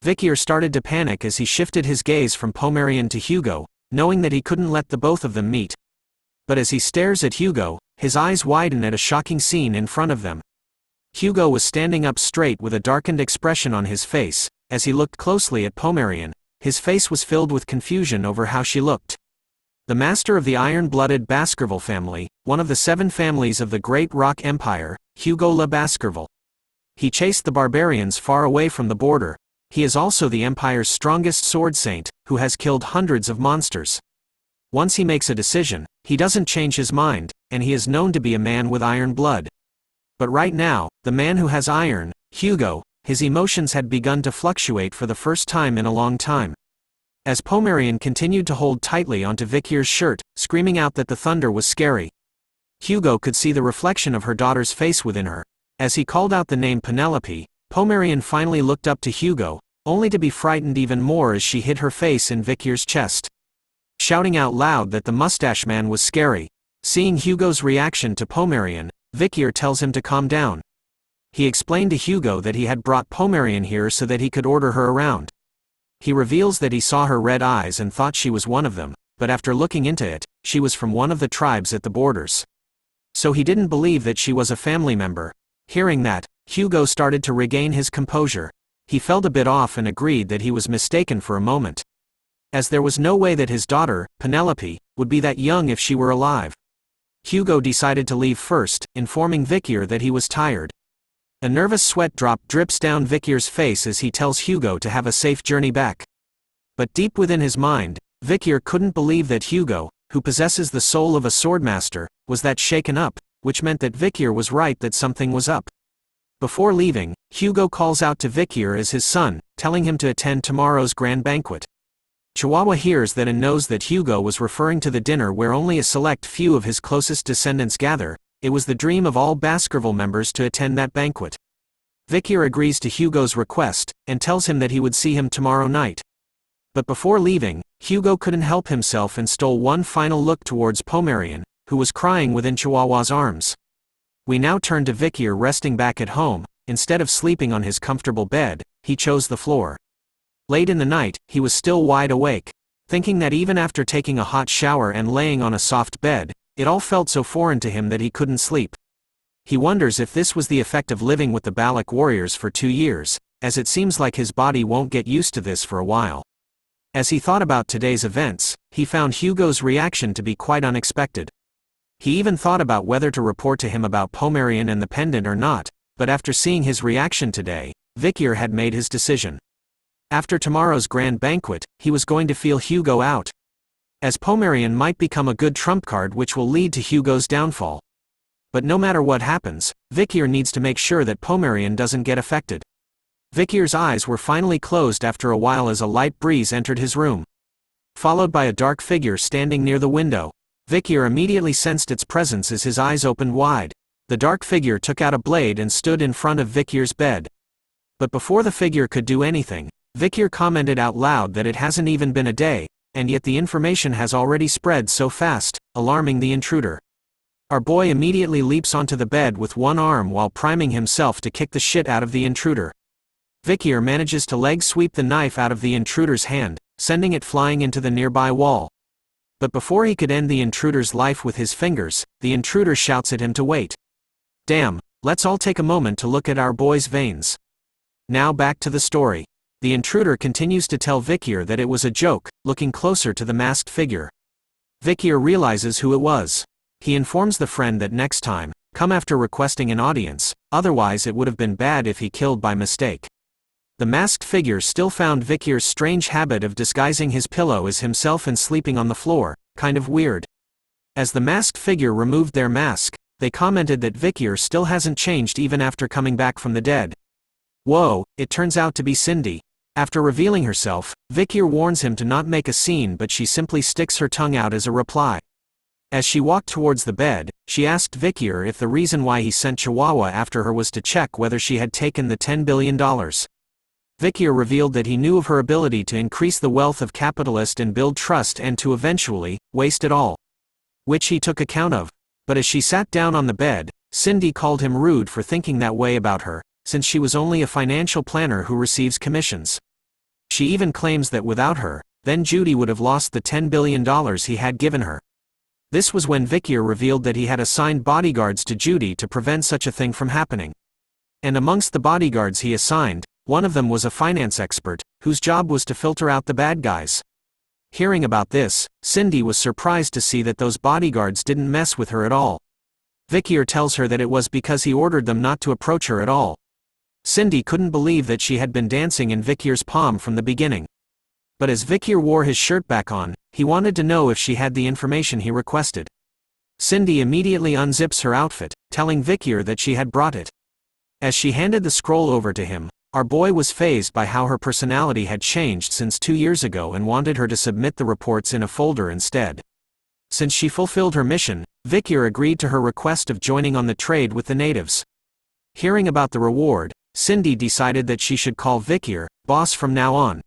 S4: Vikir started to panic as he shifted his gaze from Pomerian to Hugo, knowing that he couldn't let the both of them meet. But as he stares at Hugo, his eyes widen at a shocking scene in front of them. Hugo was standing up straight with a darkened expression on his face. As he looked closely at Pomerian, his face was filled with confusion over how she looked. The master of the iron-blooded Baskerville family, one of the 7 families of the Great Rock Empire, Hugo le Baskerville. He chased the barbarians far away from the border. He is also the Empire's strongest sword saint, who has killed hundreds of monsters. Once he makes a decision, he doesn't change his mind, and he is known to be a man with iron blood. But right now, the man who has iron, Hugo, his emotions had begun to fluctuate for the first time in a long time. As Pomerian continued to hold tightly onto Vikir's shirt, screaming out that the thunder was scary, Hugo could see the reflection of her daughter's face within her. As he called out the name Penelope, Pomerian finally looked up to Hugo, only to be frightened even more as she hid her face in Vikir's chest. Shouting out loud that the mustache man was scary. Seeing Hugo's reaction to Pomerian, Vikir tells him to calm down. He explained to Hugo that he had brought Pomerian here so that he could order her around. He reveals that he saw her red eyes and thought she was one of them, but after looking into it, she was from one of the tribes at the borders. So he didn't believe that she was a family member. Hearing that, Hugo started to regain his composure. He felt a bit off and agreed that he was mistaken for a moment. As there was no way that his daughter, Penelope, would be that young if she were alive. Hugo decided to leave first, informing Vikir that he was tired. A nervous sweat drop drips down Vikir's face as he tells Hugo to have a safe journey back. But deep within his mind, Vikir couldn't believe that Hugo, who possesses the soul of a swordmaster, was that shaken up, which meant that Vikir was right that something was up. Before leaving, Hugo calls out to Vikir as his son, telling him to attend tomorrow's grand banquet. Chihuahua hears that and knows that Hugo was referring to the dinner where only a select few of his closest descendants gather. It was the dream of all Baskerville members to attend that banquet. Vikir agrees to Hugo's request, and tells him that he would see him tomorrow night. But before leaving, Hugo couldn't help himself and stole one final look towards Pomerian, who was crying within Chihuahua's arms. We now turn to Vikir resting back at home. Instead of sleeping on his comfortable bed, he chose the floor. Late in the night, he was still wide awake, thinking that even after taking a hot shower and laying on a soft bed, it all felt so foreign to him that he couldn't sleep. He wonders if this was the effect of living with the Balak warriors for 2 years, as it seems like his body won't get used to this for a while. As he thought about today's events, he found Hugo's reaction to be quite unexpected. He even thought about whether to report to him about Pomerian and the pendant or not, but after seeing his reaction today, Vikir had made his decision. After tomorrow's grand banquet, he was going to feel Hugo out, as Pomerian might become a good trump card which will lead to Hugo's downfall. But no matter what happens, Vikir needs to make sure that Pomerian doesn't get affected. Vikir's eyes were finally closed after a while as a light breeze entered his room. Followed by a dark figure standing near the window. Vikier immediately sensed its presence as his eyes opened wide. The dark figure took out a blade and stood in front of Vikier's bed. But before the figure could do anything, Vikier commented out loud that it hasn't even been a day, and yet the information has already spread so fast, alarming the intruder. Our boy immediately leaps onto the bed with one arm while priming himself to kick the shit out of the intruder. Vikier manages to leg sweep the knife out of the intruder's hand, sending it flying into the nearby wall. But before he could end the intruder's life with his fingers, the intruder shouts at him to wait. Damn, let's all take a moment to look at our boy's veins. Now back to the story. The intruder continues to tell Vikier that it was a joke, looking closer to the masked figure. Vikier realizes who it was. He informs the friend that next time, come after requesting an audience, otherwise it would have been bad if he killed by mistake. The masked figure still found Vikier's strange habit of disguising his pillow as himself and sleeping on the floor, kind of weird. As the masked figure removed their mask, they commented that Vikier still hasn't changed even after coming back from the dead. Whoa, it turns out to be Cindy. After revealing herself, Vikier warns him to not make a scene, but she simply sticks her tongue out as a reply. As she walked towards the bed, she asked Vikier if the reason why he sent Chihuahua after her was to check whether she had taken the $10 billion. Vikier revealed that he knew of her ability to increase the wealth of capitalist and build trust and to eventually waste it all. Which he took account of. But as she sat down on the bed, Cindy called him rude for thinking that way about her, since she was only a financial planner who receives commissions. She even claims that without her, then Judy would have lost the $10 billion he had given her. This was when Vikier revealed that he had assigned bodyguards to Judy to prevent such a thing from happening. And amongst the bodyguards he assigned, one of them was a finance expert, whose job was to filter out the bad guys. Hearing about this, Cindy was surprised to see that those bodyguards didn't mess with her at all. Vikier tells her that it was because he ordered them not to approach her at all. Cindy couldn't believe that she had been dancing in Vikier's palm from the beginning. But as Vikier wore his shirt back on, he wanted to know if she had the information he requested. Cindy immediately unzips her outfit, telling Vikier that she had brought it. As she handed the scroll over to him, our boy was fazed by how her personality had changed since 2 years ago and wanted her to submit the reports in a folder instead. Since she fulfilled her mission, Vikier agreed to her request of joining on the trade with the natives. Hearing about the reward, Cindy decided that she should call Vikier boss from now on.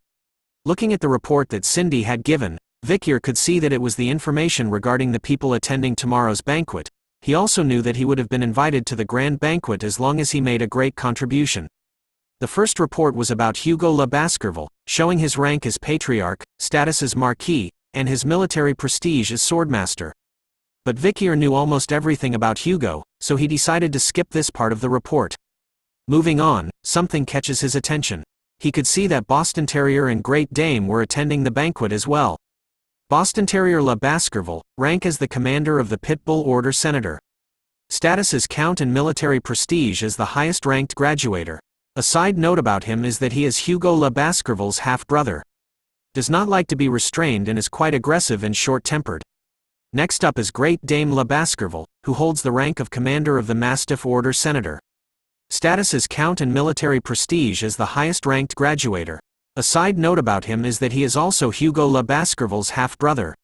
S4: Looking at the report that Cindy had given, Vikier could see that it was the information regarding the people attending tomorrow's banquet. He also knew that he would have been invited to the grand banquet as long as he made a great contribution. The first report was about Hugo Le Baskerville, showing his rank as Patriarch, status as Marquis, and his military prestige as Swordmaster. But Vikier knew almost everything about Hugo, so he decided to skip this part of the report. Moving on, something catches his attention. He could see that Boston Terrier and Great Dane were attending the banquet as well. Boston Terrier Le Baskerville, rank as the commander of the Pitbull Order Senator. Status as Count and military prestige as the highest-ranked graduator. A side note about him is that he is Hugo Le Baskerville's half-brother. Does not like to be restrained and is quite aggressive and short-tempered. Next up is Great Dame Le Baskerville, who holds the rank of commander of the Mastiff Order Senator. Status as Count and military prestige as the highest-ranked graduator. A side note about him is that he is also Hugo Le Baskerville's half-brother.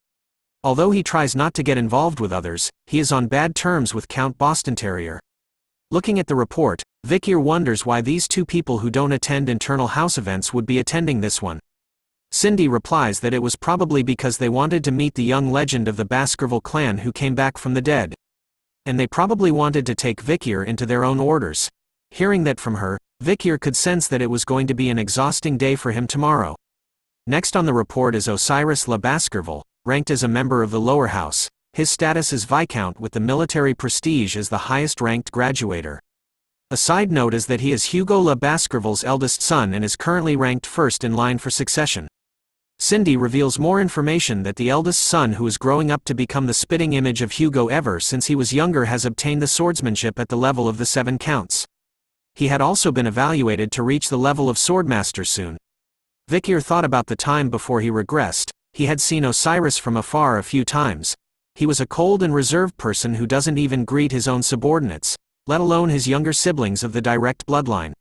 S4: Although he tries not to get involved with others, he is on bad terms with Count Boston Terrier. Looking at the report, Vikier wonders why these two people who don't attend internal house events would be attending this one. Cindy replies that it was probably because they wanted to meet the young legend of the Baskerville clan who came back from the dead. And they probably wanted to take Vikier into their own orders. Hearing that from her, Vikier could sense that it was going to be an exhausting day for him tomorrow. Next on the report is Osiris Le Baskerville, ranked as a member of the lower house. His status is Viscount with the military prestige as the highest-ranked graduator. A side note is that he is Hugo Le Baskerville's eldest son and is currently ranked first in line for succession. Cindy reveals more information that the eldest son, who is growing up to become the spitting image of Hugo ever since he was younger, has obtained the swordsmanship at the level of the 7 counts. He had also been evaluated to reach the level of swordmaster soon. Vikier thought about the time before he regressed. He had seen Osiris from afar a few times. He was a cold and reserved person who doesn't even greet his own subordinates, let alone his younger siblings of the direct bloodline.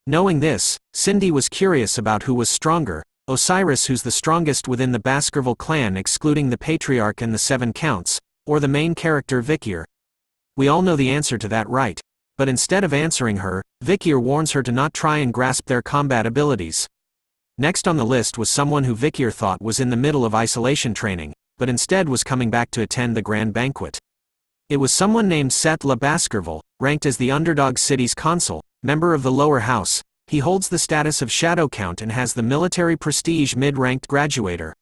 S4: Knowing this, Cindy was curious about who was stronger, Osiris, who's the strongest within the Baskerville clan excluding the Patriarch and the 7 counts, or the main character Vikier? We all know the answer to that, right? But instead of answering her, Vikier warns her to not try and grasp their combat abilities. Next on the list was someone who Vikier thought was in the middle of isolation training, but instead was coming back to attend the grand banquet. It was someone named Seth Le Baskerville, ranked as the underdog city's consul, member of the lower house. He holds the status of Shadow Count and has the military prestige mid-ranked graduator.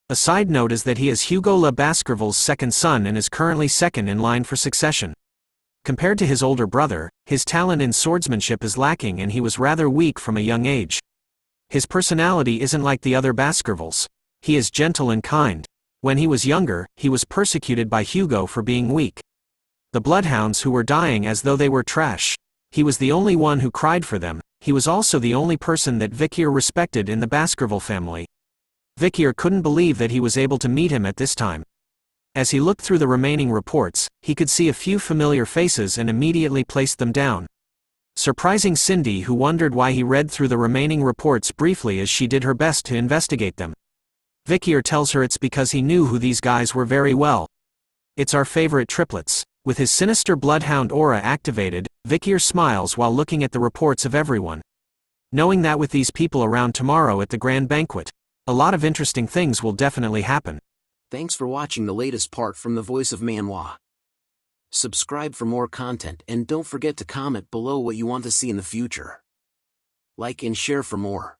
S4: A side note is that he is Hugo Le Baskerville's second son and is currently second in line for succession. Compared to his older brother, his talent in swordsmanship is lacking and he was rather weak from a young age. His personality isn't like the other Baskervilles. He is gentle and kind. When he was younger, he was persecuted by Hugo for being weak. The bloodhounds who were dying as though they were trash. He was the only one who cried for them. He was also the only person that Vikier respected in the Baskerville family. Vikier couldn't believe that he was able to meet him at this time. As he looked through the remaining reports, he could see a few familiar faces and immediately placed them down. Surprising Cindy, who wondered why he read through the remaining reports briefly as she did her best to investigate them. Vikier tells her it's because he knew who these guys were very well. It's our favorite triplets. With his sinister bloodhound aura activated, Vikier smiles while looking at the reports of everyone. Knowing that with these people around tomorrow at the grand banquet, a lot of interesting things will definitely happen.
S2: Thanks for watching the latest part from the voice of Manhwa. Subscribe for more content and don't forget to comment below what you want to see in the future. Like and share for more.